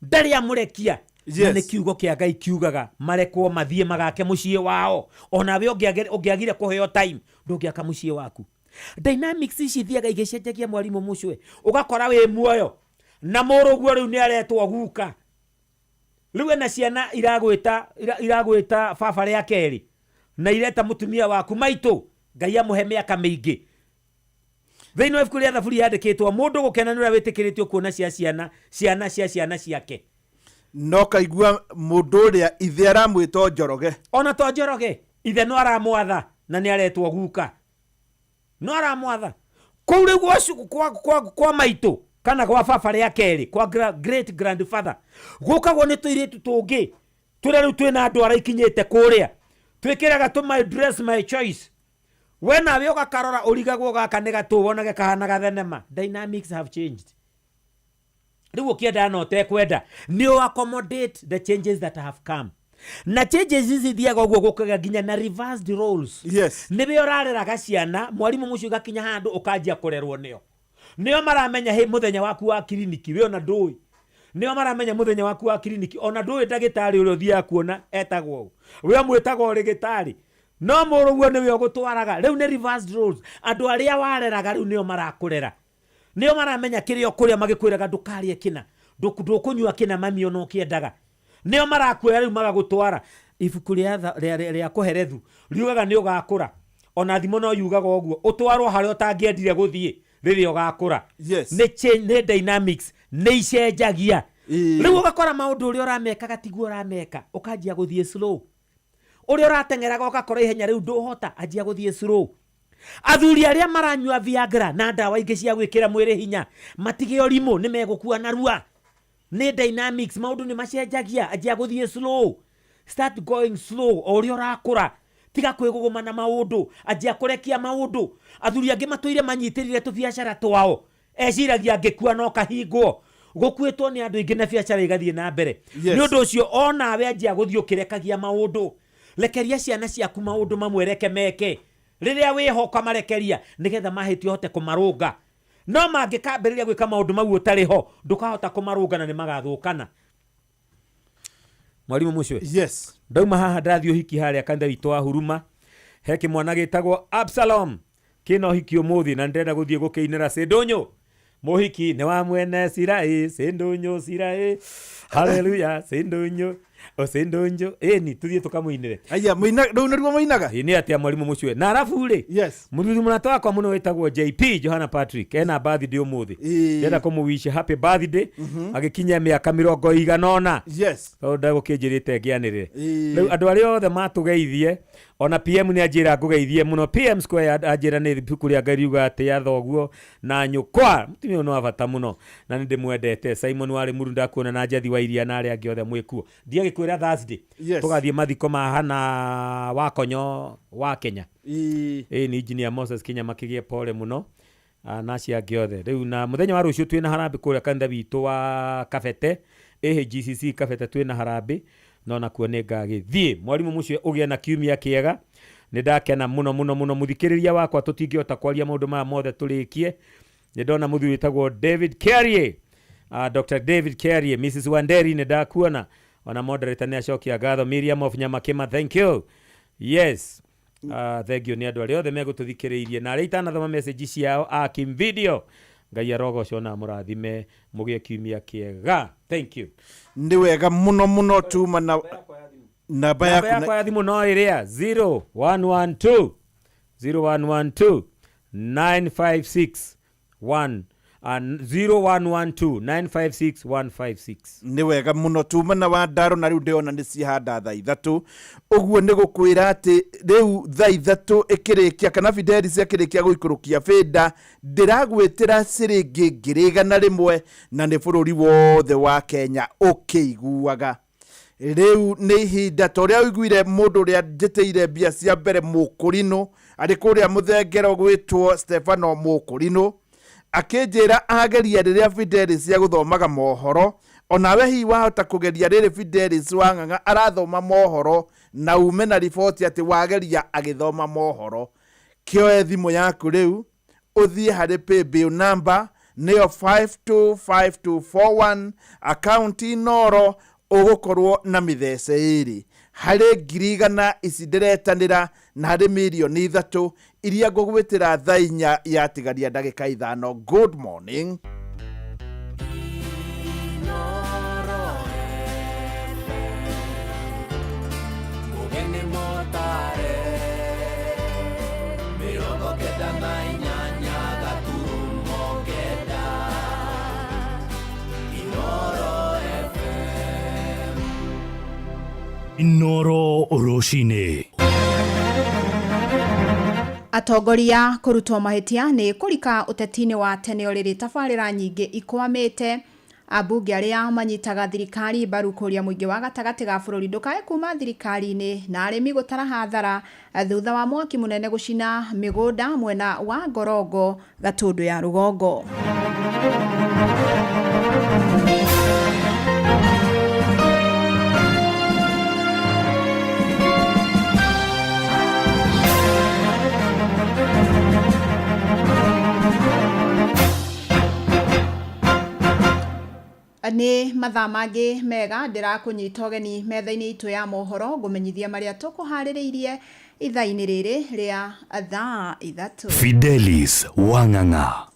Ndarĩ amũrekia. Na nĩ kiugo kĩa Ngai kiugaga marekwo mathiĩ magake mũciĩ wao. Onawe ũngĩagire kũheo time ndũngĩaka mũciĩ waku. Dynamics ici thiaga igĩcenjagia mwarimũ mũcwe. Ũgakora wĩ muoyo. Na mũrũguo rĩu nĩ aretwo guka. Rĩu na ciana iragwĩta baba rĩa kerĩ. Na ireta mũtumia waku maitũ. Ngai amũhe mĩaka mĩingĩ. Thĩinĩ wa ibuku rĩa Thaburi yandĩkĩtwo mũndũ gũkena nĩ ũrĩa wĩtĩkĩrĩtio kuona ciana ciake. No kaigua mũndũ ũrĩa ithe aramwĩta Njoroge. Ona to Njoroge. Ithe no aramwatha na nĩ aretwo guka. No aramwatha. Kũu rĩu kwa maitũ kana gwa baba rĩa kerĩ kwa great grandfather. Gũkagwo nĩ tũirĩtu tũngĩ. Tũrĩa rĩu twĩna ndwara ikinyĩte kũrĩa. Twĩkĩraga my dress my choice. We nawe ũgakarora ũrigagwo gaka nĩ gatũ wonage kahanaga thenema. Dynamics have changed. Rĩu ũkĩenda no ũtekwenda nĩ accommodate the changes that have come. Na changes ici thiaga ũguo gũkaga nginya na reversed roles. Yes. Nĩwe ũrareraga ciana mwarimũ mũcio gakinya handũ ũkanjia kũrerwo nĩo. Nĩo maramenya mũthenya waku wa kiriniki we ona ndũĩ. Nĩo maramenya mũthenya waku wa kiriniki ona ndũĩ ndagĩtarĩ ũrĩa ũthiaga kuona etagwo. We mwĩtagwo rĩgĩtarĩ. No mũrũguo nĩwe ũgũtwaraga. Rĩu nĩ reversed roles. Andũ arĩa wareraga rĩu nĩo marakũrera. Nĩo maramenya kĩrĩa kũrĩa magĩkwĩraga ndũkarĩe kĩna. Ndũkũnyua kĩna mami ona ũkĩendaga. Nĩo marakuoya rĩu magagũtwara. Ibuku rĩa kũherethu riugaga nĩ ũgakũra. Ona thimo no yugaga ũguo. Ũtwarwo harĩa ũtangĩendire gũthiĩ rĩrĩa ũgakũra. Nĩ dynamics nĩ icenjagia. Rĩu ũgakora maũndũ ũrĩa ũrameka tiguo ũrameka. Ũkanjia gũthiĩ slow. Ũrĩa ũrateng'eraga ũgakora ihenya rĩu ndũhota anjia gũthiĩ slow. athuri aria maranyua Viagra na ndawa ingĩ cia gwĩkĩra mwĩrĩ hinya matige ũrimũ nĩ megũkua narua. Nĩ dynamics, maũndũ nĩ macenjagia, anjia gũthiĩ slow, start going slow o ũrĩa ũrakũra, tiga kwĩgũgũma na maũndũ, anjia kũrekia maũndũ. Athuri angĩ matũire manyitĩrĩre tũbiacara twao, eciragia angĩkua no kahingwo. Gũkuĩtwo nĩ andũ aingĩ na biacara igathiĩ na mbere. Nĩ ũndũ ũcio onawe anjia gũthiĩ ũkĩrekagia maũndũ, rekeria ciana ciaku maũndũ mamwe reke meke. Rĩrĩa wĩhoka marekeria nĩgetha mahĩtio hote kũmarũnga. No mangĩkambĩrĩria gwĩka maũndũ mau ũtarĩ ho ndũkahota kũmarũnga na nĩ magathũkana. Mwarimũ Mucwe. Yes. Ndauma haha ndathiĩ ũhiki harĩa kanitha witũ wa Huruma. He kĩmwana gĩtagwo Absalom. Kĩna ũhiki ũmũthĩ na ndĩrenda gũthiĩ gũkĩinĩra Sĩndũnyũ. Mũhiki nĩ wa mwene Siraĩ, Sĩndũnyũ Siraĩ. Hallelujah, Sĩndũnyũ. Sĩndũnyũ. Ni tuthiĩ tũkamũinĩre. Aya mũina rĩu nĩruo mũinaga. Nĩ atĩa Mwarimũ Mucwe. Na arabu rĩ. Yes. Mũthuri mũrata wakwa mũno wĩtagwo JP Johana Patrick. Ena birthday ũmũthĩ. Ndĩrenda kũmũwish happy birthday. Agĩkinya mĩaka 100. Yes. Ndagũkĩnjĩrĩte ngĩanĩrĩre. Rĩu andũ arĩa othe matũgeithie ona PM nĩ anjĩra ngũgeithie mũno. PM Square anjĩra nĩ ibuku rĩa Ngai riuga atĩ ya thoguo na nyũkwa mũtumia no abata mũno na nĩ ndĩmwendete. Simon Wale Muru ndakuona na Njathi wa Iria na arĩa angĩ othe mwĩkuo. Ndiagĩkwĩra Thursday tũgathiĩ mathiko mahana Wakonyo wa Kenya. Ni Engineer Moses Kinya makĩgie pole mũno na cia angĩ othe. Rĩu na mũthenya wa rũciũ twĩna harambĩ kũrĩa kanitha witũ wa Kabete GCC Kabete twĩna harambĩ no nakuo nĩ ngagĩthiĩ. Mwarimũ Mucwe ũgĩe na kiumia kĩega. Nĩ ndakena mũno mũno mũno mũthikĩrĩria wakwa tũtingĩhota kwaria maũndũ maya mothe tũrĩkie. Nĩ ndona mũthuri wĩtagwo David Carrier, Dr. David Carrier, Mrs. Wanderi nĩ ndakuona ona moderator nĩ acokia ngatho. Miriam of Nyamakema, thank you. Yes. Thank you nĩ andũ arĩa othe megũtũthikĩrĩirie na arĩa itanathoma message ciao Kim Video. Ngai arogocwo na mũrathime mũgĩe kiumia kĩega. Thank you. Nĩ wega mũno mũno tuma na namba yaku ya thimũ no ĩrĩa 0112 956 0112956156. Nĩ wega mũno tuma na Wandaro na rĩu ndĩona nĩ cihanda thaa 3. Ũguo nĩ gũkwĩra atĩ rĩu thaa 3 ĩkĩrĩkia kana Fidelis akĩrĩkia gũikũrũkia bĩnda ndĩragwĩtĩra ciringi 100 na nĩ bũrũri wothe wa Kenya ũkĩiguaga. Rĩu nĩ ihinda torĩa ũiguire mũndũ ũrĩa njĩtĩire mbia cia mbere Mũkũrinũ arĩ kũrĩa mũthengero gwĩtwo Stefano Mũkũrinũ akĩnjĩra ageria rĩrĩa Fidelis ya gũthomaga mohoro onawe hihi wahota kũgeria rĩrĩ Fidelis Wang'ang'a arathoma mohoro na ume na riboti atĩ wageria agĩthoma mohoro. Kĩoe thimũ yaku rĩu ũthiĩ harĩ paybill number nĩyo 525241 account Inoro ũgũkorwo na mĩthece ĩrĩ harĩ 100 ici ndĩretanĩra na harĩ milioni 3 iria ngũgwĩtĩra thaa 4 yatigaria ndagĩka 5. Good morning. Inoro Oroshine. Atongoria kũrutwo mahĩtia nĩ kũrika ũteti-inĩ wa tene ũrĩrĩ tabarĩra nyingĩ ikwamĩte. Ambunge arĩa manyitaga thirikari mbaru kũria mũingĩ wa gatagatĩ ga bũrũri ndũkae kuma thirikari-inĩ na arĩmi gũtara hathara thutha wa mwaki mũnene gũcina mĩgũnda mwena wa Ngorongo Gatũndũ ya rũgongo. Nĩ mathaa mangĩ mega ndĩrakũnyita ũgeni metha-inĩ itũ ya mohoro ngũmenyithia marĩa tũkũharĩrĩirie ithaa-inĩ rĩrĩ rĩa thaa 3. Fidelis Wang'ang'a.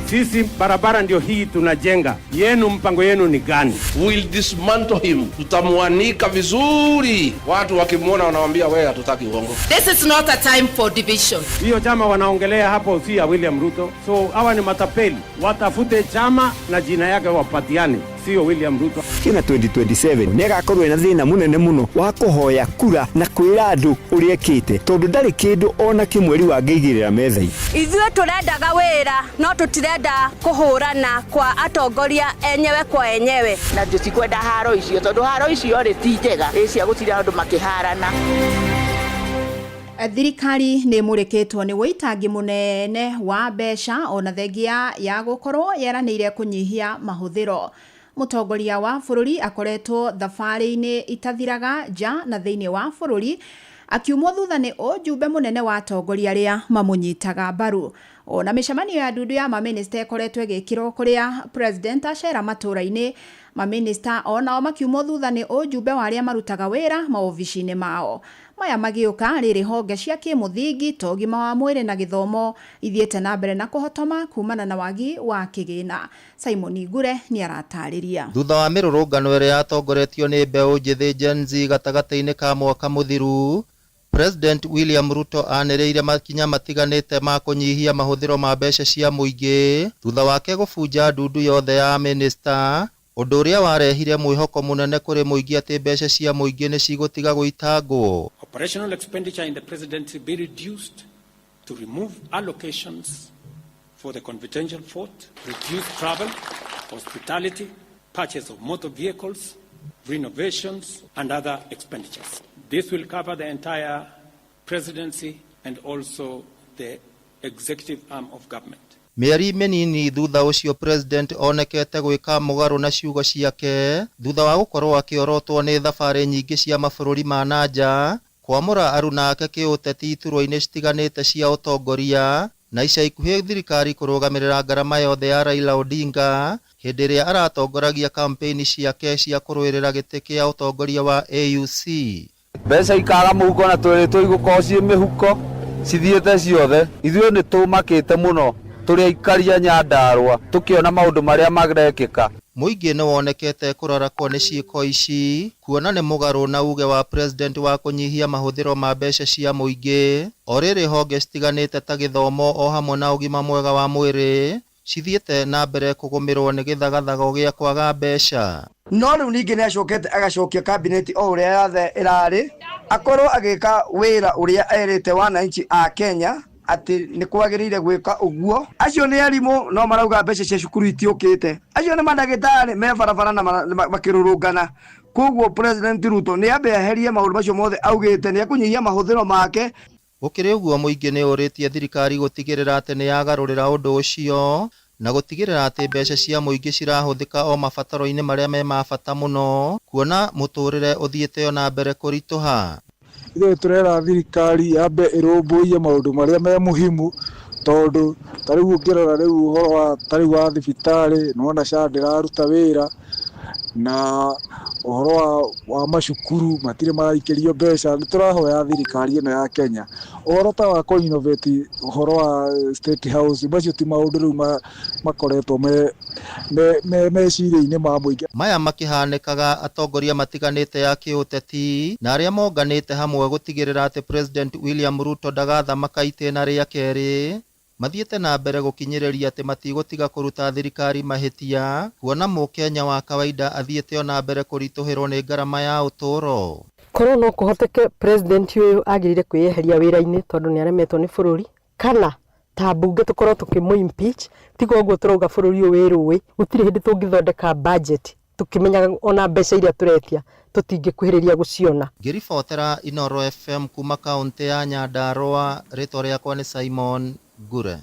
Sisi barabara ndio hii tunajenga. Yenu mpango yenu ni gani? We'll dismantle him. Tutamuanika vizuri. Watu wakimwona wanawaambia wewe hatutaki uongo. This is not a time for division. Hiyo chama wanaongelea hapo si ya William Ruto. So hawa ni matapeli. Watafute chama na jina yake wapatiane. sio William Ruto. Kina 2027 negakorwo na thina munene muno wa kuhoya kura na kwira andu uria ekite tondu ndari kindu ona kimweri wangigirira metha-ini. Ithuĩ tũrendaga wĩra no tũtirenda kũhũrana kwa atongoria enyewe kwa enyewe, na tũtikwenda haro icio tondu haro icio rĩ ti njega cia gũtira andũ makĩharana. Thirikari nĩ mũrĩkĩtwo nĩ wĩitangi mũnene wa mbeca ona thengia ya gũkorwo yeranĩire kũnyihia mahũthĩro. Mũtongoria wa bũrũri akoretwo thabarĩ-inĩ itathiraga nja na thĩinĩ wa bũrũri, akiumwo thutha nĩ ũjumbe mũnene wa atongoria arĩa mamũnyitaga mbaru. Ona mĩcemanio ya ndundu ya maminista ĩkoretwo ĩgĩkĩrwo kũrĩa president acera matũra-inĩ, maminista onao makiumwo thutha nĩ ũjumbe wa arĩa marutaga wĩra maobici-inĩ mao. Maya magĩũka rĩrĩ honge cia kĩmũthingi ta ũgima wa mwĩrĩ na gĩthomo ithiĩte na mbere na kũhotoma kumana na wagi wa kĩgĩna. Simon Ngure nĩ aratarĩria. Thutha wa mĩrũrũngano ĩrĩa yatongoretio nĩ mbeũ njĩthĩ Gen Z gatagatĩ-inĩ ka mwaka mũthiru, President William Ruto anĩrĩire makinya matiganĩte ma kũnyihia mahũthĩro ma mbeca cia mũingĩ thutha wake gũbunja ndundu yothe ya minista, ũndũ ũrĩa warehire mwĩhoko mũnene kũrĩ mũingĩ atĩ mbeca cia mũingĩ nĩ cigũtiga gũitangwo. Operational expenditure in the presidency be reduced to remove allocations for the confidential fort, reduce travel, hospitality, purchase of motor vehicles, renovations and other expenditures. This will cover the entire presidency and also the executive arm of government. Mĩeri mĩnini thutha ũcio president onekete gwĩka mũgarũ na ciugo ciake thutha wa gũkorwo akĩorotwo nĩ thabarĩ nyingĩ cia mabũrũri ma nanja kwamũra aruna ake kĩũteti iturwa-inĩ citiganĩte cia ũtongoria na ica ikuhĩ thirikari kũrũgamĩrĩra ngarama yothe ya Raila Odinga hĩndĩ ĩrĩa aratongoragia kampeni ciake cia kũrũĩrĩra gĩtĩ kĩa ũtongoria wa AUC. Mbeca ikaga mũhuko na twĩrĩtwo igũkorwo ciĩ mĩhuko cithiĩte ciothe. Ithuĩ nĩ tũmakĩte mũno tũrĩ aikaria Nyandarua tũkĩona maũndũ marĩa magrekĩka. Mũingĩ nĩ wonekete kũrarakwo nĩ ciĩko ici kuona nĩ mũgarũ na uge wa president wa kũnyihia mahũthĩro ma mbeca cia mũingĩ o rĩrĩ honge citiganĩte ta gĩthomo o hamwe na ũgima mwega wa mwĩrĩ cithiĩte na mbere kũgũmĩrwo nĩ gĩthagathago gĩa kwaga mbeca. No rĩu ningĩ nĩ acokete agacokia kabineti o ũrĩa yothe ĩrarĩ akorwo agĩka wĩra ũrĩa erĩte wananchi a Kenya ati nĩ kwagĩrĩire gwĩka ũguo. Acio nĩ arimũ no marauga mbeca cia cukuru itiũkĩte. Acio nĩ mandagĩtarĩ me barabara na makĩrũrũngana. Koguo president Ruto nĩ ambe eherie maũndũ macio mothe augĩte nĩ akũnyihia mahũthĩro make. Gũkĩrĩ ũguo mũingĩ nĩ ũrĩtie thirikari gũtigĩrĩra atĩ nĩ yagarũrĩra ũndũ ũcio na gũtigĩrĩra atĩ mbeca cia mũingĩ cirahũthĩka o mabataro-inĩ marĩa me ma bata mũno kuona mũtũrĩre ũthiĩte na mbere kũritũha. Ithuĩ tũrera thirikari yambe ĩrũmbũiye maũndũ marĩa me muhimu tondu tarĩu ũngĩrora rĩu ũhoro wa tarĩu wa thibitarĩ nĩwona SHA ndĩraruta wĩra na ũhoro wa macukuru matirĩ maraikĩrio mbeca. Nĩ tũrahoya thirikari ĩno ya Kenya ũhoro ta wa kũ-innovate ũhoro wa State House macio ti maũndũ rĩu makoretwo meciria-inĩ ma mũingĩ. Maya makĩhanĩkaga atongoria matiganĩte ya kĩũteti na arĩa monganĩte hamwe gũtigĩrĩra atĩ president William Ruto ndagathamaka itĩna rĩa kerĩ mathiĩte na mbere gũkinyĩrĩria atĩ matigũtiga kũruta thirikari mahĩtia kuona mũkenya wa kawaida athiĩte ona mbere kũritũhĩrwo nĩ ngarama ya ũtũũro. Korwo no kũhoteke president ũyũ agĩrĩire kwĩyeheria wĩra-inĩ tondũ nĩ aremetwo nĩ bũrũri kana ta mbunge tũkorwo tũkĩmũ impeach tiga ũguo tũrauga bũrũri ũyũ wĩrũĩ gũtirĩ hĩndĩ tũngĩthondeka budget tũkĩmenyaga ona mbeca iria tũretia tũtingĩkuhĩrĩria gũciona. Ngĩribotera Inooro FM kuma kaunti ya Nyandarua, rĩtwa rĩakwa nĩ Simon Ngure.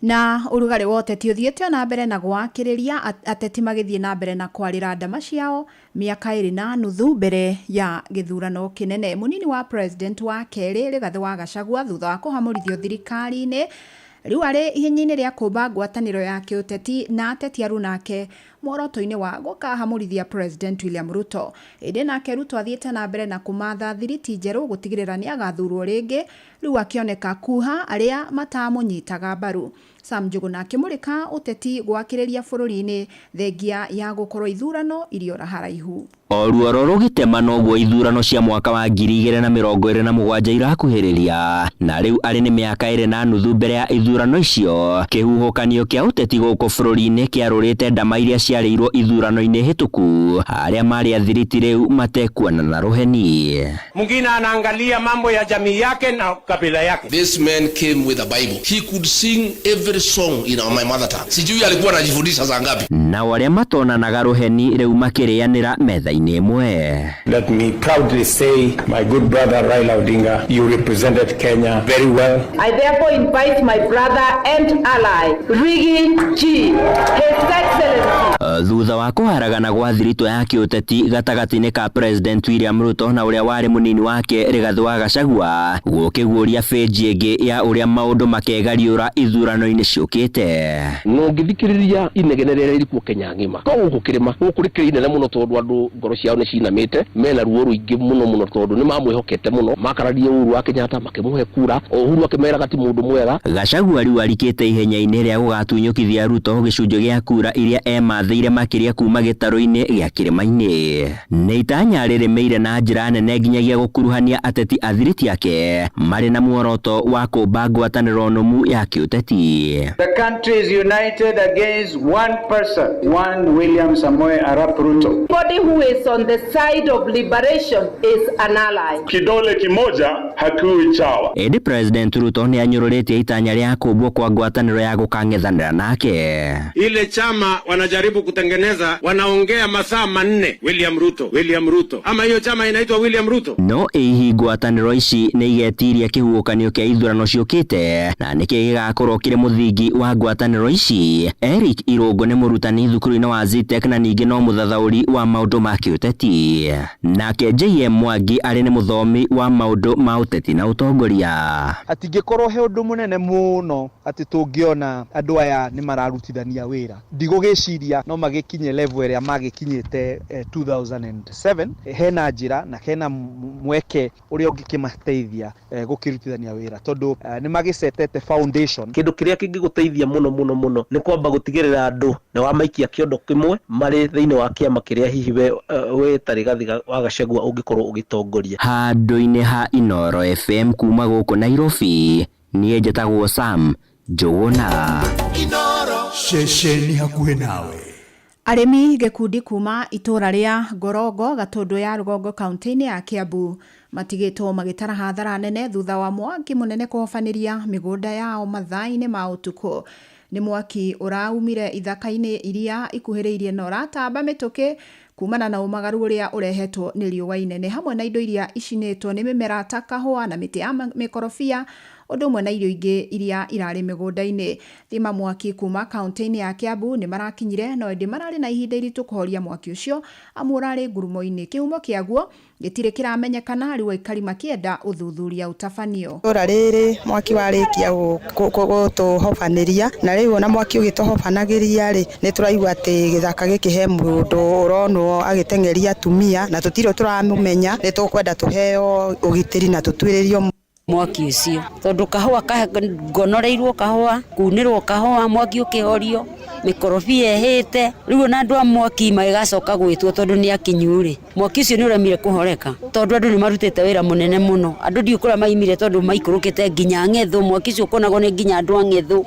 Na ũrugarĩ wa ũteti ũthiĩte na mbere na gwakĩrĩria ateti magĩthiĩ na mbere na kwarĩra ndama ciao mĩaka 2.5 mbere ya gĩthurano kĩnene. Mũnini wa president wa kerĩ Rigathĩ wa Gachagua thutha wa kũhamũrithio thirikari-inĩ rĩu arĩ ihenya-inĩ rĩa kũmba ngwatanĩro ya kĩũteti na ateti aru nake mworoto-inĩ wa gũkahamũrithia president William Ruto. Ĩndĩ nake Ruto athiĩte na mbere na kũmatha thiriti njerũ gũtigĩrĩra nĩ agathurwo rĩngĩ rĩu akĩoneka kuha arĩa matamũnyitaga mbaru. Sam Njuguna akĩmũrĩka ũteti gwakĩrĩria bũrũri-inĩ thengia ya gũkorwo ithurano iriora haraihu. O ruoro rũgĩtema noguo ithurano cia mwaka wa 2027 irakuhĩrĩria na rĩu arĩ nĩ mĩaka 2.5 mbere ya ithurano icio. Kĩhuhũkanio kĩa ũteti gũkũ bũrũri-inĩ kĩarũrĩte ndama iria cia ciarĩirwo ithurano-inĩ hĩtũku arĩa marĩ athiriti rĩu matekuona na ruheni. Mwingine anaangalia mambo ya jamii yake na kabila yake. This man came with a Bible. He could sing every song in my mother tongue. Sijui alikuwa anajifundisha saa ngapi. Na arĩa matonanaga ruheni rĩu makĩrĩanĩra metha-inĩ ĩmwe. Let me proudly say, my good brother Raila Odinga, you represented Kenya very well. I therefore invite my brother and ally, Riggy G, His Excellency. Thutha wa kũharagana gwa thirito ya kĩũteti gatagatĩ-inĩ ka President William Ruto na ũrĩa warĩ mũnini wake Rigathĩ wa Gachagua, gũkĩguũria bĩnji ĩngĩ ya ũrĩa maũndũ makegariũra ithurano-inĩ ciũkĩte. No ngĩthikĩrĩria inegene rĩrĩa rĩrikuo Kenya ng'ima to gũkũ kĩrĩma gũkũ rĩkĩrĩ inene mũno tondũ andũ ngoro ciao nĩ cinamĩte, mena ruo rũingĩ mũno tondũ nĩ mamwĩhokete mũno, makararia Uhuru wa Kenyatta makĩmũhe kura, Uhuru akĩmeraga ti mũndũ mwega. Gachagua rĩu arikĩte ihenya-inĩ rĩa gũgatunyũkithia Ruto gĩcunjĩ gĩa kura iria emathĩire makĩria kuma gĩtarũ-inĩ gĩa kĩrĩma-inĩ. Nĩ itanya rĩrĩmĩire na njĩra nene nginyagia gũkuruhania ateti athiriti ake marĩ na muoroto wa kũmba ngwatanĩro nũmu ya kĩũteti. The country is united against one person, one William Samoei Arap Ruto. Anybody who is on the side of liberation is an ally. Kidole kimoja hakiui chawa. Edi President Ruto nĩ anyũrũrĩtie itanya rĩa kũmbwo kwa ngwatanĩro ya gũkang'ethanĩra nake. Ile chama wanajaribu kutengeneza, wanaongea masaa manne William Ruto. Ama hiyo chama inaitwa William Ruto. No hihi ngwatanĩro ici nĩ igetiria kĩhuhũkanio kĩa ithurano ciũkĩte, na nĩkĩ gĩgakorwo kĩrĩ mũthingi wa ngwatanĩro ici. Eric Irũngũ nĩ mũrutani thukuru-inĩ wa Zetech na ningĩ no mũthathaũri wa maũndũ ma kĩũteti. Nake JM Mwangi arĩ nĩ mũthomi wa maũndũ ma ũteti na ũtongoria. Atingĩkorwo he ũndũ mũnene mũno atĩ tũngĩona andũ aya nĩ mararutithania wĩra. Ndigũgĩciria no magĩkinye level ĩrĩa magĩkinyĩte 2007. Hena njĩra na hena mweke ũrĩa ũngĩkĩmateithia gũkĩrutithania wĩra tondũ nĩ magĩcetete foundation. Kĩndũ kĩrĩa kĩngĩgũteithia mũno nĩ kwamba gũtigĩrĩra andũ nĩ wamaikia kĩondo kĩmwe marĩ thĩinĩ wa kĩama kĩrĩa hihi we ta Rigathĩ wa Gachagua ũngĩkorwo ũgĩtongoria. Handũ-inĩ ha Inooro FM kuma gũkũ Nairobi, niĩ njĩtagwo Sam Njũgũna. Inooro ceceni hakuhĩ nawe. Arĩmi gĩkundi kuma itũra rĩa Ngorongo Gatũndũ ya Rũgongo kaunti-inĩ ya Kiambu matigĩtwo magĩtara hathara nene thutha wa mwaki mũnene kũhobanĩria mĩgũnda yao mathaa-inĩ ma ũtukũ. Nĩ mwaki ũraumire ithaka-inĩ iria ikuhĩrĩirie na ũratamba mĩtũkĩ kumana na ũmagaru ũrĩa ũrehetwo nĩ riũa inene hamwe na indo iria icinĩtwo nĩ mĩmera ta kahũa na mĩtĩ ya mĩkorobia, ũndũ ũmwe na irio ingĩ iria irarĩ mĩgũnda-inĩ. Thima mwaki kuma kaunti-inĩ ya Kiambu nĩ marakinyire no ĩndĩ mararĩ na ihinda iritũ kũhoria mwaki ũcio amu ũrarĩ ngurumo-inĩ. Kĩhumo kĩaguo gĩtirĩ kĩramenyekana, rĩu aikari makĩenda ũthuthuria ũtabanio. Ũra rĩrĩ mwaki warĩkia gũtũhobanĩria na rĩu ona mwaki ũgĩtũhobanagĩria rĩ nĩ tũraigua atĩ gĩthaka gĩkĩ he mũndũ ũronwo agĩteng'eria atumia na tũtirĩ tũramũmenya, nĩ tũkwenda tũheo ũgitĩri na tũtuĩrĩrio mwaki ũcio tondũ kahũa ngonoreirwo kahũa kunĩrwo kahũa mwaki ũkĩhorio mĩkorobia ĩhĩte rĩu ona andũ a mwaki magacoka gwĩtwo tondũ nĩ akinyu rĩ mwaki ũcio nĩ ũremire kũhoreka tondũ andũ nĩ marutĩte wĩra mũnene mũno. Andũ ndiũkũra maimire tondũ maikũrũkĩte nginya ng'ethũ, mwaki ũcio ũkonagwo nĩ nginya andũ a ng'ethũ.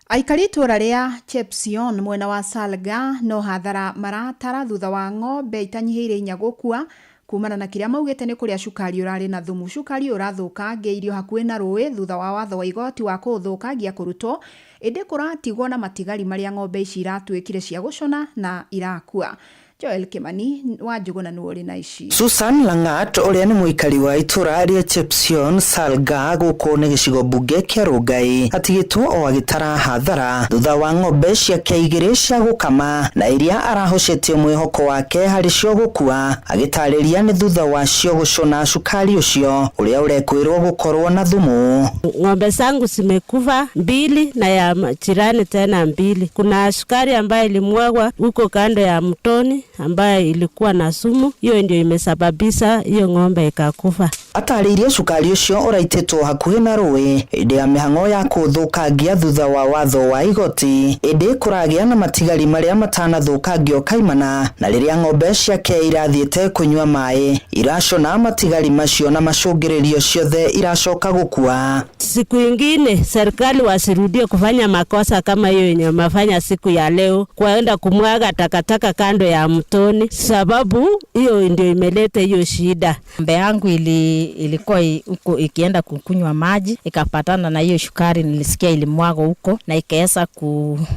Aikari itũra rĩa Chepsion mwena wa Salga no hathara maratara thutha wa ng'ombe itanyihĩire inya gũkua kumana na kĩrĩa maugĩte nĩ kũrĩa cukari ũrarĩ na thumu. Cukari ũrathũkangia irio hakuhĩ na rũĩ thutha wa watho wa igoti wa kũũthũkangia kũrutwo, ĩndĩ kũratigwo na matigari marĩa ng'ombe ici iratuĩkire cia gũcona na irakua. Joel Kimani wa Njũgũna nĩ ũrĩ na ici. Susan Langat ũrĩa nĩ mũikari wa itũra rĩa Chepsion Salga gũkũ nĩ gĩcigo mbunge kĩa Rongai atigĩtwo o agĩtara hathara thutha wa ng'ombe ciake igĩrĩ cia gũkama na iria arahocetie mwĩhoko wake harĩ cio gũkua, agĩtarĩria nĩ thutha wa cio gũcona cukari ũcio ũrĩa ũrekwĩrwo gũkorwo na thumu. Ng'ombe zangu zimekufa mbili na ya jirani tena mbili. Kuna sukari ambayo ilimwagwa huko kando ya mtoni ambaye ilikuwa na sumu, hiyo ndio imesababisha hiyo ng'ombe ikakufa. Ataririe cukari ucio uraititwo hakuhi na rũĩ indi ya mihang'o ya kuthukangia thutha wa watho wa igoti indi kuragia na matigari maria matanathukangio kaimana na riria ng'ombe ciake irathiete kunywa mai iracona matigari macio na macungiririo ciothe iracoka gukua. Siku ingine serikali wasirudie kufanya makosa kama hiyo yenye wamefanya siku ya leo, kwaenda kumwaga takataka kando ya mtoni, sababu hiyo ndio imeleta hiyo shida. Ng'ombe yangu ilikuwa huko ikienda kukunywa maji, ikapatana na hiyo shukari, nilisikia ilimwaga huko na ikaanza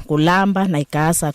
kulamba na ikaanza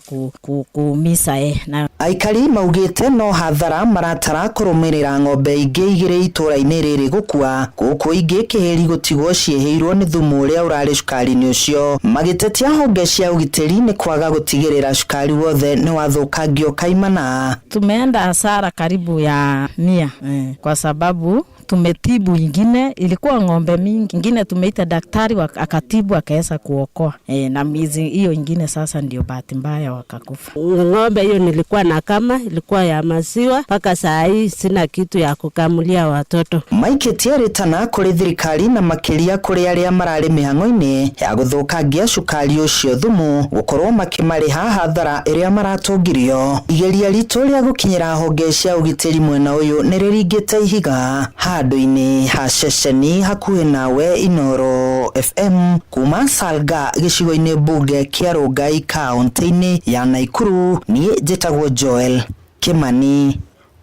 kuumisa na aikari maugite no hathara maratara kurumirira ng'ombe ingi igire itura-ini riri gukua guku ingi kiheri gutigwo ciehirwo ni thumu uria urari cukari-ini ucio. Magitetia honge cia ugitiri ni kwaga gutigirira cukari wothe ni wathukangio kaimana. Tumeenda hasara karibu ya 100 kwa sababu tumetibu ingine ilikuwa ng'ombe mingi, ingine tumeita daktari akatibu akaesa kuokoa na mizi hiyo ingine sasa ndio bahati mbaya wakakufa. Ng'ombe hiyo nilikuwa na kama ilikuwa ya maziwa, mpaka saa hii sina kitu ya kukamulia watoto. Mike tieritana kuri thirikari na makiria kuri aria marari mihang'o-ini ya guthukangia cukari ucio thumu gukorwo makimariha hathara iria maratungirio. Igeria ritu ria gukinyira honge cia ugitiri mwena uyu ni riringite ihiga handu-ini ha ceceni hakuhi nawe Inoro FM kuma Salga gicigo-ini bunge kia Rongai kaunti-ini ya Naikuru. Ni njitagwo Joel Kimani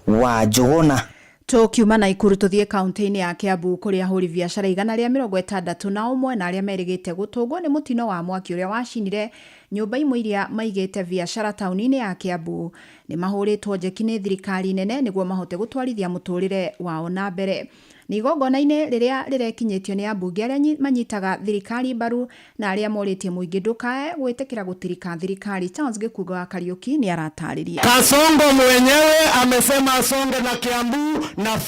wa Njuguna. Tukiuma Naikuru tuthie kaunti-ini ya Kiambu kuria ahuri biashara 161 na umwe na aria merigite gutungwo ni mutino wa mwaki uria wacinire nyumba imwe iria maigite biashara tauni-ini ya Kiambu. Ni mahuritwo njeki ni thirikari nene niguo mahote gutwarithia muturire wao na mbere. Ni igongona-ini riria rirekinyitio ni ambunge aria manyitaga thirikari mbaru na aria moritie muingi ndukae gwitikira gutirika thirikari. Charles Gikugo wa Kariuki ni aratariria. Kasongo mwenyewe amesema asonge na Kiambu na 5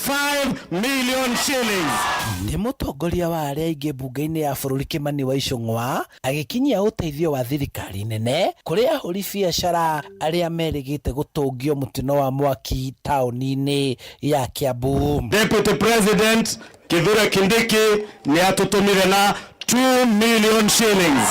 million shillings. Ni mutongoria wa aria aingi bunge-ini ya bururi Kimani wa Icũng'wa agikinyia uteithio wa thirikari nene kuri ahuri biashara aria merigite gutungio mutino wa mwaki tauni-ini ya Kiambu. Deputy President Kithure Kindiki ni atutumire na 2 million shillings.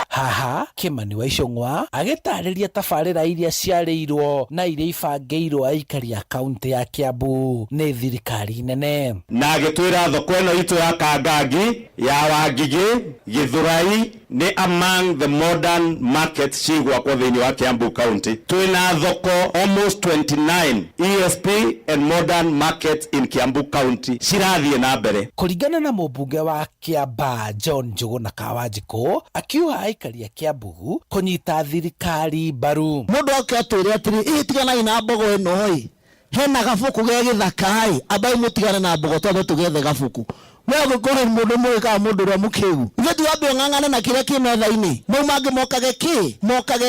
Haha Kimani wa Icũng'wa agitariria tabarira iria ciarĩirwo na iria ibangeirwo aikari ya kaunti ya Kiambu ni thirikari nene, na agitwira thoko ino itu ya Kangangi, ya Wangigi, Githurai ni among the modern markets cigwa kwa thiini wa Kiambu County. Twina thoko almost 29 ESP and modern markets in Kiambu County cirathie na mbere. Kuringana na mubunge wa Kiamba John Njuguna Kawanjiku akiuga aikari ya Kiambu kunyita thirikari mbaru. Mundu akatwire atiri itigana na mbogo ino hena gafuku ge githaka abai mutigane na mbogo tondu tugethe gafuku. Wewe gukore mundu mwega mundu ria mukiu wetu wabe ngangana na kire kimetha-ini no mangi mokage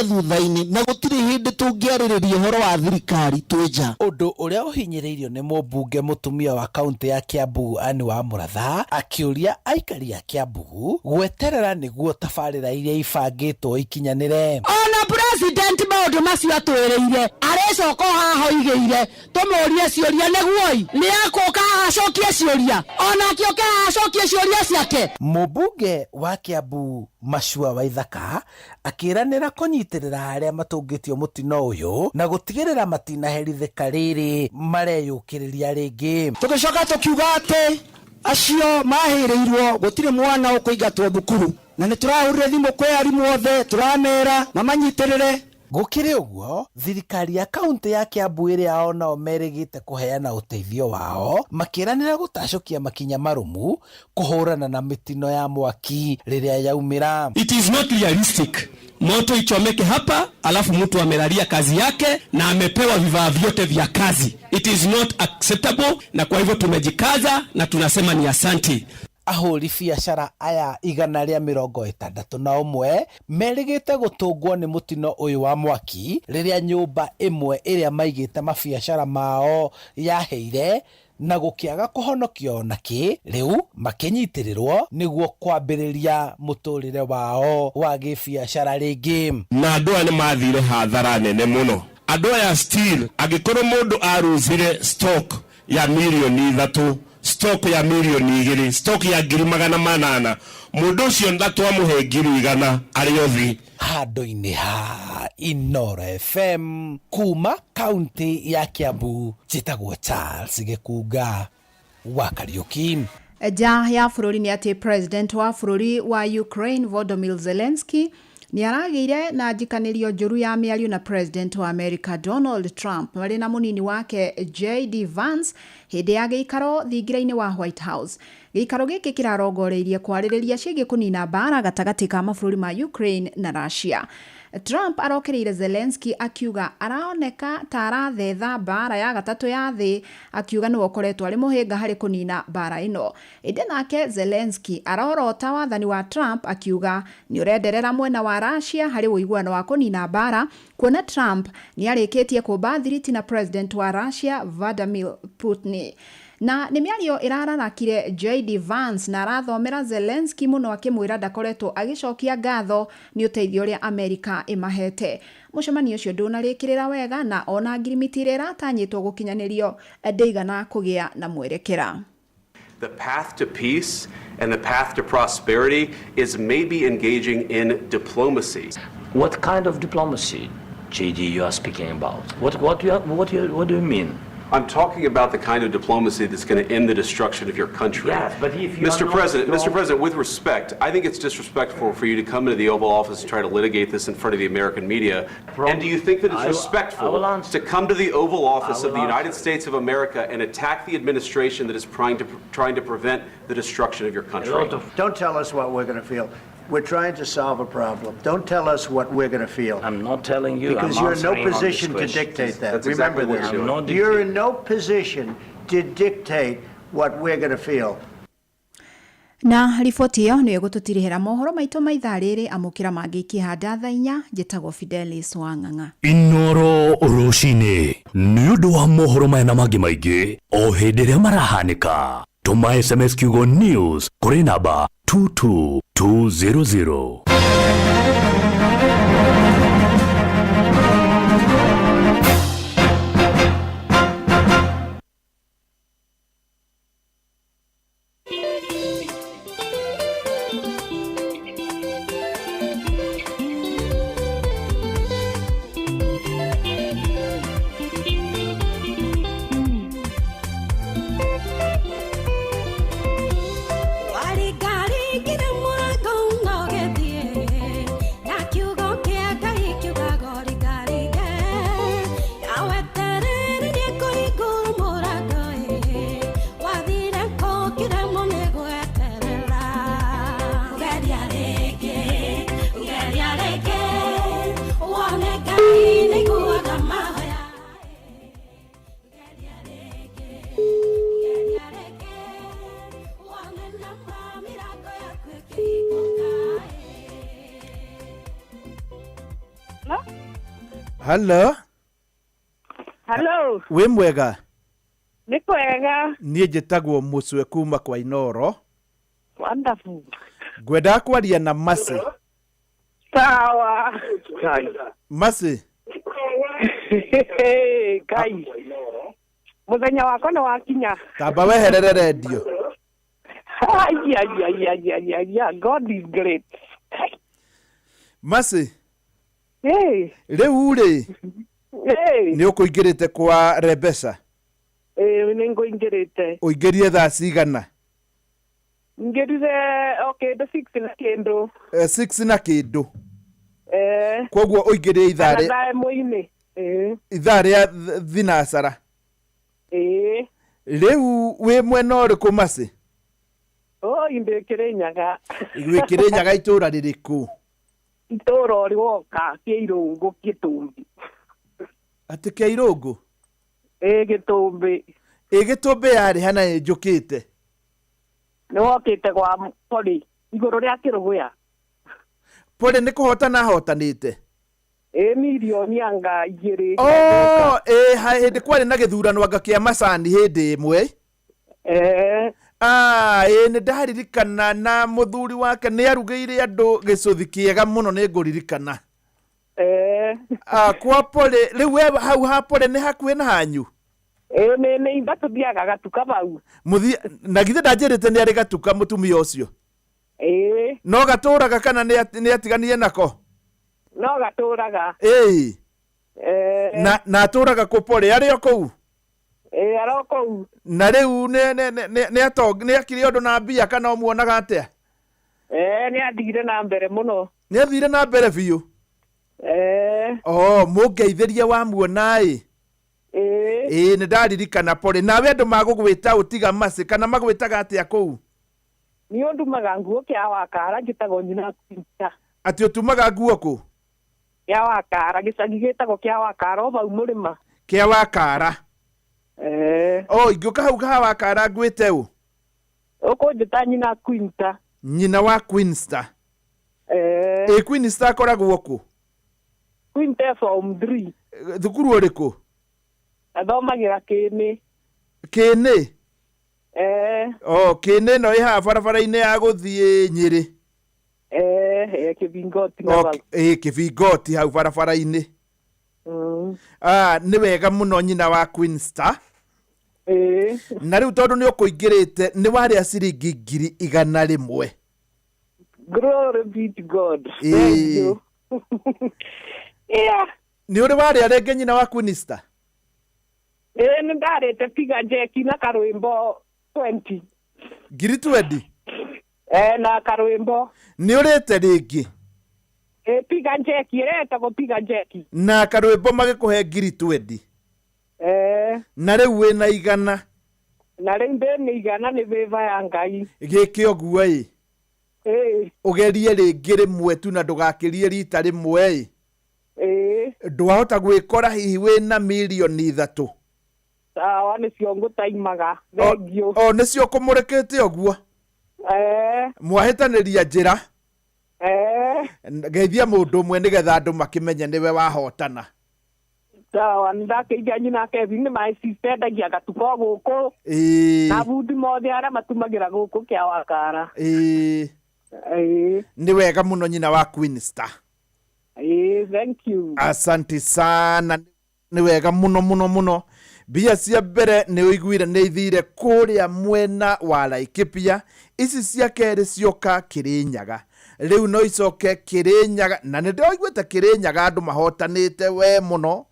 thutha-ini na gutiri hindi tungiaririria horo wa thirikari twija. Undu uria uhinyiriirio ni mubunge mutumia wa kaunti ya Kiambu Ani wa Muratha akiuria aikari ya Kiambu gweterera niguo tabarira iria ibangitwo ikinyanire. Ona president maundu macio atwereire arecoka haho igeire tumurie ciuria niguo ni akoka acokie ciuria ona kioke acokie ciuria ciake. Mubunge wa Kiambu Mashua Waithaka akiranira kunyitirira aria matungitio mutino uyu na gutigirira matinaherithika riri mareyukiriria ringi. Tugicoka tukiuga ati acio mahirirwo gutire mwana ukuingatwo thukuru na ni turahurire thimu kwi arimu othe turamera na manyitirire. Gukiri uguo thirikari ya kaunti ya Kiambu iria onao merigite kuheana uteithio wao makiranira gutacokia makinya marumu kuhurana na mitino ya mwaki riria yaumira. It is not realistic moto ichomeke hapa alafu mtu amelalia kazi yake na amepewa vifaa vyote vya kazi. It is not acceptable, na kwa hivyo tumejikaza na tunasema ni asanti. Ahuri biashara aya 161 merigite gutungwo ni mutino uyu wa mwaki riria nyumba imwe iria maigite mabiashara mao yaheire na gukiaga kuhonokio naki riu makinyitirirwo niguo kwambiriria muturire wao wa gibiashara ringi. Na andu aya ni mathire hathara nene muno. Andu aya still agikorwo mundu aruzire stock ya milioni 3 stock ya milioni 2 stock ya 800,000 mundu ucio ndatwamuhe 100,000 ari othi handu-inĩ ha Inoro FM kuma kaunti ya Kiambu. Njĩtagwo Charles Gĩkunga wa Kariuki. Ja ya bũrũri nĩ atĩ president wa bũrũri wa Ukraine Volodymyr Zelensky ni aragĩire na njikanĩrio njũru ya mĩario na president wa America Donald Trump marĩ na mũnini wake JD Vance hĩndĩ ya gĩikaro thingira-inĩ wa White House. Gĩikaro gĩkĩ kĩrarongoreirie kwarĩrĩria ciĩgiĩ kũnina mbara gatagatĩ ka mabũrũri ma Ukraine na Russia. Trump arokereire Zelensky akiuga araoneka ta arathetha mbara ya gatatũ ya thĩ, akiuga nĩ wokoretwo arĩ mũhĩnga harĩ kũnina mbara ĩno. Ĩndĩ nake Zelensky arorota wathani wa Trump akiuga nĩ ũrenderera mwena wa Russia harĩ ũiguano wa kũnina mbara, kuona Trump nĩ arĩkĩtie kũmba thiriti na president wa Russia Vladimir Putin. Na nĩ mĩario ĩrararakire JD Vance na arathomera Zelensky mũno akĩmwĩra ndakoretwo agĩcokia ngatho nĩ ũteithio ũrĩa Amerika ĩmahete. Mũcemanio ũcio ndũnarĩkĩrĩra wega na ona ngirimiti ĩrĩa ĩratanyĩtwo gũkinyanĩrio ndĩigana kũgĩa na mwerekera. The path to peace and the path to prosperity is maybe engaging in diplomacy. What kind of diplomacy, JD, you are speaking about? What do you mean? I'm talking about the kind of diplomacy that's going to end the destruction of your country. Yes, but if you Mr. President, with respect, I think it's disrespectful for you to come into the Oval Office and try to litigate this in front of the American media. And do you think that it's respectful to come to the Oval Office of the United States of America and attack the administration that is trying to prevent the destruction of your country? Don't tell us what we're going to feel. We're trying to solve a problem. Don't tell us what we're going to feel. I'm not telling you. Because you're in no position to dictate that. Remember this. You're in no position to dictate what we're going to feel. Na riboti ĩyo nĩ gũtũtirihĩra mohoro maitũ ma ithaa rĩrĩ, amũkĩra mangĩ ikĩhanda thaa 4. Njĩtagwo Fidelis Wang'ang'a. Inoro rũcinĩ nĩ ũndũ wa mohoro maya na mangĩ maingĩ o hĩndĩ ĩrĩa marahanĩka. Tuma SMS kiugo news kũrĩ namba 22200. Hello. Hello. We mwega. Ni kwega. Niĩ njĩtagwo Mũcwe kuma kwa Inoro. Wonderful. Ngwenda kwaria na Masi. Sawa. Masi. Kai. Mũthenya wako nĩ wakinya. Tamba weherere radio. God is great. Masi. Hey. Rĩu rĩ. Hey. Nĩ ũkũingĩrĩte kwa Rebesa. Nĩ ngũingĩrĩte. Ũingĩrie thaa cigana? Ngĩrire okay the 6 na kĩndũ. 6 na kĩndũ. Koguo ũingĩrie ithaa rĩa. Thaa ĩmwe-inĩ. Ithaa rĩa thinacara. Rĩu wĩ mwena ũrĩkũ Masi? Indĩ Kĩrĩnyaga. Wĩ Kĩrĩnyaga itũra rĩrĩkũ? Itũra ũrĩ woka Kĩirũngũ Gĩtũmbi. Atĩ Kĩirũngũ? Gĩtũmbi. Gĩtũmbi yarĩ hana njũkĩte. Nĩ wokĩte gwa Poli igũrũ rĩa Kĩrũgũya. Poli nĩ kũhotana hotanĩte? Milioni anga 2. Hĩndĩ kwarĩ na gĩthurano anga kĩa macani hĩndĩ ĩmwe. Nĩ ndaririkana na mũthuri wake nĩ arugĩire andũ gĩcũthi kĩega mũno nĩ ngũririkana. Kwa Poli rĩu hau ha Poli nĩ hakuhĩ na hanyu? Nĩ ithatũ thiaga gatuka bau. Na githe ndanjĩrĩte nĩ arĩ gatuka mũtumia ũcio. No gatũraga kana nĩ atiganire nako? No gatũraga. Na atũraga kũ Pole? Arĩ o kũu? Arĩ o kũu. Na rĩu nĩ akire ũndũ na mbia kana ũmuonaga atĩa? Nĩ athire na mbere mũno. Nĩ athire na mbere biũ? Mũngeithĩrie wamuona-ĩ. Nĩ ndaririkana Pole. Nawe andũ magũgwĩta ũtiga Mercy kana magwĩtaga atĩa kũu? Nĩ ndumaga nguo kĩa Wakara njĩtagwo nyina Quinta. Atĩ ũtumaga nguo kũ? Kĩa Wakara, gĩcagi gĩtagwo kĩa Wakara o bau mũrĩma. Kĩa Wakara? Ingĩũka hau ha Wakara ngwĩte ũ? Ũkũnjĩta nyina Quinta. Nyina wa Quinsta? Quinsta akoragwo kũ? Quinta form 3. Thukuru ũrĩkũ? Athomagĩra Kĩnĩ. Kĩnĩ? Kĩnĩ no ĩ haha barabara-inĩ ya gũthiĩ Nyĩrĩ? Kĩbingoti. Kĩbingoti hau barabara-inĩ. Nĩ wega mũno nyina wa Quinsta. Na rĩu tondũ nĩ ũkũingĩrĩte nĩ warĩa ciringi 100,000. Glory be to God. Thank you. Nĩ ũrĩ warĩa rĩngĩ nyina wa Quinsta? Nĩ ndarĩte piga jeki na karwĩmbo 20. 20? Na karwĩmbo. Nĩ ũrĩte rĩngĩ? Piga jeki, ĩretagwo piga jeki. Na karwĩmbo magĩkũhe 20? Na rĩu wĩna igana? Na rĩu ndĩna igana nĩ favor ya Ngai. Gĩkĩ ũguo-ĩ. Ũgerie rĩngĩ rĩmwe tu na ndũgakĩrie rita rĩmwe-ĩ. Ndwahota gwĩkora hihi wĩna 3,000,000? Sawa, nĩcio ngũtaimaga. Thengio. Nĩcio kũmũrĩkĩte ũguo? Mwahĩtanĩria njĩra? Geithia mũndũ ũmwe nĩgetha andũ makĩmenye nĩwe wahotana. Sawa, nĩndakĩigia nyina Kevin nĩmacicendagia gatuka gũkũ. Na bundi mothe arĩa matumagĩra gũkũ kĩa Wakara. Nĩ wega mũno nyina wa Quinsta. Thank you. Asante sana. Nĩ wega mũno mũno mũno. Mbia cia mbere nĩ ũiguire nĩ ithire kũrĩa mwena wa Laikipia. Ici cia kerĩ cioka Kĩrĩnyaga. Rĩu no icoke Kĩrĩnyaga. Na nĩ ndĩraiguĩte Kĩrĩnyaga andũ mahotanĩte we mũno.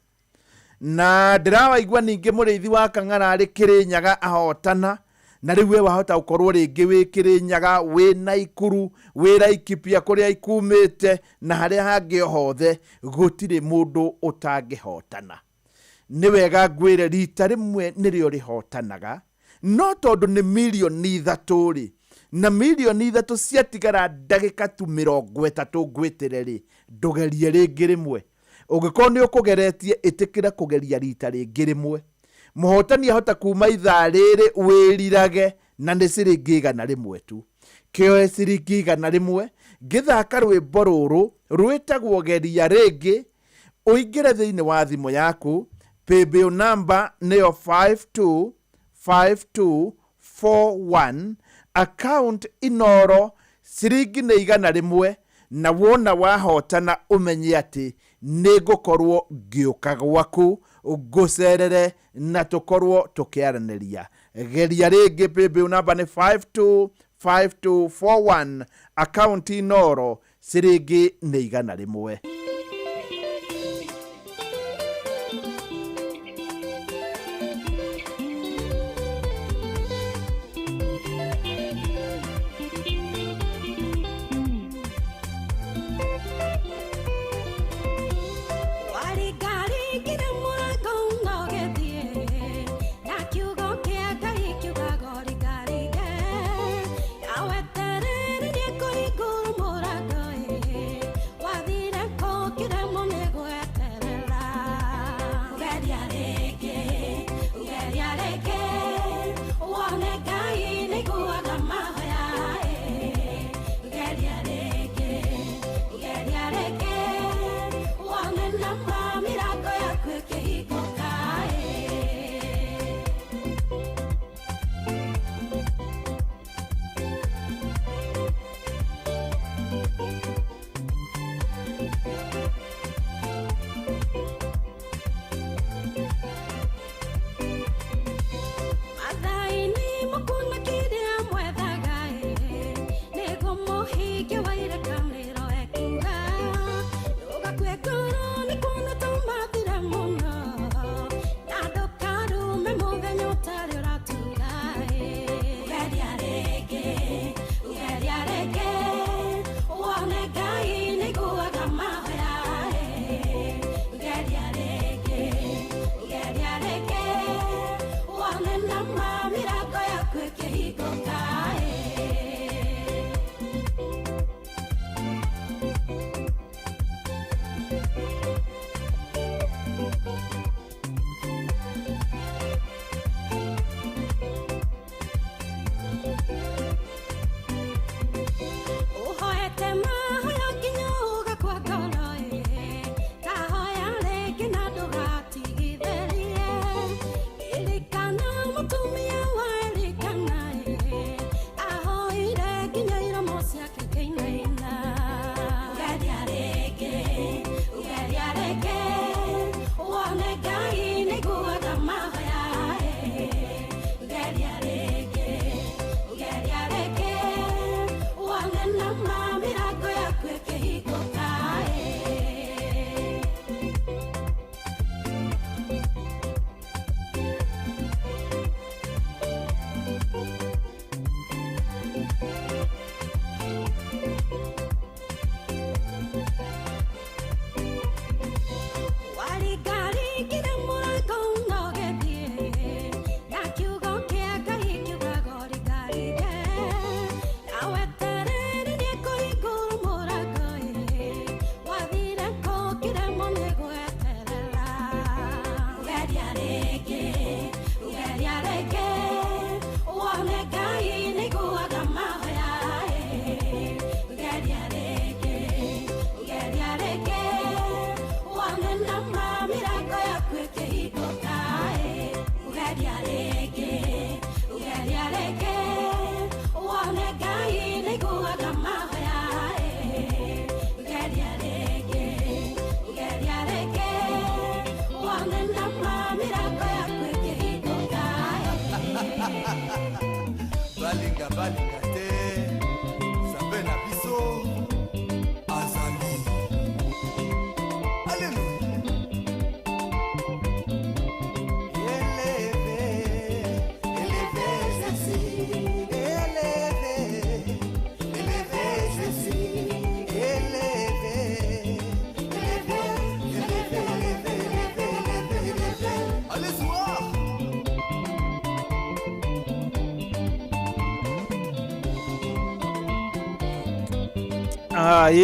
Na ndĩrawaigua ningĩ mũrĩithi wa Kang'ara arĩ Kĩrĩnyaga ahotana. Na rĩu we wahota gũkorwo rĩngĩ wĩ Kĩrĩnyaga, wĩ Naikuru, wĩ Laikipia kũrĩa ikumĩte na harĩa hangĩ hothe gũtirĩ mũndũ ũtangĩhotana. Nĩ wega ngwĩre rita rĩmwe nĩrĩo rĩhotanaga, no tondũ nĩ 3,000,000 rĩ, na 3,000,000 ciatigara ndagĩka tu 30 ngwĩtĩre rĩ, ndũgerie rĩngĩ rĩmwe. Ũngĩkorwo nĩ ũkũgeretie ĩtĩkĩra kũgeria rita rĩngĩ rĩmwe. Mũhotani ahota kuma ithaa rĩrĩ wĩrirage na nĩ ciringi 100 tu. Kĩoe ciringi 100 gĩthaka rwĩmbo rũrũ rwĩtagwo geria rĩngĩ, ũingĩre thĩinĩ wa thimũ yaku. Paybill number nĩyo 525241. Account Inoro ciringi nĩ 100, na wona wahotana ũmenye atĩ nĩ ngũkorwo ngĩũka gwaku ngũcerere na tũkorwo tũkĩaranĩria. Geria rĩngĩ, paybill number nĩ 525241. Account Inoro ciringi nĩ 100. Wathire ko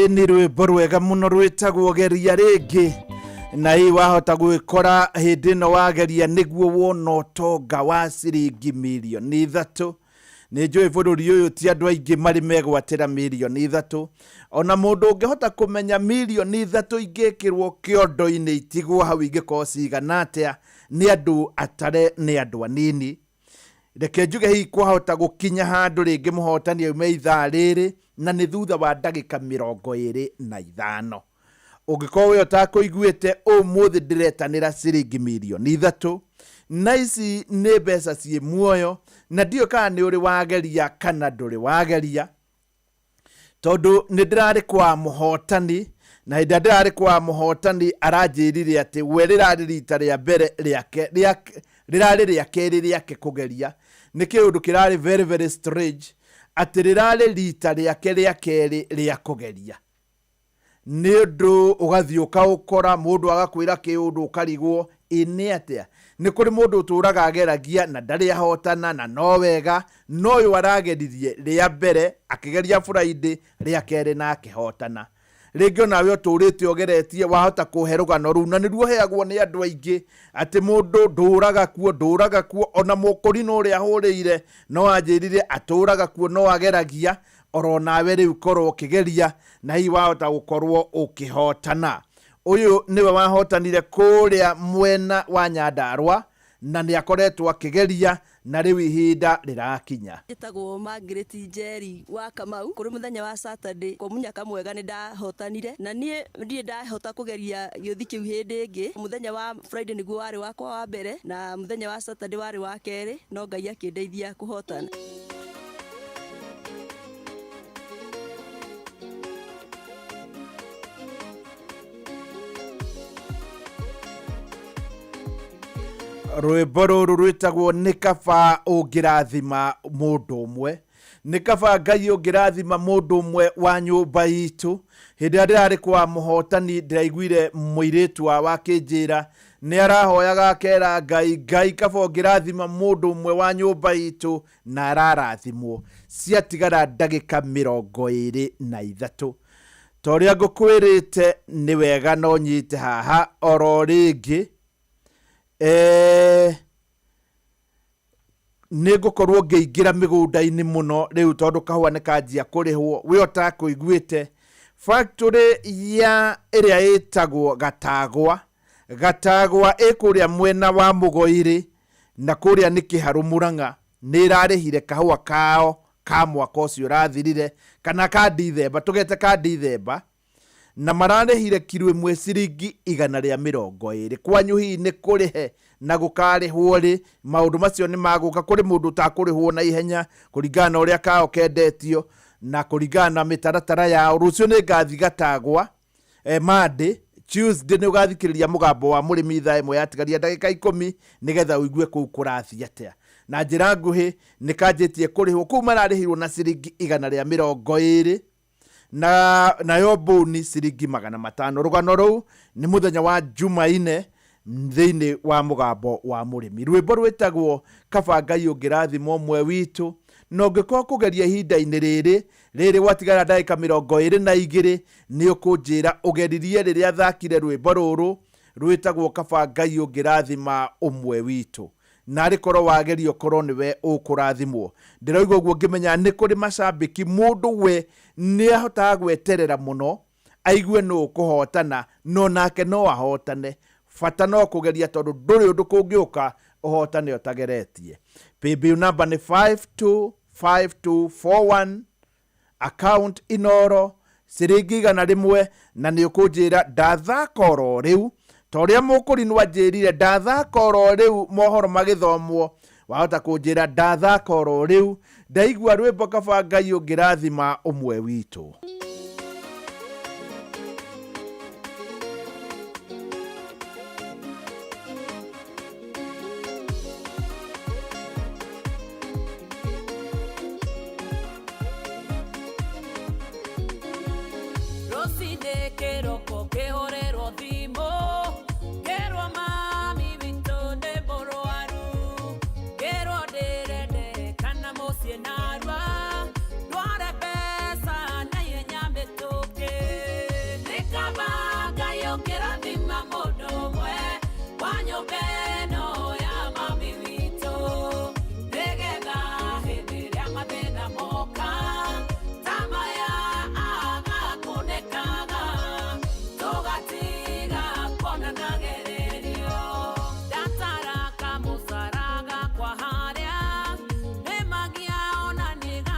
Ni rwimbo rwega muno rwitagwo geria ringi na hii wahota gwikora hindi no wageria niguo wona utonga wa ciringi mirioni 3 ni njui bururi uyu ti andu aingi mari megwatira mirioni 3 ona mundu ungihota kumenya mirioni 3 ingikirwo kiondo-ini itigwo hau ingiko cigana atia ni andu atare ni andu anini reke njuge hii kwahota gukinya handu ringi muhotani aume ithaa riri na ni thutha wa ndagika 25 ungiko we utakuiguite umuthi ndiretanira ciringi mirioni 3 na ici ni mbeca cie muoyo na ndio kana ni uri wageria kana nduri wageria tondu ni ndirari kwa muhotani na hinda ndirari kwa muhotani aranjirire ati we rirari rita ria mbere rirari ria keri riake kugeria ni kiundu kirari very very strange ati rirari rita riake ria keri ria kugeria ni undu ugathiuka ukora mundu agakwira kiundu ukarigwo ini atia ni kuri mundu uturaga ageragia na ndari ahotana na no wega no yu arageririe ria mbere akigeria Friday ria keri na akihotana ringi nawe uturite ogeretie wahota kuherugano ru na niruo heagwo ni andu aingi ati mundu nduraga kuo ona mukuri no ria hurire no anjirire aturaga kuo no ageragia orona we riu korwo kigeria na hii wahota gukorwo ukihotana uyu niwe wahotanire kuria mwena wa Nyandarua na ni akoretwo akigeria na riu ihinda rirakinya itagwo Margaret Njeri wa Kamau kuri muthenya wa Saturday kwa munyaka mwega ni ndahotanire na nie ndie ndahota kugeria giothi kiu hindi ingi muthenya wa Friday niguo wari wakwa wa mbere na muthenya wa Saturday wari wa keri no Ngai akindeithia kuhotana rwimbo ruru rwitagwo ni kaba ungirathima mundu umwe ni kaba Ngai ungirathima mundu umwe wa nyumba itu hindi ndirari kwa muhotani ndiraiguire muiritu wa kinjira ni arahoyaga akera Ngai kaba ungirathima mundu umwe wa nyumba itu na ararathimwo ciatigara ndagika 23 toria ngukwirite ni wega no nyite haha oro ringi nigukorwo ngeigira migunda-ini muno riu tondu kahua ni kanjia kurihwo we utakuiguite factory ya iria itagwo Gatagwa ikuria mwena wa Mugoiri na kuria ni Kiharu Murang'a ni irarihire kahua kao ka mwaka ucio rathirire kana ka Dithemba tugete ka Dithemba na mararehire kilo 1 ciringi 120 kwanyu hii ni kurihe na gukarihwo ri maundu macio ni maguka kuri mundu utakurihwo na ihenya kuringana uria kao kendetio na kuringana mitaratara ya rucio ni ngathi Gatagwa Monday Tuesday ni ugathikiriria mugambo wa murimi thaa imwe yatigaria ndagika 10 nigetha uigue ku kurathi atia na njira nguhi ni kanjitie kurihwo ku mararihirwo na ciringi 120 na yo boni ciringi 500 rugano ruu ni muthenya wa Jumaine thiini wa mugambo wa murimi rwimbo rwitagwo kaba Ngai ungirathima umwe witu no ngiko kugeria ihinda-ini riri watigara ndagika 22 ni ukunjira ugeririe riria thakire rwimbo ruru rwitagwo kaba Ngai ungirathima umwe witu na rikorwo wagerio korwo niwe ukurathimwo ndiraigwa guo ngimenya ni kuri macambiki mundu we ni ahotaga gweterera muno aigue no kuhotana no nake no ahotane fata no kugeria tondu nduri undu kungiuka uhotane otageretie paybill number ni 525241 account inoro ciringi 100 na ni ukunjira ndathakoro riu toria mukurinwa njirire ndathakoro riu mohoro magithomwo wahota kunjira ndathaka oro riu ndaigua rwimbo kaba Ngai ungirathima umwe witu. Kwa haria, nemagia ona niga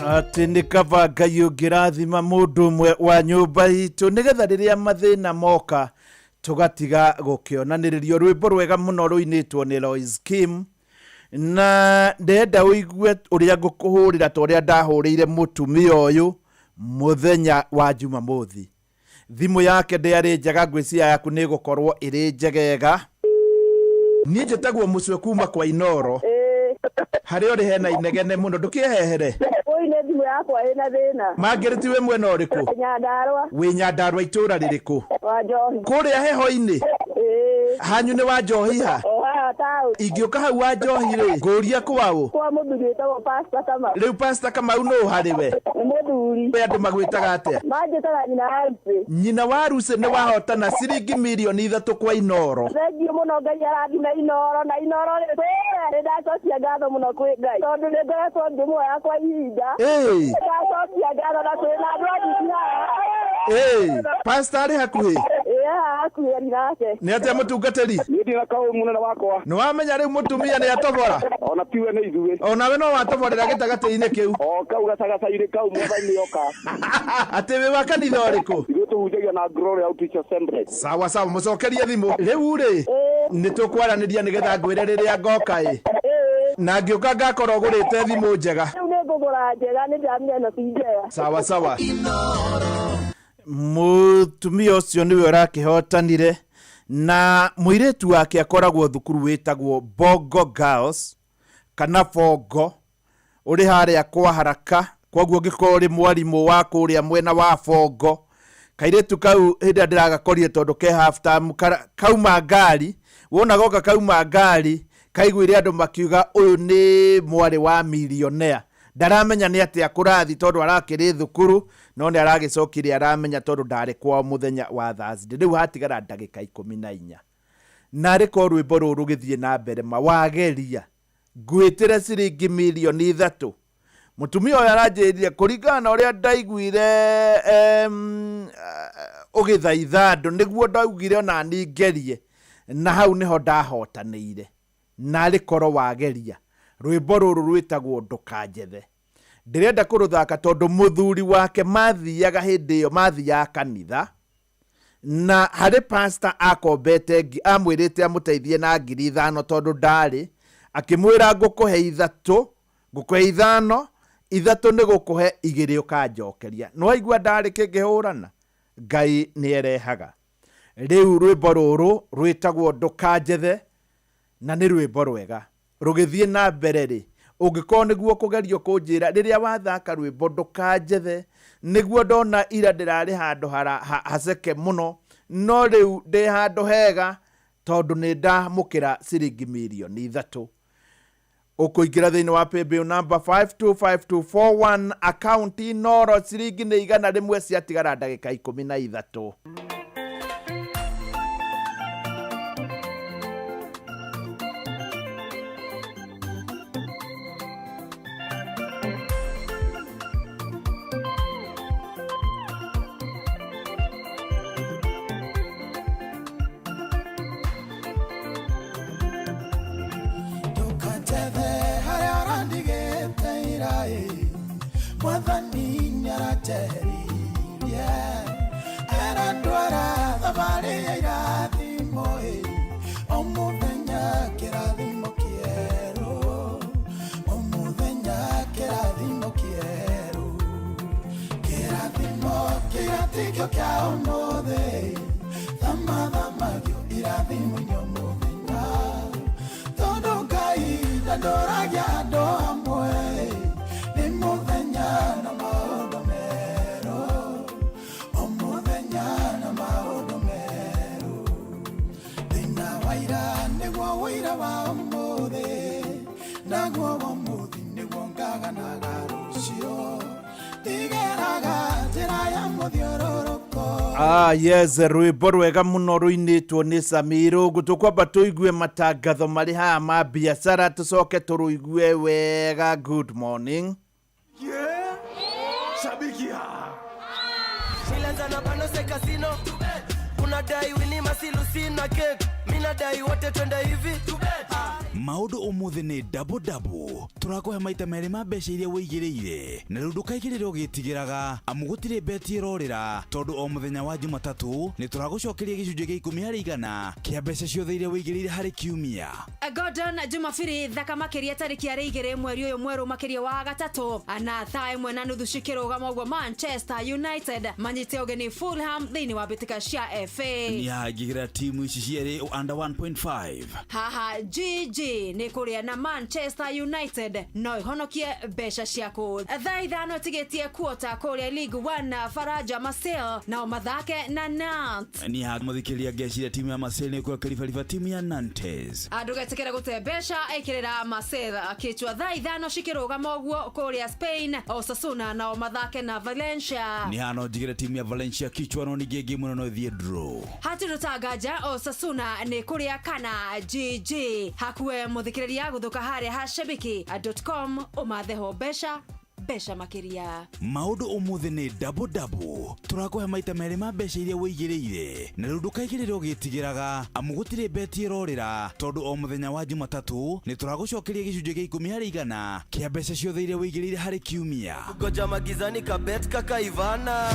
ati nĩ kaba Ngai ũngĩrathima mũndũ ũmwe wa nyũmba itũ nĩgetha rĩrĩa mathĩna moka tũgatiga gũkĩonanĩrĩrio. Rwĩmbo rwega mũno rũinĩtwo nĩ Lois Kim, na ndenda ũigue ũrĩa ngũkũhũrĩra ta ũrĩa ndahũrĩire mũtumia ũyũ mũthenya wa Jumamothi. Thimũ yake ndĩarĩ njega, ngwĩciria yaku nĩ gũkorwo ĩrĩ njegega. Niĩ njĩtagwo Mũcwe kuma kwa Inoro. Harĩ ũrĩ hena inegene mũno, ndũkĩhehere. Ũine thimũ yakwa ĩna thĩna. Mangĩrĩti we mwena ũrĩkũ? Nyandarua. Wĩ Nyandarua itũra rĩrĩkũ? Wa Njohi. Kũrĩa heho-inĩ? Hanyu nĩ wa Njohi ha? Oha tao. Ingĩũka hau wa Njohi rĩ, ngũria kwaũ? Kwa mũthuri wĩtagwo Pastor Kamau. Rĩu Pastor Kamau nũ harĩ we? Nĩ mũthuri. We andũ magwĩtaga atĩa? Manjĩtaga nyina Haruse. Nyina wa Haruse nĩ wahotana ciringi mirioni 3 kwa Inoro. Thengiũ mũno, Ngai arathime Inoro, na Inoro nĩ ndacokia ngatho mũno kwĩ Ngai tondũ nĩ ngoretwo ngĩmuoya kwa ihinda. Ndacokia ngatho na kwĩna andũ Pastor arĩ hakuhĩ? Hakuhĩ ari nake. Nĩ atĩa mũtungatĩri? Niĩ ndĩna kaũ mũnene wakwa. Nĩ wamenya rĩu mũtumia nĩ atobora? Ona tiwe nĩ ithuĩ. Onawe no watoborera gĩtagatĩ-inĩ kĩu? O kau gacagaca-inĩ kau mwathani oka. Atĩ wĩ wa kanitha ũrĩkũ? Ithuĩ tũhunjagia na Glory Outreach Assembly. Sawa sawa, mũcokerie thimũ. Rĩu rĩ, nĩ tũkwaranĩria nĩgetha ngwĩre rĩrĩa ngoka ĩ. Na ngĩũka ngakorwo gũrĩte thimũ njega. Rĩu nĩ ngũgũra njega, nĩ ndamenya ĩno ti njega. Sawa sawa. Mũtumia ũcio nĩwe ũrakĩhotanire, na mũirĩtu wake akoragwo thukuru wĩtagwo Bongo Girls kana Bongo, ũrĩ harĩa kwa Haraka, koguo ngĩkorwo ũrĩ mwarimũ wa kũrĩa mwena wa Bongo. Kairĩtu kau hĩndĩ ndĩragakorire tondũ ke half time kauma ngari, wona goka kauma ngari kaiguire andũ makiuga ũyũ nĩ mwarĩ wa millionaire. Ndaramenya nĩ atĩa kũrathi tondũ arakĩrĩ thukuru, no nĩ aragĩcokire aramenya tondũ ndarĩ kwa mũthenya wa Thursday. Rĩu hatigara ndagĩka 14 na rĩko rwĩmbo rũrũ rũgĩthiĩ na mbere wageria ngwĩtĩre ciringi mirioni 3. Mũtumia ũyũ aranjĩrire kũringana na ũrĩa ndaiguire ũgĩthaitha andũ nĩguo ndaugire ona niĩ ngerie, na hau nĩho ndahotanĩire. Na rĩkorwo wageria rwĩmbo rũrũ rwĩtagwo ndũkanjethe. Ndĩrenda kũrũthaka tondũ mũthuri wake mathiaga hĩndĩ ĩyo mathiaga kanitha, na harĩ pastor akombete amwĩrĩte amũteithie na 5,000 tondũ ndarĩ, akĩmwĩra ngũkũhe 3, ngũkũhe 5, 3 nĩ gũkũhe 2 ũkanjokeria. No aigua ndarĩ kĩngĩhũrana, Ngai nĩ erehaga. Rĩu rwĩmbo rũrũ rwĩtagwo ndũkanjethe, na nĩ rwĩmbo rwega rũgĩthiĩ na mbere rĩ, ũngĩkorwo nĩguo kũgerio kũnjĩra rĩrĩa wathaka rwĩmbo ndũkanjethe, nĩguo ndona ira ndĩrarĩ handũ haceke mũno, no rĩu ndĩ handũ hega tondũ nĩ ndamũkĩra ciringi mirioni 3. Ũkũingĩra thĩinĩ wa paybill number 525241 account Inoro, ciringi nĩ 100 ciatigara ndagĩka 13. Yes, rwĩmbo rwega mũno rũinĩtwo nĩ Samiro. Gũtũkwamba tũigue matangatho marĩ haha ma biacara, tũcoke tũrũigue wega. Good morning. Shabikia. Shilanza na bano se casino. Unadai Winnie Masilu sina cake. Mina dai wote twende hivi. Maundu umuthi ni double. Turakohe maita meri ma mbeca iria wigireire. Na riu ndukaigirire ugitigiraga amu gutire beti irorira tondu o muthenya wa Jumatatu ni turagucokeria gicunjĩ gia 10% kia mbeca ciothe iria wigireire hari kiumia. Gordon Jumapiri thaka makiria tariki ya 2 mweri uyu mweru makiria wa gatatu ana thaa 1:30 cikirugama uguo Manchester United manyite ugeni Fulham thini wa bitika cia FA. Ni hagigira timu ici cieri under 1.5. Haha GG ni kuria na Manchester United no ihonokie mbeca ciaku. Thaa 5 tigetie kuota kuria League 1 Faraja Marseille na mathake na Nantes. Ni hamuthikiriria ngeciria timu ya Marseille ni kwa kalifa timu ya Nantes. Adugetekera gutebesha ekirira Marseille akichwa thaa 5 cikirugama uguo kuria Spain Osasuna na mathake na Valencia. Ni hano jigira timu ya Valencia kichwa no nigege muno no thie draw. Hatirutagaja Osasuna ni kuria kana GG hakwe muthikiriria guthuka haria hashabiki.com umatheho besha makiria. Maundu umuthi ni double. Turakohe maita meri ma mbeca iria wigireire. Na riu ndukaigirire ugitigiraga amu gutire beti irorira tondu o muthenya wa Jumatatu ni turagucokeria gicunjĩ gia 10% kia mbeca ciothe iria wigireire hari kiumia. Goja magizani kabet kakaivana.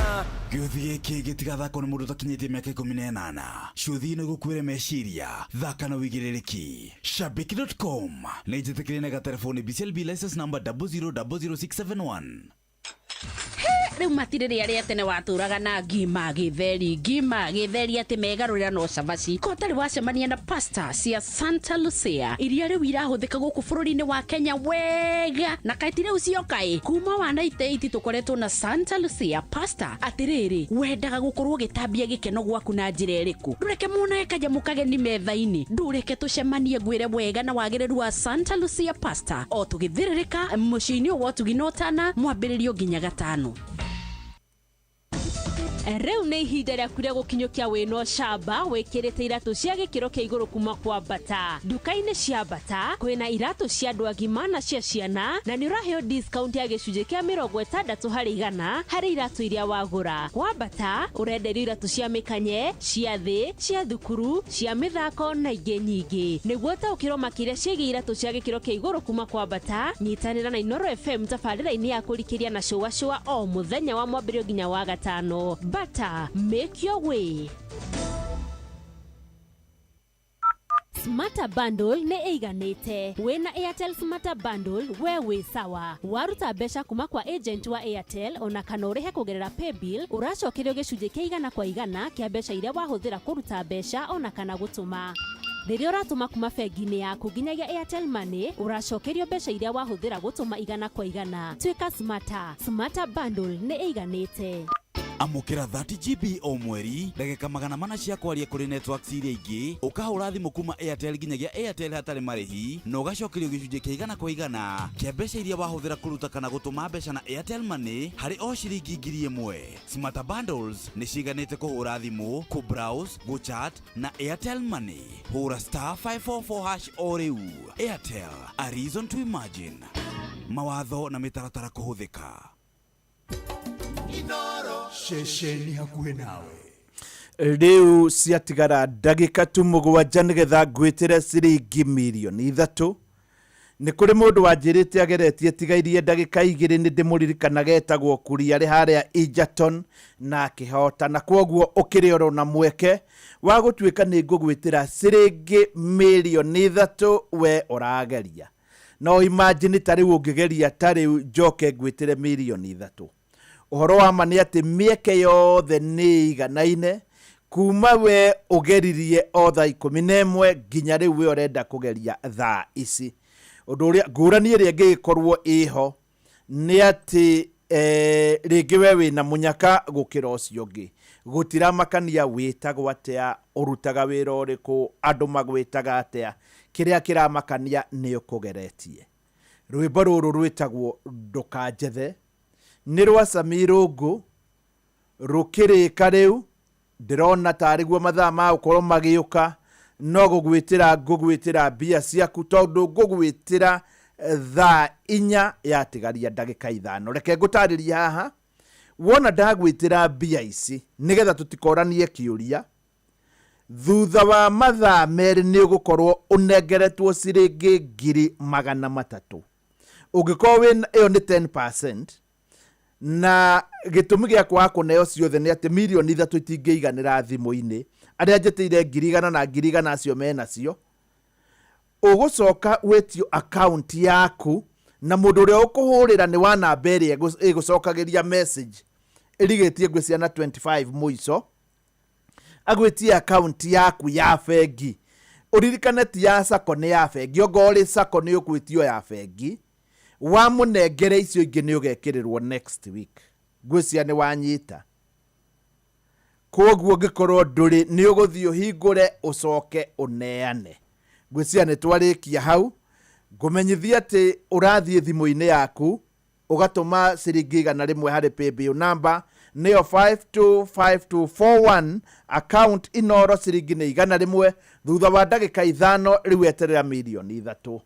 Gĩuthi gĩkĩ gĩtigathakwo nĩ mũndũ ũtakinyĩtie mĩaka 18. Cuthi no gũkuĩre meciria thaka na wĩigĩrĩrĩki. Shabiki.com nĩ njĩtĩkĩrie na gatelefoni BCLB license number 0000671. Riu matirĩrĩa rĩa tene watũraga na ngima gĩtheri ati megarũrĩra no cabaci ko tarĩ wacemania na pasta cia Santa Lucia iria rĩu irahũthĩka gũkũ bũrũri-inĩ wa Kenya wega na kaiti rĩu ciokaĩ kuma wa 98 tũkoretwo na Santa Lucia pasta. Atĩrĩrĩ wendaga gũkorwo gĩtambia gĩkeno gwaku na njĩra ĩrĩkũ ndũreke muonae kanyamu kageni metha-inĩ ndũreke tũcemanie ngwĩre wega na wagĩrĩru wa Santa Lucia pasta o tũgĩthĩrĩrĩka mũciĩ-inĩ wa Tuginotana mwambĩrĩrio nginya 5. Rĩu nĩ ihinda rĩaku rĩa gũkinyũkia wĩno shamba wĩkĩrĩte iratũ cia gĩkĩro kĩa igũrũ kuma kwa Bata. Duka-inĩ cia Bata kwĩna iratũ cia andũ agima na cia ciana na nĩ ũraheo discount ya gĩcunjĩ kĩa 60% harĩ iratũ iria wagũra. Kwa Bata ũrenderio iratũ cia mĩkanye, cia thĩ, cia thukuru, cia mĩthako na ingĩ nyingĩ. Nĩguo taũkĩrwo makĩria ciĩgiĩ iratũ cia gĩkĩro kĩa igũrũ kuma kwa Bata, nyitanĩra na Inooro FM tabarĩra-inĩ ya kũrikĩria na cũwa o mũthenya wa mwambĩrĩrio nginya wa 5. Bata, make your way. Smarta Bundle nĩ ĩiganĩte. Wĩna Airtel Smarta Bundle we wĩ sawa. Waruta mbeca kuma kwa agent wa Airtel ona kana ũrĩhe kũgerera Paybill ũracokerio gĩcunjĩ kĩa 100% kĩa mbeca iria wahũthĩra kũruta mbeca ona kana gũtũma. Rĩrĩa ũratũma kuma bengi-inĩ yaku nginyagia Airtel Money ũracokerio mbeca iria wahũthĩra gũtũma 100%. Tuĩka Smarta Bundle nĩ ĩiganĩte. Amukira 30 GB o mweri ndagĩka 400 cia kwaria kũrĩ networks iria ingĩ ũkahũra thimũ kuma Airtel nginyagia Airtel hatarĩ marĩhi na ũgacokerio gĩcunjĩ kĩa 100% kĩa mbeca iria wahũthĩra kũruta kana gũtũma mbeca na Airtel Money harĩ o ciringi 1000. Smarta Bundles nĩ ciiganĩte kũhũra thimũ, kũbrowse, gũchat na Airtel Money. Hũra *544# o rĩu. Airtel, a reason to imagine. Mawatho na mĩtaratara kũhũthĩka. Shesheni hakuhĩ nawe. Rĩu ciatigara ndagĩka tu 7 nĩgetha ngwĩtĩre ciringi 3,000,000. Nĩ kũrĩ mũndũ wanjĩrĩte ageretie tigairie ndagĩka 2 nĩ ndĩmũririkana getagwo Kuria arĩ harĩa Egerton na akĩhotana. Kwoguo ũkĩrĩ oro na mweke wa gũtuĩka nĩ ngũgwĩtĩra ciringi 3,000,000 we ũrageria. No imagine tarĩu ũngĩgeria tarĩu njoke ngwĩtĩre 3,000,000. Ũhoro wa ma nĩ atĩ mĩeke yothe nĩ iganaine kuma we ũgeririe o thaa 11 nginya rĩu we ũrenda kũgeria thaa ici. Ũndũ ũrĩa ngũrani ĩrĩa ĩngĩkorwo ĩho nĩ atĩ rĩngĩ we wĩna mũnyaka gũkĩra ũcio ũngĩ. Gũtiramakania wĩtagwo atĩa, ũrutaga wĩra ũrĩkũ, andũ magwĩtaga atĩa, kĩrĩa kĩramakania nĩ ũkũgeretie. Rwĩmbo rũrũ rwĩtagwo Ndũkanjethe nĩ rwa Samirũngũ rũkĩrĩka rĩu. Ndĩrona tarĩguo mathaa ma gũkorwo magĩũka, no ngũgwĩtĩra mbia ciaku tondũ ngũgwĩtĩra thaa 4 yatigaria ndagĩka 5. Reke ngũtarĩrie haha wona ndagwĩtĩra mbia ici nĩgetha tũtikoranie kĩũria. thutha wa mathaa merĩ nĩ ũgũkorwo ũnengeretwo ciringi 300,000. Ũngĩkorwo ĩyo nĩ 10%, na gĩtũmi gĩa kwaga kũneo ciothe nĩ atĩ mirioni 3 itingĩiganĩra thimũ-inĩ, arĩa njĩtĩire 100,000 na 100,000 acio menacio, ũgũcoka wĩtio account yaku, na mũndũ ũrĩa ũkũhũrĩra nĩ wa namba ĩrĩa ĩgũcokagĩria message ĩrigĩtie ngwĩ ciana 25 mũico, agwĩtie account yaku ya bengi. Ũririkane ti ya sako nĩ ya bengi, ongo ũrĩ sako nĩ ũgwĩtio ya bengi, wa mũnengere icio ingĩ nĩ ũgekĩrĩrwo next week. Ngwĩcia nĩ wanyita. Koguo ngĩkorwo ndũrĩ nĩ ũgũthiĩ ũhingũre ũcoke ũneane. Ngwĩcia nĩ twarĩkia hau, ngũmenyithia atĩ ũrathiĩ thimũ-inĩ yaku, ũgatũma ciringi 100 harĩ paybill number nĩyo 525241, account Inoro ciringi nĩ 100. Thutha wa ndagĩka 5 rĩu eterera mirioni 3.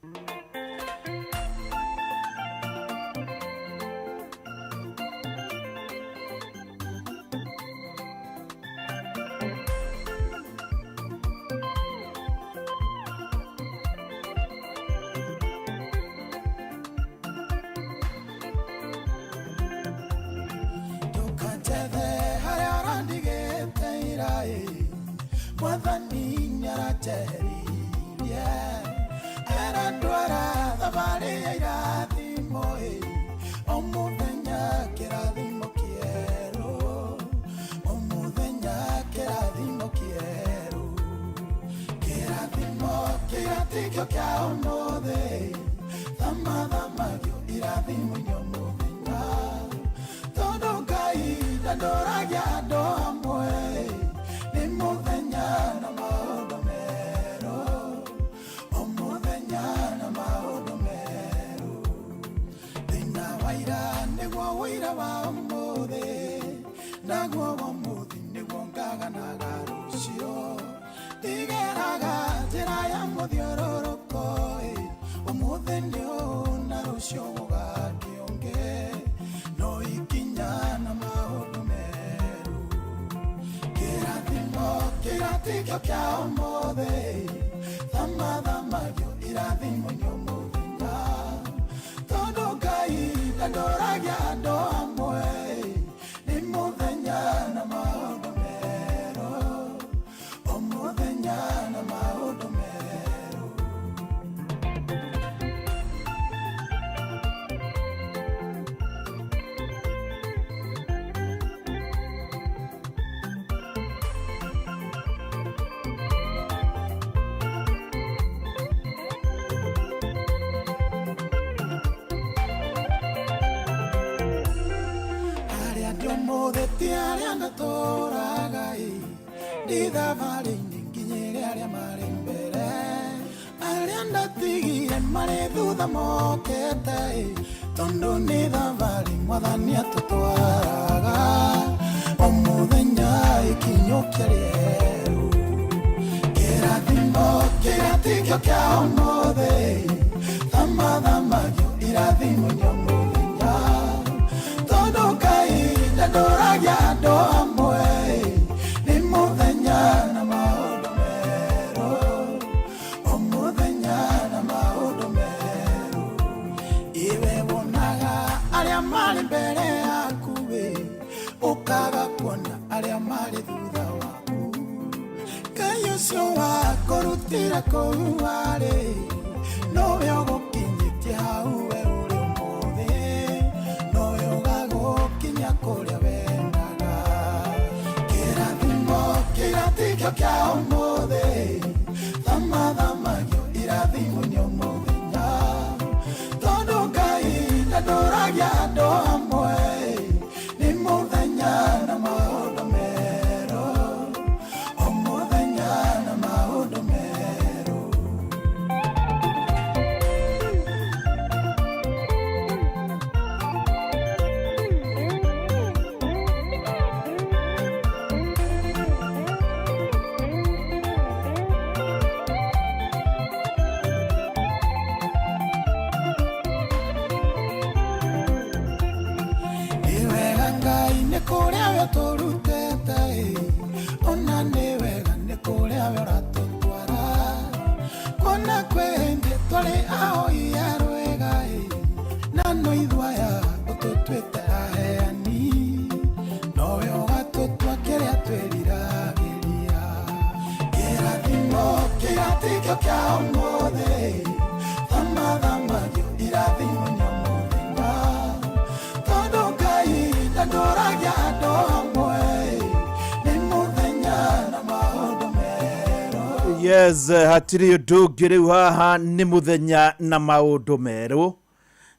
Yes, hatiri ndungiri haha ni muthenya na maundu meru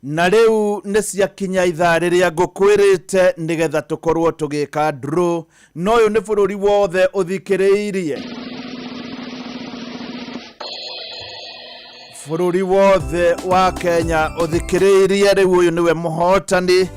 na riu ni ciakinya ithaa riria ngukwirite nigetha tukorwo tugika draw no uyu ni bururi wothe uthikiriirie bururi wothe wa Kenya uthikiriirie riu uyu niwe muhotani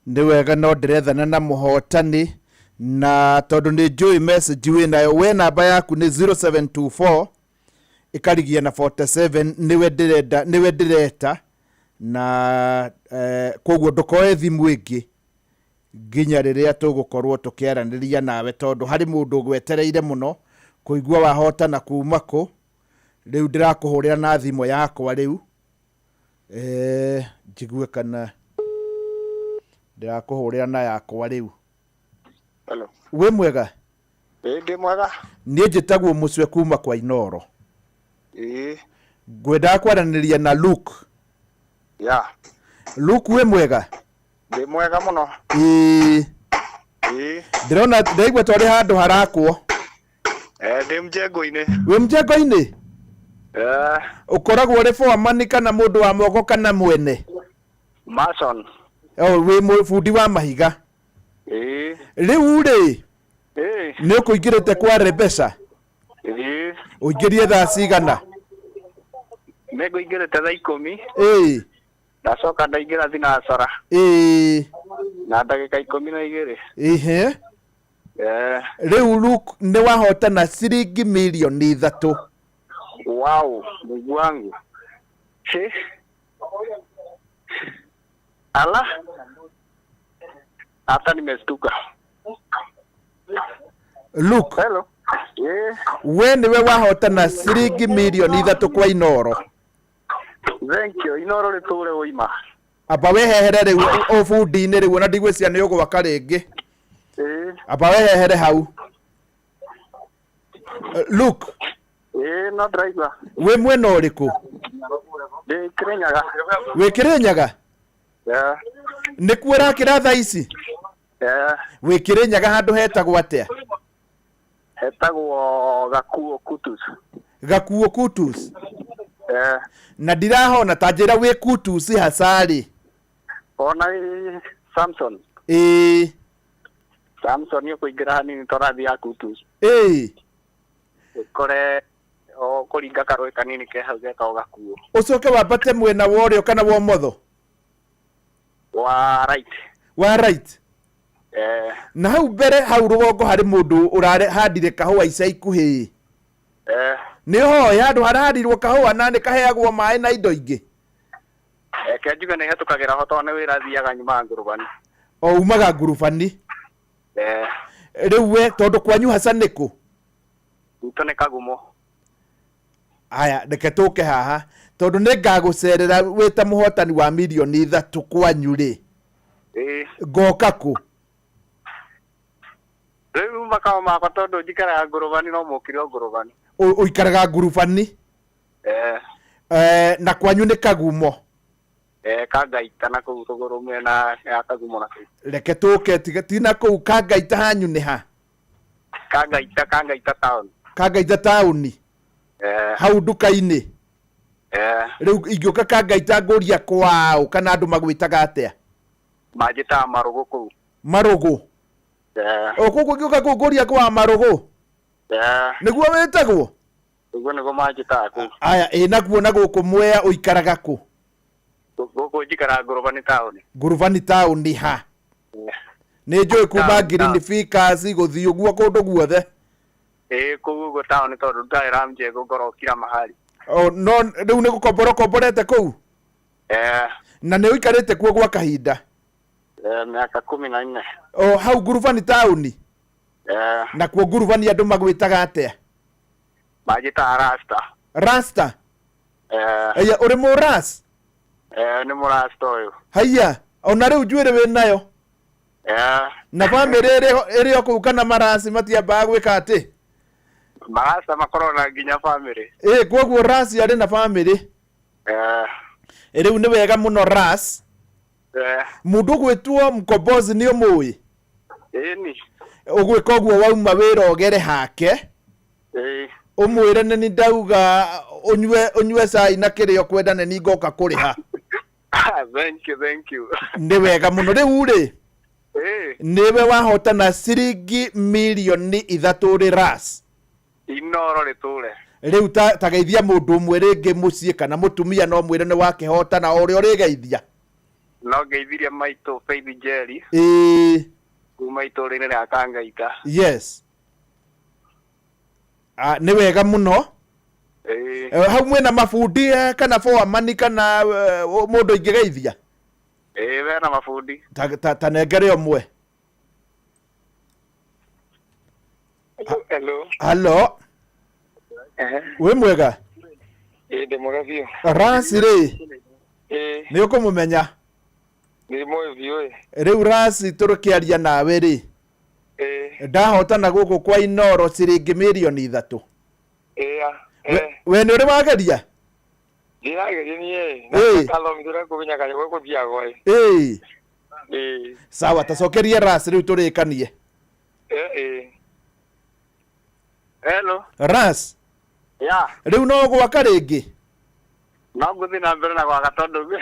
ndiwega no ndirethana na muhotani na tondu ni njui message winayo we namba yaku ni 0724 ikarigia na 47 niwe ndireta na koguo ndukoe thimu ingi nginya riria tugukorwo tukiaraniria nawe tondu hari mundu gwetereire muno kuigua wahotana kuma ku riu ndirakuhurira na thimu yakwa riu njigue kana ndirakuhurira na yakwa riu. Hello. We mwega? Ndi mwega. Nie njitagwo Mucwe kuma kwa Inoro. Ngwenda kwaraniria na Luke. Yeah. Luke we mwega? Ndi mwega muno. Ndirona ndaigua tori handu harakwo. Ndi mjengo-ini. We mjengo-ini? Ukoragwo ri foreman kana mundu wa moko kana mwene? Mason. We fundi wa mahiga. Riu ri ni ukuingirite kwa Rebesa? Uingirie thaa cigana? Ni nguingirite thaa 10. Ndacoka ndaingira thinacara. Na ndagika 12. Riu Luke ni wahotana ciringi milioni 3. Wow, Mungu wangu. Ala. Hata nimestuka. Luke. Hello. We niwe wahotana ciringi milioni 3 kwa Inoro. Thank you. Inoro riture uima. Aba wehehere riu obundi-ini riu na ndigwiciria ni ugwaka ringi. Aba wehehere hau. Luke. No driver. We mwena uriku? Ndi Kirinyaga. We Kirinyaga? Nikuo rakira thaa ici? We Kirinyaga handu hetagwo atia? Hetagwo Gakuo Kutus. Gakuo Kutus? Na ndirahona ta njira we Kutus hasari. Ona Samson. Samson yo kuingira hanini torathi ya Kutus. Kore kuringa karwe kanini ke hau geta Gakuo. Ucoke wambate mwena worio kana wo motho? Wa right. Wa right? Na hau mbere hau rugongo hari mundu urare handire kahua ica ikuhi. Ni ho yandu haraharirwo kahua na ni kaheagwo mai na indo ingi. Kenjuga ni hetukagira hoto ne wira thiaga nyuma ngurubani. O umaga ngurubani? Riu we tondu kwanyu hasa niku? Utone Kagumo. Aya reke tuke haha tondu ni ngagucerera wita muhotani wa milioni 3 kwanyu ri. Ngoka ku? Rĩu makao makwa tondũ njikaraga ngũrũbani no mũkire ngũrũbani. Ũikaraga ngũrũbani? Na kwanyu nĩ Kagumo? Kangaita na kũu rũgũrũ mwena ya Kagumo na kũu. Reke tũke tina kũu Kangaita hanyu nĩ ha? Kangaita town. Kangaita town? Hau nduka-inĩ? Rĩu ingĩũka Kangaita ngũria kwao kana andũ magwĩtaga atĩa? Manjĩtaga Marũgũ kũu. Marũgũ? Kũguo ngĩũka kũu ngũria kwa Marũgũ? Nĩguo wĩtagwo? Nĩguo nĩguo manjĩtaga kũu. Aya, naguo na gũkũ Mwea ũikaraga kũ? Gũkũ njikaraga Ngũrũbani town. Ngũrũbani town ha? Nĩ njũĩ kuma Green Vickers gũthiĩ ũguo kũndũ guothe? Kũu ũguo town tondũ ndutagĩra Mjengo ngoro kila mahali. No rĩu nĩ gũkomborete kũu? Na nĩ ũikarĩte kuo gwa kahinda? Mĩaka 14. Hau Ngũrũbani town? Na kuo Ngũrũbani andũ magwĩtaga atĩa? Manjĩtaga Rasta. Rasta? Aya, ũrĩ mũras? Nĩ mũrasta ũyũ. Haiya, ona rĩu njuĩrĩ wĩ nayo? Na bamĩrĩ ĩrĩ o kũu kana marasi matiambaga gwĩka atĩ? Marasa makorwo na nginya bamĩrĩ. Kwoguo Rasi arĩ na bamĩrĩ? Rĩu nĩ wega mũno Ras. Mũndũ gwĩtwo Mkombozi nĩ ũmũĩ? Ĩni. Ũgwĩka ũguo wauma wĩra ũgere hake? Ũmwĩre nĩ ndauga ũnyue cai na kĩrĩa ũkwenda na nĩ ngoka kũrĩha. Thank you. Nĩ wega mũno rĩu rĩ. Nĩwe wahotana ciringi milioni 3 rĩ Ras. Inoro rĩtũre. Rĩu ta geithia mũndũ ũmwe rĩngĩ mũciĩ kana mũtumia no mwĩre nĩ wakĩhotana o ũrĩa ũrĩgeithia. No ngeithirie maitũ Faith Jerry. Kuma itũũra-inĩ rĩa Kangaita. Yes. Nĩ wega mũno. Hau mwĩna mabundi kana foreman kana mũndũ ingĩgeithia? Wena mabundi. Ta nengere ũmwe. Hello. Wĩ mwega? Ndĩ mwega biũ. Rasi rĩ? Nĩ ũkũmũmenya? Nĩ mũĩ biũ. Rĩu Rasi tũrĩkĩaria nawe rĩ? Ndahotana gũkũ kwa Inoro ciringi milioni 3. We nĩ ũrĩ wageria? Ndirageria niĩ. Kalomithira kũmenya kana gũkũthiago. Sawa, tacokerie Rasi rĩu tũrĩkanie. Hello. Ras. Rĩu no gwaka rĩngĩ? No ngũthiĩ na mbere na gwaka tondũ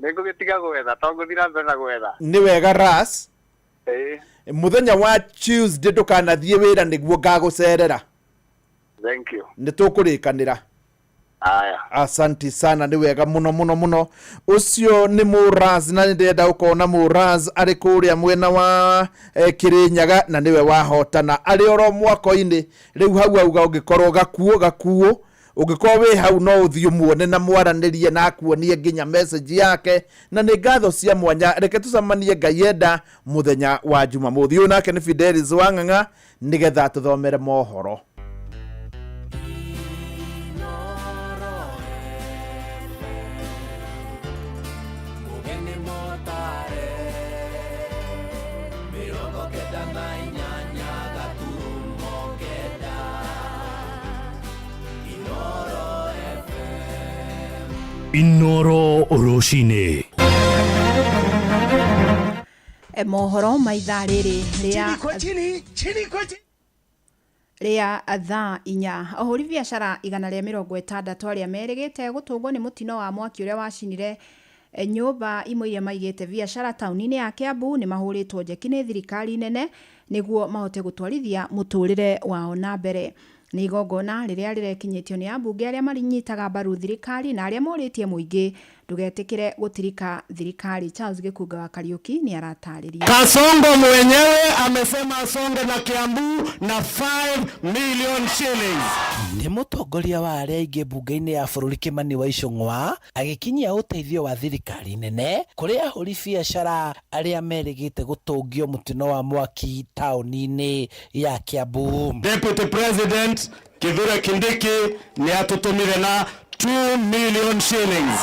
nĩngũgĩtiga gwetha to ngũthiĩ na mbere na gwetha. Nĩ wega Ras. Mũthenya wa Tuesday ndũkanathiĩ wĩra nĩguo ngagũcerera. Thank you. Nĩ tũkũrĩkanĩra. Asanti sana, nĩ wega mũno mũno mũno. Ũcio nĩ Mũraz na ndĩrenda gũkorwo Mũraz arĩ kũrĩa mwena wa Kĩrĩnyaga na nĩwe wahotana arĩ oro mwako-inĩ. Rĩu hau auga ũngĩkorwo gakuo ũngĩkorwo wĩ hau no ũthiĩ muone na mwaranĩrie na akuonie nginya message yake na nĩ ngatho cia mwanya. Reke tũcemanie Ngai enda mũthenya wa Jumamothi. Ũyũ nake nĩ Fidelis Wang'ang'a nĩgetha tũthomere mohoro. Inoro Roshine. Mohoro maitha rĩrĩ rĩa thaa 4. Ahũri biacara 160 arĩa merĩgĩte gũtũngwo nĩ mũtino wa mwaki ũrĩa wacinire nyũmba imwe iria maigĩte biacara taũni-inĩ ya Kiambu nĩ mahũrĩtwo njeki nĩ thirikari nene nĩguo mahote gũtwarithia mũtũrĩre wao na mbere. Nĩ igongona rĩrĩa rĩrekinyĩtio nĩ ambunge arĩa marinyitaga mbaru thirikari na arĩa morĩtie mũingĩ ndũgetĩkĩre gũtirika thirikari. Charles Gĩkunga wa Kariuki ni aratarĩria. Kasongo mwenyewe amesema asonge na Kiambu na 5 million shillings. Nĩ mũtongoria wa arĩa aingĩ bunge-inĩ ya bũrũri Kimani wa Icũng'wa agĩkinyia ũteithio wa thirikari nene kũrĩ ahũri biacara arĩa merĩgĩte gũtũngio mũtino wa mwaki taũni-inĩ ya Kiambu. Deputy President Kithure Kindiki nĩ atũtũmire na 2 million shillings.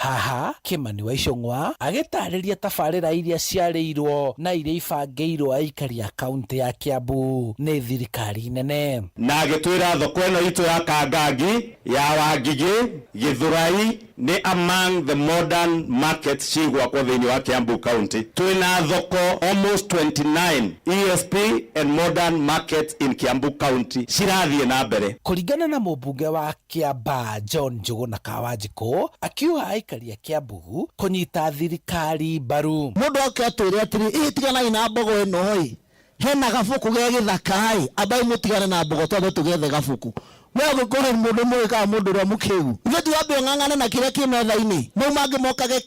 haha Kimani wa Icũng'wa agĩtarĩria tabarĩra iria ciarĩirwo na iria ibangĩirwo aikari a kaunti ya Kiambu nĩ thirikari nene, na agĩtwĩra thoko ĩno itũ ya Kangangi, ya Wangigĩ, Gĩthũrai nĩ among the modern markets cigwakwo thĩinĩ wa Kiambu County. Twĩna thoko almost 29 ESP and modern markets in Kiambu County cirathiĩ na mbere. Kũringana na mũmbunge wa Kiamba John Njũgũna Kawanjikũ akiuga aikari a Kiambu kũnyita thirikari mbaru. Mũndũ akatwĩra atĩrĩ ĩtiganai na mbogo ĩno hena gabuku ge gĩthaka abai mũtigane na mbogo tondũ tũgethe gabuku. Mwe gũkorwo mũndũ mwĩka mũndũ ũrĩa mũkĩu. Ithuĩ tuambe ng'ang'ane na kĩrĩa kĩ metha-inĩ. Mau mangĩ mokage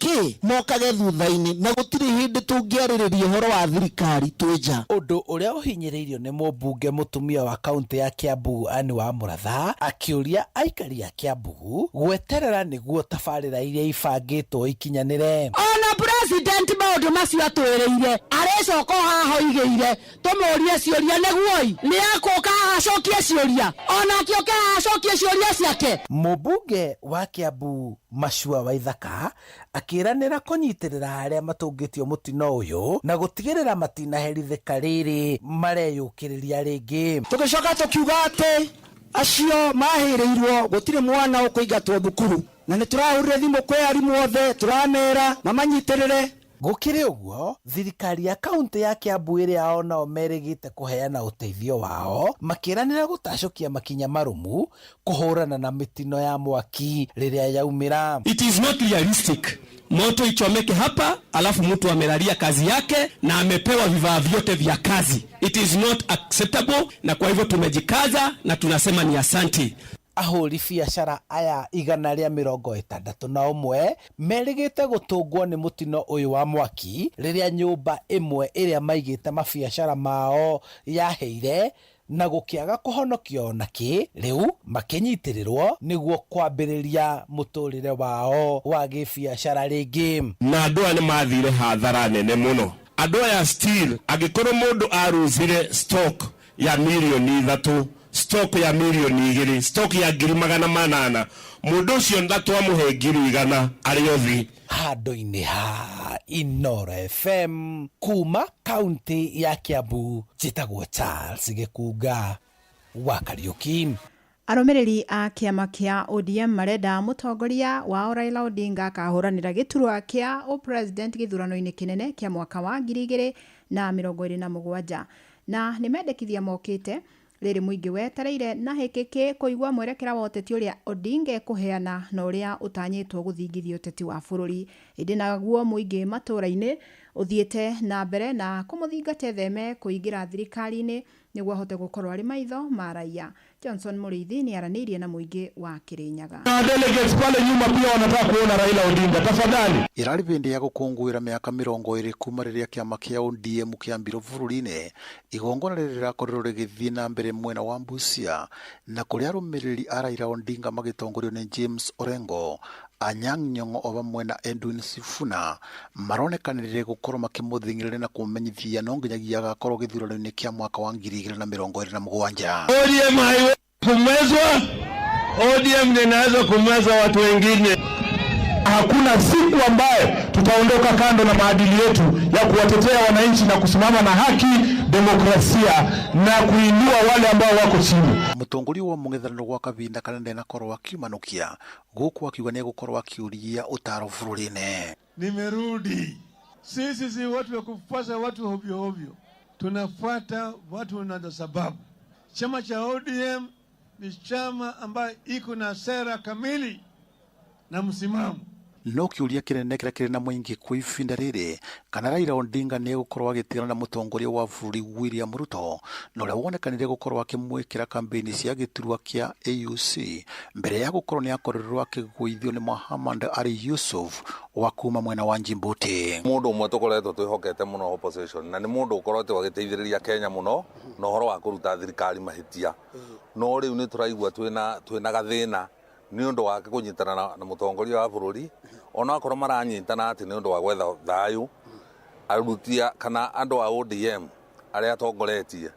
thutha-inĩ na gũtirĩ hĩndĩ tũngĩarĩrĩria ũhoro wa thirikari twĩnja. Ũndũ ũrĩa ũhinyĩrĩirio nĩ mũmbunge mũtumia wa kaunti ya Kiambu Anne wa Mũratha akĩũria aikari a Kiambu gweterera nĩguo tabarĩra iria ibangĩtwo ikinyanĩre. Ona president maũndũ macio atwĩrĩire arĩcoka haha oigĩire tũmũrie ciũria nĩguo nĩakũka acokie ciũria onakĩo acokie ciũria ciake. Mũmbunge wa Kiambu Mashua Waithaka akĩranĩra kũnyitĩrĩra arĩa matũngĩtio mũtino ũyũ na gũtigĩrĩra matinaherithĩka rĩrĩ mareyũkĩrĩria rĩngĩ. Tũgĩcoka tũkiuga atĩ acio mahĩrĩirwo gũtirĩ mwana ũkũingatwo thukuru na nĩtũrahũrĩra thimũ kwĩ arimũ othe tũramera mamanyitĩrĩre. Gũkĩrĩ ũguo thirikari ya kaunti ya Kiambu ĩrĩa onao merĩgĩte kũheana ũteithio wao makĩranĩra gũtacũkia makinya marũmu kũhũrana na mĩtino ya mwaki rĩrĩa yaumĩra. It is not realistic moto ichomeke hapa alafu mtu amelalia kazi yake na amepewa vifaa vyote vya kazi. It is not acceptable, na kwa hivyo tumejikaza na tunasema ni asanti. Ahũri biacara aya 161 merĩgĩte gũtũngwo nĩ mũtino ũyũ wa mwaki rĩrĩa nyũmba ĩmwe ĩrĩa maigĩte mabiacara mao yaheire na gũkĩaga kũhonokio nakĩ rĩu makĩnyitĩrĩrwo nĩguo kwambĩrĩria mũtũrĩre wao wa gĩbiacara rĩngĩ. Na andũ aya nĩ mathire hathara nene mũno. Andũ aya still angĩkorwo mũndũ arũzire stock ya milioni 3, stock ya milioni 2, stock ya 800,000, mũndũ ũcio ndatwamũhe 100,000 arĩ othi. Handũ-inĩ ha Inooro FM kuma kaunti ya Kiambu, njĩtagwo Charles Gĩkunga wa Kariũki. Arũmĩrĩri a kĩama kĩa ODM marenda mũtongoria wao Raila Odinga akahũranĩra gĩturwa kĩa ũpresident gĩthurano-inĩ kĩnene kĩa mwaka wa 2027 na nĩmendekithia mokĩte rĩrĩ mũingĩ wetereire na hĩkĩkĩ kũigua mwerekera wa ũteti ũrĩa Odinga kũheana na ũrĩa ũtanyĩtwo gũthingithia ũteti wa bũrũri. Ĩndĩ naguo mũingĩ matũra-inĩ ũthiĩte na mbere na kũmũthingata theme kũingĩra thirikari-inĩ nĩguo ahote gũkorwo arĩ maitho ma raia. Johnson Mũrĩithi nĩaranĩirie na mũingĩ wa Kĩrĩnyaga. Delegates pale nyuma pia wanataka kuona Raila Odinga, tafadhali. Irarĩ hĩndĩ ya gũkũngũĩra mĩaka 20 kuma rĩrĩa kĩama kĩa ODM kĩambirwo bũrũri-inĩ. Igongona rĩrĩ rĩrakorirwo rĩgĩthiĩ na mbere mwena wa Busia na kũrĩa arũmĩrĩri a Raila Odinga magĩtongorio nĩ James Orengo, Anyang' Nyong'o o hamwe na Edwin Sifuna maronekanĩrĩre gũkorwo makĩmũthing'ĩrĩra na kũmenyithia no nginyagia agakorwo gĩthurano-inĩ kĩa mwaka wa 2027. ODM haiwezi kumezwa, ODM inaweza kumeza watu wengine. Hakuna siku ambaye tutaondoka kando na maadili yetu ya kuwatetea wananchi na kusimama na haki, demokrasia na kuinua wale ambao wako chini. Mũtongoria wa mũng'ethanĩro gwa kahinda kanene na korwo akiumanukia gũkũ akiuga nĩ gũkorwo akiuria utaro bũrũri-inĩ. Nimerudi. Sisi si watu wa kufuata watu hovyo hovyo. Tunafuata watu na sababu. Chama cha ODM ni chama ambayo iko na sera kamili na msimamo. No kĩũria kĩnene kĩrĩa kĩrĩ na mũingĩ kwa ihinda rĩrĩ kana Raila Odinga nĩ gũkorwo agĩtigana na mũtongoria wa bũrũri William Ruto na ũrĩa wonekanire gũkorwo akĩmwĩkĩra kampeni cia gĩturwa kĩa AUC mbere ya gũkorwo nĩ akorirwo akĩgũithio nĩ Mohammed Ali Yusuf wa kuma mwena wa Djibouti. Mũndũ ũmwe tũkoretwo twĩhokete mũno opposition na nĩ mũndũ ũkoretwo agĩteithĩrĩria Kenya mũno na ũhoro wa kũruta thirikari mahĩtia. No rĩu nĩ tũraigua twĩna gathĩna nĩ ũndũ wake kũnyitana na mũtongoria wa bũrũri ona akorwo maranyitana atĩ nĩ ũndũ wa gwetha thayũ arutia kana andũ a ODM arĩa atongoretie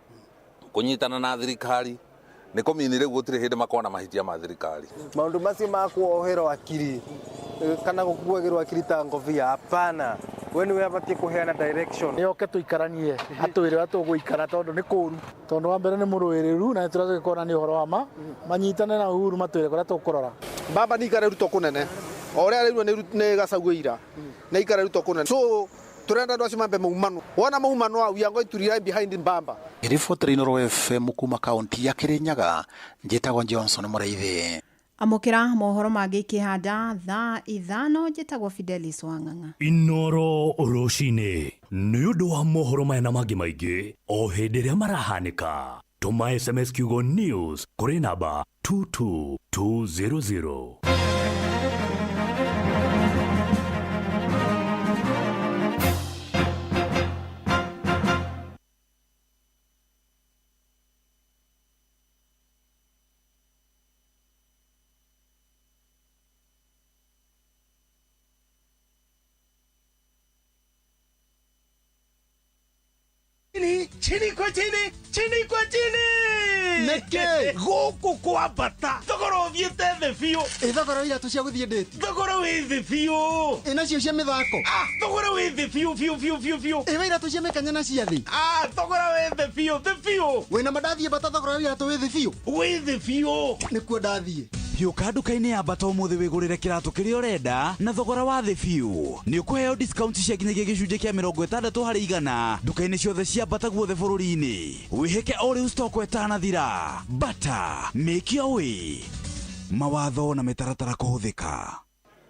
kũnyitana na thirikari nĩ kũminire gũtirĩ hĩndĩ makona mahĩtia ma thirikari. Maũndũ macio ma kuoherwo akiri kana gukuagirwa kirita ngobia hapana we ni webatie kuheana direction yoke tuikaranie atwire atuguikara tondu ni kuru tondu wa mbere ni muruiriru na turakona ni horo wa manyitane na Uhuru matwire kora tukurora baba ni ikare ruto kunene oria riru ni gacaguira na ikare ruto kunene so turenda ndo cimambe maumano wona maumano we are going to rely behind Mbamba. Riboti Inooro FM kuma kaunti ya Kirinyaga njitagwo Johnson Muraithi. Amukira mohoro mangĩ kĩhanda thaa 5 njĩtagwo Fidelis Wang'ang'a. Inooro Rucini nĩ ũndũ wa mohoro maya na mangĩ maingĩ o hĩndĩ ĩrĩa marahanĩka. Tũma SMS kiugo news kũrĩ namba 22200. Chini kwa chini Neke gũkũ kwa bata thogora ũthiĩte thĩ biũ thogora iratũ cia gũthiĩ ndĩti thogora wĩ thĩ biũ nacio cia mĩthako thogora wĩ thĩ biũ iratũ cia mĩkanya na cia thĩ thogora wĩ thĩ biũ wĩna mandathiĩ bata thogora wa iratũ wĩ thĩ biũ nĩkuo ndathiĩ Hiũka nduka-inĩ ya Bata ũmũthĩ wĩgũrĩre kĩratũ kĩrĩa ũrenda na thogora wa thĩ biũ. Nĩ ũkũheo discount cia nginyagia gĩcunjĩ kĩa 60% nduka-inĩ ciothe cia Bata guothe bũrũri-inĩ. Wĩhĩke o rĩu stock ĩtanathira. Bata, make your way. Mawatho na mĩtaratara kũhũthĩka.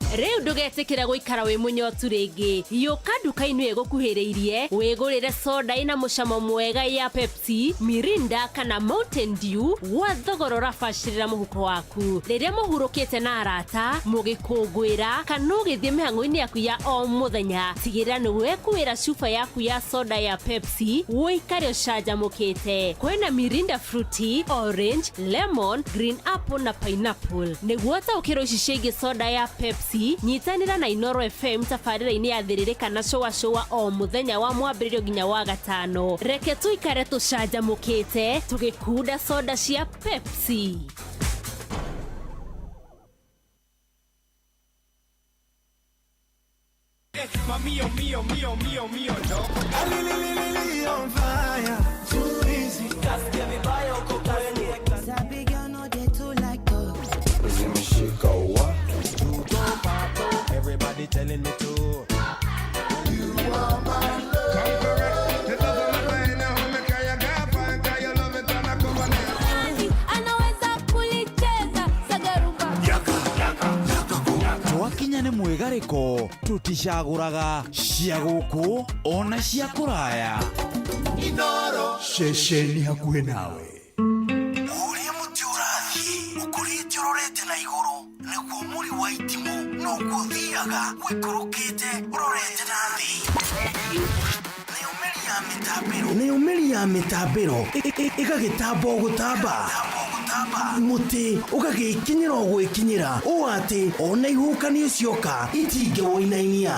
Rĩu ndũgetĩkĩre gũikara wĩ mũnyotu rĩngĩ. Hiũka nduka-inĩ ĩgũkuhĩrĩirie wĩgũrĩre soda ina mũcamo mwega ya Pepsi, Mirinda kana Mountain Dew wa thogora ũrabacĩrĩra mũhuko waku. Rĩrĩa mũhurũkĩte na arata, mũgĩkũngũĩra kana ũgĩthiĩ mĩhang'o-inĩ yaku ya o mũthenya, tigĩrĩra nĩ wekuĩra cuba yaku ya soda ya Pepsi ũikare ũcanjamũkĩte. Kwĩna Mirinda Fruity, Orange, Lemon, Green Apple na Pineapple. Nĩguo taũkĩrwo ici ciĩgiĩ soda ya Pepsi nyitanira na Inooro FM tabarĩra-inĩ ya thĩrĩrĩka na showa o mũthenya wa mwambĩrĩrio nginya wa gatano. Reke tuikare tũcanjamũkĩte tũgĩkunda soda cia Pepsi. Mio, no. On fire, too easy. Just give me bio, Sabi girl, no, they too like dogs. Everybody telling me to. You are my love. Conqueror, the love of my brain, now make your girlfriend, tell you love it, and I come on here. Anaweza kulicheza sagarumba. Yaka. Twakinya nĩ mwĩgarĩko tuticagũraga cia gũkũ ona cia kũraya. Inooro ceceni hakuhĩ nawe. Ũrĩa mũtĩ ũrathiĩ ũkũrĩte ũrorete na igũrũ nĩguo mũri wa itimũ no gũthiaga wĩkũrũkĩte ũrorete na thĩ. Nĩ ũmĩri ya mĩtambĩro ĩgagĩtamba o gũtamba mũtĩ ũgagĩkinyĩra o gwĩkinyĩra ũũ atĩ ona ihuhũkanio cioka itingĩwoinainia.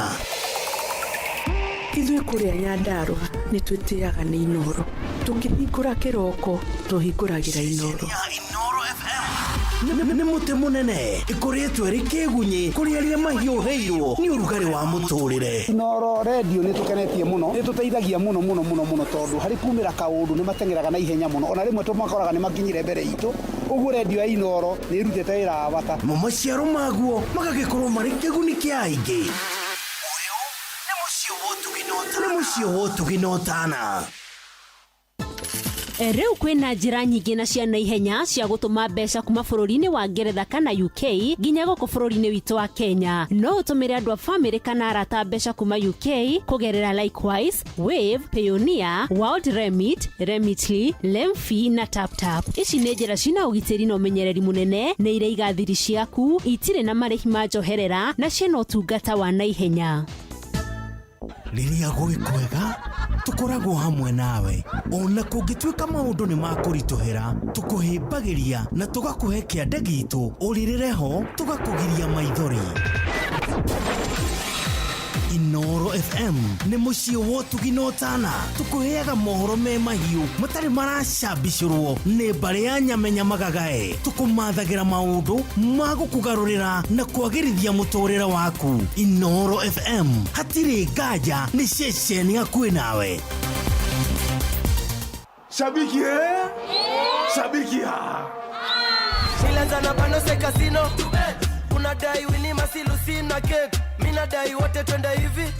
Ithuĩ kũrĩa Nyandarua nĩ twĩtĩaga nĩ Inooro. Tũkĩhingũra kĩroko tũhingũragĩra Inooro. Nĩ mũtĩ mũnene ĩkoretwo ĩrĩ kĩgunyi kũrĩ arĩa mahiũhĩirwo nĩ ũrugarĩ wa mũtũrĩre. Inooro radio nĩ tũkenetie mũno, nĩ tũteithagia mũno tondũ harĩ kumĩra kaũndũ nĩ matengeraga na ihenya mũno, ona rĩmwe tũmakoraga nĩ makinyire mbere itũ. Ũguo radio ya Inooro nĩ ĩrutĩte wĩra wa bata. Maciaro maguo magagĩkorwo marĩ kĩguni kĩa aingĩ. Nĩ mũciĩ wotũginotana. Rĩu kwĩna njĩra nyingĩ na cia naihenya cia gũtũma mbeca kuma bũrũri-inĩ wa Ngeretha kana UK nginya gũkũ bũrũri-inĩ witũ wa Kenya. No ũtũmĩre andũ a famĩlĩ kana arata mbeca kuma UK kũgerera Likewise, Wave, Payoneer, World Remit, Remitly, Lemfi na TapTap. Ici nĩ njĩra cina ũgitĩri na ũmenyereri mũnene na irĩ igathiri ciaku, itirĩ na marĩhi ma njoherera na ciĩna ũtungata wa naihenya. Rĩrĩa gwĩ kwega tukoragwo hamwe nawe, ona kũngĩtuĩka maũndũ nĩ makũritũhĩra, tũkũhĩmbagĩria na tũgakũhe kĩande gitũ ũrĩrĩre ho, tũgakũgiria maithori. Inoro FM nĩ mũciĩ wotuginotana tũkũheaga mohoro me mahiũ matarĩ maracambicũrwo nĩ mbarĩ ya nyamenya magagae tũkũmathagĩra maũndũ ma gũkũgarũrĩra na kwagĩrithia mũtũrĩre waku. Inoro FM hatirĩ nganja nĩ ceceni hakuhĩ nawe. Shabiki Shabiki Shilanza na Banose Casino unadai wini masilusi na cake mina dai wote twende hivi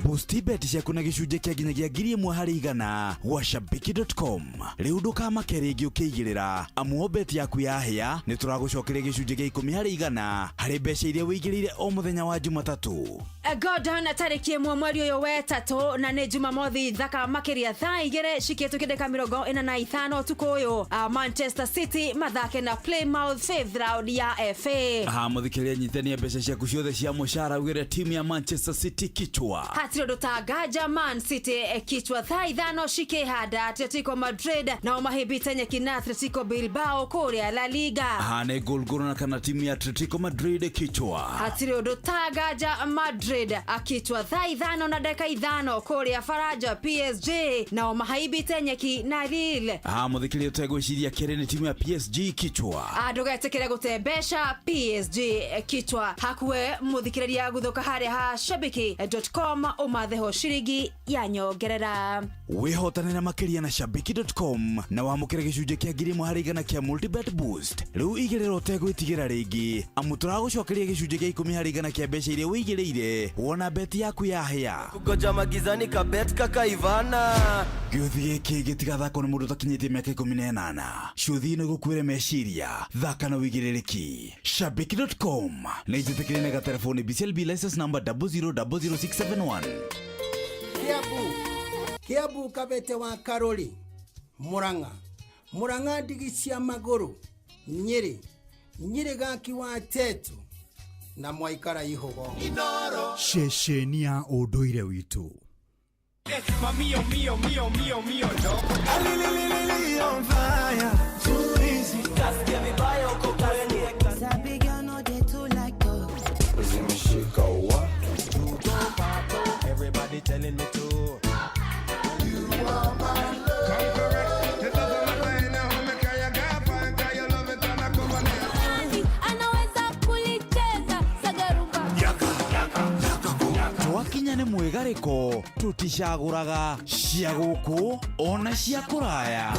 Boostbet ciakuna gicunje kia nginyagia 1,100 wa shabiki.com. Riu ndukamake ringi ukiigirira amu bet yaku yahia ni turagucokeria gicunje gia 10,100 hari mbeca iria wigirire o muthenya wa Jumatatu. Gordon tariki mweri uyu wa tatu na ni Jumamothi thaka makiria thaa igire cikitu kideka 45 tukuyu Manchester City mathake na Plymouth 5th round ya FA. Muthikiria nyitania mbeca ciaku ciothe cia mushara ugire timu ya Manchester City kichwa. Hatiro dutagaja Man City kichwa thaa 5 shikihada Atletico Madrid na mahibitanya kina Atletico Bilbao kuria La Liga. Ne golgoro na kana timu ya Atletico Madrid kichwa. Hatiro dutagaja Madrid akichwa thaa 5 na dakika 5 kuria Faraja PSG na mahibitanya kina Lille. Muthikiria tegwiciria kere ni timu ya PSG kichwa. Adugetekere gutembesha PSG kichwa hakwe muthikiriria guthoka hari ha shabiki.com umatheho shirigi ya nyongerera. Wihotane na makiria na shabiki.com na wamukire gicunje kia 1,100 kia multibet boost. Riu igiriro tegwitigira ringi amu turagucokeria gicunje kia 10,100 kia mbeca iria wigireire wona bet yaku yahia. Kugoja magizani ka bet kakaivana. Giothie kigi tigathako ni mundu takinyitie miaka 18. Shuthi no gukwire meciria thaka na wigiririki. Shabiki.com na ijitikirine ga telefoni BCLB license number 0000671. Kiabu kabete wa Karoli Muranga Digisia Maguru Nyeri gaki wa Tetu na Mwaikara Ihogo. Shesheni ya Unduire Witu. Mio no. Alililili on fire. Too easy. Kasikia vibaya uko kwenye. Sabi girl no they too like dog. Zimeshika wa. Everybody telling me to. You are my love. Wakinya ni mwigariko tutishaguraga cia guku ona cia kuraya.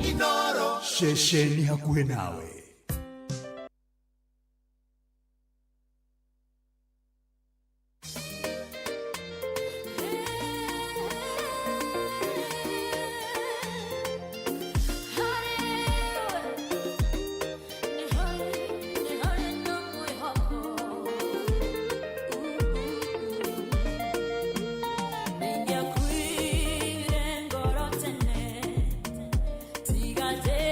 Inoro shesheni hakuhĩ nawe. Tiga te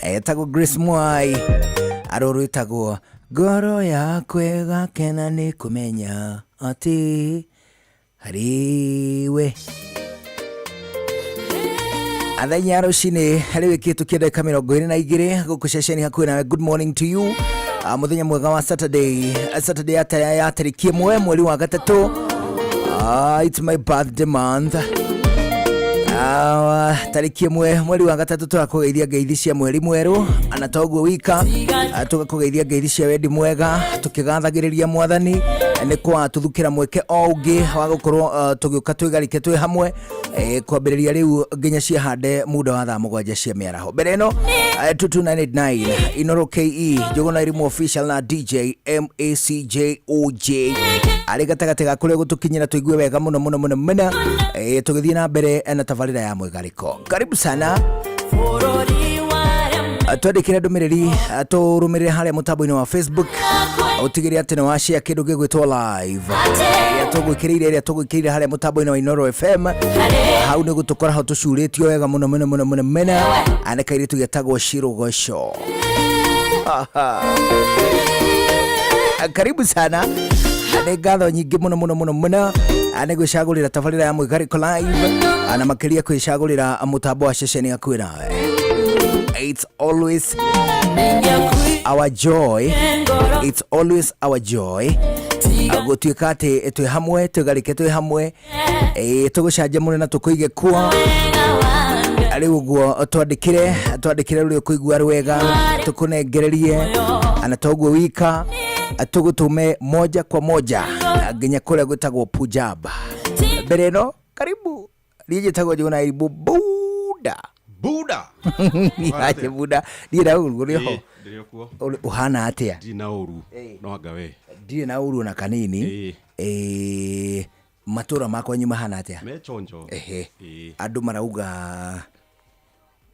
Etagwo Grace Mwai aroro etagwo ngoro yakwe gakena nĩ kũmenya atĩ hariwe athenya rũcinĩ harĩ wĩkĩtu kĩenda kamera 22 gũkũ ceceni hakuhĩ nawe. Good morning to you. Muthenya mwega wa Saturday ya tariki 1 mweri wa gatatũ. It's my birthday month. Tariki 1 mweri wa gatatũ tũrakũgeithia ngeithi cia mweri mwerũ ana toguo wika tũgakũgeithia ngeithi cia wendi mwega tũkĩgathagĩrĩria mwathani nĩ kwa tuthukĩra mweke o ũngĩ wa gũkorwo tũgĩũka twĩgarike twĩ hamwe kwambĩrĩria rĩu nginya ciahande muda wa thaa 7 cia mĩaraho. Mbere ĩno 2299 Inoro KE Njũgũna Irimũ official na DJ MACJOJ arĩ gatagatĩ ga kũrĩa gũtũkinyĩra tũigue wega mũno tũgĩthiĩ na mbere na tabarĩra ya mwigariko. Karibu sana. Twandĩkĩre ndũmĩrĩri tũrũmĩrĩre harĩa mũtambo-inĩ wa Facebook ũtigĩrĩre atĩ nĩ wa share kĩndũ gĩgwĩtwo live ĩrĩa tũgwĩkĩrĩire harĩa mũtambo-inĩ wa Inoro FM. Hau nĩ gũtũkora hau tũcurĩtio wega mũno aneka irĩtu gĩtagwo Shirogoco. Karibu sana. Nĩ ngatho nyingĩ mũno nĩ gwĩcagũrĩra tabarĩra ya mwigariko live na makĩria kwĩcagũrĩra mũtambo wa ceceni hakuhĩ nawe. It's always our joy. It's always our joy gũtuĩka atĩ twĩ hamwe twĩgarike twĩ hamwe tũgũcanjamũre na tũkũige kuo. Rĩu ũguo twandĩkĩre rũrĩa ũkũigua rwega tũkũnengererie ana toguo wika tũgũtũme moja kwa moja nginya kũrĩa gwĩtagwo Punjab. Mbere ĩno karibu niĩ njĩtagwo Njũgũna Irimũ Buda yaje Buda ndira ũru rĩho ũhana atĩa? Ndina ũru no anga we ndire na ũru na kanini. Matũra makwa nyuma hana atĩa? Mechonjo. Andũ marauga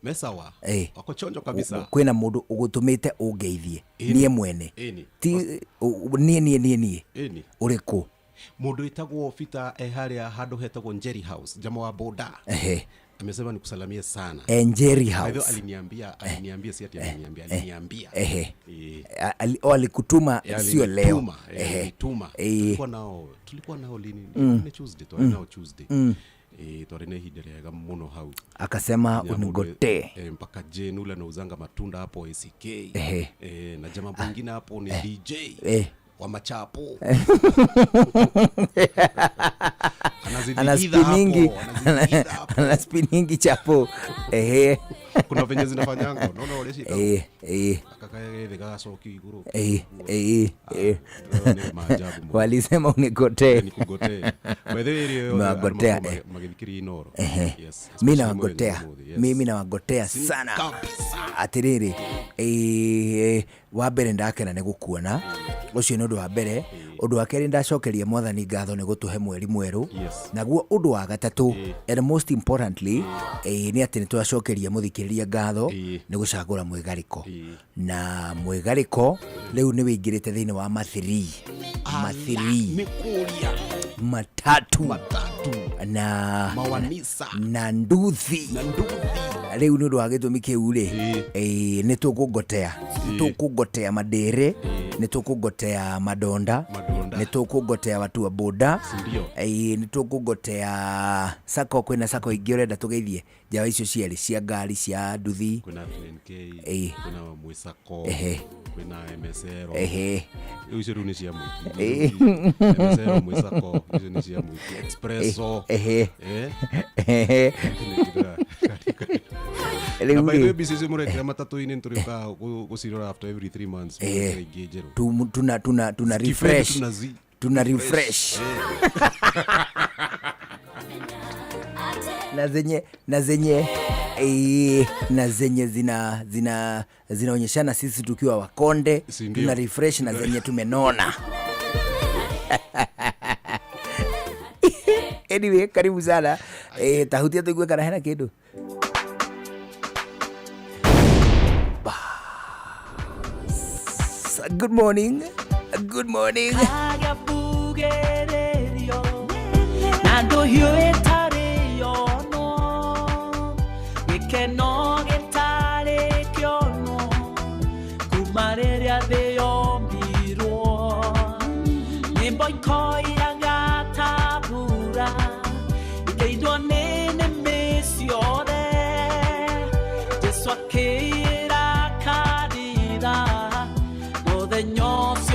mesawa wako chonjo kabisa. Kwĩna mũndũ ũgũtũmĩte ũngeithie niĩ mwene ti niĩ ũrĩkũ? Mũndũ etagwo Peter harĩa handũ hetagwo Njeri House jamaa wa boda. Amesema nikusalamie sana. Njeri House. Aliniambia si ati aliniambia. Alikutuma sio leo. Tuma. Tulikuwa nao lini? Ni Tuesday tu, nao Tuesday. Twarene hiderega muno hau. Akasema unigote. Mpaka Jane ule anauzanga matunda hapo ACK. Na jamaa mwingine hapo ni DJ. Wa machapo. Ana spinningi chapo. Kuna venye zinafanyanga unaona wale shika. Akakaye vega soki iguru. Walisema unigote. Nikugote. By the way nagotea magilikiri Inoro. Yes. Mimi nawagotea. Mimi nawagotea sana. Atiriri wa mbere ndakena nĩ gũkuona ũcio nĩ ũndũ wa mbere. Ũndũ wa kerĩ ndacokeria mwathani ngatho nĩ gũtũhe mweri mwerũ. Naguo ũndũ wa gatatũ and most importantly nĩ atĩ nĩ twacokeria mũthikĩrĩria ngatho nĩ gũcagũra mwigariko. Na mwigariko rĩu nĩ wĩingĩrĩte thĩinĩ wa mathiri matatu na mawanisa na nduthi. Rĩu nĩ ũndũ wa gĩtũmi kĩu rĩ nĩ tũkũgotea madere, nĩ tũkũgotea madonda, nĩ tũkũgotea watu wa boda, nĩ tũkũgotea sako. Kwĩna sako ingĩ ũrenda tũgeithie jawa icio cierĩ cia ngari cia nduthi. Kuna FNK, kuna Mwisako, kuna MSR. Icio rĩu nĩ cia mũingĩ. MSR Mwisako, icio nĩ cia mũingĩ. Expresso. Na by the way bisi mureke matatu-inĩ tũrĩka gũcirora after every 3 months. Tuna refresh. na zenye zinaonyeshana sisi tukiwa wakonde. Tuna refresh na zenye tumenona. Anyway, karibu sana. Tahutia tuigue kana hena kĩndũ. Good morning. Nando hiyo etario no. We cannot get koiraga tabura Ikeidwa nene mesiore Jesu akira karira Muthenya ũcio